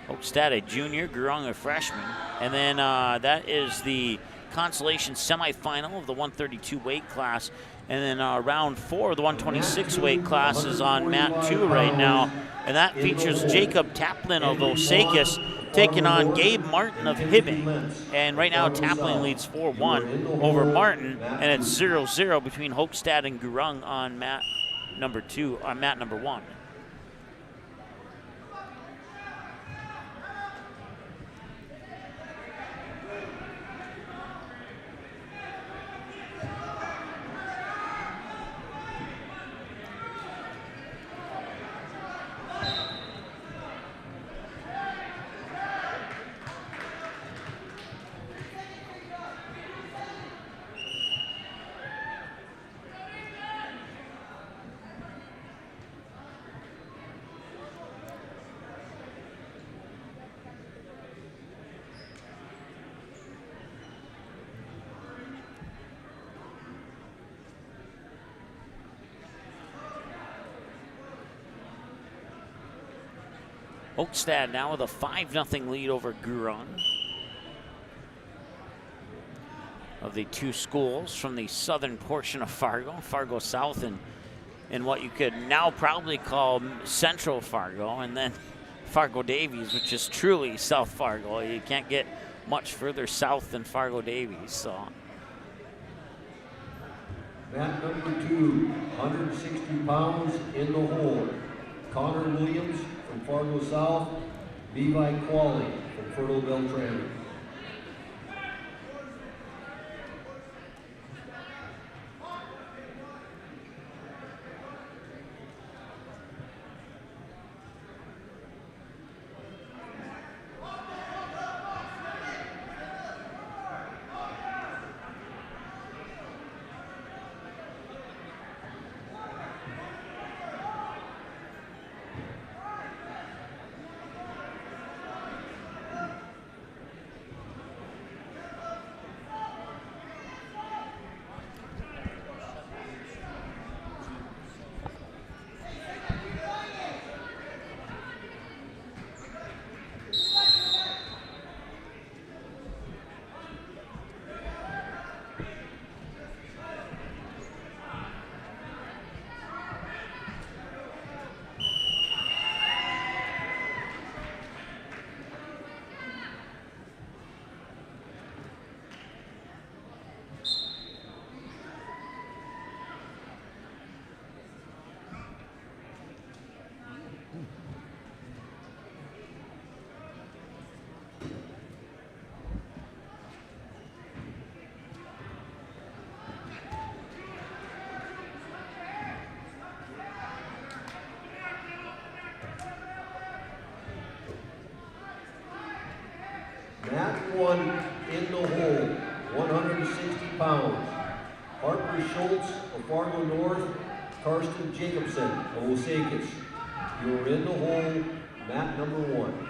Hochstad, a junior, Gurung, a freshman. And then that is the consolation semifinal of the 132 weight class. And then round 4 of the 126 weight class is on mat 2 right now. And that features Jacob Taplin of Osakis taking on Gabe Martin of Hibbing. And right now Taplin leads 4-1 over Martin, and it's 0-0 between Hochstad and Gurung on mat number 2, on mat number 1. Hochstad now with a 5-0 lead over Gurung. Of the two schools from the southern portion of Fargo, Fargo South and what you could now probably call Central Fargo, and then Fargo Davies, which is truly South Fargo. You can't get much further south than Fargo Davies. So. Mat number 2, 160 pounds in the hole. Connor Williams from Fargo South, Levi Qualley from Fertile Beltrami. Mat 1 in the hole, 160 pounds. Harper Schultz of Fargo North, Karsten Jacobson of Osakis. You're in the hole, mat number 1.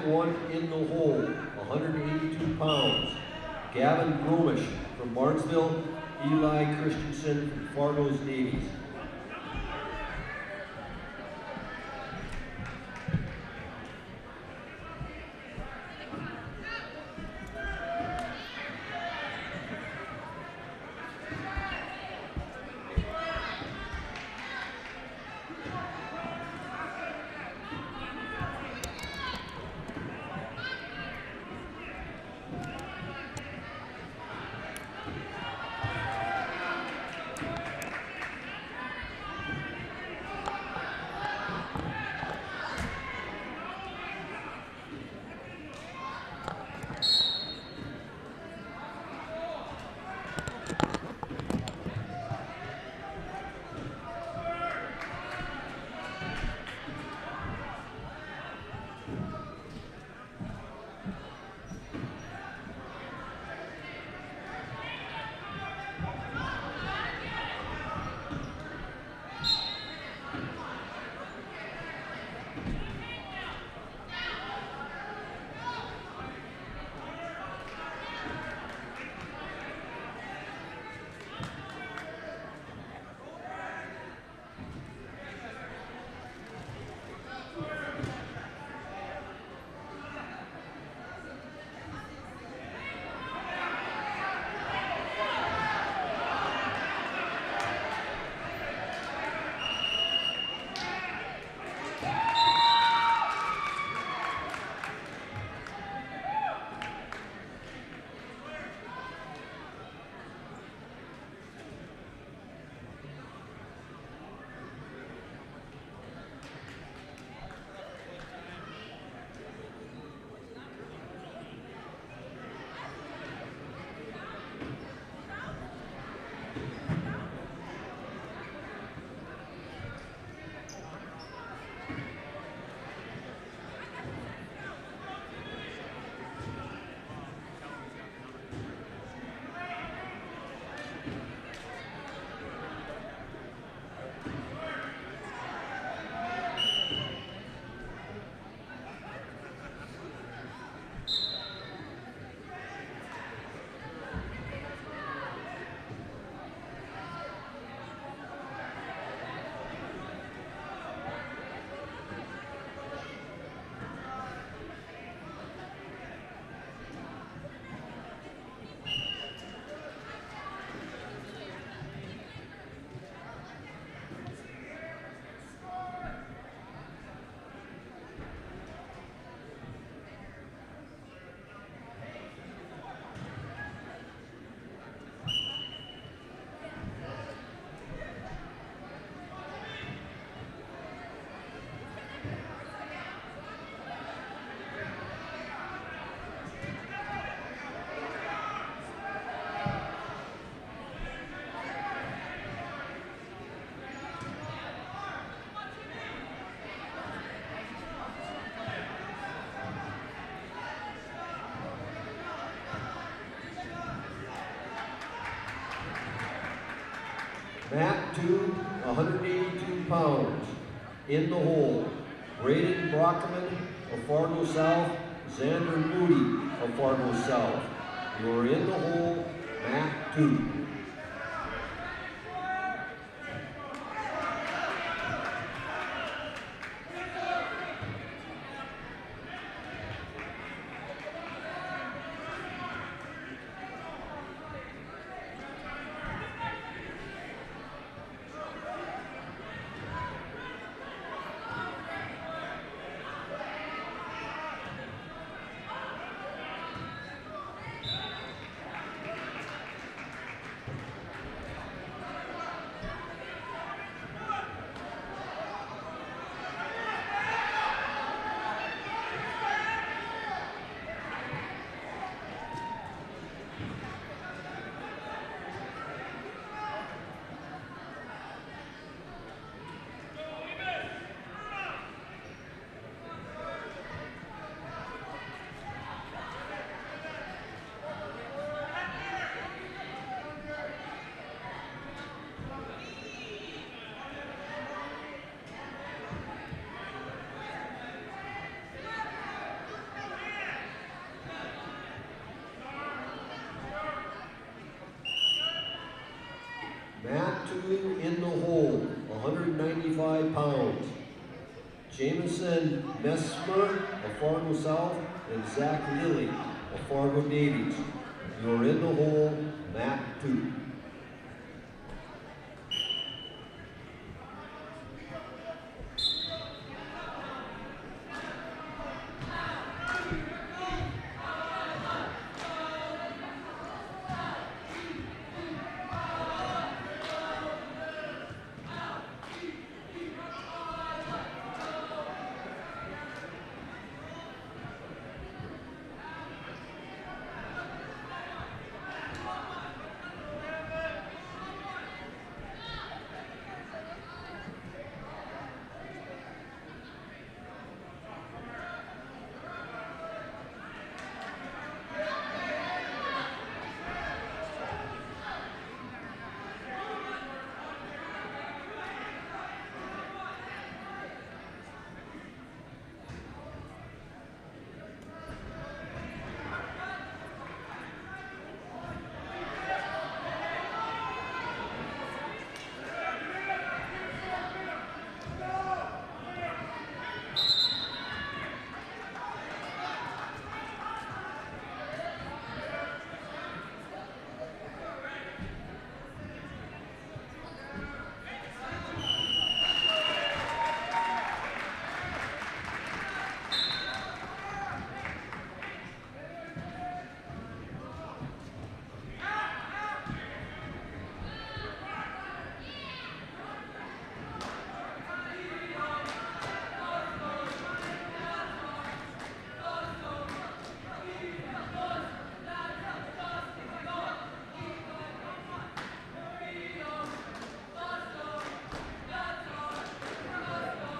1 in the hole, 182 pounds. Gavin Gromish from Barnesville, Eli Christensen from Fargo's Davies. Matt Tube, 182 pounds, in the hole. Braden Brockman of Fargo South, Xander Moody of Fargo South. You're in the hole, Matt Tube. Jameson Mesmer of Fargo South, and Zach Lilly of Fargo Davies. You're in the hole, mat 2.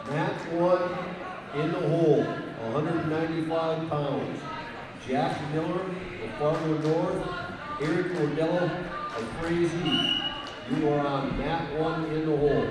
Mat 1 in the hole, 195 pounds. Jack Miller of Fargo North, Eric Rodello of Frazee. You are on mat 1 in the hole.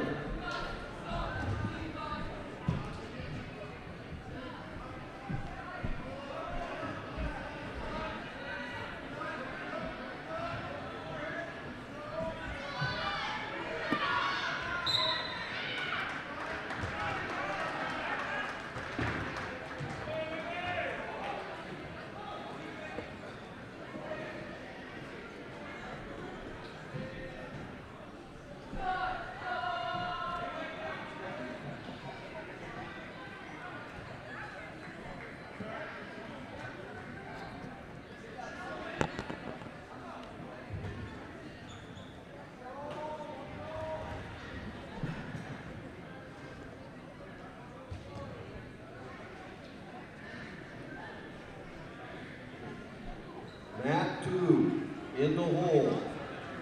Mat 2 in the hole.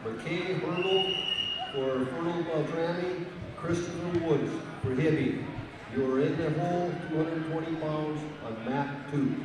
McKay Hurdle for Fertile Beltrami, Christopher Woods for Hibby. You are in the hole, 220 pounds on mat 2.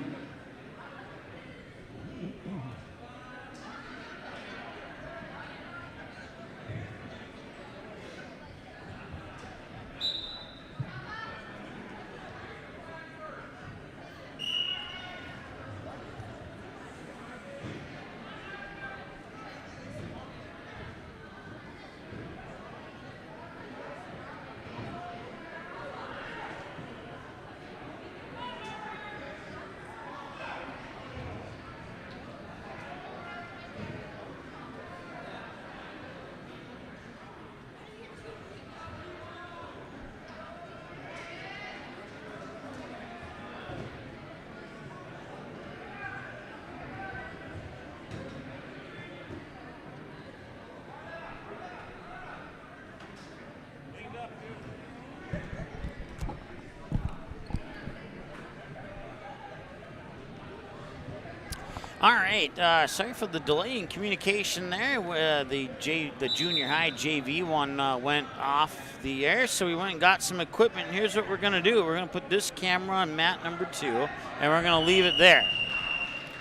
All right, sorry for the delay in communication there. The junior high JV one went off the air, so we went and got some equipment. Here's what we're gonna do. We're gonna put this camera on mat number 2, and we're gonna leave it there.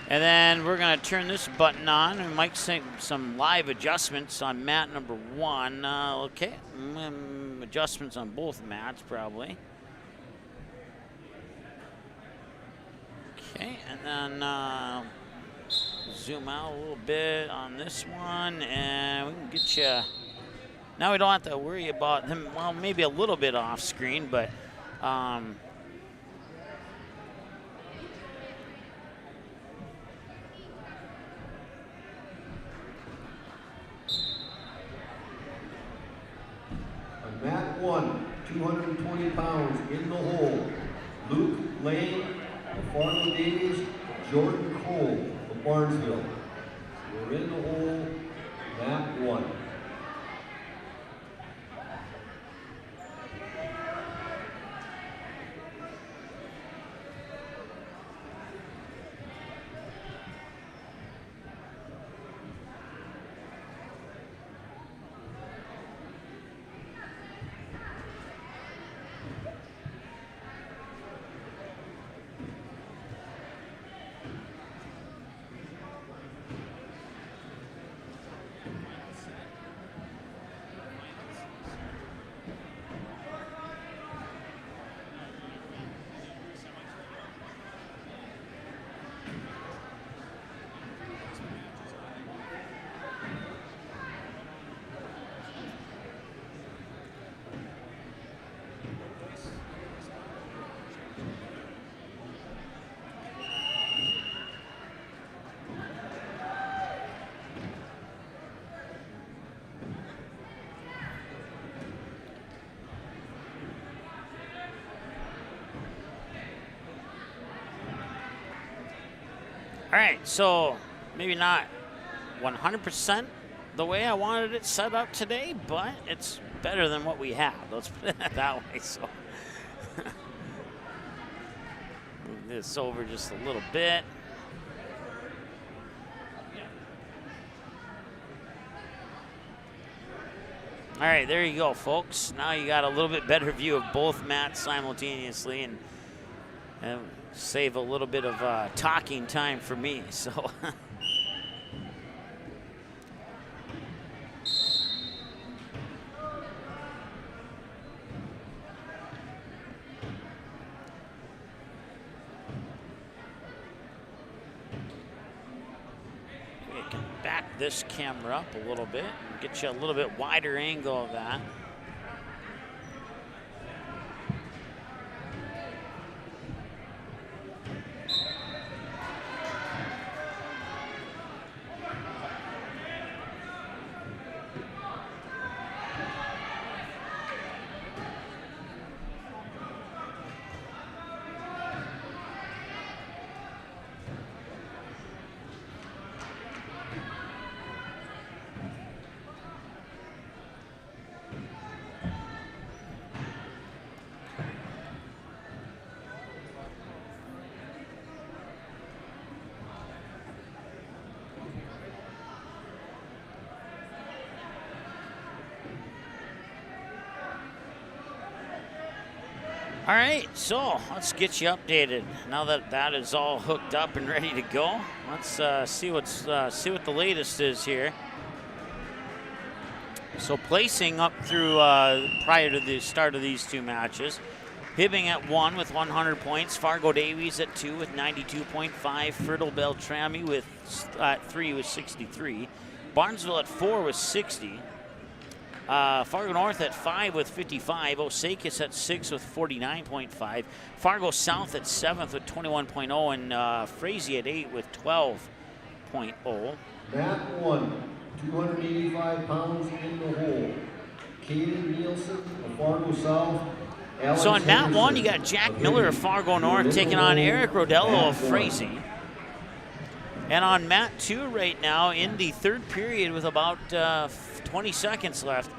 And then we're gonna turn this button on, and we might see some live adjustments on mat number 1. Okay, adjustments on both mats probably. Okay, and then zoom out a little bit on this one, and we can get you. Now we don't have to worry about them. Well, maybe a little bit off screen, but 1, 220 pounds in the hole. Luke Lane of Fargo Davies, Jordan Cole of Barnesville. We're in the hole, mat 1. All right, so maybe not 100% the way I wanted it set up today, but it's better than what we have. Let's put it that way. So move this over just a little bit. All right, there you go, folks. Now you got a little bit better view of both mats simultaneously, and save a little bit of talking time for me. So we can back this camera up a little bit and get you a little bit wider angle of that. All right, so let's get you updated. Now that that is all hooked up and ready to go, let's see what the latest is here. So placing up through prior to the start of these two matches, Hibbing at 1 with 100 points, Fargo Davies at 2 with 92.5, Fertile Beltrami with 3 with 63, Barnesville at 4 with 60. Fargo North at 5 with 55, Osakis at 6 with 49.5, Fargo South at 7th with 21.0, and Frazee at 8 with 12.0. Mat 1, 285 pounds in the hole. Caden Nielsen of Fargo South. Alex So in mat Henderson 1, you got Jack Miller of Fargo North taking on Eric Rodello of Frazee. And on mat 2 right now, in the third period with about 20 seconds left,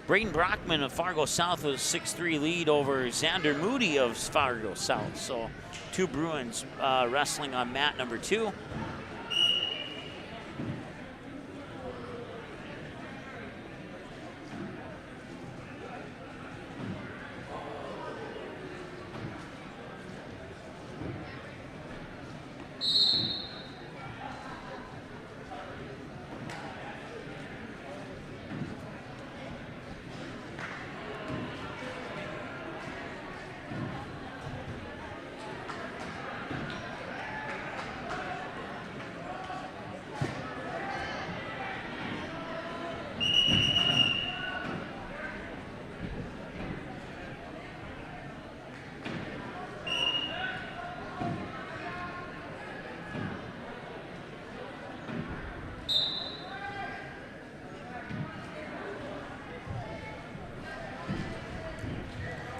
Braden Brockman of Fargo South with a 6-3 lead over Xander Moody of Fargo South. So two Bruins wrestling on mat number 2.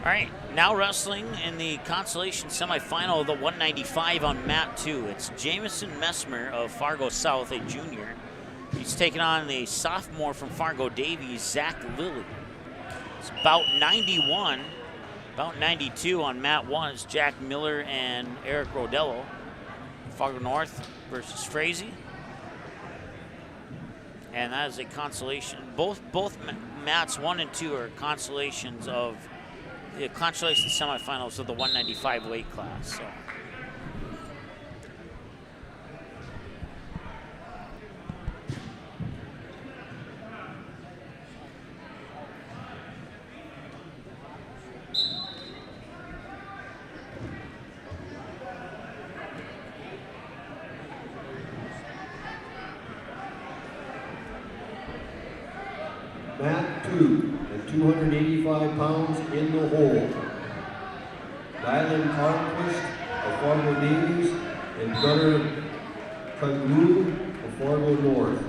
All right, now wrestling in the consolation semifinal of the 195 on mat 2. It's Jamison Messmer of Fargo South, a junior. He's taking on the sophomore from Fargo Davies, Zach Lilly. It's about 91, about 92 on mat 1. It's Jack Miller and Eric Rodello. Fargo North versus Frazee. And that is a consolation. Both mats 1 and 2 are consolations of the consolation semifinals of the 195 weight class. So. Mat 2 at 285 pounds in the hole. Dylan Carnquist of Fargo Davies and Gunnar Kaglu of Fargo North.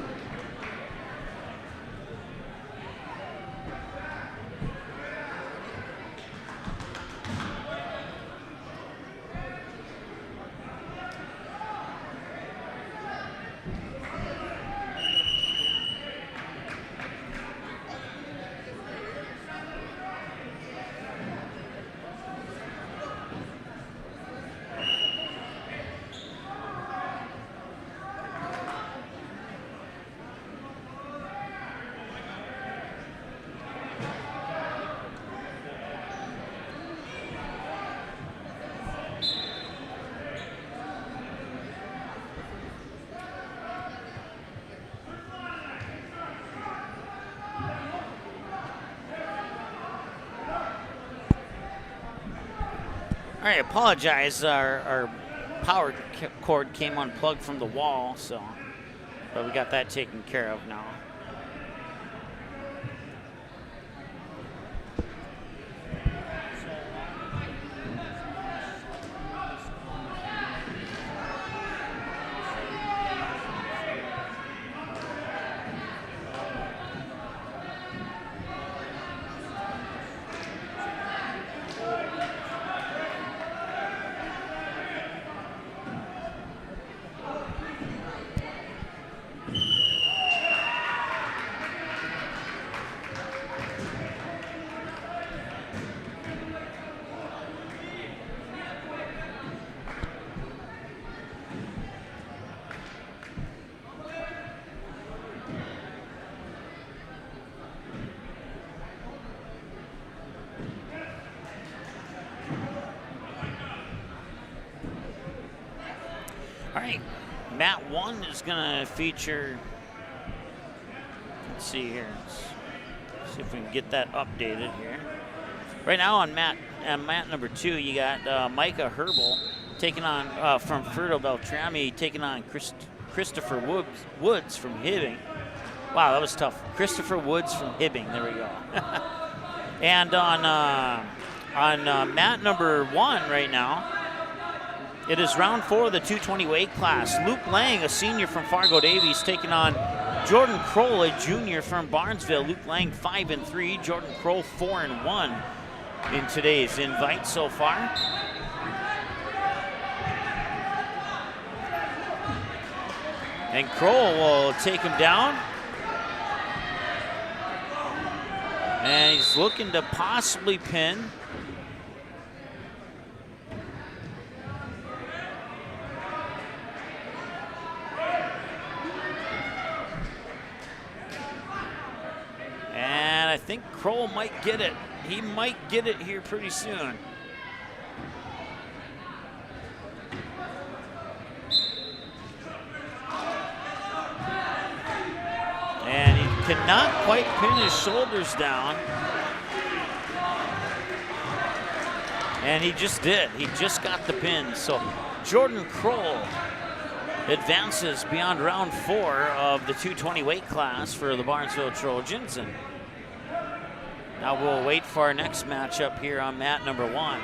All right, apologize. Our power cord came unplugged from the wall, but we got that taken care of now. All right, mat 1 is going to feature, let's see here, let's see if we can get that updated here. Right now on mat number 2, you got Micah Herbal taking on, from Fertile Beltrami, taking on Christopher Woods from Hibbing. Wow, that was tough. Christopher Woods from Hibbing, there we go. And on mat number 1 right now, it is round 4 of the 220 weight class. Luke Lang, a senior from Fargo Davies, taking on Jordan Kroll, a junior from Barnesville. Luke Lang 5-3, Jordan Kroll 4-1 in today's invite so far. And Kroll will take him down. And he's looking to possibly pin. And I think Kroll might get it. He might get it here pretty soon. And he cannot quite pin his shoulders down. And he just did. He just got the pin. So Jordan Kroll advances beyond round 4 of the 220 weight class for the Barnesville Trojans. And now we'll wait for our next matchup here on mat number 1.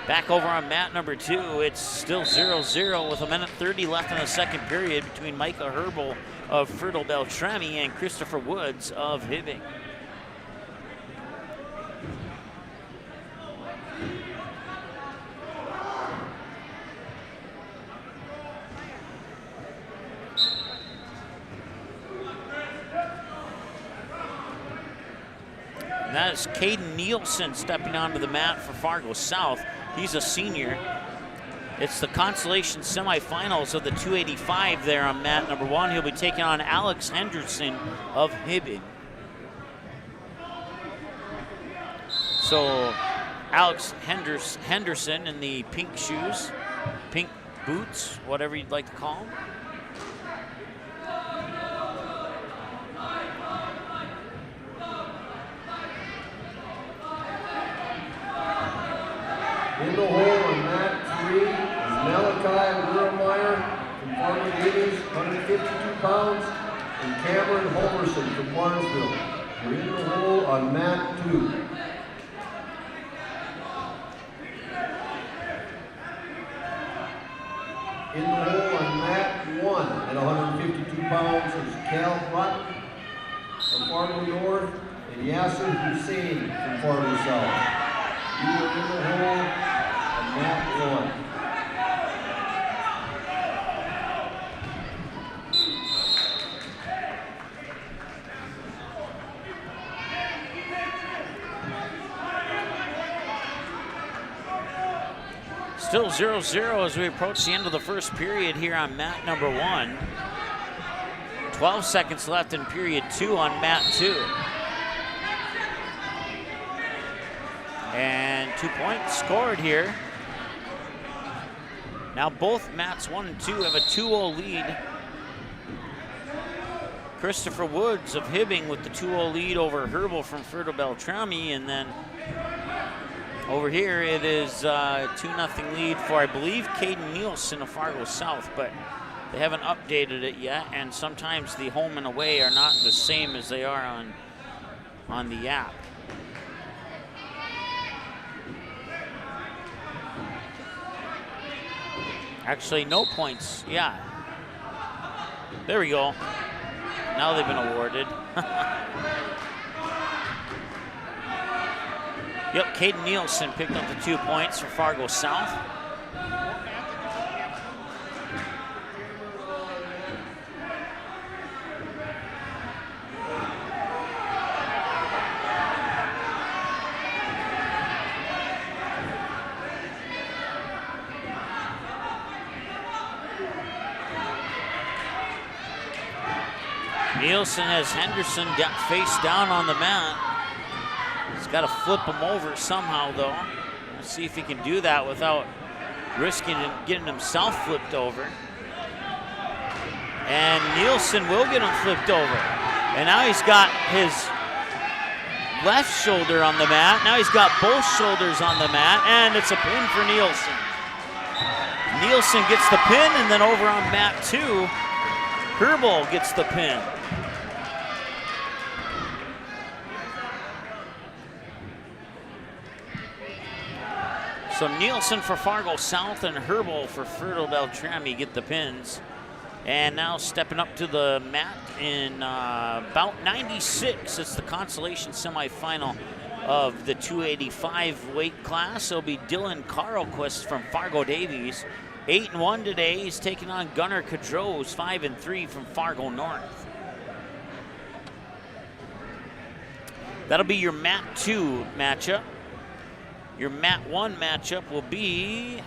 Back over on mat number 2, it's still 0-0 with 1:30 left in the second period between Micah Herbal of Fertile Beltrami and Christopher Woods of Hibbing. that is Caden Nielsen stepping onto the mat for Fargo South. He's a senior. It's the consolation semifinals of the 285 there on mat number 1. He'll be taking on Alex Henderson of Hibbing. So Alex Henderson in the pink shoes, pink boots, whatever you'd like to call them. In the hole on mat 3 is Malachi Wiermeyer from Fargo Davies, 152 pounds, and Cameron Homerson from Barnesville. We're in the hole on mat 2. In the hole on mat 1 at 152 pounds is Cal Button from Fargo North and Yasser Hussein from Fargo South. You are in the hole on mat 1. Still 0-0 as we approach the end of the first period here on mat number 1. 12 seconds left in period 2 on mat 2. And 2 points scored here. Now both mats 1 and 2 have a 2-0 lead. Christopher Woods of Hibbing with the 2-0 lead over Herbal from Fertile Beltrami, and then over here it is 2-0 lead for, I believe, Caden Nielsen of Fargo South, but they haven't updated it yet, and sometimes the home and away are not the same as they are on the app. Actually, no points, yeah. There we go. Now they've been awarded. Yep, Caden Nielsen picked up the 2 points for Fargo South. Nielsen has Henderson face down on the mat. He's got to flip him over somehow, though. Let's see if he can do that without risking getting himself flipped over. And Nielsen will get him flipped over. And now he's got his left shoulder on the mat. Now he's got both shoulders on the mat, and it's a pin for Nielsen. Nielsen gets the pin, and then over on mat 2, Herbal gets the pin. So Nielsen for Fargo South and Herbal for Fertile Beltrami get the pins. And now stepping up to the mat in about 96, it's the consolation semifinal of the 285 weight class. It'll be Dylan Carlquist from Fargo Davies. 8-1 today. He's taking on Gunnar Cadros, 5-3 from Fargo North. That'll be your mat 2 matchup. Your mat 1 matchup will be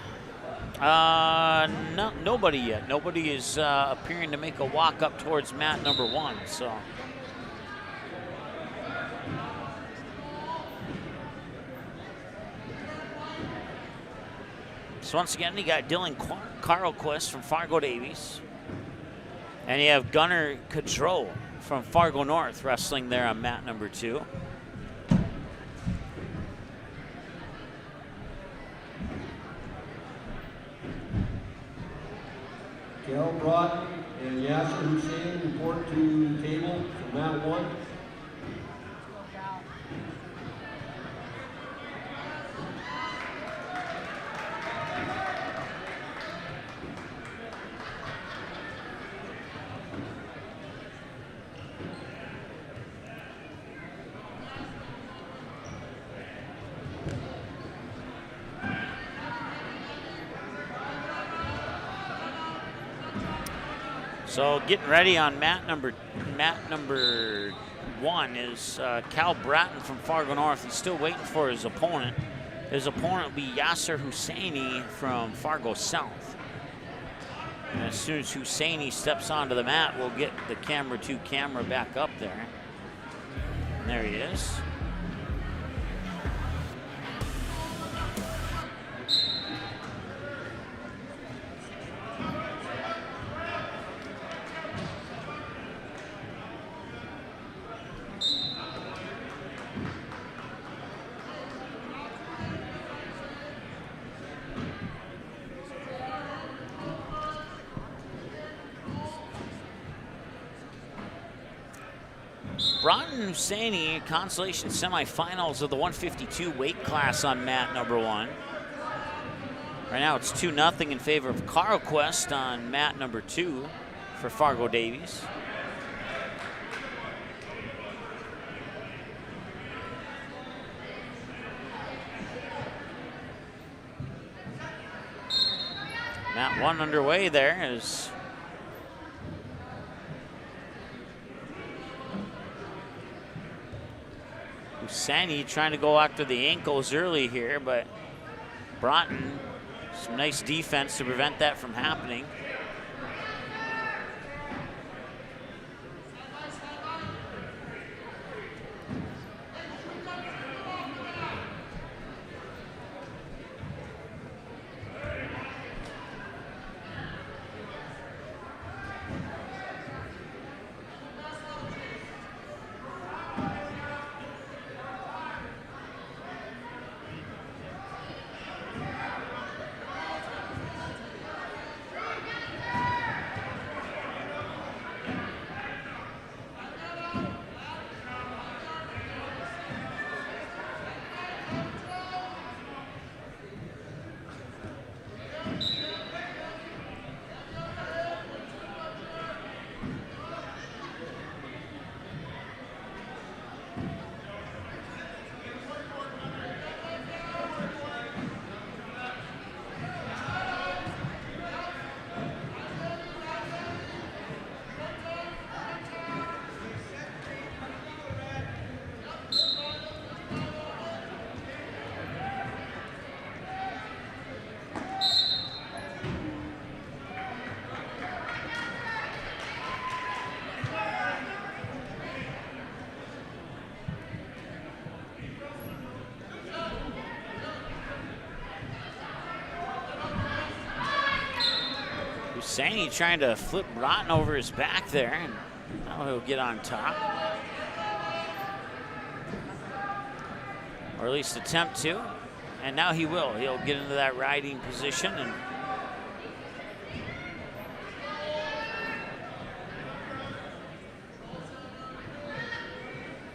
nobody yet. Nobody is appearing to make a walk up towards mat number 1. So once again, you got Dylan Carlquist from Fargo Davies, and you have Gunnar Cadro from Fargo North wrestling there on mat number 2. Cal Broughton and Yasser Hussein report to the table for mat 1. So getting ready on mat number 1 is Cal Bratton from Fargo North. He's still waiting for his opponent. His opponent will be Yasser Husseini from Fargo South. And as soon as Husseini steps onto the mat, we'll get the camera 2 camera back up there. And there he is. Broughton Husseini, consolation semifinals of the 152 weight class on mat number 1. Right now it's 2-0 in favor of Carl Quest on mat number 2 for Fargo Davies. Mat 1 underway there as Husseini trying to go after the ankles early here, but Broughton, some nice defense to prevent that from happening. Husseini trying to flip Broughton over his back there, and now he'll get on top. Or at least attempt to. And now he will. He'll get into that riding position. And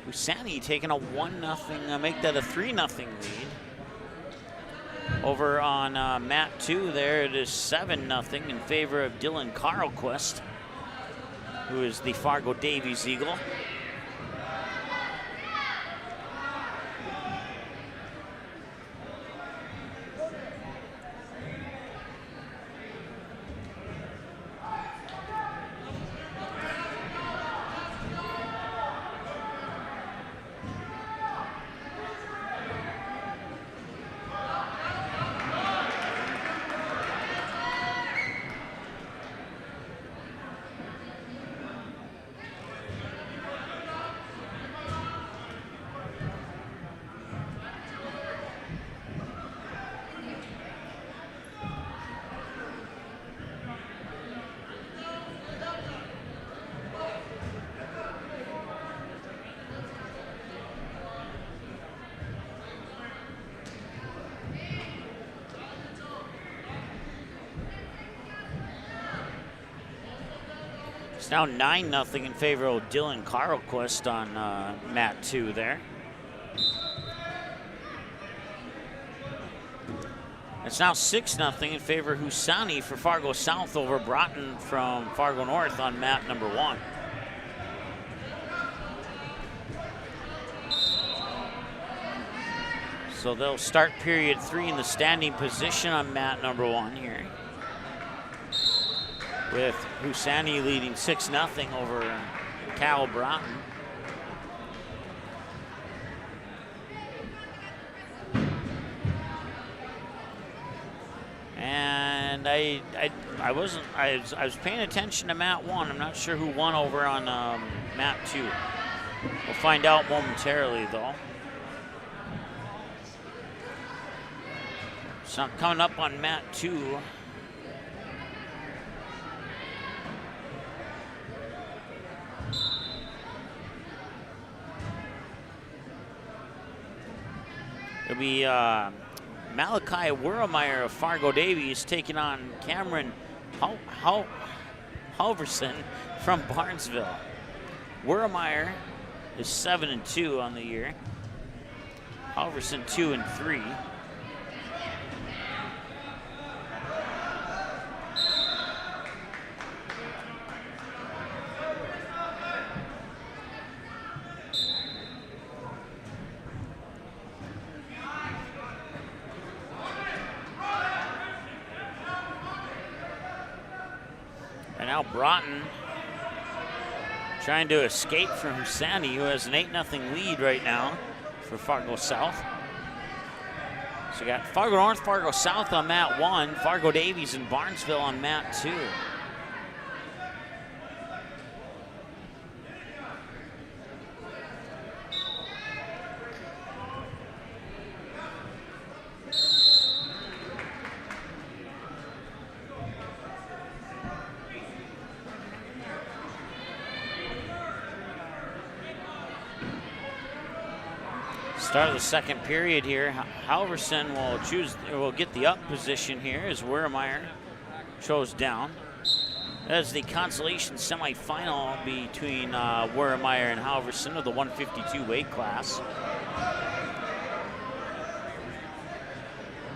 Husseini taking a 1-0, make that a 3-0 lead. Over on mat 2 there, it is 7-0 in favor of Dylan Carlquist, who is the Fargo Davies Eagle. It's now 9-0 in favor of Dylan Carlquist on mat 2 there. It's now 6-0 in favor of Husseini for Fargo South over Broughton from Fargo North on mat number 1. So they'll start period 3 in the standing position on mat number 1 here, with Husseini leading 6-0 over Cal Broughton. and I was paying attention to mat 1. I'm not sure who won over on mat 2. We'll find out momentarily, though. So coming up on mat 2. It'll be Malachi Wermeyer of Fargo Davies taking on Cameron Halverson from Barnesville. Wermeyer is 7-2 on the year. Halverson 2-3. And now Broughton trying to escape from Husani, who has an 8-0 lead right now for Fargo South. So we got Fargo North, Fargo South on mat 1, Fargo Davies and Barnesville on mat 2. Start of the second period here. Halverson will get the up position here as Wermeyer shows down. As the consolation semifinal between Wermeyer and Halverson of the 152 weight class.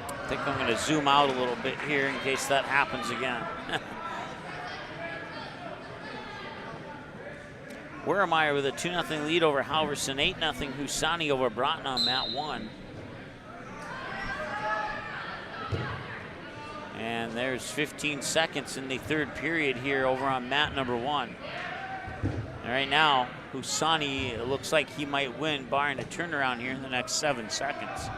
I think I'm going to zoom out a little bit here in case that happens again. Wermeyer with a 2-0 lead over Halverson, 8-0 Husani over Broughton on mat 1. And there's 15 seconds in the third period here over on mat number 1. And right now, Husani looks like he might win, barring a turnaround here in the next 7 seconds.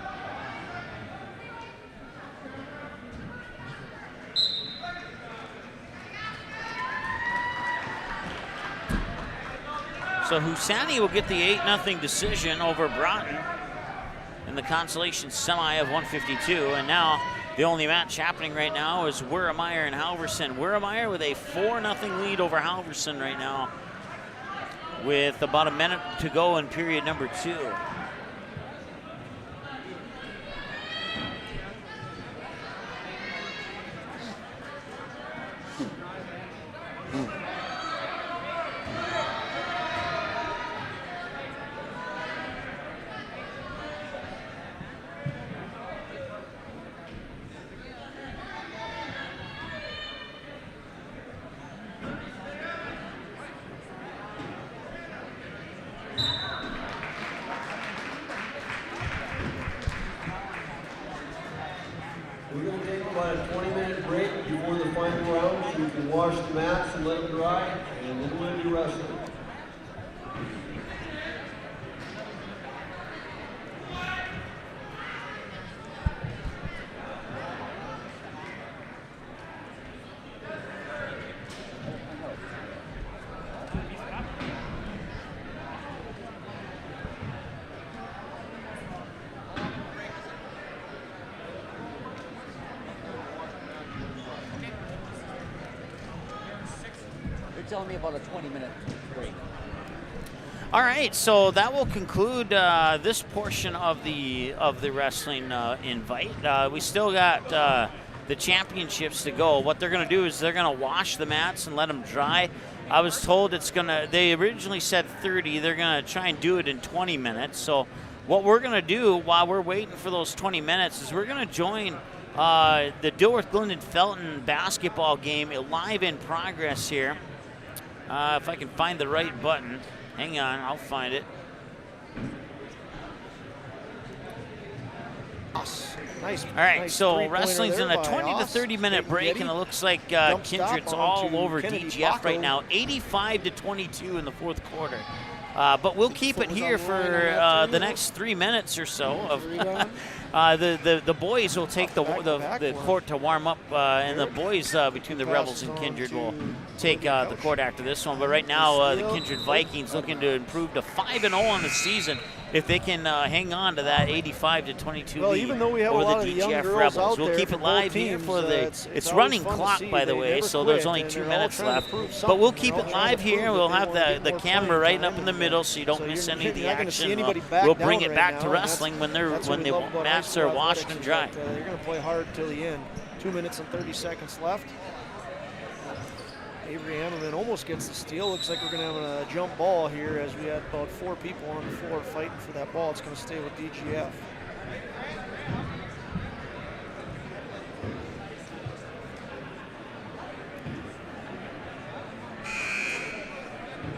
So Husani will get the 8-0 decision over Broughton in the consolation semi of 152. And now the only match happening right now is Wermeyer and Halverson. Wermeyer with a 4-0 lead over Halverson right now with about a minute to go in period number 2. We're going to take about a 20-minute break before the final round so you can wash the mats and let them dry, and then we'll be wrestling. Telling me about a 20-minute break. All right, so that will conclude this portion of the wrestling invite. We still got the championships to go. What they're going to do is they're going to wash the mats and let them dry. I was told they originally said 30. They're going to try and do it in 20 minutes. So what we're going to do while we're waiting for those 20 minutes is we're going to join the Dilworth Glendon Felton basketball game live in progress here. If I can find the right button. Hang on, I'll find it. Nice. All right, nice so wrestling's in a 20 to 30 minute break, and it looks like Kindred's all over DGF right now. 85-22 in the fourth quarter. But we'll keep it here for the next 3 minutes or so. Of the boys will take the court to warm up, and the boys between the Rebels and Kindred will take the court after this one. But right now, the Kindred Vikings looking to improve to 5-0 on the season if they can hang on to that 85-22 lead even though we have over a lot the of the young DGF girls Rebels. out We'll there keep for it live both here teams, for the it's running always fun to clock, see. by the They way, never so there's quit, only and 2 they're all minutes trying to left. prove But something. we'll They're keep all it trying to live here. prove We'll that have they the want more camera playing right up time. in the middle so you don't So miss you're any of the not gonna see action. anybody back We'll down bring it right back now, to and wrestling when that's what the we love about mats high are school washed athletics and is dry. that, they're going to play hard till the end. 2 minutes and 30 seconds left. Avery Hammerman almost gets the steal. Looks like we're going to have a jump ball here as we had about 4 people on the floor fighting for that ball. It's going to stay with DGF.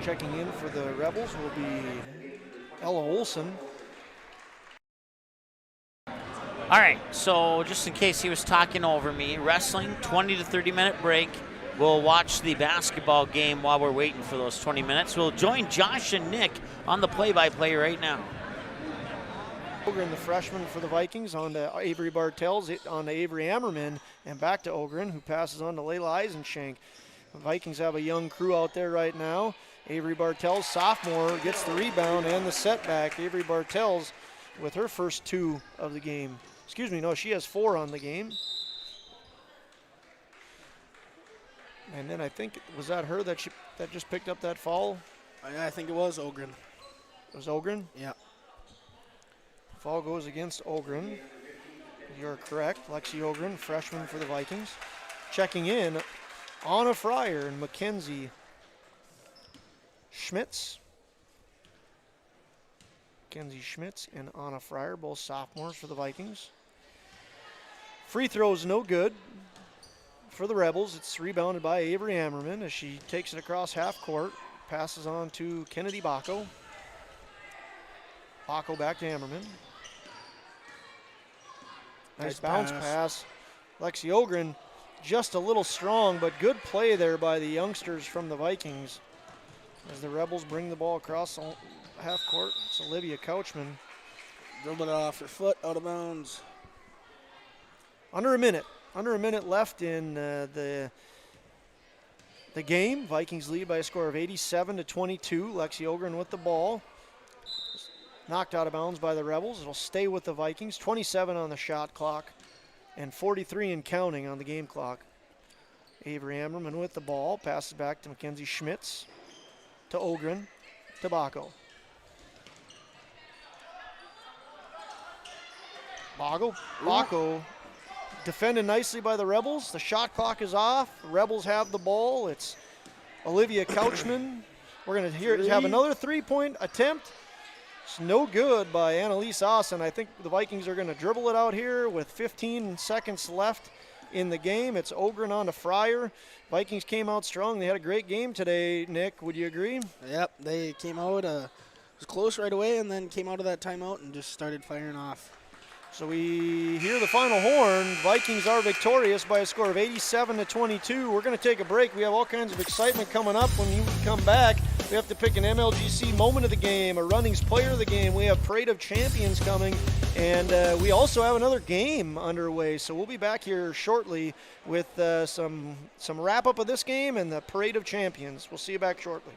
Checking in for the Rebels will be Ella Olson. All right, so just in case he was talking over me, wrestling, 20 to 30 minute break. We'll watch the basketball game while we're waiting for those 20 minutes. We'll join Josh and Nick on the play-by-play right now. Ogren, the freshman for the Vikings, on to Avery Bartels, on to Avery Ammerman, and back to Ogren, who passes on to Layla Eisenshank. The Vikings have a young crew out there right now. Avery Bartels, sophomore, gets the rebound and the setback. Avery Bartels with her first 2 of the game. Excuse me, no, she has 4 on the game. And then I think, was that her that just picked up that foul? I think it was Ogren. It was Ogren? Yeah. Foul goes against Ogren. You're correct. Lexi Ogren, freshman for the Vikings. Checking in, Anna Fryer and Mackenzie Schmitz. Mackenzie Schmitz and Anna Fryer, both sophomores for the Vikings. Free throws no good for the Rebels. It's rebounded by Avery Ammerman as she takes it across half court. Passes on to Kennedy Bacco. Bacco back to Ammerman. Nice bounce pass. Lexi Ogren just a little strong, but good play there by the youngsters from the Vikings as the Rebels bring the ball across half court. It's Olivia Couchman. Dribbled it off her foot, out of bounds. Under a minute left in the game. Vikings lead by a score of 87-22. Lexi Ogren with the ball. Knocked out of bounds by the Rebels. It'll stay with the Vikings. 27 on the shot clock and 43 and counting on the game clock. Avery Ammerman with the ball. Passes back to Mackenzie Schmitz. To Ogren. To Bacco. Bacco defended nicely by the Rebels. The shot clock is off. The Rebels have the ball. It's Olivia Couchman. We're going to have another 3-point attempt. It's no good by Annalise Austin. I think the Vikings are going to dribble it out here with 15 seconds left in the game. It's Ogren on to Fryer. Vikings came out strong. They had a great game today, Nick. Would you agree? Yep, they came out, it was close right away, and then came out of that timeout and just started firing off. So we hear the final horn. Vikings are victorious by a score of 87-22. We're going to take a break. We have all kinds of excitement coming up. When you come back, we have to pick an MLGC moment of the game, a Runnings player of the game. We have Parade of Champions coming, and we also have another game underway. So we'll be back here shortly with some wrap-up of this game and the Parade of Champions. We'll see you back shortly.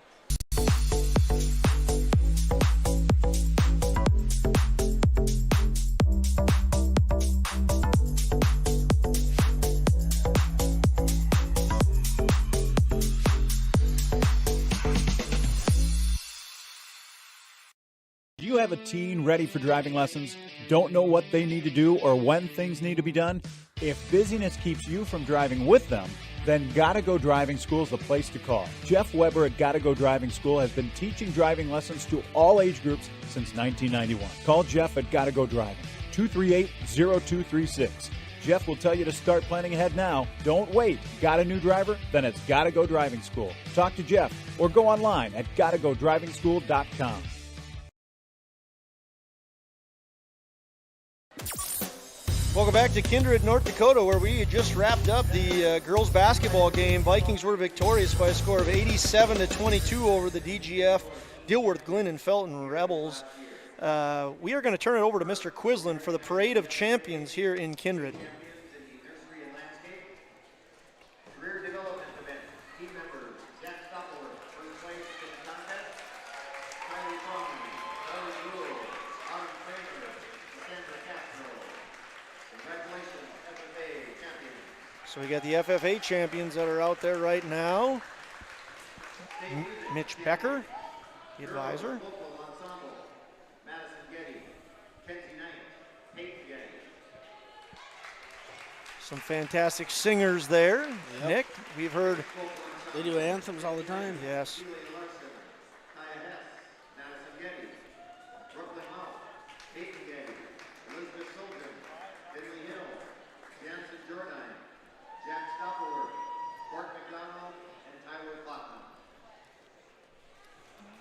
Do you have a teen ready for driving lessons? Don't know what they need to do or when things need to be done? If busyness keeps you from driving with them, then Gotta Go Driving School is the place to call. Jeff Weber at Gotta Go Driving School has been teaching driving lessons to all age groups since 1991. Call Jeff at Gotta Go Driving, 238-0236. Jeff will tell you to start planning ahead now. Don't wait. Got a new driver? Then it's Gotta Go Driving School. Talk to Jeff or go online at gottagodrivingschool.com. Welcome back to Kindred, North Dakota, where we just wrapped up the girls basketball game. Vikings were victorious by a score of 87-22 over the DGF Dilworth, Glenn, and Felton Rebels. We are going to turn it over to Mr. Quisland for the Parade of Champions here in Kindred. So we got the FFA champions that are out there right now. Mitch Becker, the advisor. Some fantastic singers there. Yep. Nick, we've heard. They do anthems all the time. Yes.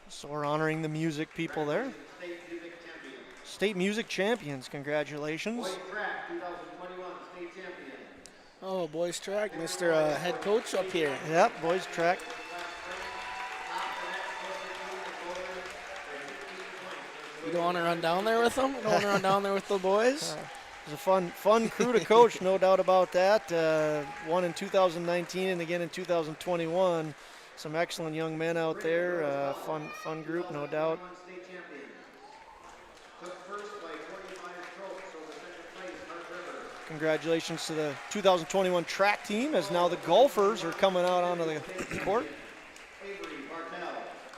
So we're honoring the music people there. State music champions, congratulations. Oh, boys track, Mr. Head Coach up here. Yep, boys track. You don't want to run down there with them? You don't want to run down there with the boys? It was a fun crew to coach, no doubt about that. One in 2019 and again in 2021. Some excellent young men out there. Fun group, no doubt. Congratulations to the 2021 track team, as now the golfers are coming out onto the court.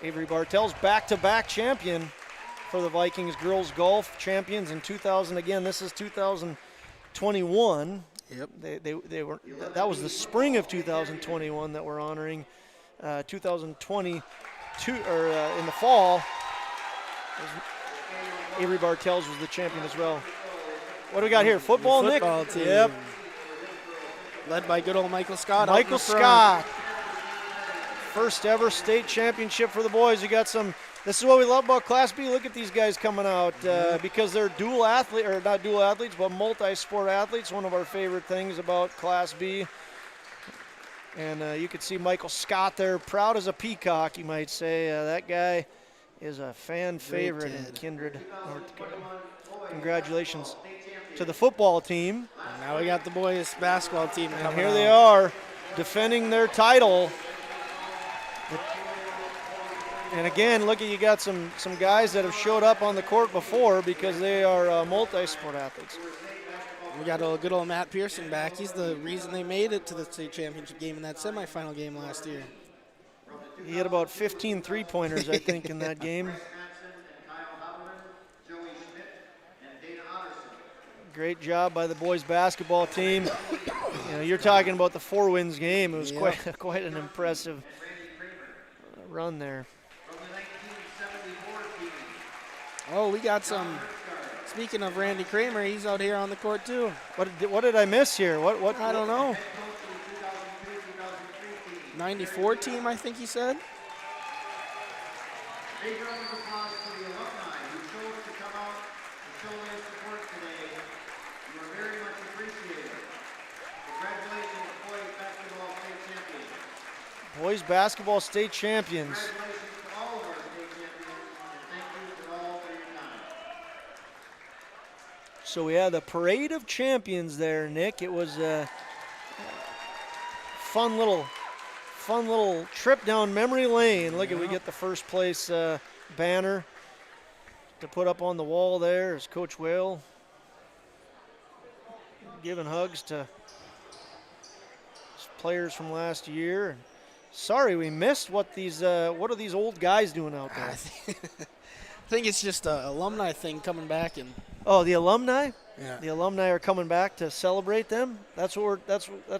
Avery Bartell's back-to-back champion for the Vikings girls golf champions in 2000. Again, this is 2021. Yep. They were. That was the spring of 2021 that we're honoring. 2022 or in the fall, Avery Bartels was the champion as well. What do we got here? Football, Nick? Football team. Yep. Led by good old Michael Scott. Michael Scott. First ever state championship for the boys. You got some. This is what we love about Class B. Look at these guys coming out because they're dual athlete, or not dual athletes, but multi-sport athletes. One of our favorite things about Class B. And you can see Michael Scott there, proud as a peacock, you might say. That guy is a fan favorite in Kindred, North Dakota. Congratulations to the football team. And now we got the boys basketball team. And here they are defending their title. And again, look at, you got some guys that have showed up on the court before because they are multi-sport athletes. We got a good old Matt Pearson back. He's the reason they made it to the state championship game in that semifinal game last year. He had about 15 three-pointers, I think, in that game. Great job by the boys basketball team. You know, you're talking about the 4 wins game. It was quite an impressive run there. Oh, we got some. Speaking of Randy Kramer, he's out here on the court too. What did I miss here? What? I don't know. 94 team, I think he said. Big round of applause for the alumni who chose to come out and show their support today. You are very much appreciated. Congratulations, boys basketball state champions. Boys basketball state champions. Congratulations to all of our state champions, and thank you for all for your time. So we had the parade of champions there, Nick. It was a fun little trip down memory lane. Look at, we get the first place banner to put up on the wall there as Coach Whale giving hugs to players from last year. Sorry, we missed what are these old guys doing out there? I think it's just an alumni thing coming back. And oh, the alumni? Yeah. The alumni are coming back to celebrate them. That's what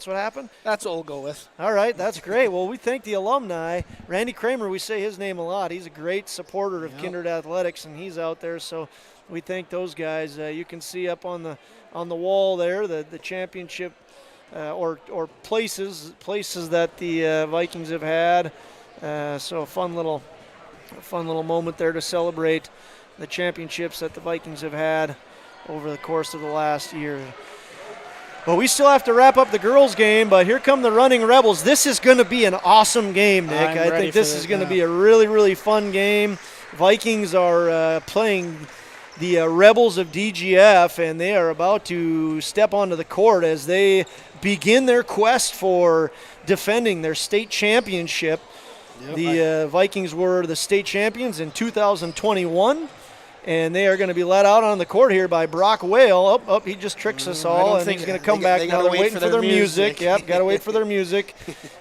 happened. That's what we'll go with. All right, that's great. Well, we thank the alumni. Randy Kramer, we say his name a lot. He's a great supporter of Kindred Athletics, and he's out there. So we thank those guys. You can see up on the wall there the championship or places that the Vikings have had. So a fun little moment there to celebrate the championships that the Vikings have had over the course of the last year. But we still have to wrap up the girls' game, but here come the Running Rebels. This is going to be an awesome game, Nick. I think this is going to be a really, really fun game. Vikings are playing the Rebels of DGF, and they are about to step onto the court as they begin their quest for defending their state championship. Yep, The Vikings were the state champions in 2021, and they are going to be let out on the court here by Brock Whale. Oh, he just tricks us all, and he's going to come back now. They're waiting for their music. Yep, got to wait for their music,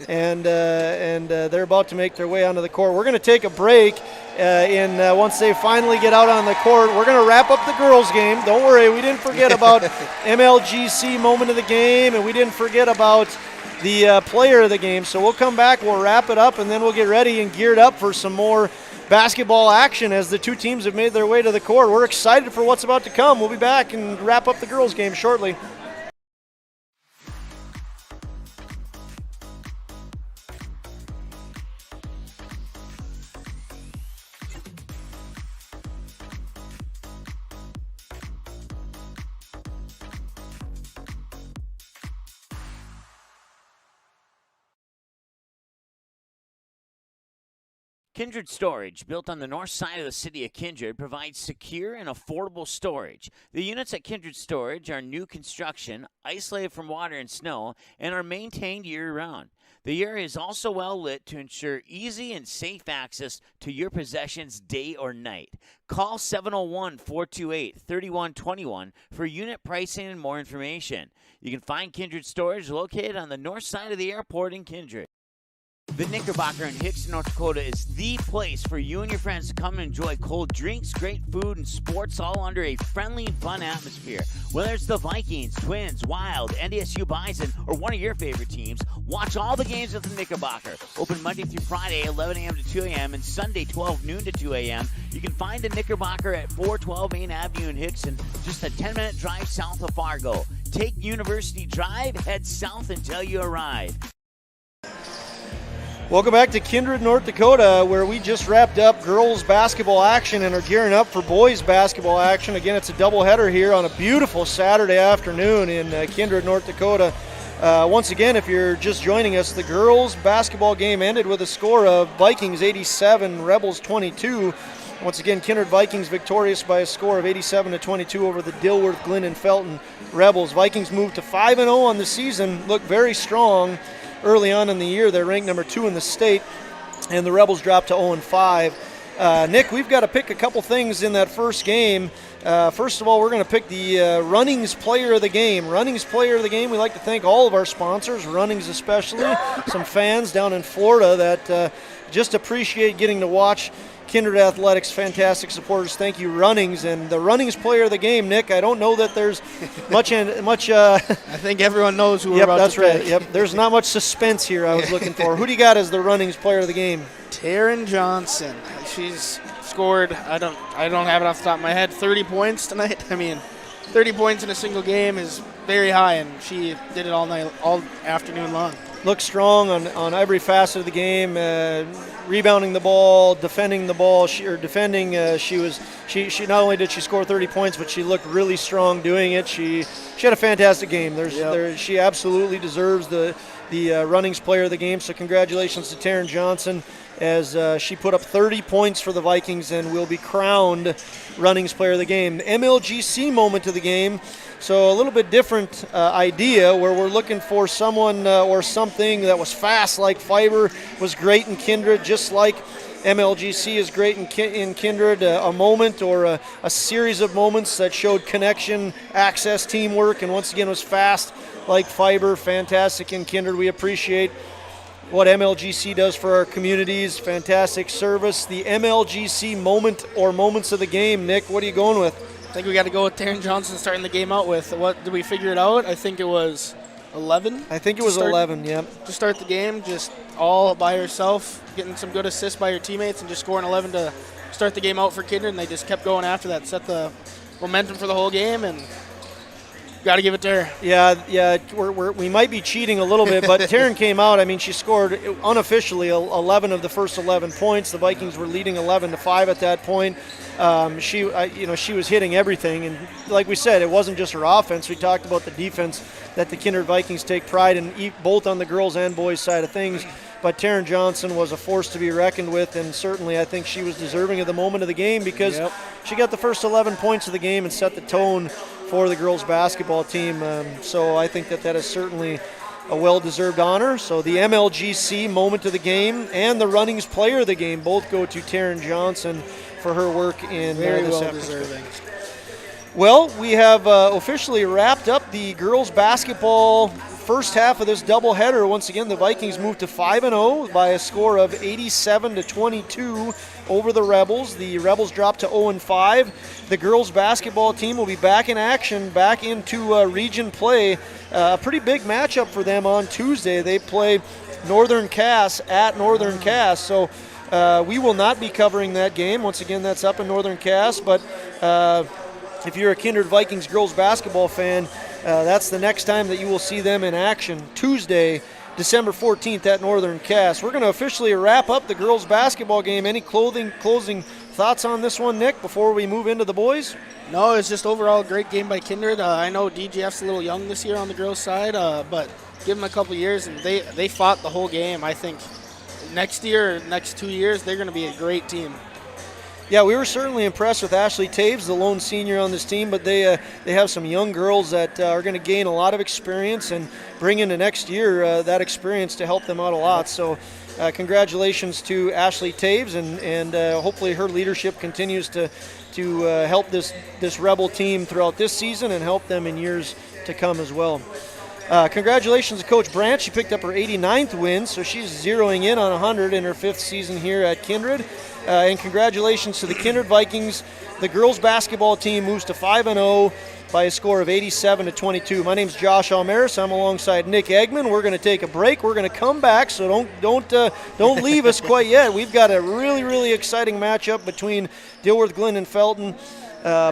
and they're about to make their way onto the court. We're going to take a break. Once they finally get out on the court, we're going to wrap up the girls' game. Don't worry, we didn't forget about MLGC moment of the game, and we didn't forget about the player of the game. So we'll come back, we'll wrap it up, and then we'll get ready and geared up for some more basketball action as the two teams have made their way to the court. We're excited for what's about to come. We'll be back and wrap up the girls' game shortly. Kindred Storage, built on the north side of the city of Kindred, provides secure and affordable storage. The units at Kindred Storage are new construction, isolated from water and snow, and are maintained year-round. The area is also well lit to ensure easy and safe access to your possessions day or night. Call 701-428-3121 for unit pricing and more information. You can find Kindred Storage located on the north side of the airport in Kindred. The Knickerbocker in Hickson, North Dakota is the place for you and your friends to come and enjoy cold drinks, great food, and sports all under a friendly and fun atmosphere. Whether it's the Vikings, Twins, Wild, NDSU Bison, or one of your favorite teams, watch all the games at the Knickerbocker. Open Monday through Friday, 11 a.m. to 2 a.m., and Sunday, 12 noon to 2 a.m. You can find the Knickerbocker at 412 Main Avenue in Hickson, just a 10-minute drive south of Fargo. Take University Drive, head south until you arrive. Welcome back to Kindred, North Dakota, where we just wrapped up girls basketball action and are gearing up for boys basketball action. Again, it's a doubleheader here on a beautiful Saturday afternoon in Kindred, North Dakota. Once again, if you're just joining us, the girls basketball game ended with a score of Vikings 87, Rebels 22. Once again, Kindred Vikings victorious by a score of 87-22 over the Dilworth, Glenn, and Felton Rebels. Vikings moved to 5-0 on the season, look very strong. Early on in the year, they're ranked number 2 in the state, and the Rebels dropped to 0-5. Nick, we've got to pick a couple things in that first game. First of all, we're going to pick the Runnings Player of the Game. Runnings Player of the Game, we like to thank all of our sponsors, Runnings especially, some fans down in Florida that just appreciate getting to watch Kindred Athletics, fantastic supporters. Thank you, Runnings. And the Runnings Player of the Game, Nick, I don't know that there's much I think everyone knows who we're about that's to pick. right. Yep, there's not much suspense here I was looking for. Who do you got as the Runnings Player of the Game? Taryn Johnson. She's scored, I don't have it off the top of my head, 30 points tonight. I mean, 30 points in a single game is very high, and she did it all afternoon long. Looked strong on every facet of the game, rebounding the ball, defending the ball. She not only did she score 30 points, but she looked really strong doing it. She had a fantastic game. She absolutely deserves the Runnings Player of the Game. So congratulations to Taryn Johnson as she put up 30 points for the Vikings and will be crowned Runnings Player of the Game. MLGC moment of the game. So a little bit different idea where we're looking for someone or something that was fast, like Fiber was great in Kindred, just like MLGC is great in Kindred. A moment or a series of moments that showed connection, access, teamwork, and once again was fast, like Fiber. Fantastic in Kindred. We appreciate what MLGC does for our communities. Fantastic service. The MLGC moment or moments of the game. Nick, what are you going with? I think we got to go with Taryn Johnson starting the game out with. What did we figure it out? I think it was 11. I think it was 11, yep. To start the game, just all by herself, getting some good assists by her teammates, and just scoring 11 to start the game out for Kindred, and they just kept going after that, set the momentum for the whole game, and got to give it to her. Yeah, we might be cheating a little bit, but Taryn came out. I mean, she scored unofficially 11 of the first 11 points. The Vikings were leading 11-5 at that point. She was hitting everything, and like we said, it wasn't just her offense. We talked about the defense that the Kindred Vikings take pride in, both on the girls and boys side of things. but Taryn Johnson was a force to be reckoned with, and certainly I think she was deserving of the moment of the game because she got the first 11 points of the game and set the tone for the girls basketball team. So I think that is certainly a well-deserved honor. So the MLGC moment of the game and the Runnings player of the game both go to Taryn Johnson for her work in Very this well afternoon. deserving. Well, we have officially wrapped up the girls basketball first half of this doubleheader. Once again, the Vikings moved to 5-0 by a score of 87-22 over the Rebels. The Rebels dropped to 0-5. The girls basketball team will be back in action, back into region play. A pretty big matchup for them on Tuesday. They play Northern Cass at Northern Cass. So we will not be covering that game. Once again, that's up in Northern Cass. But if you're a Kindred Vikings girls basketball fan, that's the next time that you will see them in action, Tuesday, December 14th at Northern Cass. We're going to officially wrap up the girls basketball game. Any closing thoughts on this one, Nick, before we move into the boys? No, it's just overall a great game by Kindred. I know DGF's a little young this year on the girls' side, but give them a couple years, and they fought the whole game. I think next year, next 2 years, they're going to be a great team. Yeah, we were certainly impressed with Ashley Taves, the lone senior on this team, but they have some young girls that are going to gain a lot of experience and bring into next year that experience to help them out a lot. So congratulations to Ashley Taves, and hopefully her leadership continues to help this Rebel team throughout this season and help them in years to come as well. Congratulations to Coach Brandt. She picked up her 89th win, so she's zeroing in on 100 in her 5th season here at Kindred. And congratulations to the Kindred Vikings. The girls basketball team moves to 5-0 by a score of 87-22. My name's Josh Almaris. I'm alongside Nick Eggman. We're going to take a break. We're going to come back, so don't leave us quite yet. We've got a really, really exciting matchup between Dilworth, Glen, and Felton.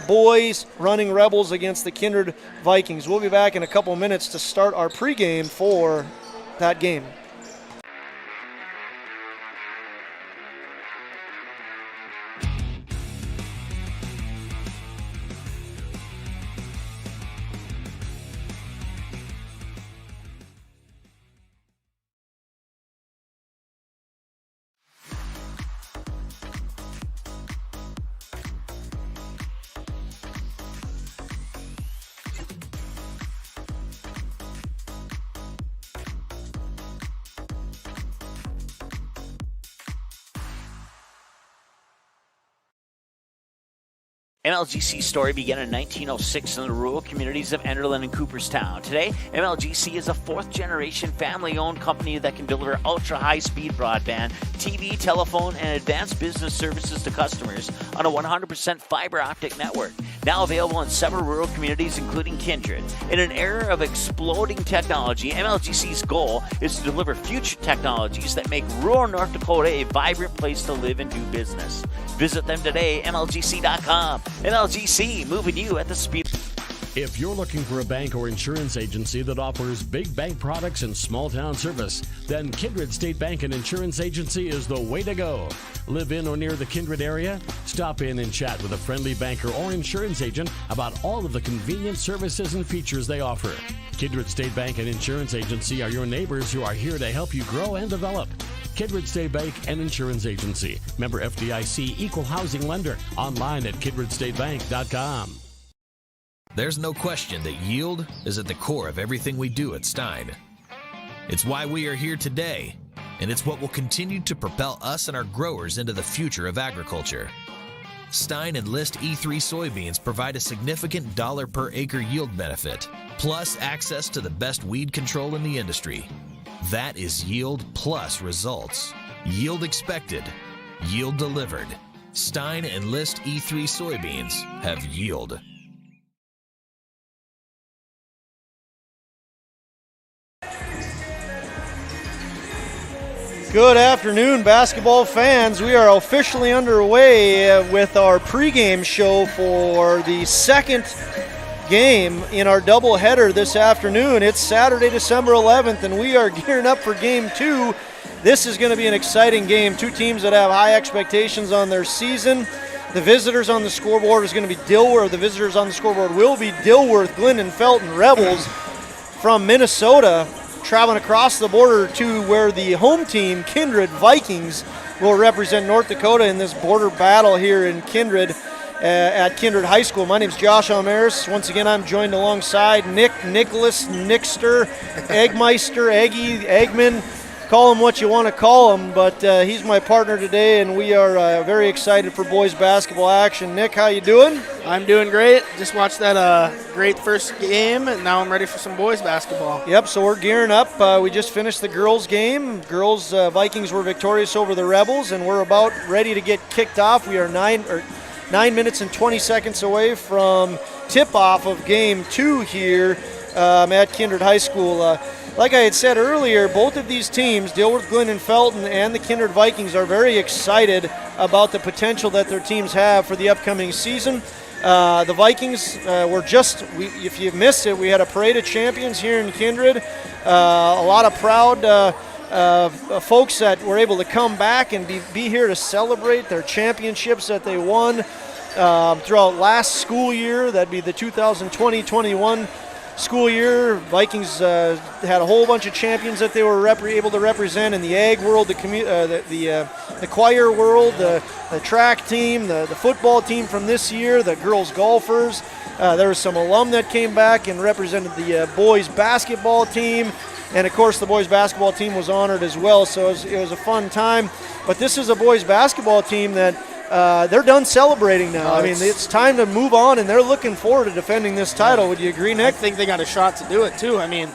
Boys running Rebels against the Kindred Vikings. We'll be back in a couple minutes to start our pregame for that game. MLGC's story began in 1906 in the rural communities of Enderlin and Cooperstown. Today, MLGC is a fourth-generation family-owned company that can deliver ultra-high-speed broadband, TV, telephone, and advanced business services to customers on a 100% fiber optic network. Now available in several rural communities, including Kindred. In an era of exploding technology, MLGC's goal is to deliver future technologies that make rural North Dakota a vibrant place to live and do business. Visit them today, MLGC.com. MLGC, moving you at the speed. If you're looking for a bank or insurance agency that offers big bank products and small town service, then Kindred State Bank and Insurance Agency is the way to go. Live in or near the Kindred area? Stop in and chat with a friendly banker or insurance agent about all of the convenient services and features they offer. Kindred State Bank and Insurance Agency are your neighbors who are here to help you grow and develop. Kindred State Bank and Insurance Agency. Member FDIC, Equal Housing Lender. Online at kindredstatebank.com. There's no question that yield is at the core of everything we do at Stein. It's why we are here today, and it's what will continue to propel us and our growers into the future of agriculture. Stein and List E3 soybeans provide a significant dollar per acre yield benefit, plus access to the best weed control in the industry. That is yield plus results. Yield expected, yield delivered. Stein and List E3 soybeans have yield. Good afternoon, basketball fans. We are officially underway with our pregame show for the second game in our doubleheader this afternoon. It's Saturday, December 11th, and we are gearing up for Game 2. This is going to be an exciting game. Two teams that have high expectations on their season. The visitors on the scoreboard is going to be Dilworth. The visitors on the scoreboard will be Dilworth, Glen, and Felton Rebels from Minnesota. traveling across the border to where the home team, Kindred Vikings, will represent North Dakota in this border battle here in Kindred at Kindred High School. My name's Josh Almaris. Once again, I'm joined alongside Nicholas, Nickster, Eggmeister, Eggy, Eggman. Call him what you want to call him, but he's my partner today, and we are very excited for boys basketball action. Nick, how you doing? I'm doing great. Just watched that great first game, and now I'm ready for some boys basketball. Yep, so we're gearing up. We just finished the girls' game. Girls Vikings were victorious over the Rebels, and we're about ready to get kicked off. We are 9 minutes and 20 seconds away from tip-off of Game 2 here at Kindred High School. Like I had said earlier, both of these teams, Dilworth, Glen, and Felton, and the Kindred Vikings, are very excited about the potential that their teams have for the upcoming season. The Vikings were if you missed it, we had a parade of champions here in Kindred. A lot of proud folks that were able to come back and be here to celebrate their championships that they won throughout last school year. That'd be the 2020-21 school year. Vikings had a whole bunch of champions that they were able to represent in the ag world, the choir world, the track team, the football team from this year, the girls golfers. There was some alum that came back and represented the boys basketball team, and of course the boys basketball team was honored as well, so it was a fun time. But this is a boys basketball team that they're done celebrating now. I mean, it's time to move on, and they're looking forward to defending this title. Would you agree, Nick? I think they got a shot to do it, too. I mean,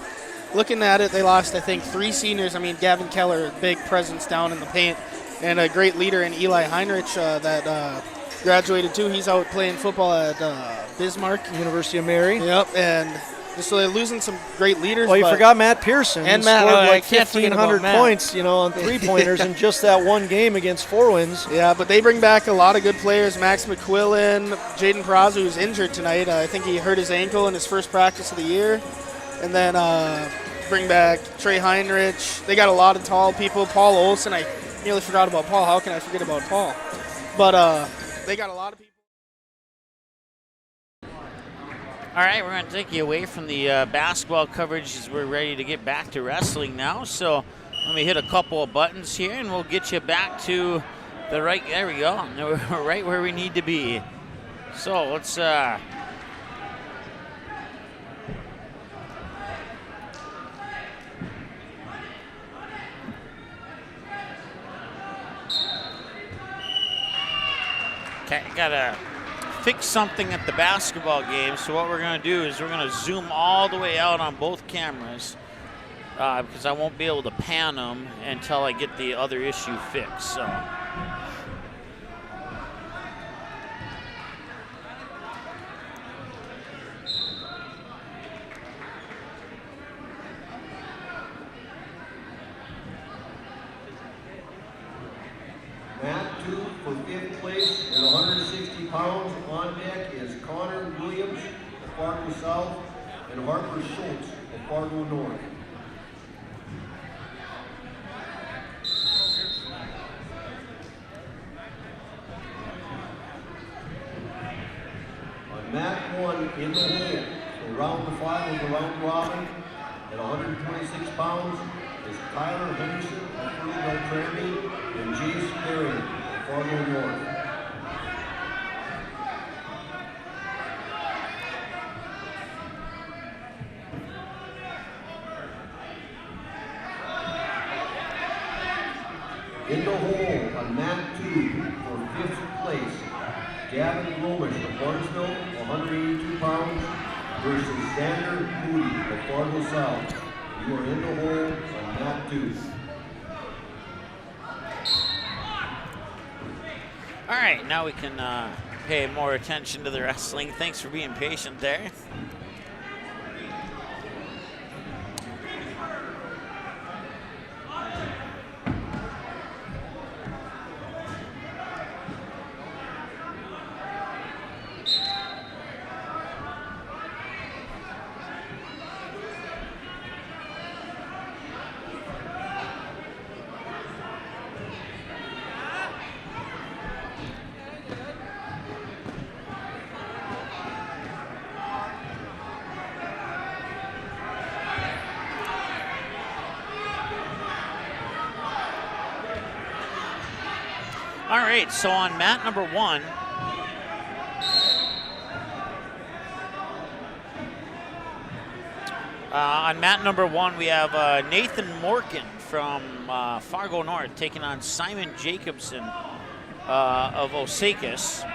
looking at it, they lost, I think, 3 seniors. I mean, Gavin Keller, a big presence down in the paint, and a great leader in Eli Heinrich that graduated, too. He's out playing football at Bismarck. University of Mary. Yep, and so they're losing some great leaders. Well, you forgot Matt Pearson. And he Matt, scored like I can't forget 1,500 about points, on three-pointers in just that one game against Four Winds. Yeah, but they bring back a lot of good players. Max McQuillan, Jaden Peraza, who's injured tonight. I think he hurt his ankle in his first practice of the year. And then bring back Trey Heinrich. They got a lot of tall people. Paul Olson. I nearly forgot about Paul. How can I forget about Paul? But they got a lot of people. All right, we're going to take you away from the basketball coverage as we're ready to get back to wrestling now. So let me hit a couple of buttons here, and we'll get you back to the right. There we go. We're right where we need to be. So let's. Okay, gotta fix something at the basketball game. So what we're going to do is we're going to zoom all the way out on both cameras because I won't be able to pan them until I get the other issue fixed. So. Mat 2 for 5th place at 160 pounds. On deck is Connor Williams of Fargo South and Harper Schultz of Fargo North. On mat 1 in the hole, so round 5 of the round robin at 126 pounds is Tyler Henderson of Fruitville Tranby and Jace Perry of Fargo North. In the hole on mat 2 for 5th place, Gavin Glomish of Barnesville, 182 pounds, versus Xander Moody of Fargo South. You are in the hole on mat 2. All right, now we can pay more attention to the wrestling. Thanks for being patient there. All right, so on mat number 1, we have Nathan Morgan from Fargo North taking on Simon Jacobson of Osakis.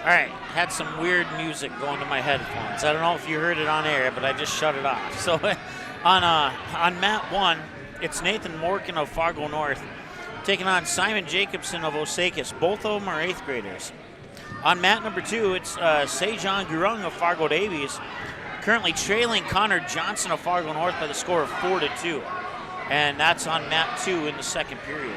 All right, had some weird music going to my headphones. I don't know if you heard it on air, but I just shut it off. So on mat 1, it's Nathan Morgan of Fargo North taking on Simon Jacobson of Osakis. Both of them are 8th graders. On mat number 2, it's Sejan Gurung of Fargo Davies, currently trailing Connor Johnson of Fargo North by the score of 4-2. And that's on mat 2 in the second period.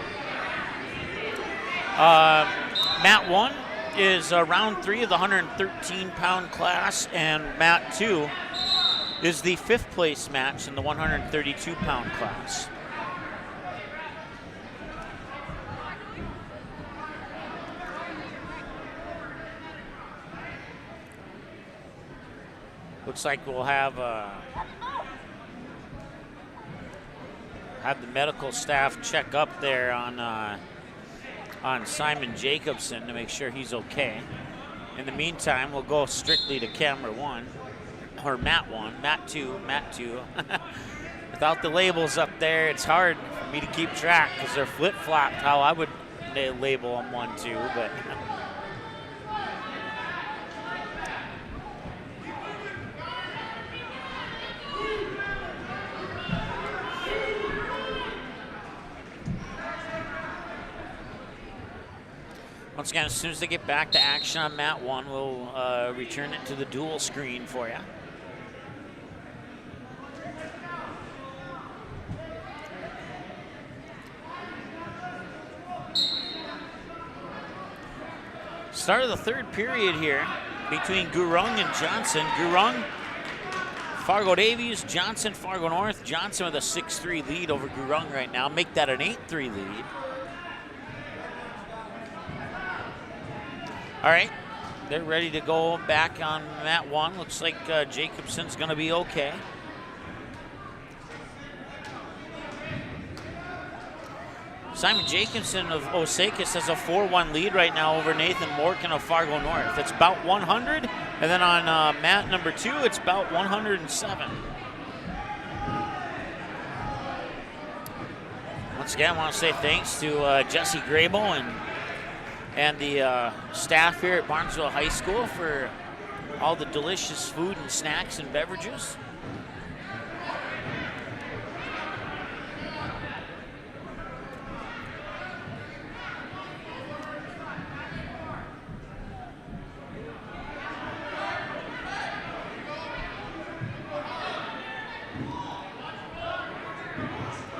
Mat 1 is round 3 of the 113-pound class, and mat 2 is the 5th place match in the 132-pound class. Looks like we'll have the medical staff check up there on Simon Jacobson to make sure he's okay. In the meantime, we'll go strictly to camera 1, or mat 1, mat 2. Without the labels up there, it's hard for me to keep track because they're flip-flopped how I would label them 1, 2, but. Once again, as soon as they get back to action on mat 1, we'll return it to the dual screen for you. Start of the third period here between Gurung and Johnson. Gurung, Fargo Davies, Johnson, Fargo North. Johnson with a 6-3 lead over Gurung right now. Make that an 8-3 lead. All right, they're ready to go back on mat 1. Looks like Jacobson's going to be okay. Simon Jacobson of Osakis has a 4-1 lead right now over Nathan Morgan of Fargo North. It's about 100, and then on mat number 2, it's about 107. Once again, I want to say thanks to Jesse Grable and the staff here at Barnesville High School for all the delicious food and snacks and beverages.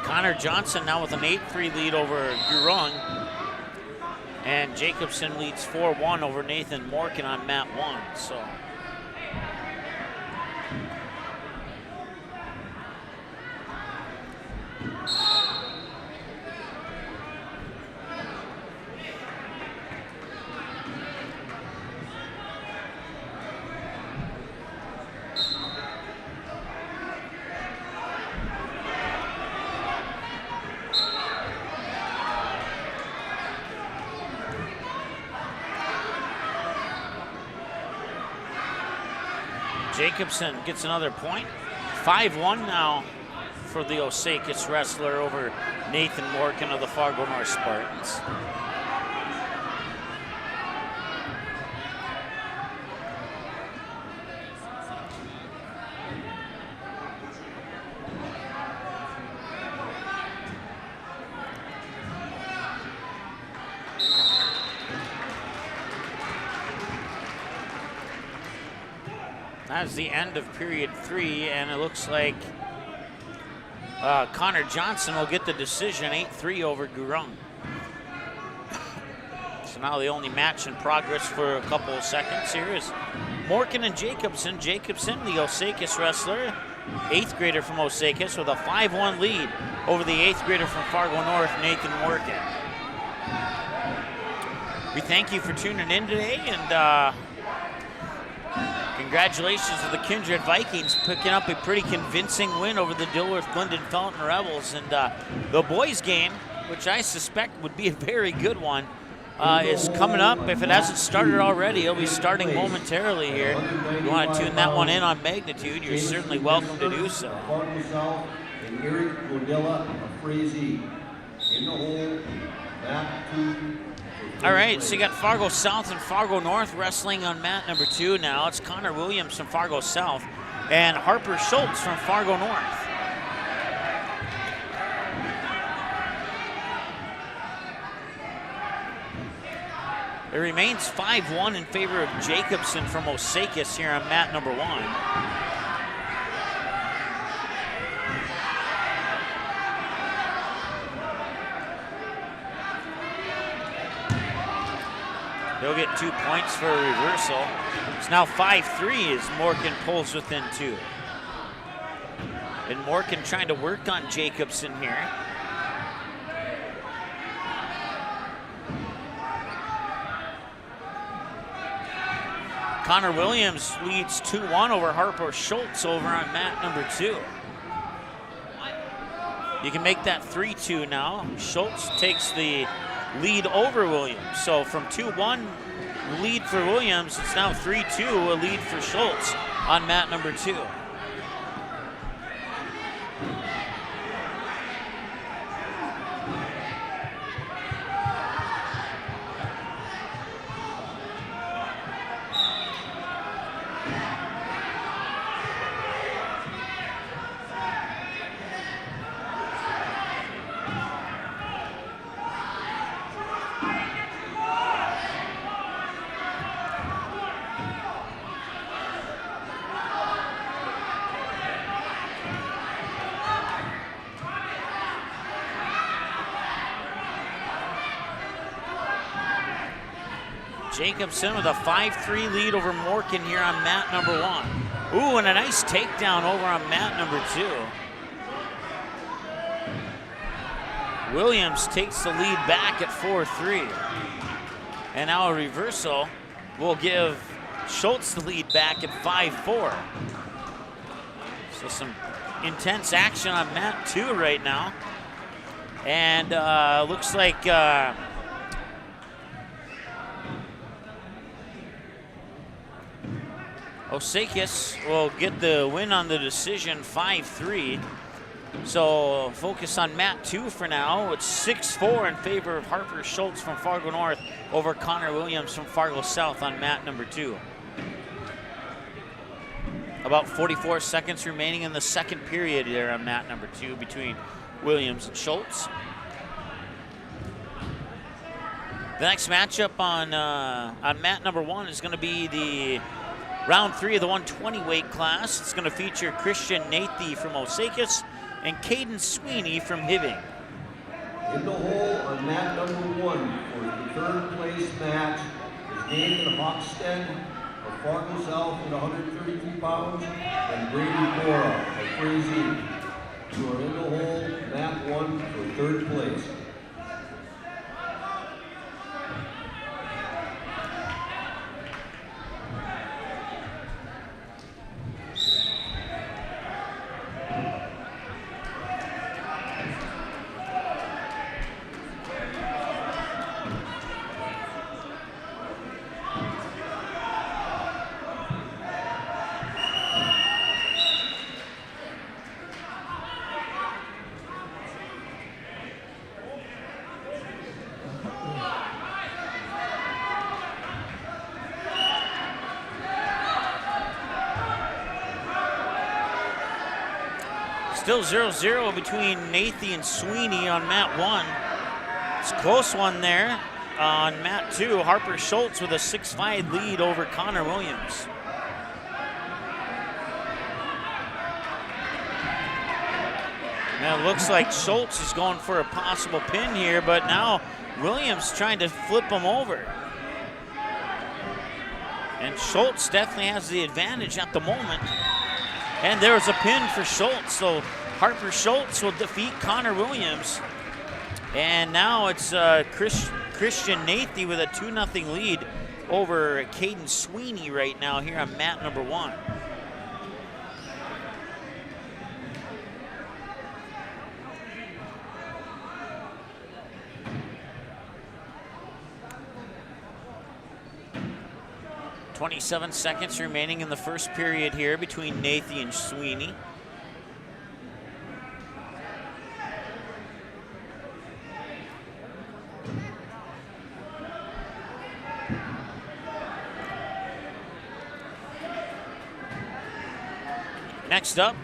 Connor Johnson now with an 8-3 lead over Gurung. And Jacobson leads 4-1 over Nathan Morgan on mat 1. So Jacobson gets another point. 5-1 now for the Osakis wrestler over Nathan Morgan of the Fargo North Spartans. That's the end of period 3, and it looks like Connor Johnson will get the decision, 8-3 over Gurung. So now the only match in progress for a couple of seconds here is Morgan and Jacobson. Jacobson, the Osakis wrestler, 8th grader from Osakis, with a 5-1 lead over the 8th grader from Fargo North, Nathan Morgan. We thank you for tuning in today, and congratulations to the Kindred Vikings picking up a pretty convincing win over the Dilworth Glendon Fountain Rebels. And the boys game, which I suspect would be a very good one, is coming up. If it hasn't started already, it'll be starting momentarily here. If you want to tune that one in on Magnitude, you're certainly welcome to do so. And Eric Godilla of Frazee. In the hole, Matt 2. All right, so you got Fargo South and Fargo North wrestling on mat number 2 now. It's Connor Williams from Fargo South and Harper Schultz from Fargo North. It remains 5-1 in favor of Jacobson from Osakis here on mat number 1. He'll get 2 points for a reversal. It's now 5-3 as Morgan pulls within 2. And Morgan trying to work on Jacobson here. Connor Williams leads 2-1 over Harper Schultz over on mat number 2. You can make that 3-2 now. Schultz takes the lead over Williams. So from 2-1 lead for Williams, it's now 3-2, a lead for Schultz on mat number 2. Jacobson with a 5-3 lead over Morgan here on mat number 1. Ooh, and a nice takedown over on mat number 2. Williams takes the lead back at 4-3. And now a reversal will give Schultz the lead back at 5-4. So some intense action on mat 2 right now. And looks like Osakis will get the win on the decision, 5-3. So focus on mat 2 for now. It's 6-4 in favor of Harper Schultz from Fargo North over Connor Williams from Fargo South on mat number 2. About 44 seconds remaining in the second period there on mat number 2 between Williams and Schultz. The next matchup on mat number 1 is going to be the round 3 of the 120 weight class. It's going to feature Christian Nathy from Osakis and Caden Sweeney from Hibbing. In the hole on mat number 1 for the third place match is Nathan Hochstead of Fargo South at 132 pounds and Brady Bora of Frazee, who are in the hole mat 1 for third place. Still 0-0 between Nathy and Sweeney on mat 1. It's a close one there on mat 2. Harper Schultz with a 6-5 lead over Connor Williams. Now it looks like Schultz is going for a possible pin here, but now Williams trying to flip him over. And Schultz definitely has the advantage at the moment. And there's a pin for Schultz, so Harper Schultz will defeat Connor Williams And now it's Christian Nathy with a 2-0 lead over Caden Sweeney right now here on mat number 1. .27 seconds remaining in the first period here between Nathy and Sweeney. Next up,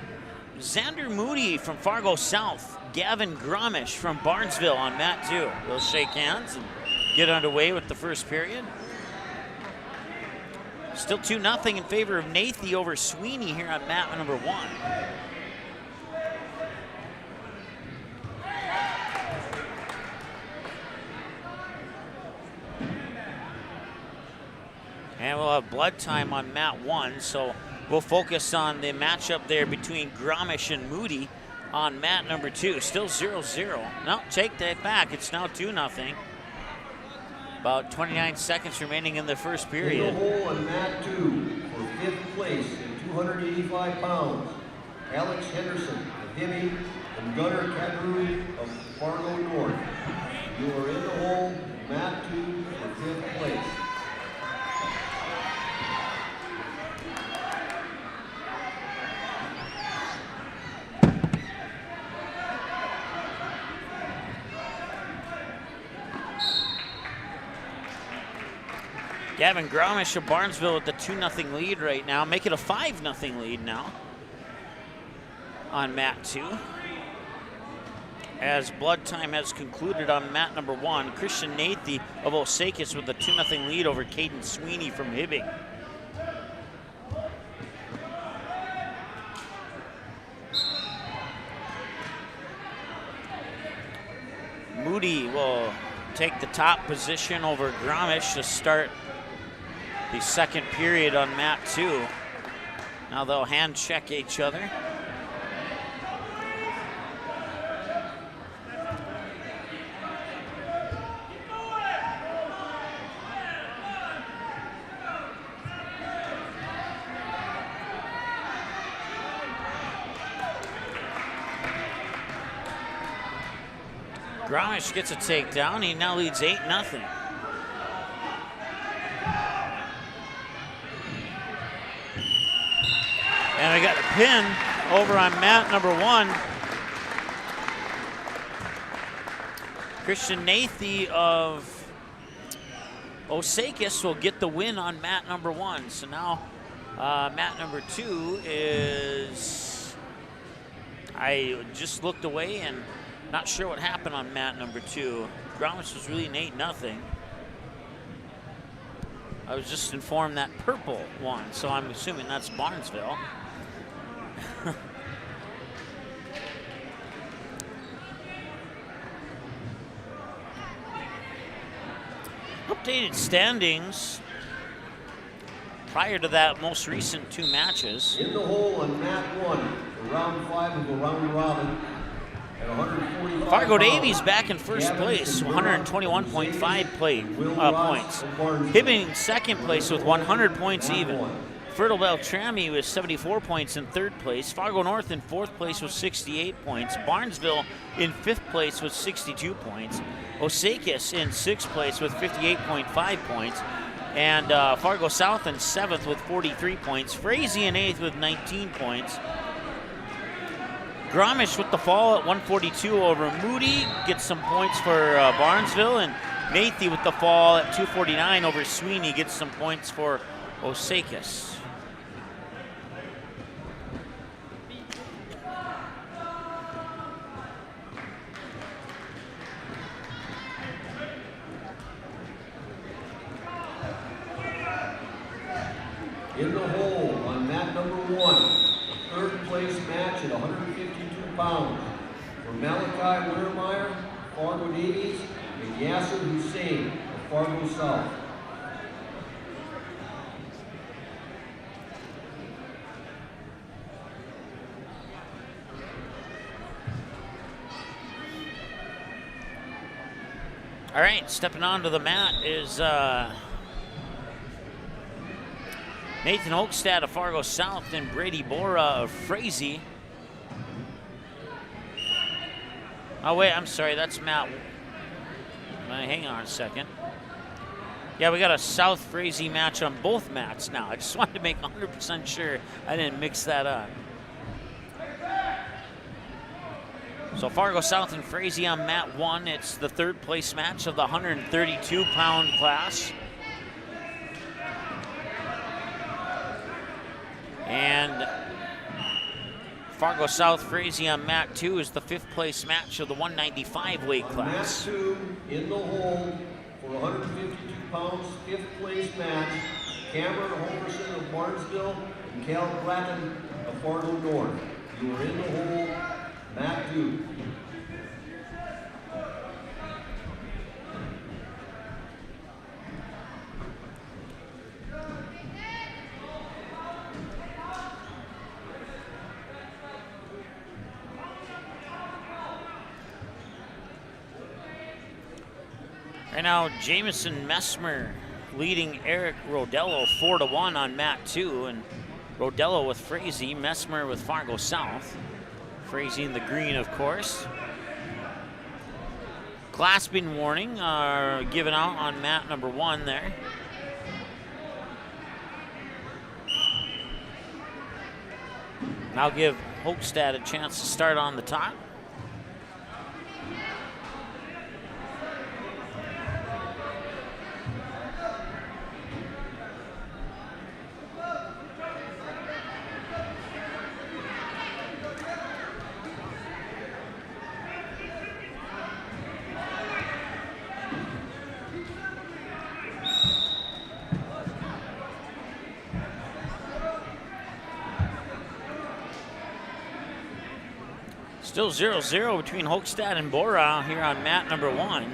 Xander Moody from Fargo South, Gavin Gromish from Barnesville on mat 2. They'll shake hands and get underway with the first period. Still 2-0 in favor of Nathy over Sweeney here on mat number 1. And we'll have blood time on mat 1, so we'll focus on the matchup there between Gromish and Moody on mat number 2. Still 0-0. No, take that back. It's now 2-0. About 29 seconds remaining in the first period. In the hole on mat 2 for 5th place at 285 pounds, Alex Henderson of Hibby and Gunnar Cadru of Fargo North. You are in the hole, mat 2 for 5th place. Gavin Gromish of Barnesville with the 2-0 lead right now. Make it a 5-0 lead now on mat 2. As blood time has concluded on mat number 1, Christian Nathy of Osakis with the 2-0 lead over Caden Sweeney from Hibbing. Moody will take the top position over Gromish to start the second period on mat 2. Now they'll hand check each other. Gromish gets a takedown. He now leads 8-0. And we got a pin over on mat number 1. Christian Nathy of Osakis will get the win on mat number 1. So now mat number 2 is, I just looked away and not sure what happened on mat number 2. Gromish was really an 8-0. I was just informed that purple won, so I'm assuming that's Barnesville. Updated standings prior to that most recent 2 matches. In the hole on mat 1 for round 5 of the round robin at 145 Fargo Davies back in first place, 121.5 points. Hibbing second place with 100 points even. Fertile Beltrami with 74 points in third place. Fargo North in fourth place with 68 points. Barnesville in fifth place with 62 points. Osakis in sixth place with 58.5 points. And Fargo South in seventh with 43 points. Frazee in eighth with 19 points. Gromish with the fall at 142 over Moody. Gets some points for Barnesville. And Nathy with the fall at 249 over Sweeney. Gets some points for Osakis. In the hole on mat number 1, third place match at 152 pounds for Malachi Wintermeyer, Fargo Davies, and Yasser Hussein of Fargo South. All right, stepping onto the mat is Nathan Oakstad of Fargo South and Brady Bora of Frazee. Oh, wait, I'm sorry, that's Matt. Hang on a second. Yeah, we got a South Frazee match on both mats now. I just wanted to make 100% sure I didn't mix that up. So Fargo South and Frazee on mat 1. It's the third place match of the 132-pound class. And Fargo South Frazee on mat 2 is the 5th place match of the 195 weight class. Mat 2 in the hole for 152 pounds, 5th place match. Cameron Homerson of Barnesville and Cal Grattan of Fargo North. You are in the hole, mat 2. Right now, Jamison Messmer leading Eric Rodello 4-1 on mat 2, and Rodello with Frazee, Messmer with Fargo South. Frazee in the green, of course. Clasping warning are given out on mat number 1 there. Now give Hoekstad a chance to start on the top. Still 0-0 between Hoekstad and Bora here on mat number 1.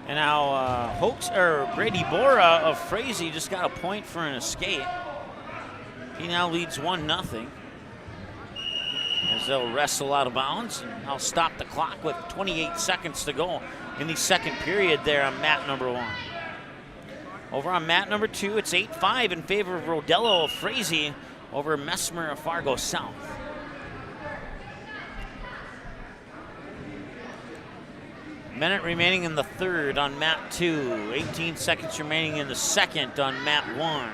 And now Brady Bora of Frazee just got a point for an escape. He now leads 1-0 as they'll wrestle out of bounds, and I'll stop the clock with 28 seconds to go in the second period there on mat number 1. Over on mat number 2, it's 8-5 in favor of Rodello of Frazee over Messmer of Fargo South. Minute remaining in the third on mat 2. 18 seconds remaining in the second on mat 1.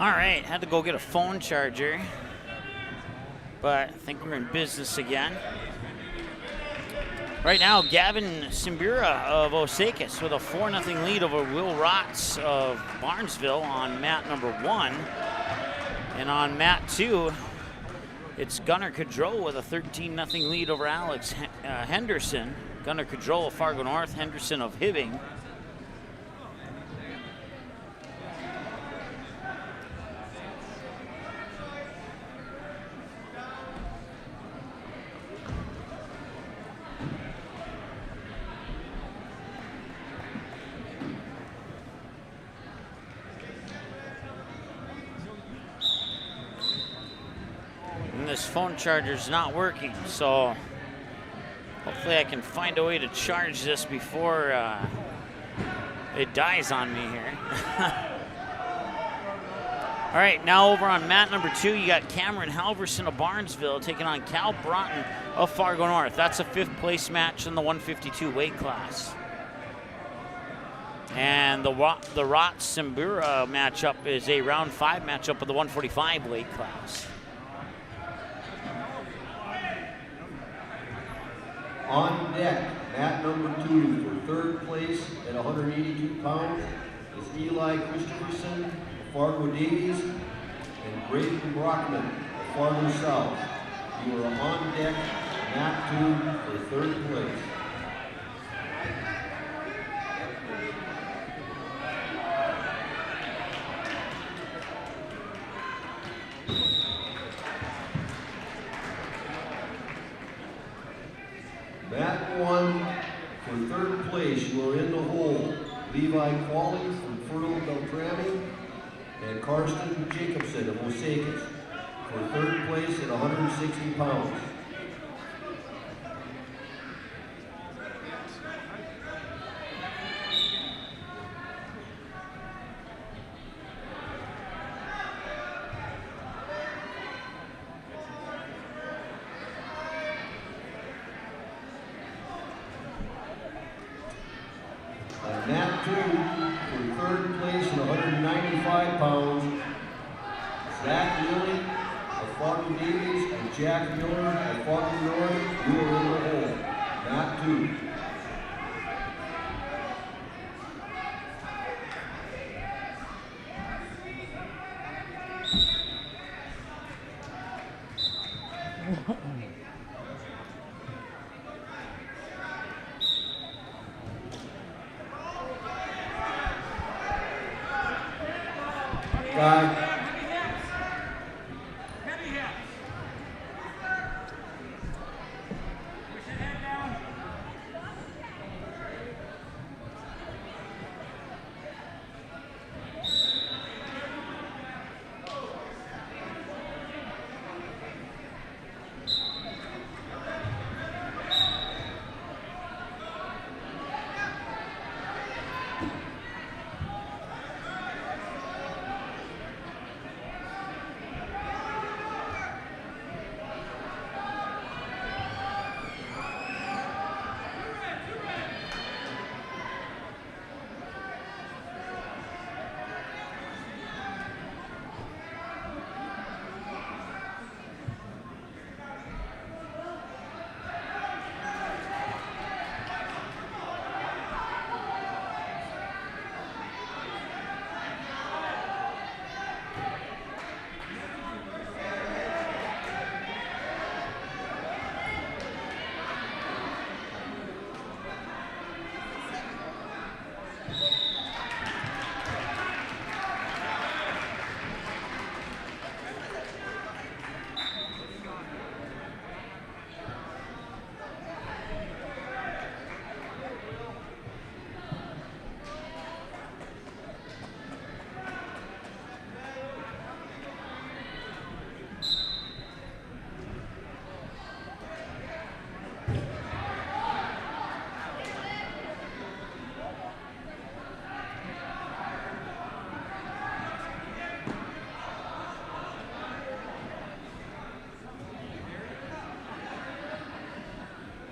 All right, had to go get a phone charger, but I think we're in business again. Right now, Gavin Simbura of Osakis with a 4-0 lead over Will Rotz of Barnesville on mat number 1. And on mat 2, it's Gunnar Cadrol with a 13-0 lead over Alex Henderson. Gunnar Cadrol of Fargo North, Henderson of Hibbing. This phone charger's not working, so hopefully I can find a way to charge this before it dies on me here. All right, now over on mat number 2, you got Cameron Halverson of Barnesville taking on Cal Broughton of Fargo North. That's a 5th place match in the 152 weight class. And the Rotz Simbura matchup is a round 5 matchup of the 145 weight class. On deck, mat number 2 for 3rd place at 182 pounds is Eli Christopherson of Fargo Davies and Braden Brockman of Fargo South. You are on deck, mat 2 for 3rd place. Mat 1 for 3rd place, you are in the hole. Levi Qualley from Fertile Beltrami and Karsten Jacobson of Osakis for 3rd place at 160 pounds. Mat 2 for 3rd place at 195 pounds, Zach Lilly of Fargo Davies and Jack Miller of Fargo North. You are in the hole. Mat 2. Guy.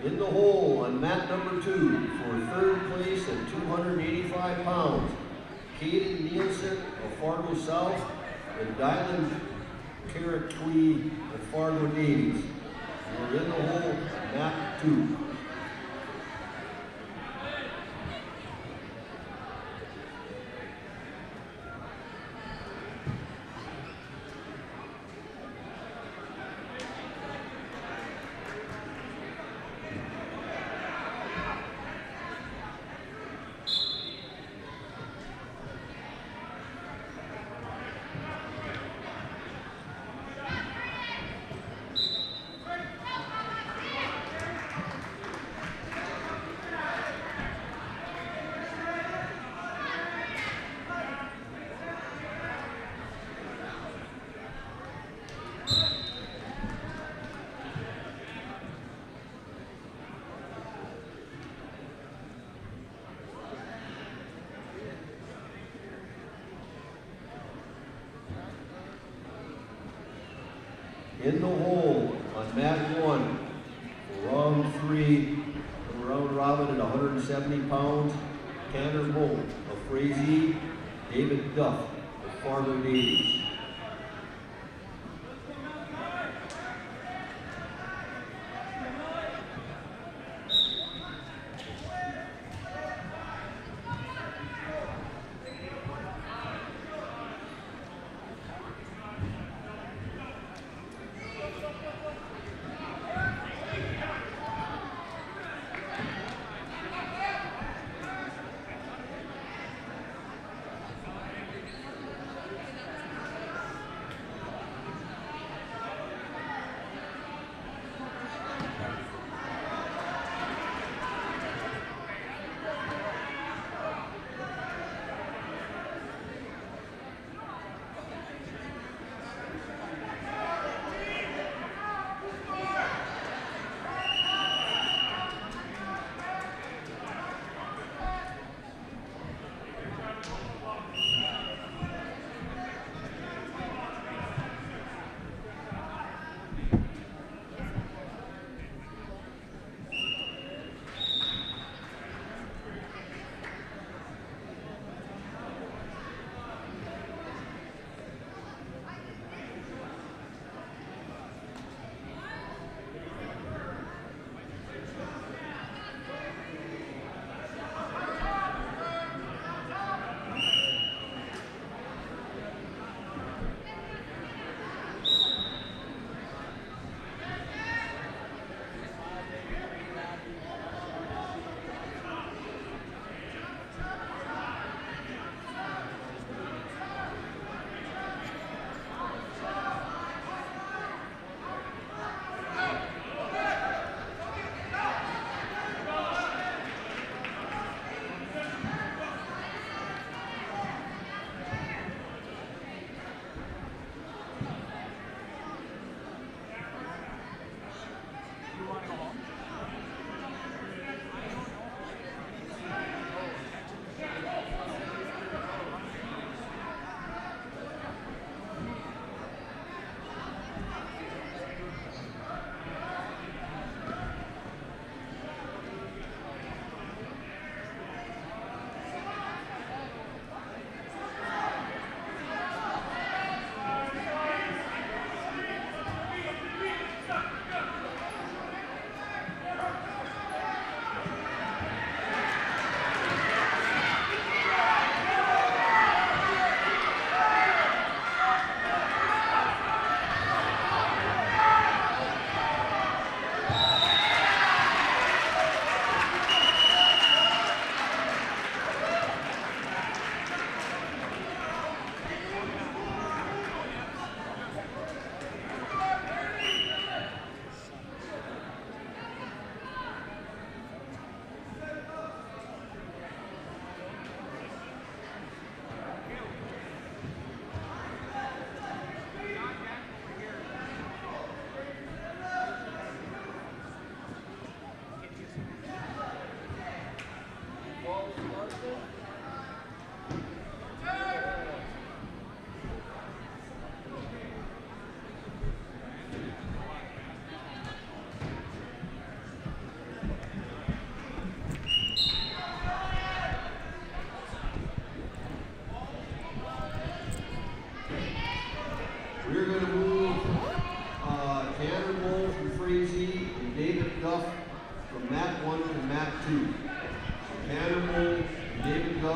In the hole on mat number 2 for 3rd place at 285 pounds, Caden Nielsen of Fargo South the Dylan Carrot-Twee of Fargo Davies. You're in the hole, mat 2. In the hole on mat 1, round 3, round robin at 170 pounds, Tanner Moe of Frazee, David Duff of Fargo Davies.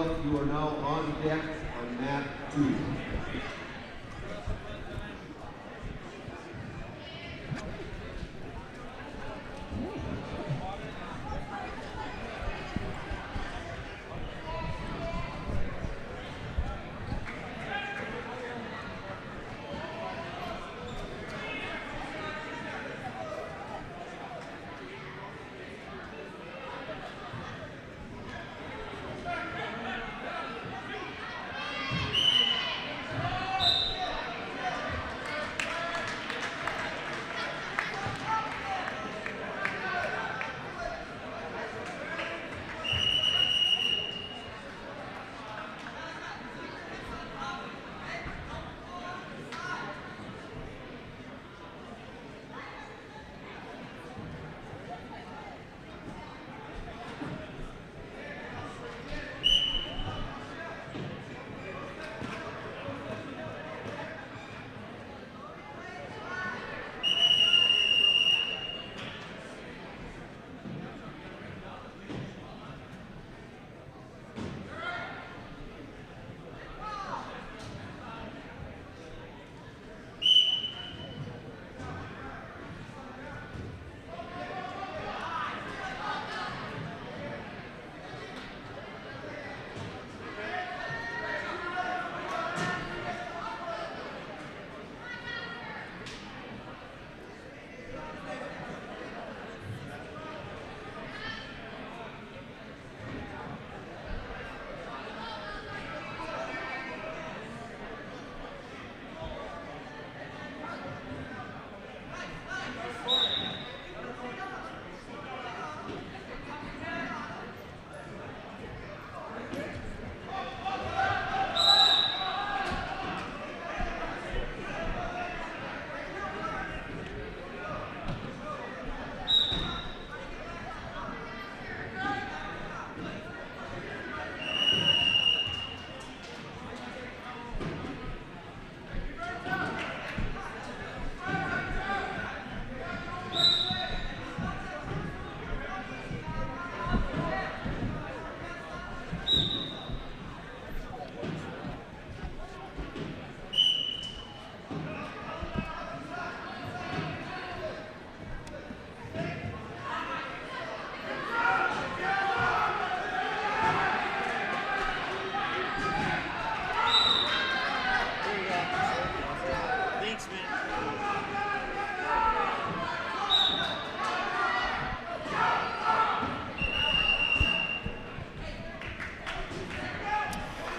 enough, you are now on deck on mat 2.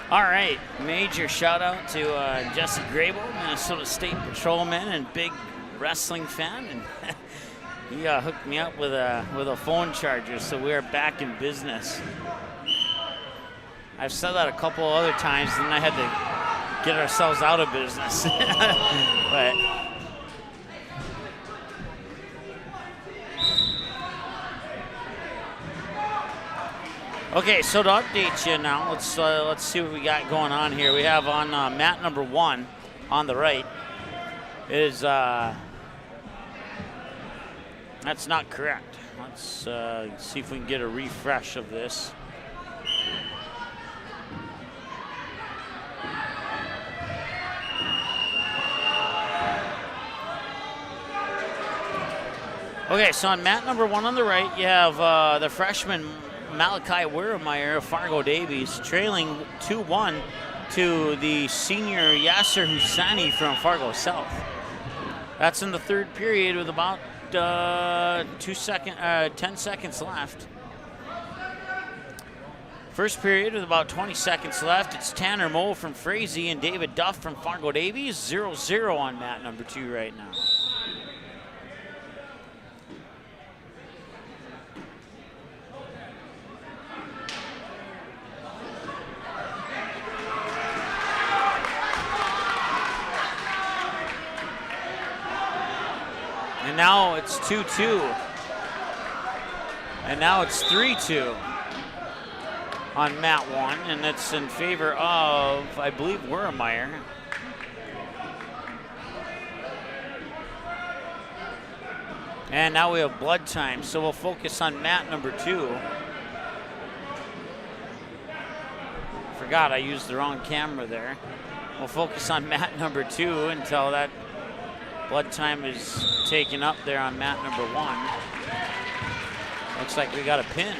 All right, major shout out to Jesse Grable, Minnesota State Patrolman and big wrestling fan, and he hooked me up with a phone charger, so we are back in business. I've said that a couple other times, and I had to get ourselves out of business. But okay, so to update you now, let's see what we got going on here. We have on mat number 1 on the right is that's not correct. Let's see if we can get a refresh of this. Okay, so on mat number 1 on the right, you have the freshman Malachi Wiermeyer of Fargo Davies trailing 2-1 to the senior Yasser Husani from Fargo South. That's in the third period with about 10 seconds left. First period with about 20 seconds left. It's Tanner Moe from Frazee and David Duff from Fargo Davies. 0-0 on mat number 2 right now. And now it's 2-2. And now it's 3-2 on mat 1, and it's in favor of, I believe, Wiermeyer. And now we have blood time, so we'll focus on mat number 2. Forgot I used the wrong camera there. We'll focus on mat number 2 until that blood time is taken up there on mat number 1. Looks like we got a pin.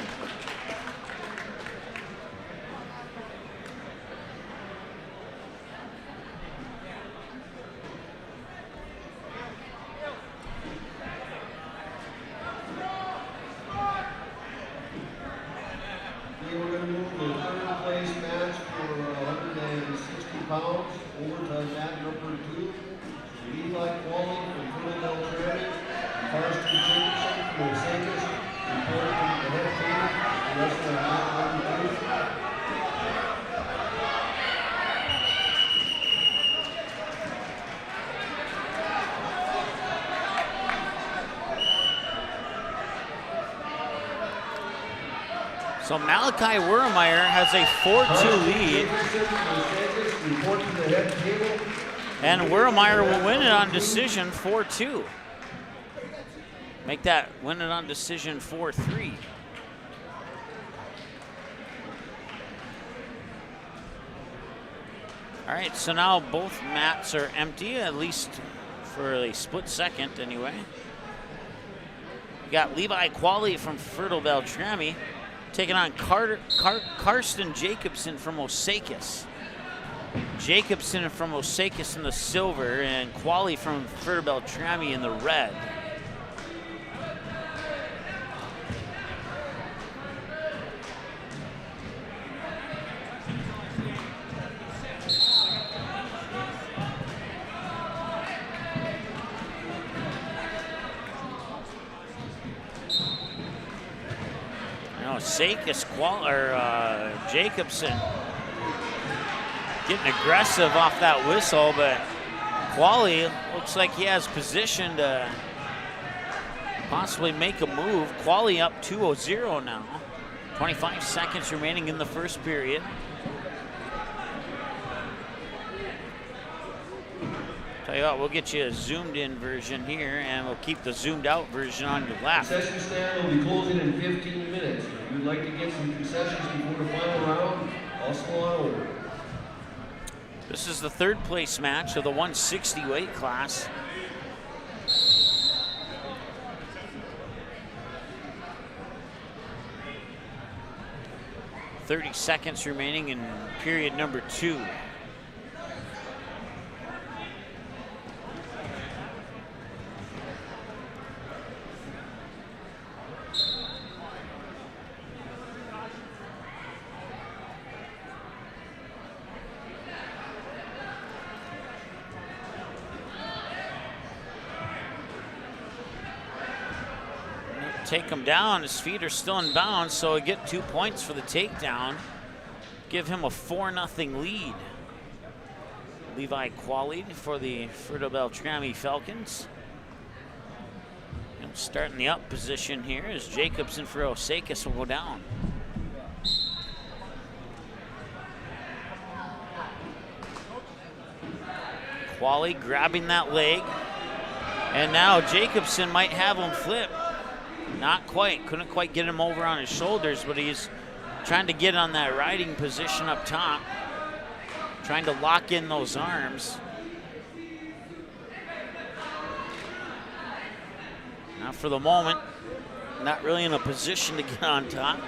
We're going to move the third place match for 160 pounds over to mat number 2. Levi Qualley from Fertile Beltrami, Karsten Jacobson from Osakis, reporting from the head team, the rest of mat number 2. So Malachi Wermeyer has a 4-2 lead. And Wermeyer will win it on decision 4-2. Make that win it on decision 4-3. All right, so now both mats are empty, at least for a split second anyway. We got Levi Qualley from Fertile Beltrami taking on Karsten Jacobson from Osakis. Jacobson from Osakis in the silver and Qualley from Fertile Beltrami in the red. Osakis, Jacobson getting aggressive off that whistle, but Qualley looks like he has position to possibly make a move. Qualley up 2-0 now. 25 seconds remaining in the first period. Tell you what, we'll get you a zoomed in version here, and we'll keep the zoomed out version on your left. Concession stand will be closing in 15 minutes. If you'd like to get some concessions before the final round, also on over. This is the third place match of the 160 weight class. .30 seconds remaining in period number 2. Take him down. His feet are still in bounds, so he'll get 2 points for the takedown. Give him a 4-0 lead. Levi Qualley for the Fertile Beltrami Falcons. And start in the up position here as Jacobson for Osakis will go down. Qualley grabbing that leg. And now Jacobson might have him flip. Not quite, couldn't quite get him over on his shoulders, but he's trying to get on that riding position up top, trying to lock in those arms. Now for the moment, not really in a position to get on top.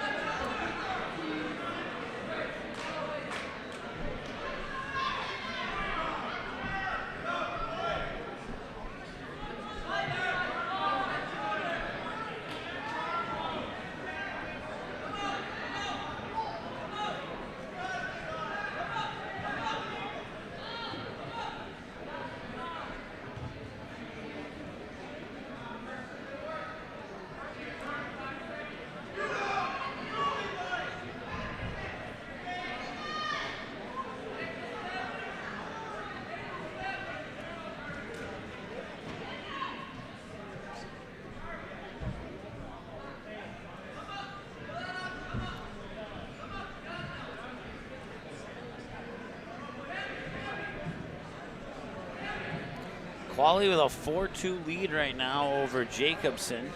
Qualley with a 4-2 lead right now over Jacobson.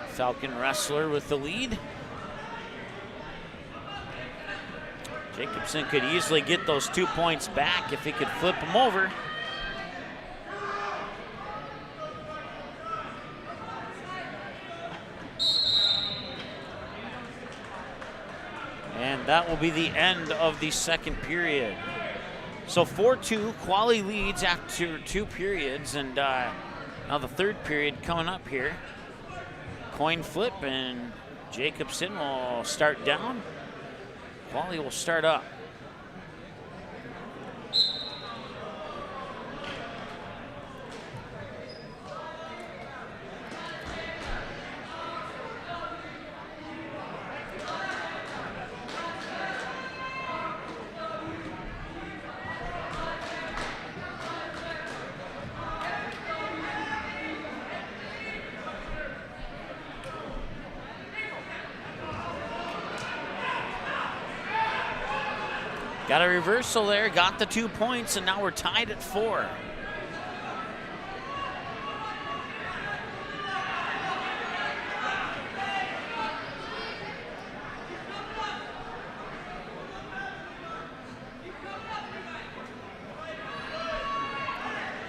Falcon wrestler with the lead. Jacobson could easily get those 2 points back if he could flip them over. And that will be the end of the second period. So 4-2, Quali leads after 2 periods, and now the third period coming up here. Coin flip, and Jacobson will start down. Quali will start up. Got a reversal there, got the 2 points, and now we're tied at 4.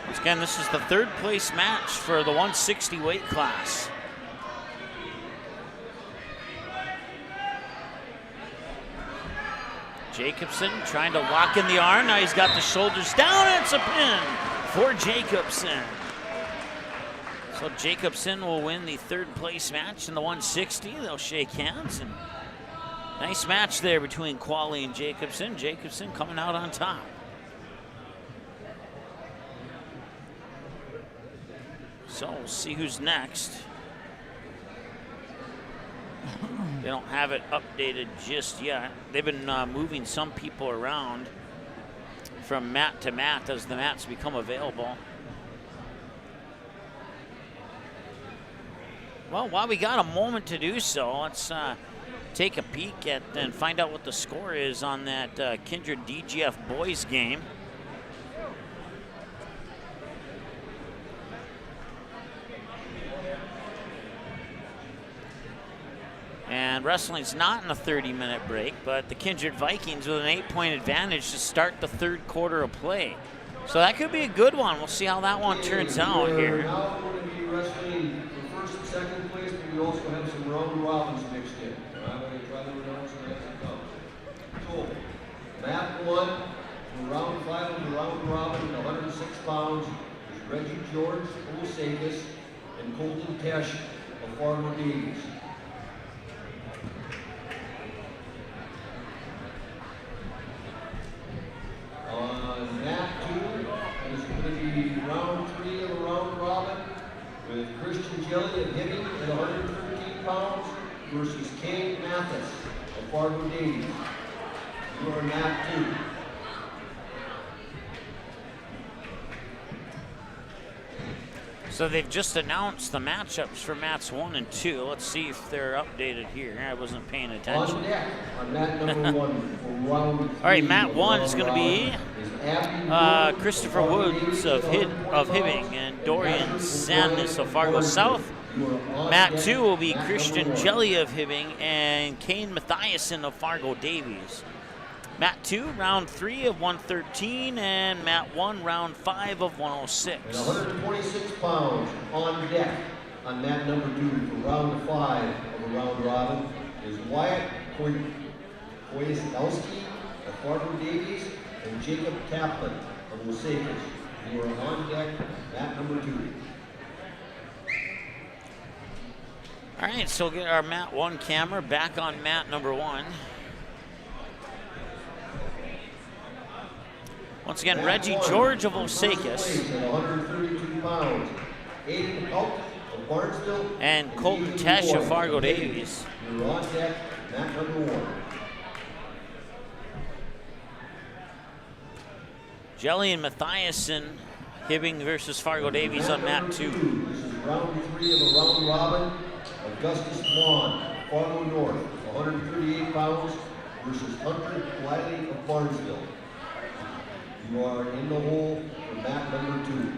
Once again, this is the third place match for the 160 weight class. Jacobson trying to lock in the arm. Now he's got the shoulders down, and it's a pin for Jacobson. So Jacobson will win the third place match in the 160. They'll shake hands, and nice match there between Quali and Jacobson. Jacobson coming out on top. So we'll see who's next. They don't have it updated just yet. They've been moving some people around from mat to mat as the mats become available. Well, while we got a moment to do so, let's take a peek at and find out what the score is on that Kindred DGF boys game. And wrestling's not in a 30-minute break, but the Kindred Vikings with an 8-point advantage to start the third quarter of play. So that could be a good one. We'll see how that one turns out here. Now we're going to be wrestling for first and second place, but we also have some round robins mixed in. I'm going to try to announce it as it comes. So, mat 1, for round 5 of the round robin, 106 pounds, is Reggie George of Osakis and Colton Tesh of Farmer Davies. On mat 2, it is going to be round 3 of the round robin with Christian Jelly of Hibbing at 113 pounds versus Kane Mathis of Fargo Davies. You are mat 2. So they've just announced the matchups for mats 1 and 2. Let's see if they're updated here. I wasn't paying attention. On deck, on mat number 1 for round 3. All right, mat 1 is going to be Christopher Woods of Hibbing and Dorian Sandness of Fargo South. Mat 2 will be Christian Jelly of Hibbing and Kane Mathiasen of Fargo Davies. Mat 2, round 3 of 113, and mat 1, round 5 of 106. And 126 pounds on deck on mat number 2 for round 5 of a round robin is Wyatt Koyasowski of Fargo Davies and Jacob Taplin of Osakis, who are on deck, mat number 2. All right, so we'll get our mat 1 camera back on mat number 1. Once again, Reggie George of Osakis. 132 pounds. Aiden Hulk of Barnesville. And Colton Tesh of Fargo Davies. You're on deck, mat number 1. Jelly and Mathiasen, Hibbing versus Fargo Davies on mat 2. This is round 3 of a round robin. Augustus Vaughn, Fargo North, 138 pounds versus Hunter Wiley of Barnesville. You are in the hole for mat number 2.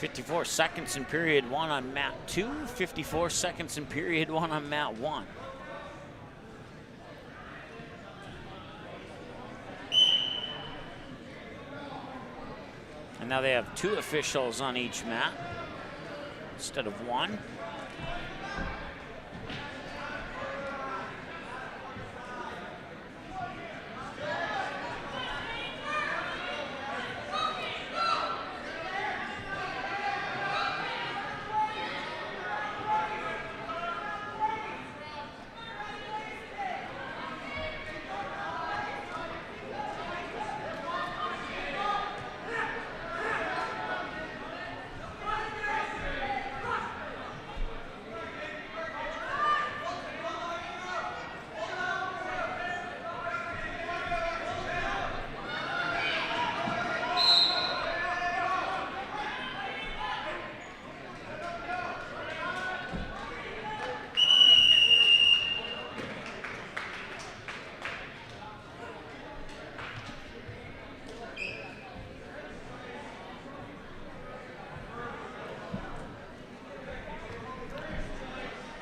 54 seconds in period 1 on mat 2, 54 seconds in period 1 on mat 1. And now they have 2 officials on each mat instead of 1.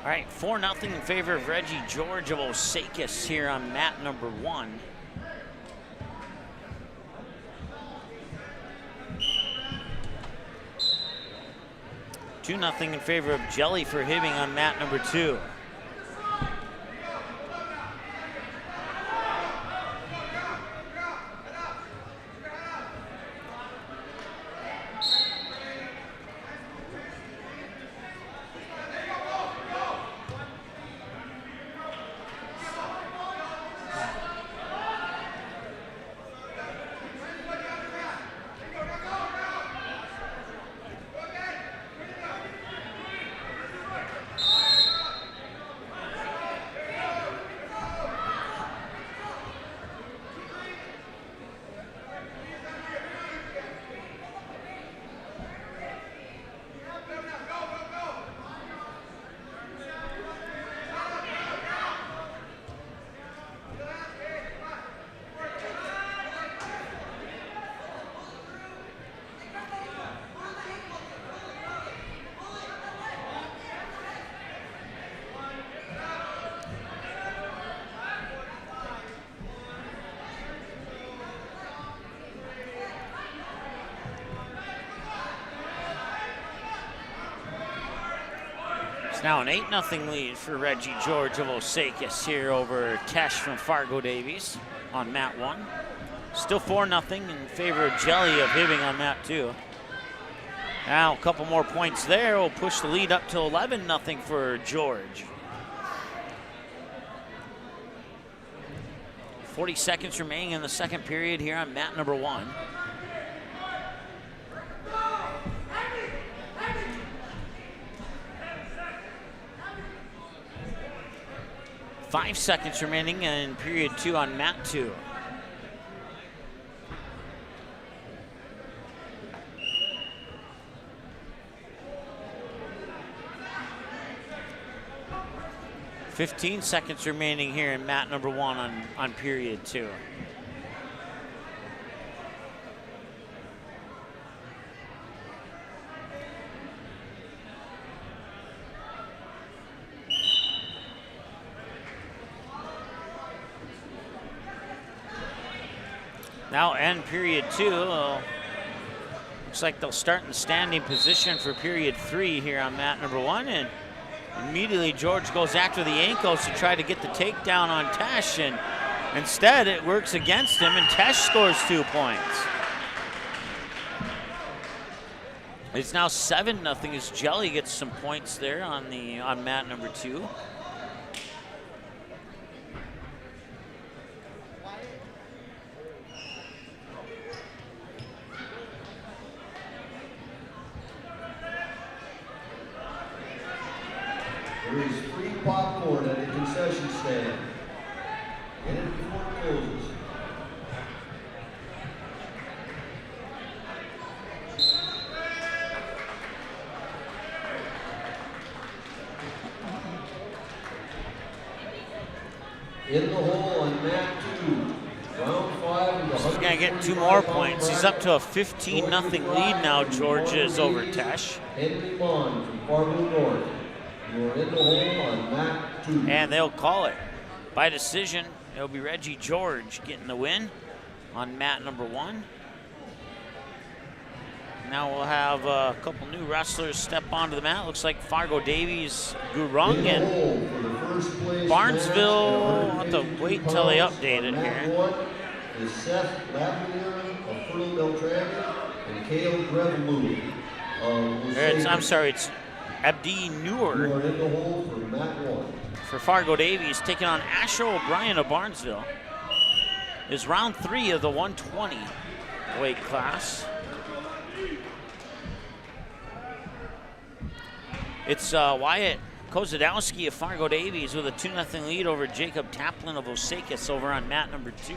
All right, 4-0 in favor of Reggie George of Osakis here on mat number 1. Two nothing in favor of Jelly for Hibbing on mat number 2. Now an 8-0 lead for Reggie George of Osakis here over Tesh from Fargo Davies on mat 1. Still 4-0 in favor of Jelly of Hibbing on mat 2. Now a couple more points there will push the lead up to 11-0 for George. 40 seconds remaining in the second period here on mat number 1. Five seconds remaining in period 2 on mat 2. $15 seconds remaining here in mat number 1 on period 2. Now end period 2. Looks like they'll start in the standing position for period 3 here on mat number 1. And immediately George goes after the ankles to try to get the takedown on Tesh. And instead it works against him and Tesh scores 2 points. It's now 7-0 as Jelly gets some points there on mat number 2. There is free popcorn at the concession stand. Get it before it closes. In the hole on mat 2, He's going to get 2 more points. He's up to a 15-0 lead now, Georgia is over Tesh. Henry Bond from Fargo North. You're in the hole on mat 2. And they'll call it. By decision, it'll be Reggie George getting the win on mat number 1. Now we'll have a couple new wrestlers step onto the mat. Looks like Fargo Davies, Gurung, and Barnesville. I'll have to wait until they update it here. Is Seth Lavalier of Fertile Beltrami and Cale Grevelu. I'm sorry, it's Abdi Noor. You are in the hole for mat 1. For Fargo Davies, taking on Asher O'Brien of Barnesville. Is round 3 of the 120 weight class. It's Wyatt Kozadowski of Fargo Davies with a 2-0 lead over Jacob Taplin of Osakis over on mat number 2.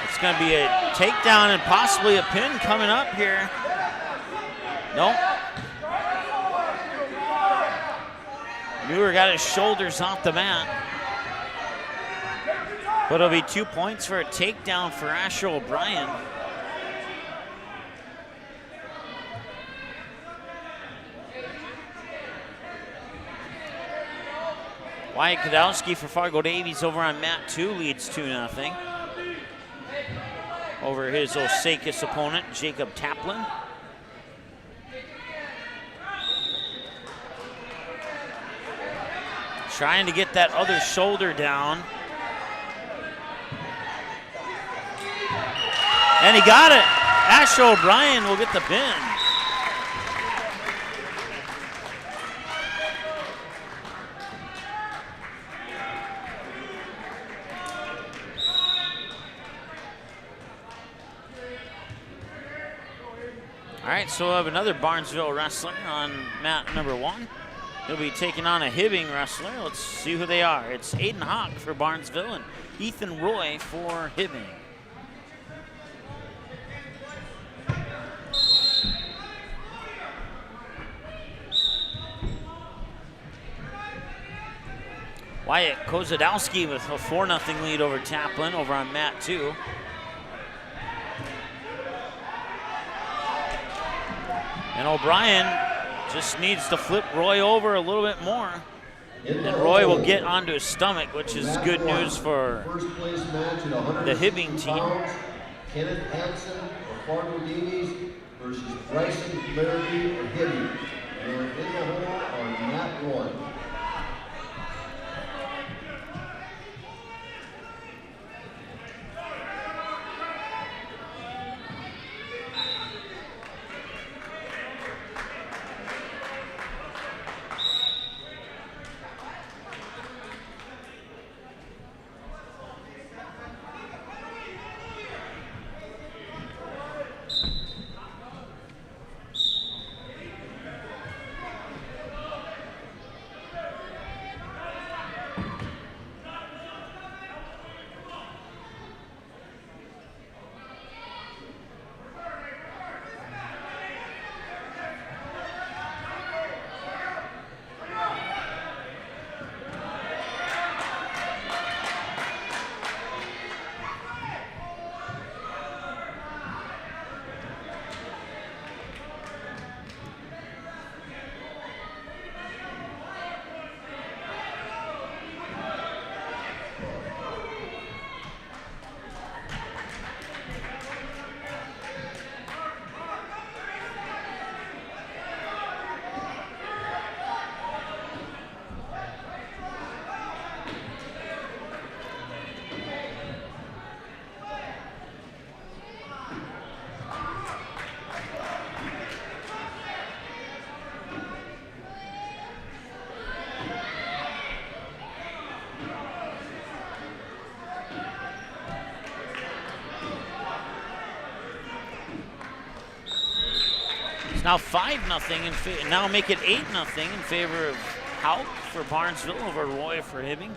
It's going to be a takedown and possibly a pin coming up here. Nope. Muir got his shoulders off the mat. But it'll be 2 points for a takedown for Asher O'Brien. Wyatt Kadowski for Fargo Davies over on mat 2 leads 2-0 over his Osakis opponent, Jacob Taplin. Trying to get that other shoulder down. And he got it. Asher O'Brien will get the pin. All right, so we'll have another Barnesville wrestler on mat number 1. He'll be taking on a Hibbing wrestler. Let's see who they are. It's Aiden Hawk for Barnesville and Ethan Roy for Hibbing. Wyatt Kozadowski with a 4-0 lead over Taplin over on mat 2. And O'Brien just needs to flip Roy over a little bit more. And Roy will get onto his stomach, which is good news for the Hibbing team. Kenneth Hansen of Fargo Davies versus Bryson Larrabee of Hibbing. You're in the hole on mat 1. Now 5-0, now make it 8-0 in favor of Houck for Barnesville over Roy for Hibbing.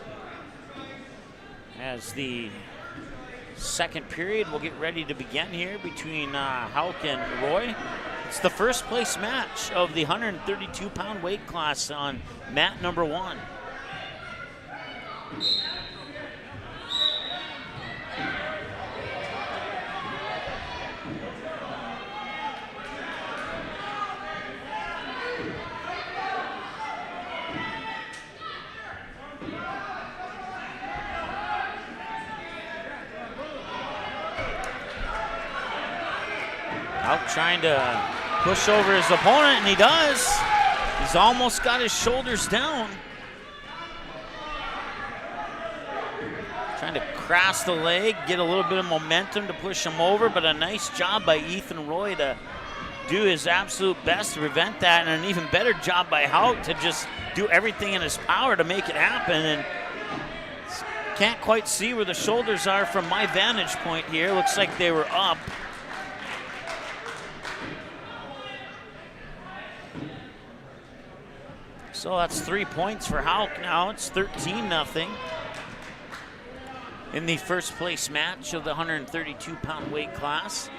As the second period will get ready to begin here between Houck and Roy. It's the first place match of the 132-pound weight class on mat number 1. Out trying to push over his opponent, and he does. He's almost got his shoulders down. Trying to cross the leg, get a little bit of momentum to push him over, but a nice job by Ethan Roy to do his absolute best to prevent that, and an even better job by Houck to just do everything in his power to make it happen. And can't quite see where the shoulders are from my vantage point here. Looks like they were up. So that's 3 points for Houck now. It's 13-0 in the first place match of the 132-pound weight class.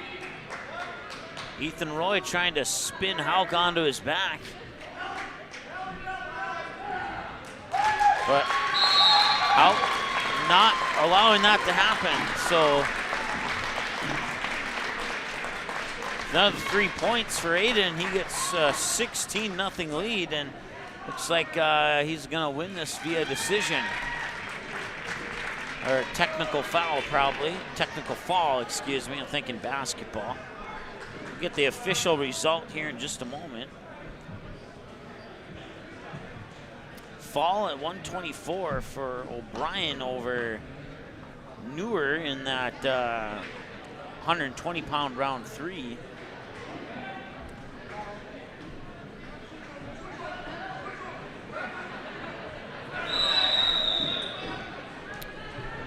Ethan Roy trying to spin Houck onto his back. But Houck not allowing that to happen. So another 3 points for Aiden. He gets a 16-0 lead, and looks like he's going to win this via decision. Or technical foul, probably. Technical fall, excuse me. I'm thinking basketball. We'll get the official result here in just a moment. Fall at 124 for O'Brien over Newer in that 120-pound round 3.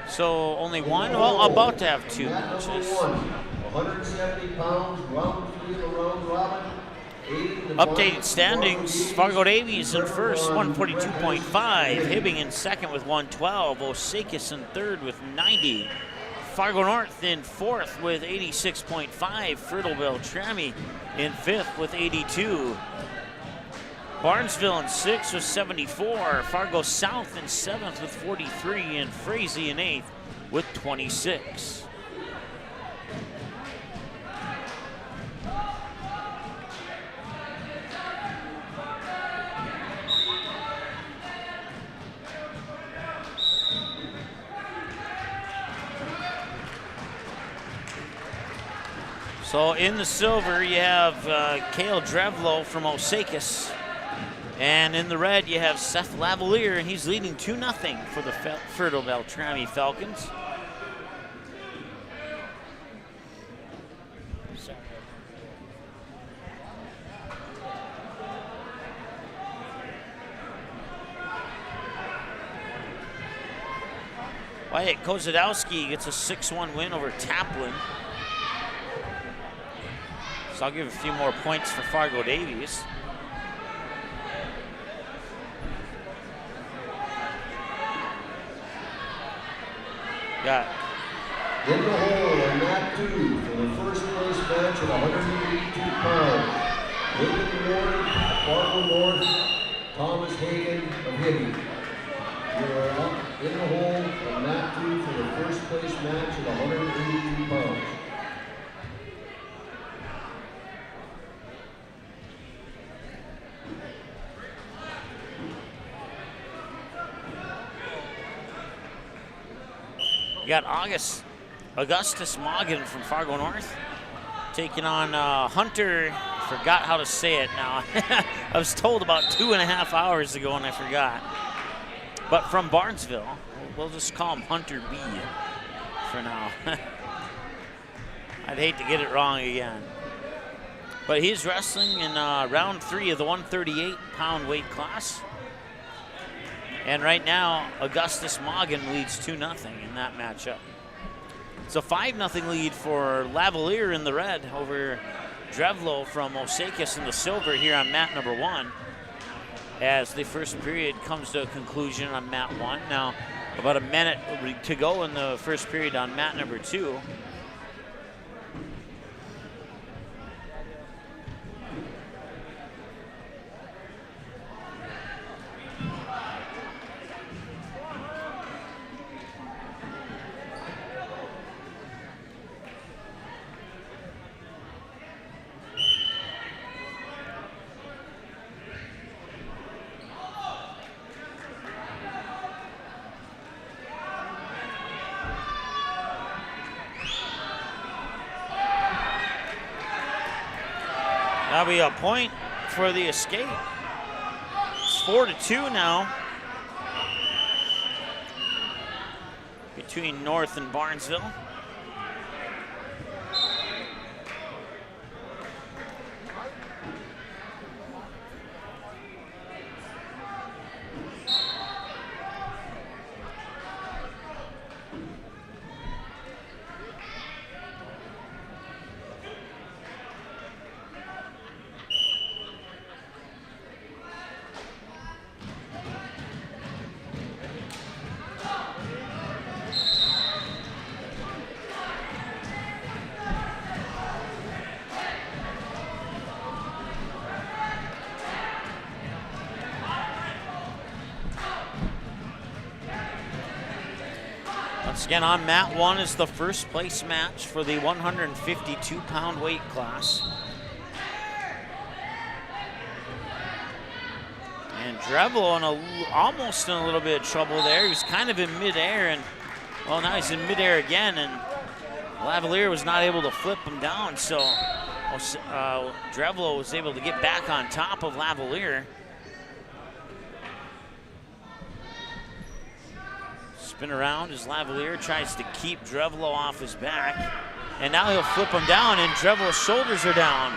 So only one? Well, about to have 2 matches. 170 pounds, round 3 of the round robin. Updated standings, Fargo Davies in first, 142.5. Hibbing in second with 112. Osakis in third with 90. Fargo North in fourth with 86.5. Fertile Beltrami in fifth with 82. Barnesville in sixth with 74. Fargo South in seventh with 43. And Frazee in eighth with 26. So in the silver, you have Cale Drevlo from Osakis. And in the red, you have Seth Lavalier, and he's leading 2-0 for the Fertile Beltrami Falcons. Wyatt Kozadowski gets a 6-1 win over Taplin. So I'll give a few more points for Fargo Davies. Got in the hole and not 2 for the first place match at 182 pounds. William Ward, Fargo North, Thomas Hagan of Hibbing. You are up in the hole and not 2 for the first place match at 182 pounds. You got Augustus Moggan from Fargo North taking on Hunter. Forgot how to say it now. I was told about 2.5 hours ago and I forgot. But from Barnesville, we'll just call him Hunter B for now. I'd hate to get it wrong again. But he's wrestling in round 3 of the 138-pound weight class. And right now, Augustus Moggan leads 2-0 in that matchup. It's a 5-0 lead for Lavalier in the red over Drevlo from Osakis in the silver here on mat number 1, as the first period comes to a conclusion on mat 1. Now, about a minute to go in the first period on mat number 2. That'll be a point for the escape. It's 4-2 now between North and Barnesville. Once again, on mat 1 is the first place match for the 152-pound weight class. And Drevlo almost in a little bit of trouble there. He was kind of in midair, and well, now he's in midair again, and Lavalier was not able to flip him down, so Drevlo was able to get back on top of Lavalier. Spin around as Lavalier tries to keep Drevlo off his back. And now he'll flip him down, and Drevlo's shoulders are down.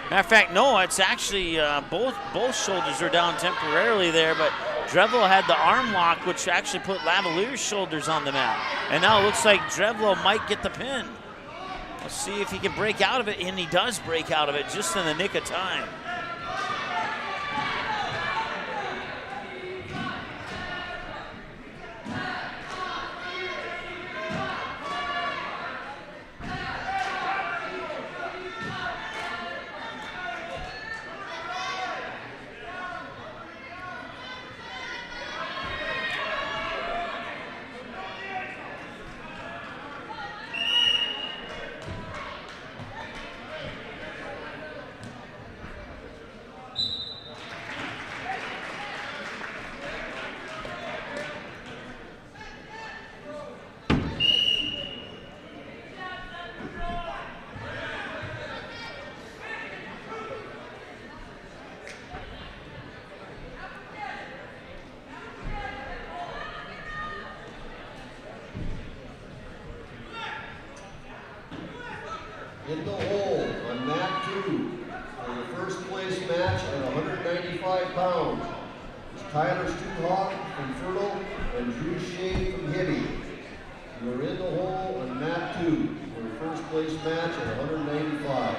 Matter of fact, no, it's actually both shoulders are down temporarily there, but Drevlo had the arm lock, which actually put Lavalier's shoulders on the mat. And now it looks like Drevlo might get the pin. Let's see if he can break out of it, and he does break out of it just in the nick of time. In the hole on mat 2 for the first place match at 195 pounds. It's Tyler Stuhawk from Fertile and Drew Shea from Hibby. You're in the hole on mat 2 for the first place match at 195.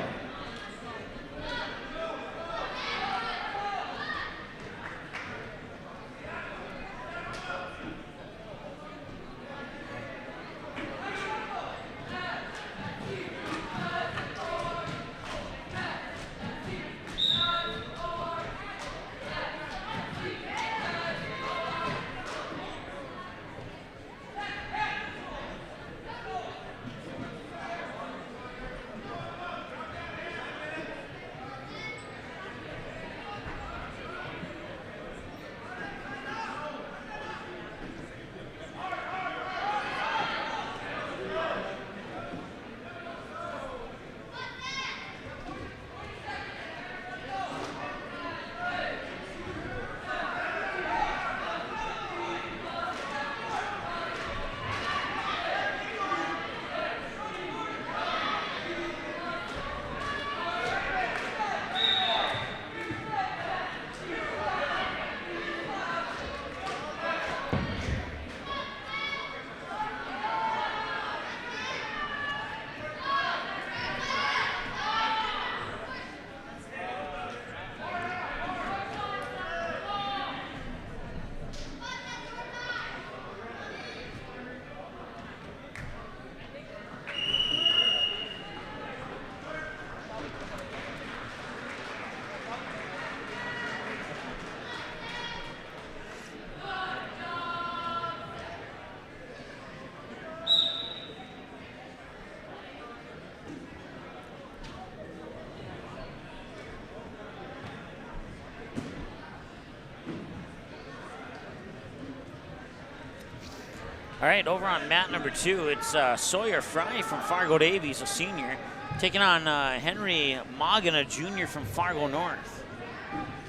All right, over on mat number 2, it's Sawyer Fry from Fargo Davies, a senior, taking on Henry Moggin, a junior from Fargo North.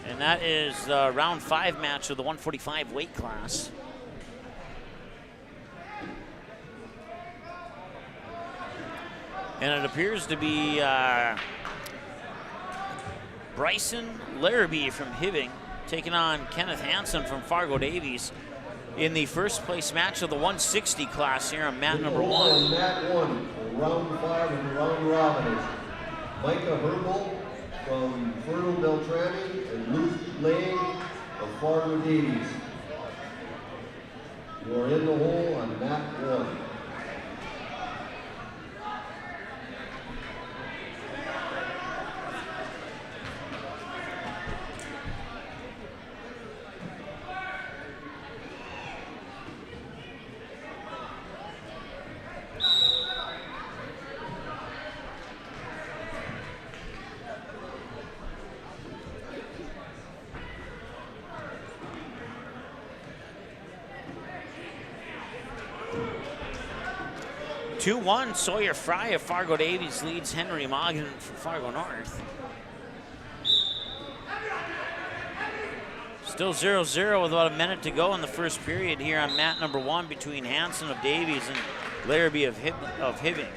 And that is the round 5 match of the 145 weight class. And it appears to be Bryson Larrabee from Hibbing taking on Kenneth Hansen from Fargo Davies in the first place match of the 160 class here on mat number 1. Mat 1, round 5 and round robin is Micah Herbal from Fertile Beltrami and Luke Lang of Fargo Davies. You are in the hole on mat 1. Two-1, Sawyer Fry of Fargo Davies leads Henry Moggin from Fargo North. Still 0-0 with about a minute to go in the first period here on mat number 1 between Hansen of Davies and Larrabee of Hibbing.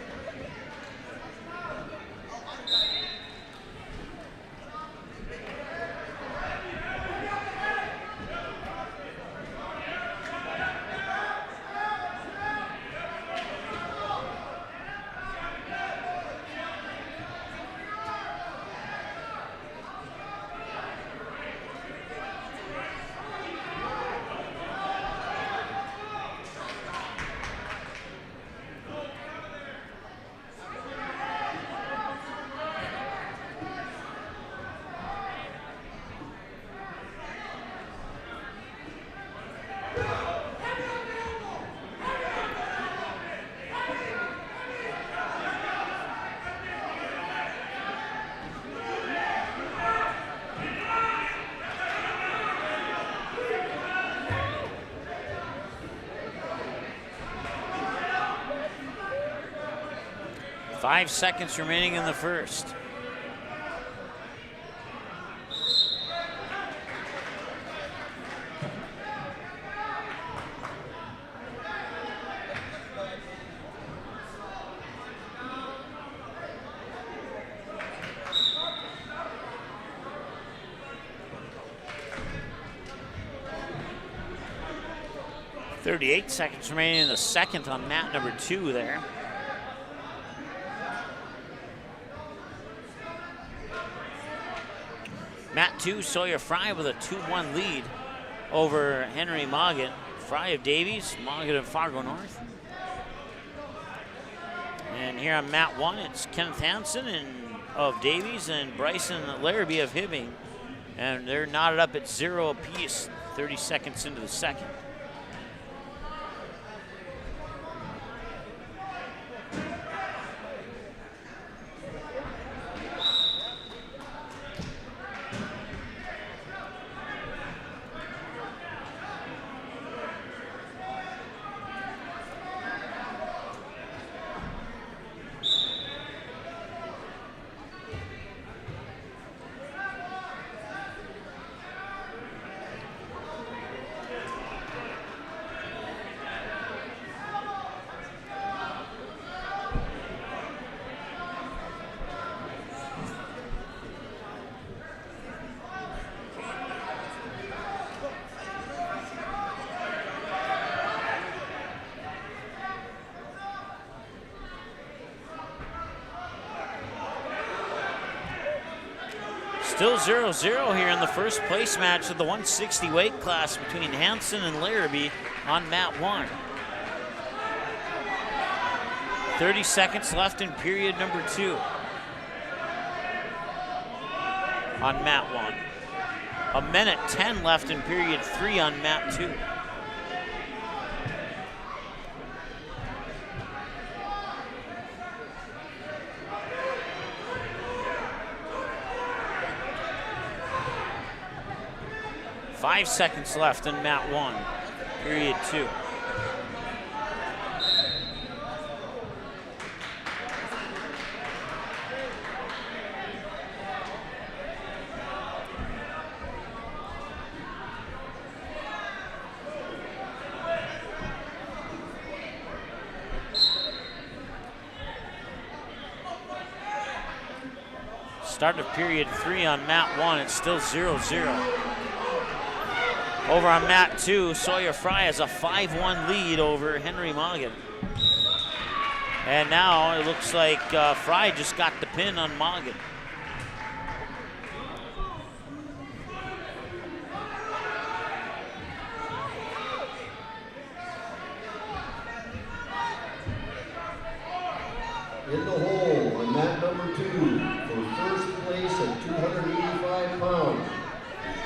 Five seconds remaining in the first. .38 seconds remaining in the second on mat number 2 there. Mat 2, Sawyer Fry with a 2-1 lead over Henry Moggin. Fry of Davies, Moggin of Fargo North. And here on mat 1, it's Kenneth Hansen of Davies and Bryson Larrabee of Hibbing. And they're knotted up at 0 apiece, 30 seconds into the second. Still 0-0 here in the first place match of the 160 weight class between Hansen and Larrabee on mat 1. 30 seconds left in period number 2 on mat 1. A minute 10 left in period 3 on mat 2. .5 seconds left in mat 1, period 2. Start of period 3 on mat 1, it's still 0-0. Over on mat 2, Sawyer Fry has a 5-1 lead over Henry Moggen. And now it looks like Fry just got the pin on Moggen. In the hole on mat number 2 for first place at 285 pounds,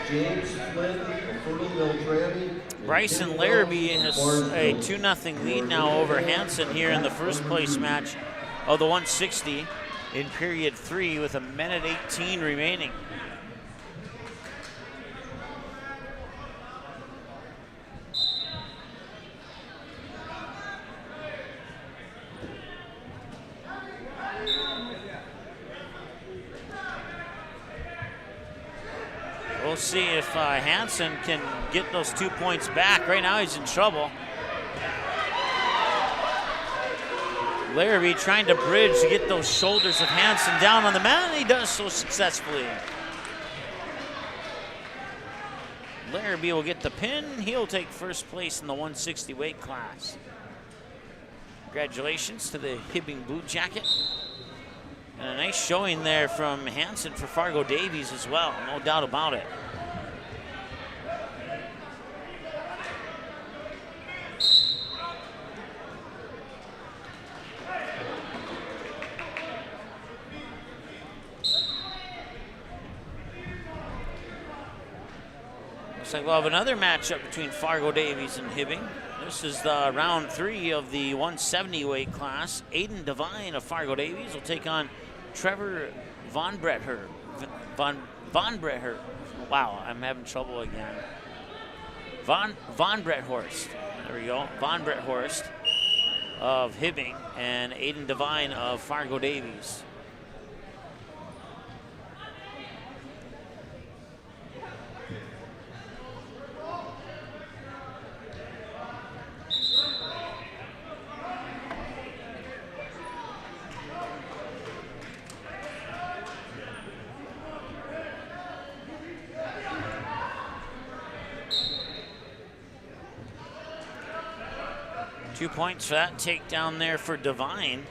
James Flynn of Fertile Beltrami. Bryson Larrabee has a 2-0 lead now over Hansen here in the first place match of the 160 in period 3 with 1:18 remaining. We'll see if Hansen can get those 2 points back. Right now he's in trouble. Larrabee trying to bridge to get those shoulders of Hansen down on the mat, and he does so successfully. Larrabee will get the pin. He'll take first place in the 160 weight class. Congratulations to the Hibbing Blue Jacket. And a nice showing there from Hansen for Fargo Davies as well, no doubt about it. Looks like we'll have another matchup between Fargo Davies and Hibbing. This is the round 3 of the 170 weight class. Aiden Devine of Fargo Davies will take on Trevor Von Brether. Wow, I'm having trouble again. Von Brethorst. There we go. Von Brethorst of Hibbing and Aiden Devine of Fargo Davies. Two points for that takedown there for Devine.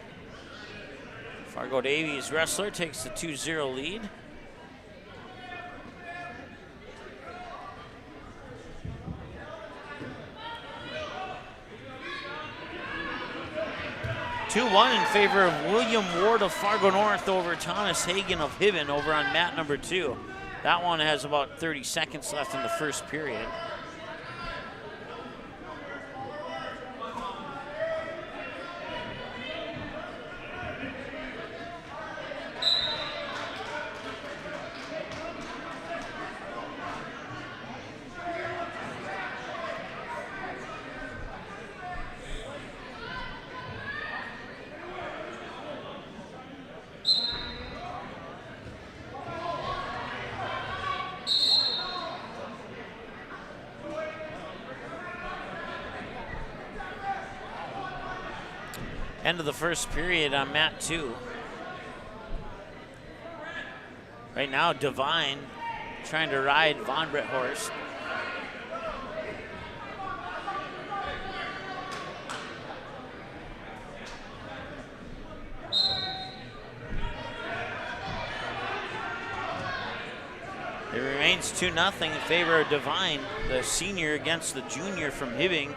Fargo Davies wrestler takes the 2-0 lead. (2-1) in favor of William Ward of Fargo North over Thomas Hagan of Hibbing over on mat number 2. That one has about 30 seconds left in the first period. End of the first period on mat 2. Right now, Devine trying to ride Von Brethorst. It remains 2-0 in favor of Devine, the senior against the junior from Hibbing.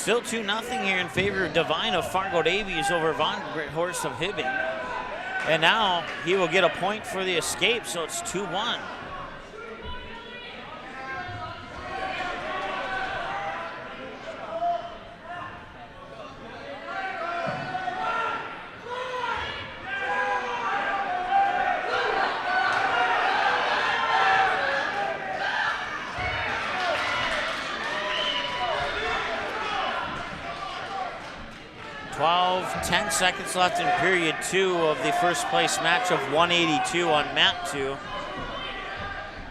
Still 2-0 here in favor of Devine of Fargo Davies over Von Horst of Hibbing. And now he will get a point for the escape, so it's 2-1. Twelve, 10 seconds left in period 2 of the first place match of 182 on mat 2.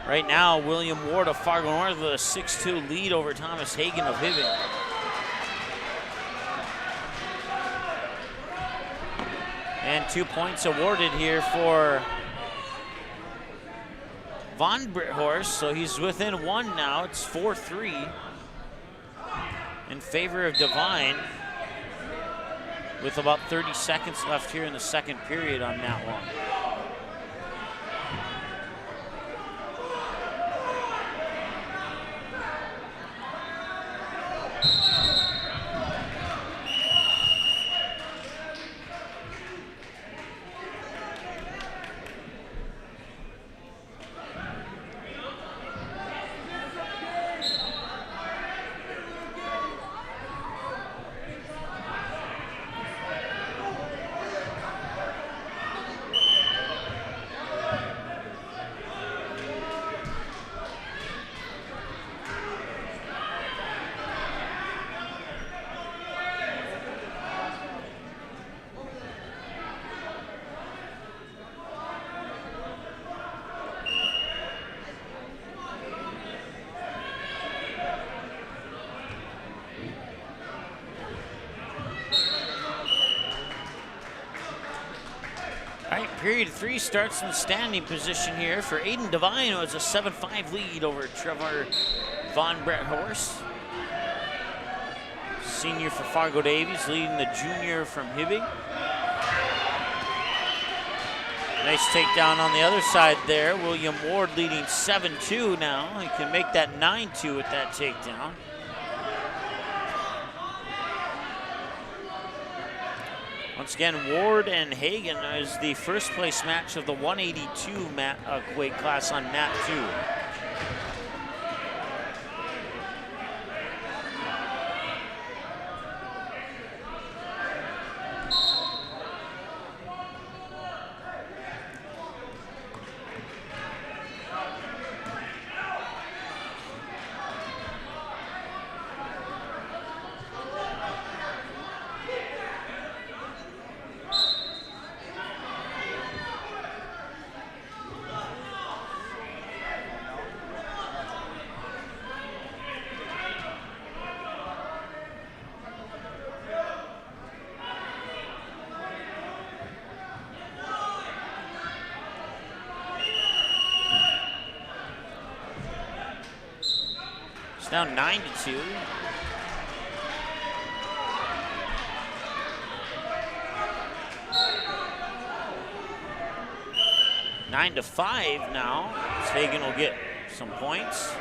Right now, William Ward of Fargo North with a 6-2 lead over Thomas Hagan of Hibbing. And 2 points awarded here for Von Brithorst, so he's within 1 now. It's 4-3 in favor of Devine, with about 30 seconds left here in the second period on that one. Period 3 starts in the standing position here for Aiden Devine, who has a 7-5 lead over Trevor Von Brethorst. Senior for Fargo Davies, leading the junior from Hibbing. Nice takedown on the other side there. William Ward leading 7-2 now. He can make that 9-2 with that takedown. Once again, Ward and Hagan is the first place match of the 182 weight class on mat 2. Now 9-2. Nine to 5 now. Hagan will get some points.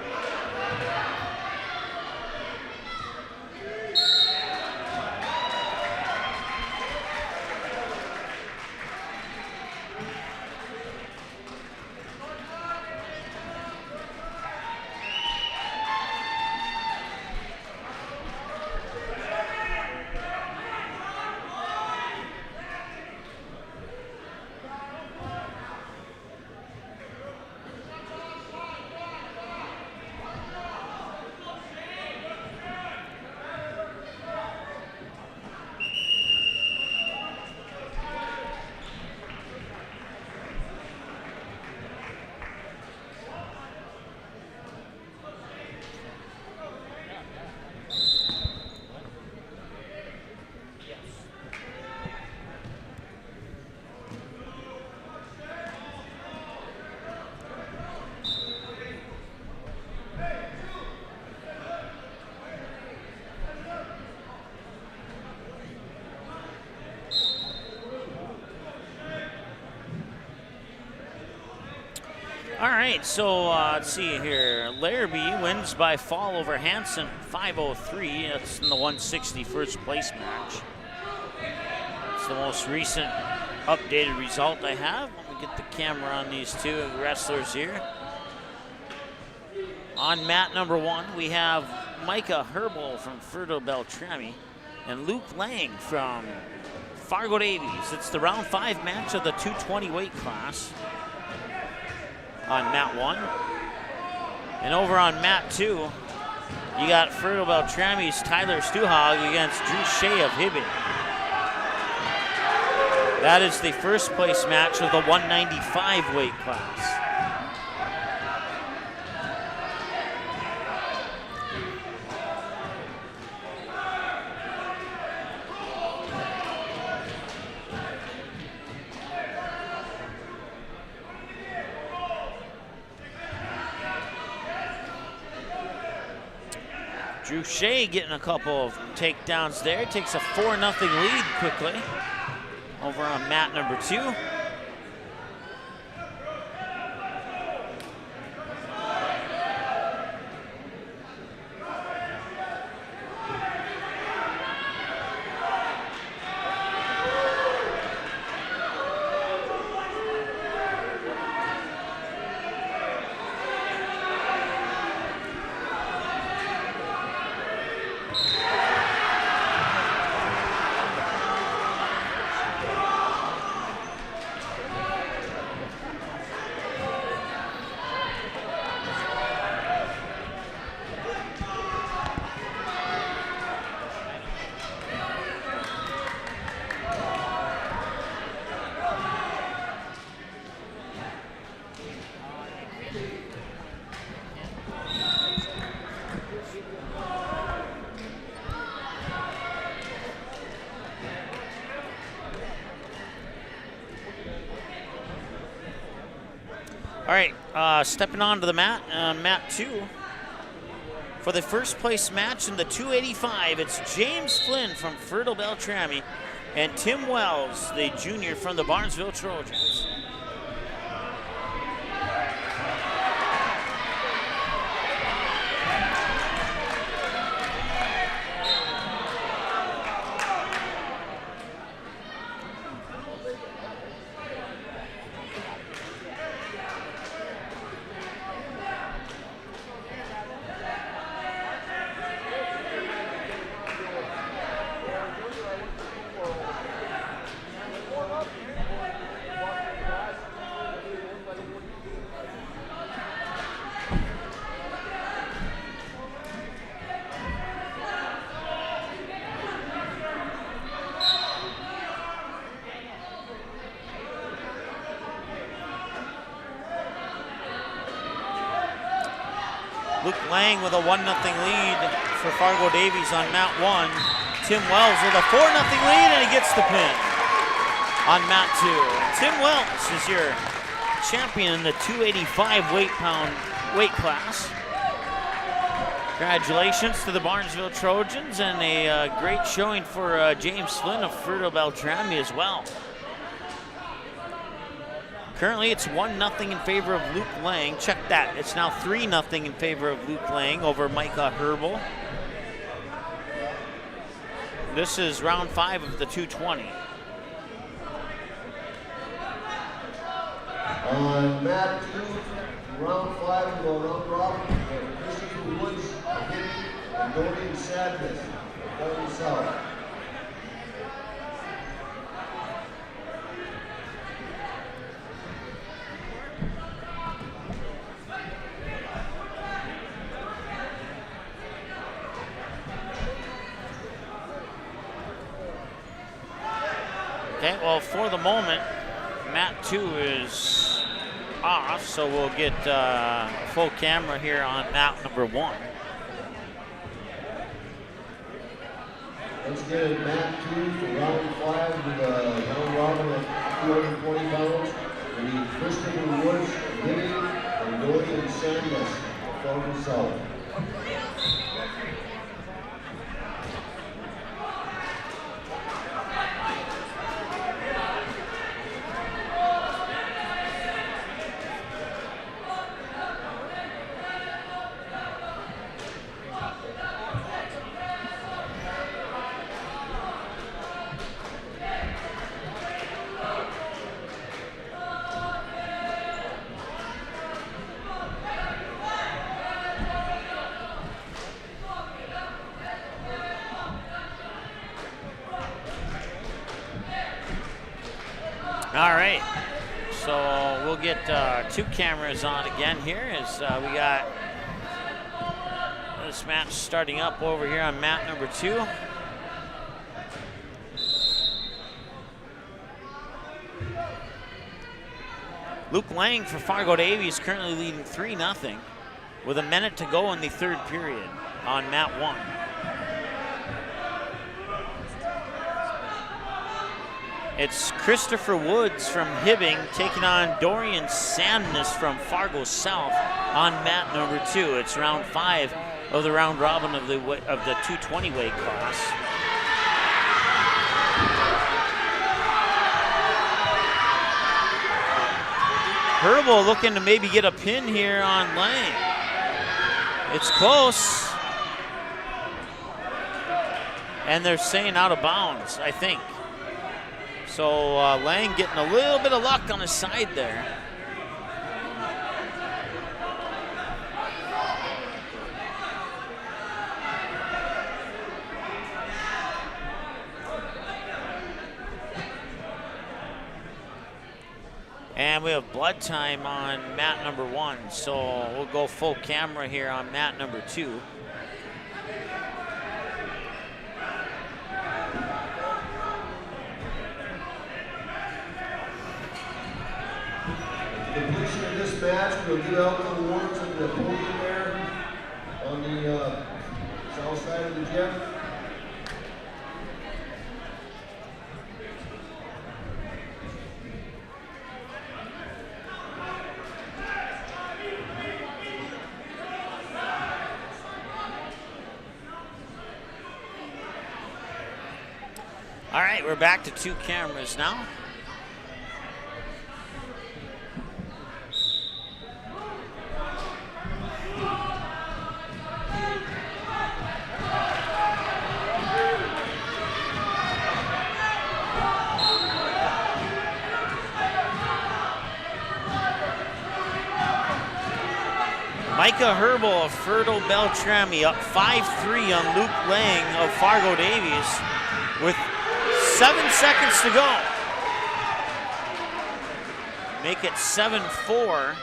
All right, so let's see here. Larrabee wins by fall over Hanson, 5:03. That's in the 160 first place match. It's the most recent updated result I have. Let me get the camera on these two wrestlers here. On mat number 1, we have Micah Herbal from Fertile Beltrami and Luke Lang from Fargo Davies. It's the round 5 match of the 220 weight class on mat 1. And over on mat 2, you got Fertile Beltrami's Tyler Stuhag against Drew Shea of Hibbing. That is the first place match of the 195 weight class. Drew Shea getting a couple of takedowns there. Takes a 4-0 lead quickly over on mat number 2. All right, stepping onto the mat, mat 2. For the first place match in the 285, it's James Flynn from Fertile Beltrami and Tim Wells, the junior from the Barnesville Trojans. Luke Lang with a 1-0 lead for Fargo Davies on mat 1. Tim Wells with a 4-0 lead, and he gets the pin on mat 2. Tim Wells is your champion in the 285 weight class. Congratulations to the Barnesville Trojans, and a great showing for James Flynn of Fertile Beltrami as well. Currently, it's 1-0 in favor of Luke Lang. Check that. It's now 3-0 in favor of Luke Lang over Micah Herbal. This is round 5 of the 220. On mat 2, round 5, we'll go round robin. Christopher Woods, Hibbing, and Dorian Sadness, Fargo South. Okay, well, for the moment, mat 2 is off, so we'll get full camera here on mat number 1. Let's get mat 2 for round 5 with a round robin at 220 pounds. We need Christopher Woods, Hibbing, and Dorian Sandless, Fargo South. All right. So we'll get 2 cameras on again here as we got this match starting up over here on mat number 2. Luke Lang for Fargo Davies currently leading 3-0 with a minute to go in the 3rd period on mat 1. It's Christopher Woods from Hibbing taking on Dorian Sandness from Fargo South on mat number 2. It's round 5 of the round robin of the 220 weight class. Herbal looking to maybe get a pin here on Lang. It's close. And they're saying out of bounds, I think. So Lang getting a little bit of luck on his side there. And we have blood time on mat number 1, so we'll go full camera here on mat number 2. Completion of this match, we'll give out the awards at the podium there on the south side of the gym. All right, we're back to 2 cameras now. Micah Herbal of Fertile Beltrami up 5-3 on Luke Lang of Fargo Davies with 7 seconds to go. Make it 7-4.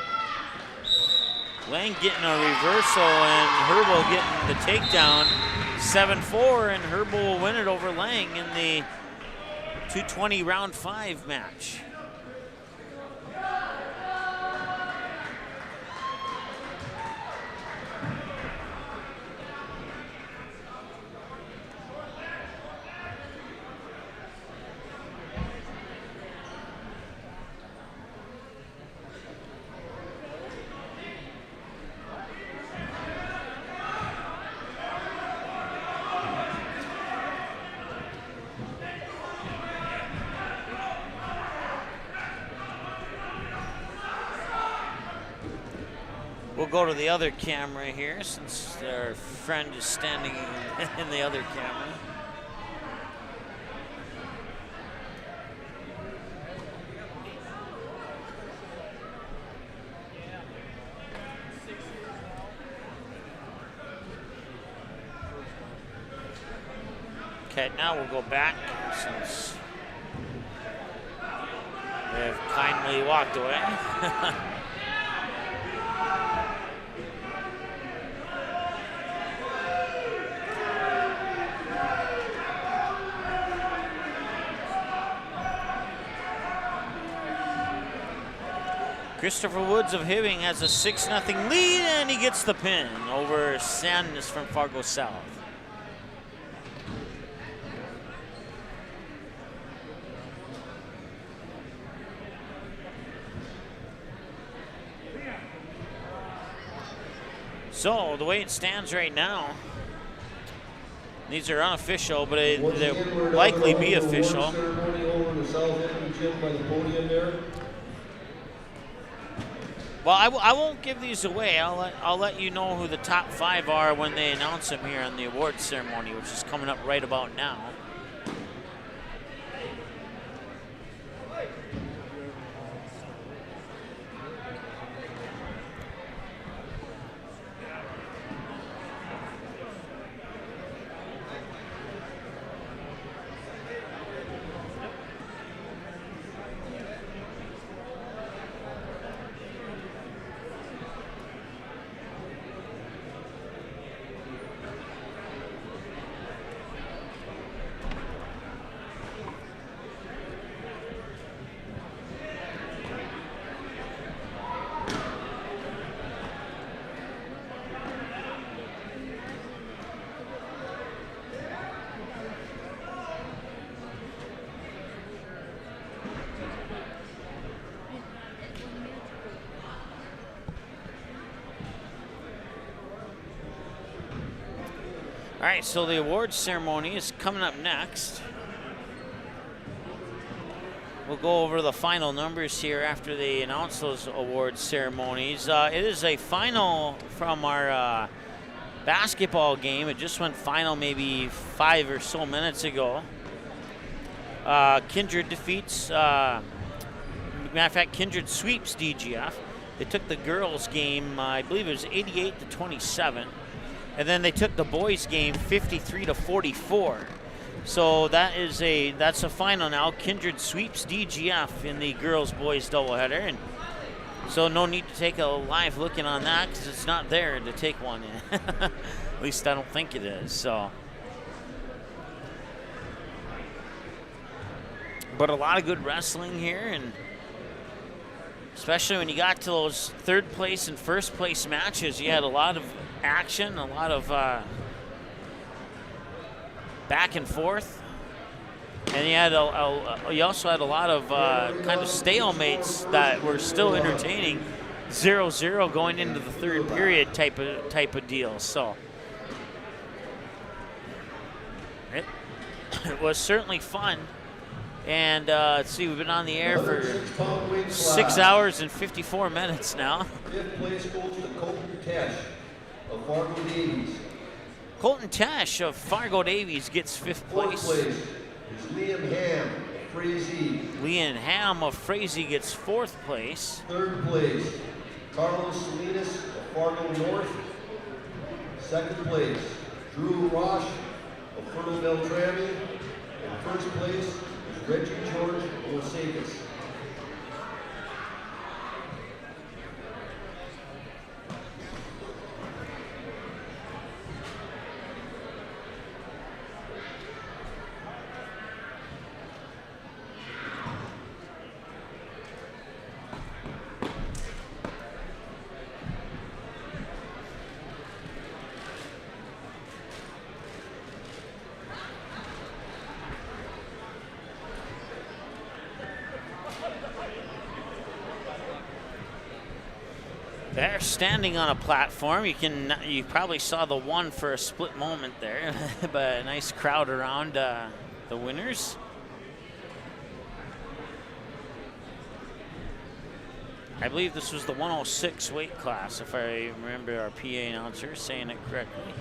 Lang getting a reversal and Herbal getting the takedown. 7-4, and Herbal will win it over Lang in the 220 round 5 match. We'll go to the other camera here since our friend is standing in the other camera. Okay, now we'll go back since they have kindly walked away. Christopher Woods of Hibbing has a 6-0 lead, and he gets the pin over Sandness from Fargo South. So the way it stands right now, these are unofficial, but they'll likely be official. Well, I won't give these away. I'll let you know who the top 5 are when they announce them here on the awards ceremony, which is coming up right about now. All right, so the awards ceremony is coming up next. We'll go over the final numbers here after they announce those awards ceremonies. It is a final from our basketball game. It just went final maybe 5 or so minutes ago. Kindred defeats, matter of fact, Kindred sweeps DGF. They took the girls' game, I believe it was 88-27. And then they took the boys' game 53-44. So that's a final now. Kindred sweeps DGF in the girls-boys doubleheader. And so no need to take a live look in on that because it's not there to take one in. At least I don't think it is. So, but a lot of good wrestling here, and especially when you got to those third place and first place matches, you had a lot of action, a lot of back and forth, and you also had a lot of kind of stalemates that were still entertaining, 0-0 going into the third period type of deal. So it was certainly fun. And let's see, we've been on the air for 6 hours and 54 minutes now. Fifth place goes to Colton Tesh of Fargo Davies. Colton Tesh of Fargo Davies gets fifth place. Fourth place is Liam Ham of Frazee. Liam Ham of Frazee gets fourth place. Third place, Carlos Salinas of Fargo North. Second place, Drew Rosh of Fertile Beltrami. And first place is Reggie George of Osakis. They're standing on a platform. You probably saw the one for a split moment there, but a nice crowd around the winners. I believe this was the 106 weight class, if I remember our PA announcer saying it correctly.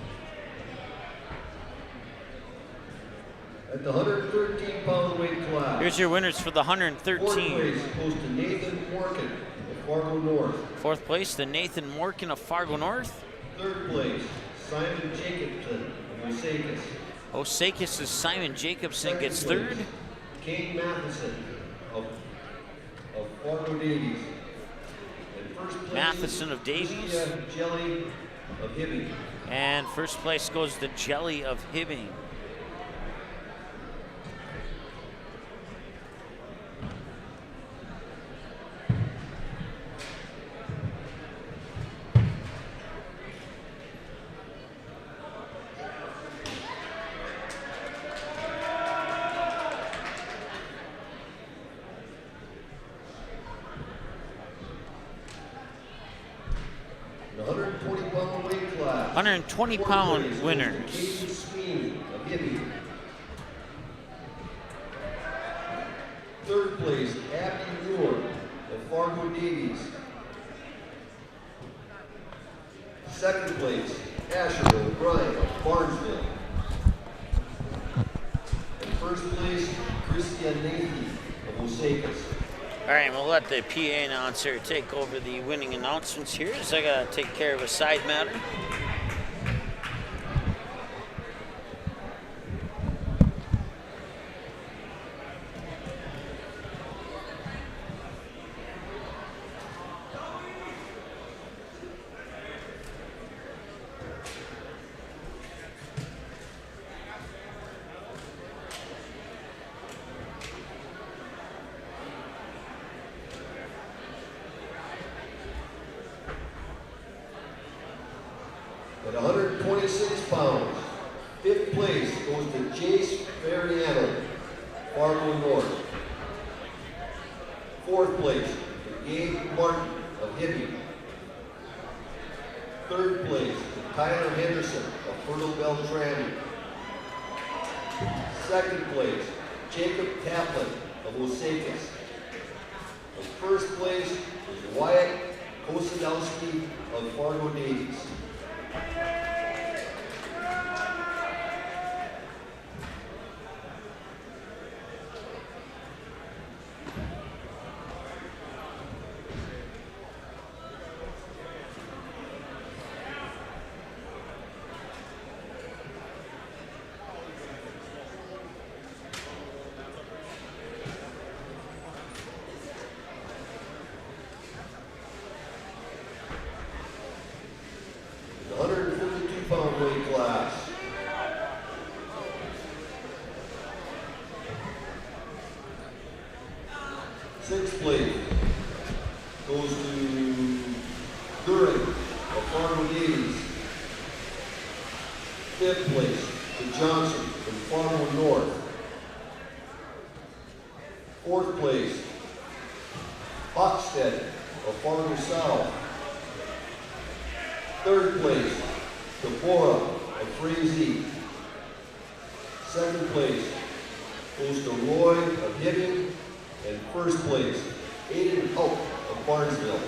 At the 113-pound weight class. Here's your winners for the 113. Fourth place goes to Nathan Morgan of Fargo North. Fourth place, the Nathan Morgan of Fargo North. Third place, Simon Jacobson of Osakis. Osakis' Simon Jacobson gets third. Kane Matheson of Fargo Davies. And first place Matheson of Davies. Jelly of Hibbing. And first place goes to Jelly of Hibbing. The 120-pound weight class. 120-pound winners. Casey Sweeney of Hibbing. Third place, Abby Muir of Fargo Davies. Second place, Asher O'Brien of Barnesville. And first place, Christian Nathy of Osakis. All right, we'll let the PA announcer take over the winning announcements here, as I gotta take care of a side matter. At 126 pounds, fifth place goes to Jace Mariano, Fargo North. Fourth place, to Gabe Martin of Hibbing. Third place, Tyler Henderson of Fertile Beltrami. Second place, Jacob Kaplan of Osakis. And first place is Wyatt Kosinowski of Fargo Davies. Weight class. Sixth place goes to Durin of Fargo Davies. Fifth place to Johnson from Fargo North. Fourth place, Hochstead of Fargo South. Third place, Deborah of Frazee. Second place goes to Roy of Hibbing. And first place, Aiden Hope of Barnesville.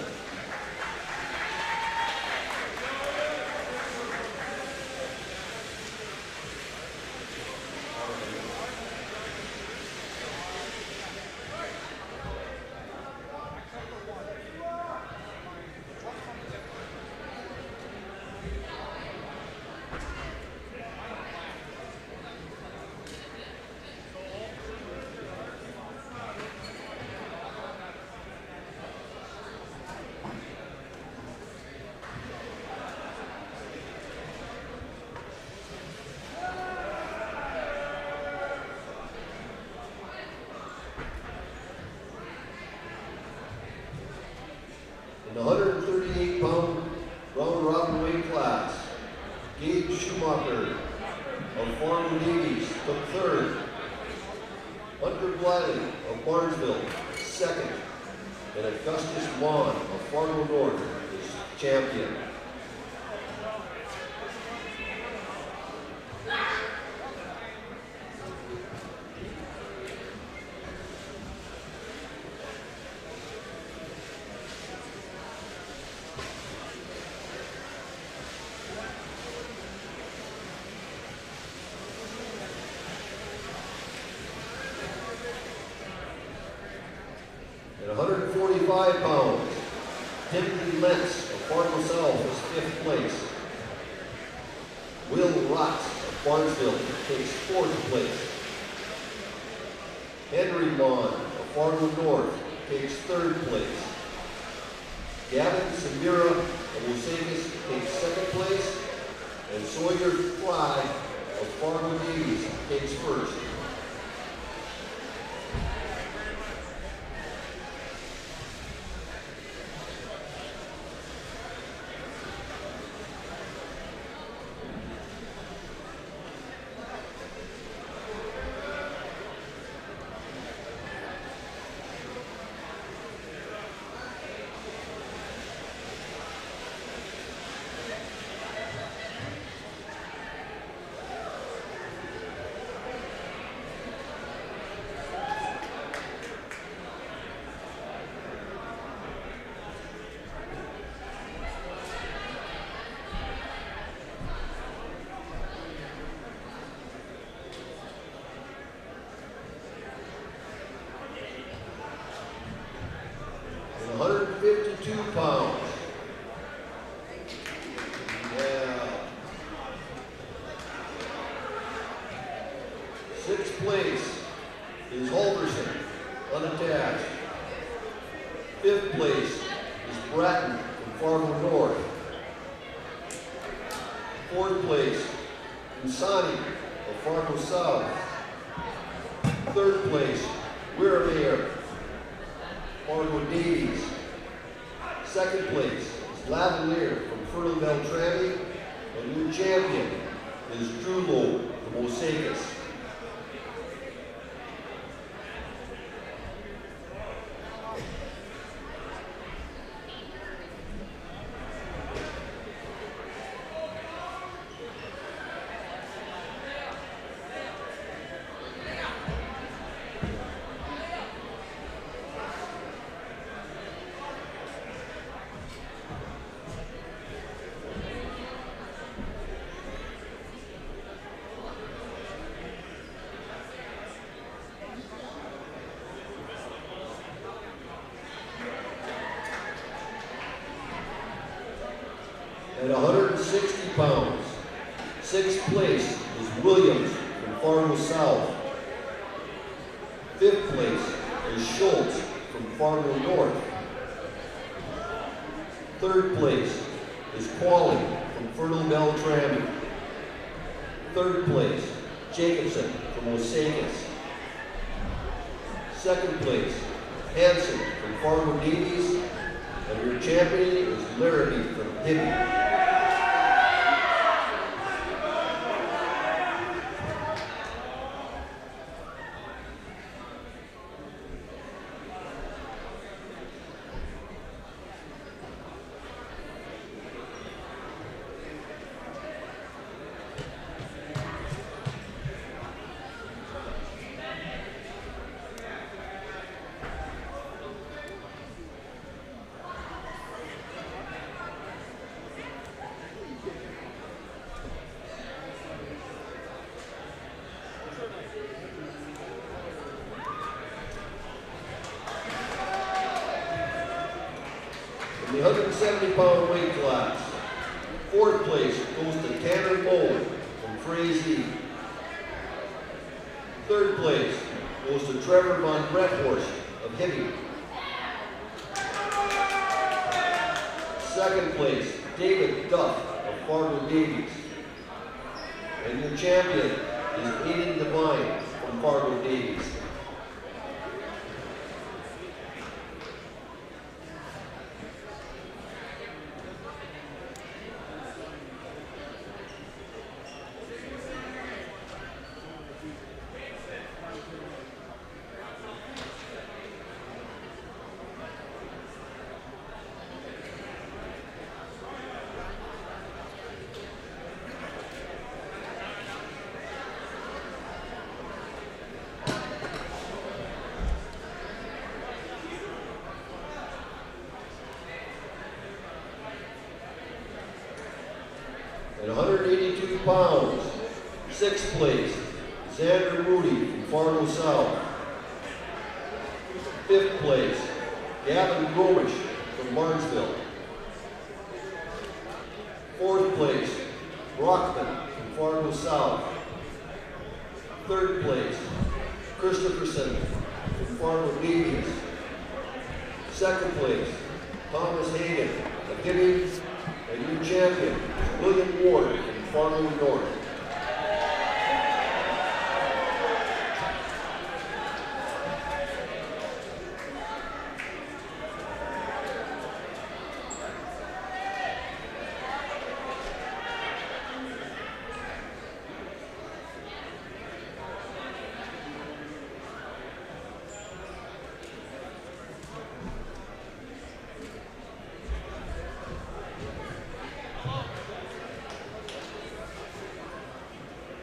In the 138-pound round-robin weight class, Gabe Schumacher of Fargo Davies took third. Hunter Bladley of Barnesville, second. And Augustus Vaughn of Fargo North is champion. At 145 pounds, Timothy Lentz of Fargo South is fifth place. Will Rotz of Barnesville takes fourth place. Henry Vaughn of Fargo North takes third place. Gavin Samira of Osakis takes second place. And Sawyer Fry of Fargo Davies takes first. And 152 pounds. Yeah. Sixth place is Holverson, unattached. Fifth place is Bratton from Fargo North. Fourth place, Insani of Fargo South. Third place, Wirramayor, Fargo Davies. Second place is Lavalier from Fertile Beltrami. And your champion is Drew Lowe from Osakis. At 160 pounds, 6th place is Williams from Fargo South. 5th place is Schultz from Fargo North. 3rd place is Qualley from Fertile Beltrami. 3rd place, Jacobson from Osakis. 2nd place, Hanson from Fargo Davies. And your champion is Laramie from Hibbing. In the 170-pound weight class, 4th place goes to Tanner Moe from Frazee. 3rd place goes to Trevor Von Brethorst of Hibbing. 2nd place, David Duff of Fargo Davies. And your champion is Aiden Devine from Fargo Davies. At 182 pounds, 6th place, Xander Moody from Fargo South. 5th place, Gavin Gromish from Barnesville. 4th place, Brockman from Fargo South. 3rd place, Christopherson from Fargo Davies. 2nd place, Thomas Hagan of Hibbing. And your champion, William Ward from Fargo North.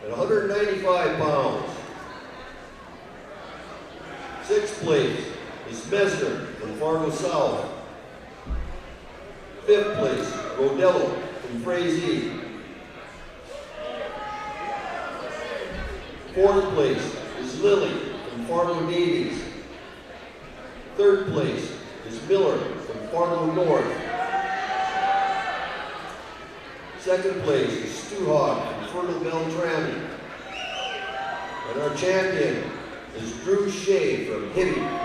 At 195 pounds, 6th place is Mesner from Fargo South. 5th place, Rodello from Frazee. 4th place is Lilly from Fargo Davies. 3rd place is Miller from Fargo North. 2nd place is Stuhog from Fertile Beltrami. And our champion is Drew Shea from Hibbing.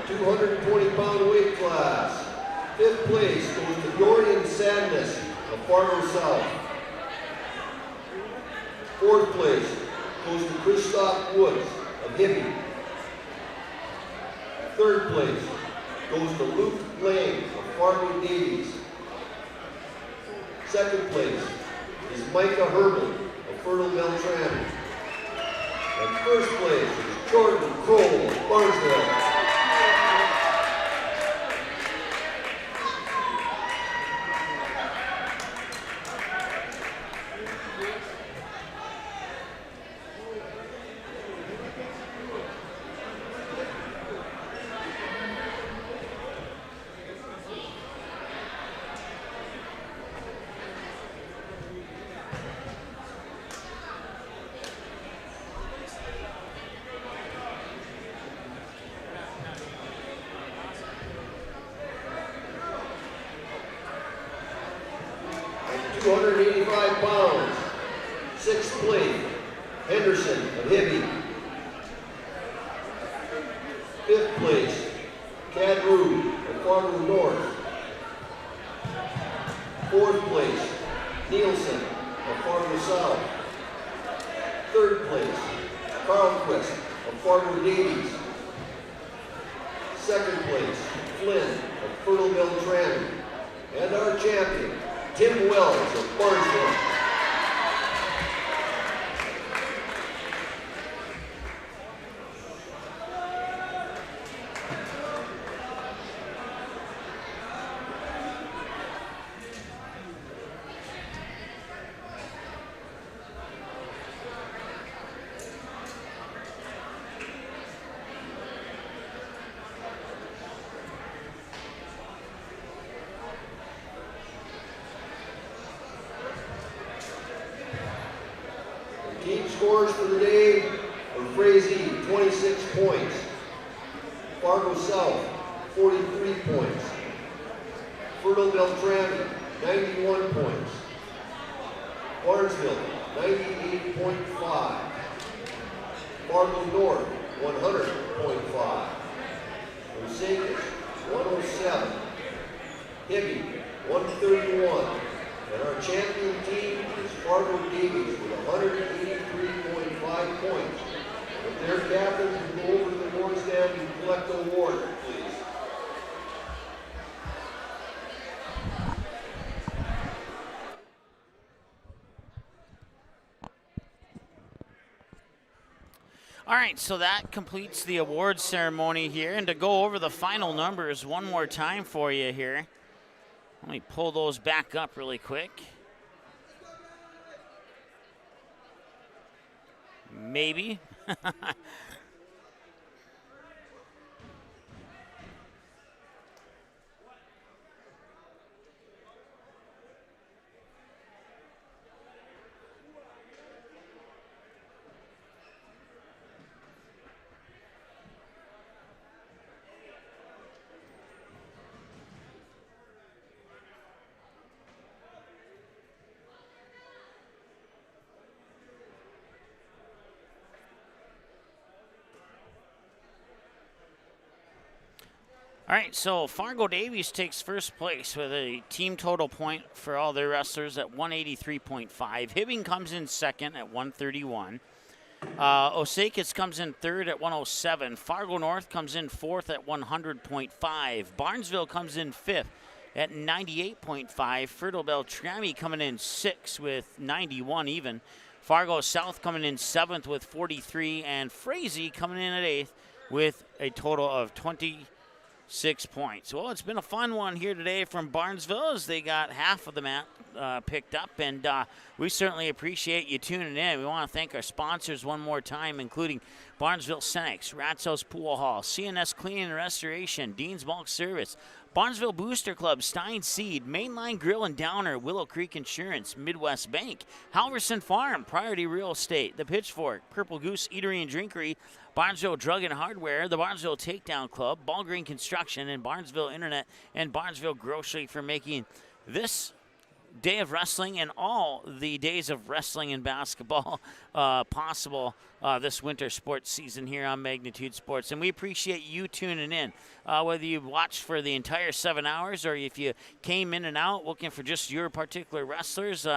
The 220-pound weight class, 5th place goes to Dorian Sadness of Fargo South. 4th place goes to Christoph Woods of Hibbing. 3rd place goes to Luke Lane of Fargo Davies. 2nd place is Micah Herbal of Fertile Beltrami. And 1st place is Jordan Kroll of Barnesville. 185 pounds. Sixth place, Henderson of Hibbing. Fifth place, Cadru of Fargo North. Fourth place, Nielsen of Fargo South. Third place, Carlquist of Fargo Davies. Second place, Flynn of Fertile Beltrami. And our champion, Tim Wells of Barnesville. Team scores for the day are Frazee, 26 points. Fargo South, 43 points. Fertile Beltrami, 91 points. Barnesville, 98.5. Fargo North, 100.5. Osakis, 107. Hibbing, 131. And our champion team is Fargo Davies with 183.5 points. If their captains can go over to the board stand and collect the award, please. All right, so that completes the awards ceremony here. And to go over the final numbers one more time for you here. Let me pull those back up really quick. Maybe. All right, so Fargo Davies takes first place with a team total point for all their wrestlers at 183.5. Hibbing comes in second at 131. Osakis comes in third at 107. Fargo North comes in fourth at 100.5. Barnesville comes in fifth at 98.5. Fertile Beltrami coming in sixth with 91 even. Fargo South coming in seventh with 43. And Frazee coming in at eighth with a total of 26 points. Well, it's been a fun one here today from Barnesville as they got half of the mat picked up, and we certainly appreciate you tuning in. We want to thank our sponsors one more time, including Barnesville Cenex, Rat's House Pool Hall, CNS Cleaning and Restoration, Dean's Bulk Service, Barnesville Booster Club, Stein Seed, Mainline Grill and Downer, Willow Creek Insurance, Midwest Bank, Halverson Farm, Priority Real Estate, The Pitchfork, Purple Goose Eatery and Drinkery, Barnesville Drug and Hardware, the Barnesville Takedown Club, Ballgreen Construction, and Barnesville Internet and Barnesville Grocery for making this day of wrestling and all the days of wrestling and basketball possible this winter sports season here on Magnitude Sports. And we appreciate you tuning in, whether you watched for the entire 7 hours or if you came in and out looking for just your particular wrestlers.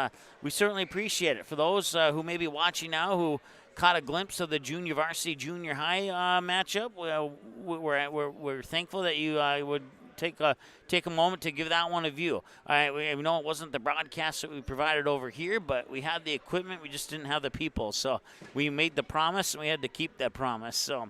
We certainly appreciate it. For those who may be watching now who caught a glimpse of the junior varsity, junior high matchup, we're thankful that you would take a moment to give that one a view. We know it wasn't the broadcast that we provided over here, but we had the equipment, we just didn't have the people. So we made the promise, and we had to keep that promise. So,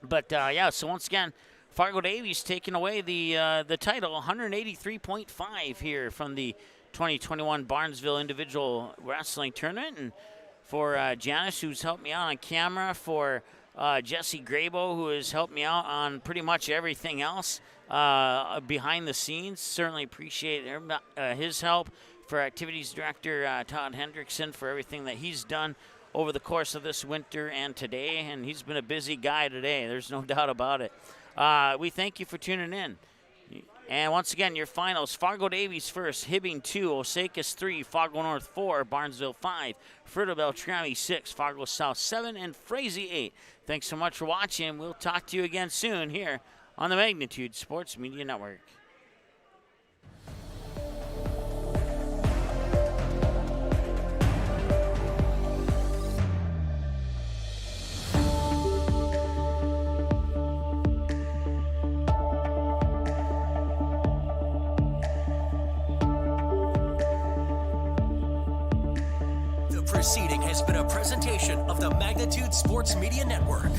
but yeah. So once again, Fargo Davies taking away the title, 183.5 here from the 2021 Barnesville Individual Wrestling Tournament, and for Janice, who's helped me out on camera, for Jesse Grabo, who has helped me out on pretty much everything else behind the scenes. Certainly appreciate his help. For Activities Director Todd Hendrickson, for everything that he's done over the course of this winter and today. And he's been a busy guy today. There's no doubt about it. We thank you for tuning in. And once again, your finals: Fargo Davies first, Hibbing 2, Osakis 3, Fargo North 4, Barnesville 5, Fruita Beltrami 6, Fargo South 7, and Frazee 8. Thanks so much for watching. We'll talk to you again soon here on the Magnitude Sports Media Network. Proceeding has been a presentation of the Magnitude Sports Media Network.